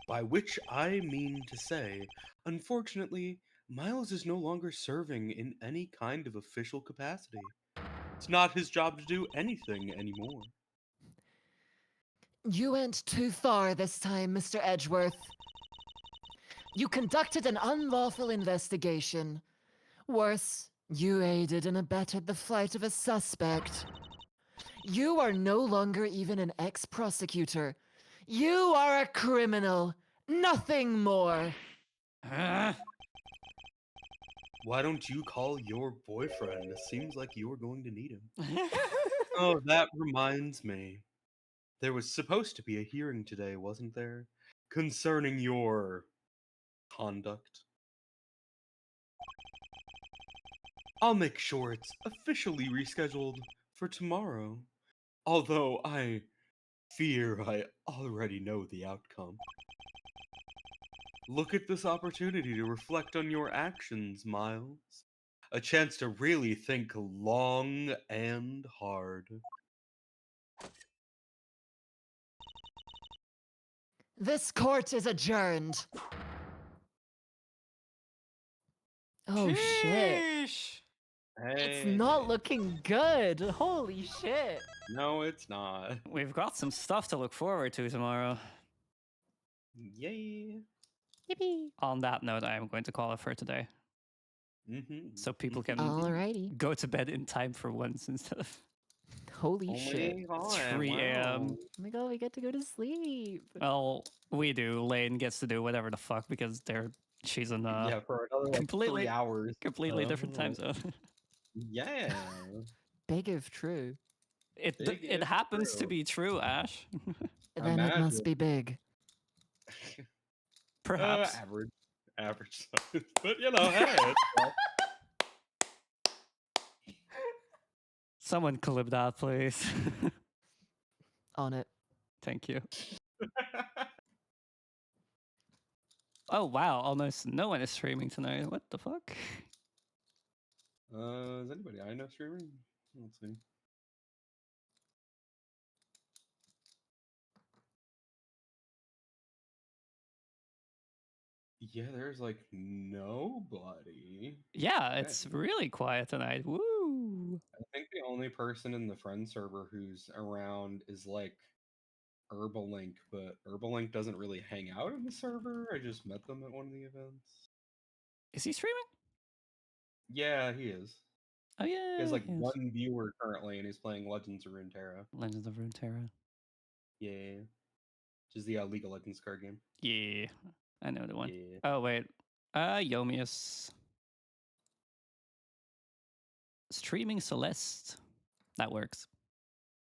By which I mean to say, unfortunately, Miles is no longer serving in any kind of official capacity. It's not his job to do anything anymore. You went too far this time, Mr. Edgeworth. You conducted an unlawful investigation. Worse, you aided and abetted the flight of a suspect. You are no longer even an ex-prosecutor. You are a criminal. Nothing more. Why don't you call your boyfriend? It seems like you're going to need him. Oh, that reminds me. There was supposed to be a hearing today, wasn't there? Concerning your conduct. I'll make sure it's officially rescheduled for tomorrow. Although I fear I already know the outcome. Look at this opportunity to reflect on your actions, Miles. A chance to really think long and hard. This court is adjourned. Oh shit. Sheesh. It's not looking good. Holy shit. No, it's not. We've got some stuff to look forward to tomorrow. Yay. Yippee. On that note, I am going to call it for today. So people can Alrighty. go to bed in time for once instead of Holy shit. It's 3 a.m. Oh my god, we get to go to sleep. Well, we do. Lane gets to do whatever the fuck because she's in yeah, for another like, completely 3 hours. completely different time zone. Yeah. Big if true. It Big it if happens to true. be true, Ash. Then it must be big. Perhaps. Average size. But you know, hey, it's fine. Someone clip that, please. On it. Thank you. Oh wow, almost no one is streaming tonight. What the fuck? Is anybody I know streaming? Let's see. Yeah, there's like nobody. Yeah, it's really quiet tonight. Woo! I think the only person in the friend server who's around is like Herbalink, but Herbalink doesn't really hang out in the server. I just met them at one of the events. Is he streaming? Yeah, he is. Oh yeah, He has like he is. one viewer currently, and he's playing Legends of Runeterra. Legends of Runeterra. Yeah, which is the League of Legends card game. Yeah, I know the one. Yeah. Oh wait, Yomius streaming Celeste. That works.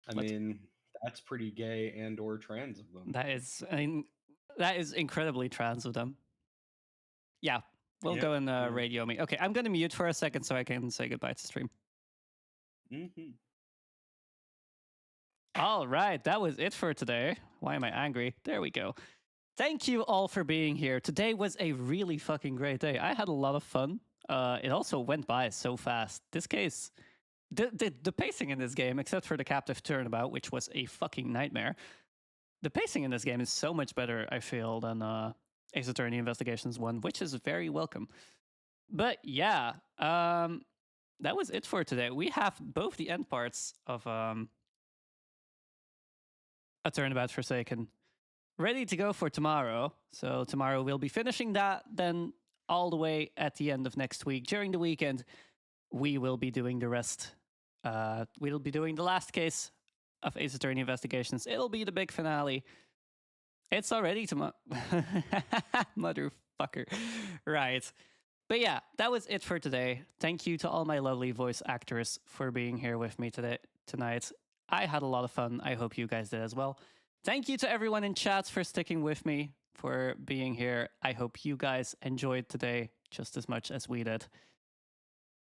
I mean, that's pretty gay and or trans of them. That is, I mean, that is incredibly trans of them. Yeah, we'll Yeah, go and yeah. raid Yomi. Okay, I'm gonna mute for a second so I can say goodbye to stream. Mm-hmm. All right, that was it for today. Why am I angry? There we go. Thank you all for being here. Today was a really fucking great day. I had a lot of fun. It also went by so fast. This case, the pacing in this game, except for the captive turnabout, which was a fucking nightmare, the pacing in this game is so much better, I feel, than Ace Attorney Investigations 1, which is very welcome. But yeah, that was it for today. We have both the end parts of A Turnabout Forsaken ready to go for tomorrow. So tomorrow we'll be finishing that. Then all the way at the end of next week, during the weekend, we will be doing the rest. We'll be doing the last case of Ace Attorney Investigations. It'll be the big finale. It's already tomorrow. Motherfucker. Right. But yeah, that was it for today. Thank you to all my lovely voice actors for being here with me tonight. I had a lot of fun. I hope you guys did as well. Thank you to everyone in chat for sticking with me, for being here. I hope you guys enjoyed today just as much as we did.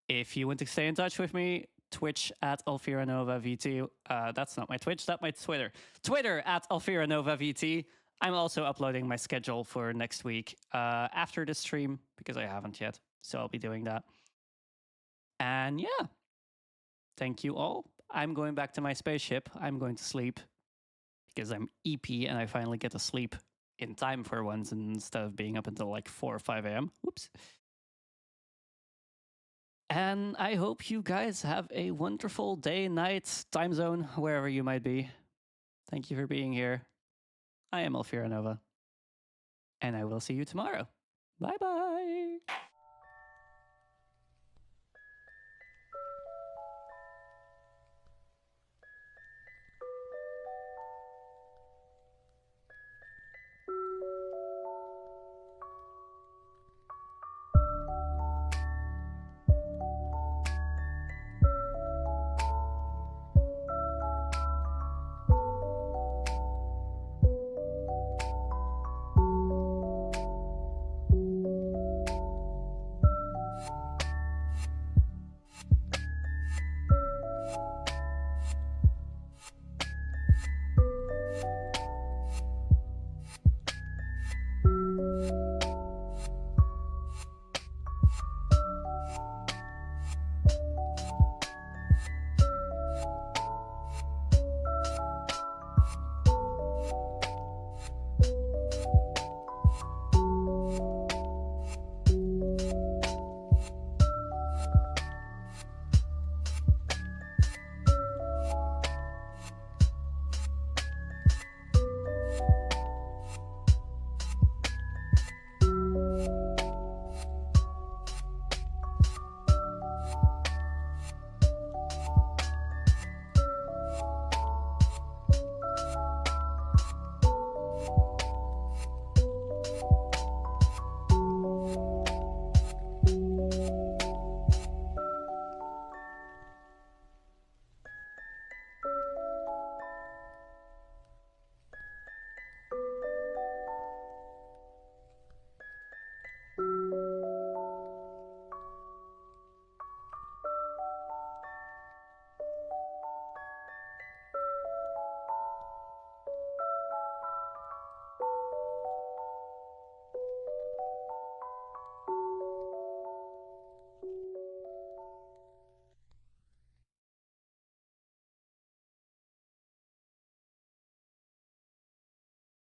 If you want to stay in touch with me, Twitch at AlfiraNovaVT. That's not my Twitch, that's my Twitter. Twitter at AlfiraNovaVT. I'm also uploading my schedule for next week after the stream, because I haven't yet. So I'll be doing that. And yeah, thank you all. I'm going back to my spaceship. I'm going to sleep because I'm EP and I finally get to sleep in time for once instead of being up until like 4 or 5 a.m. Whoops. And I hope you guys have a wonderful day, night, time zone, wherever you might be. Thank you for being here. I am Alfira Nova, and I will see you tomorrow. Bye bye.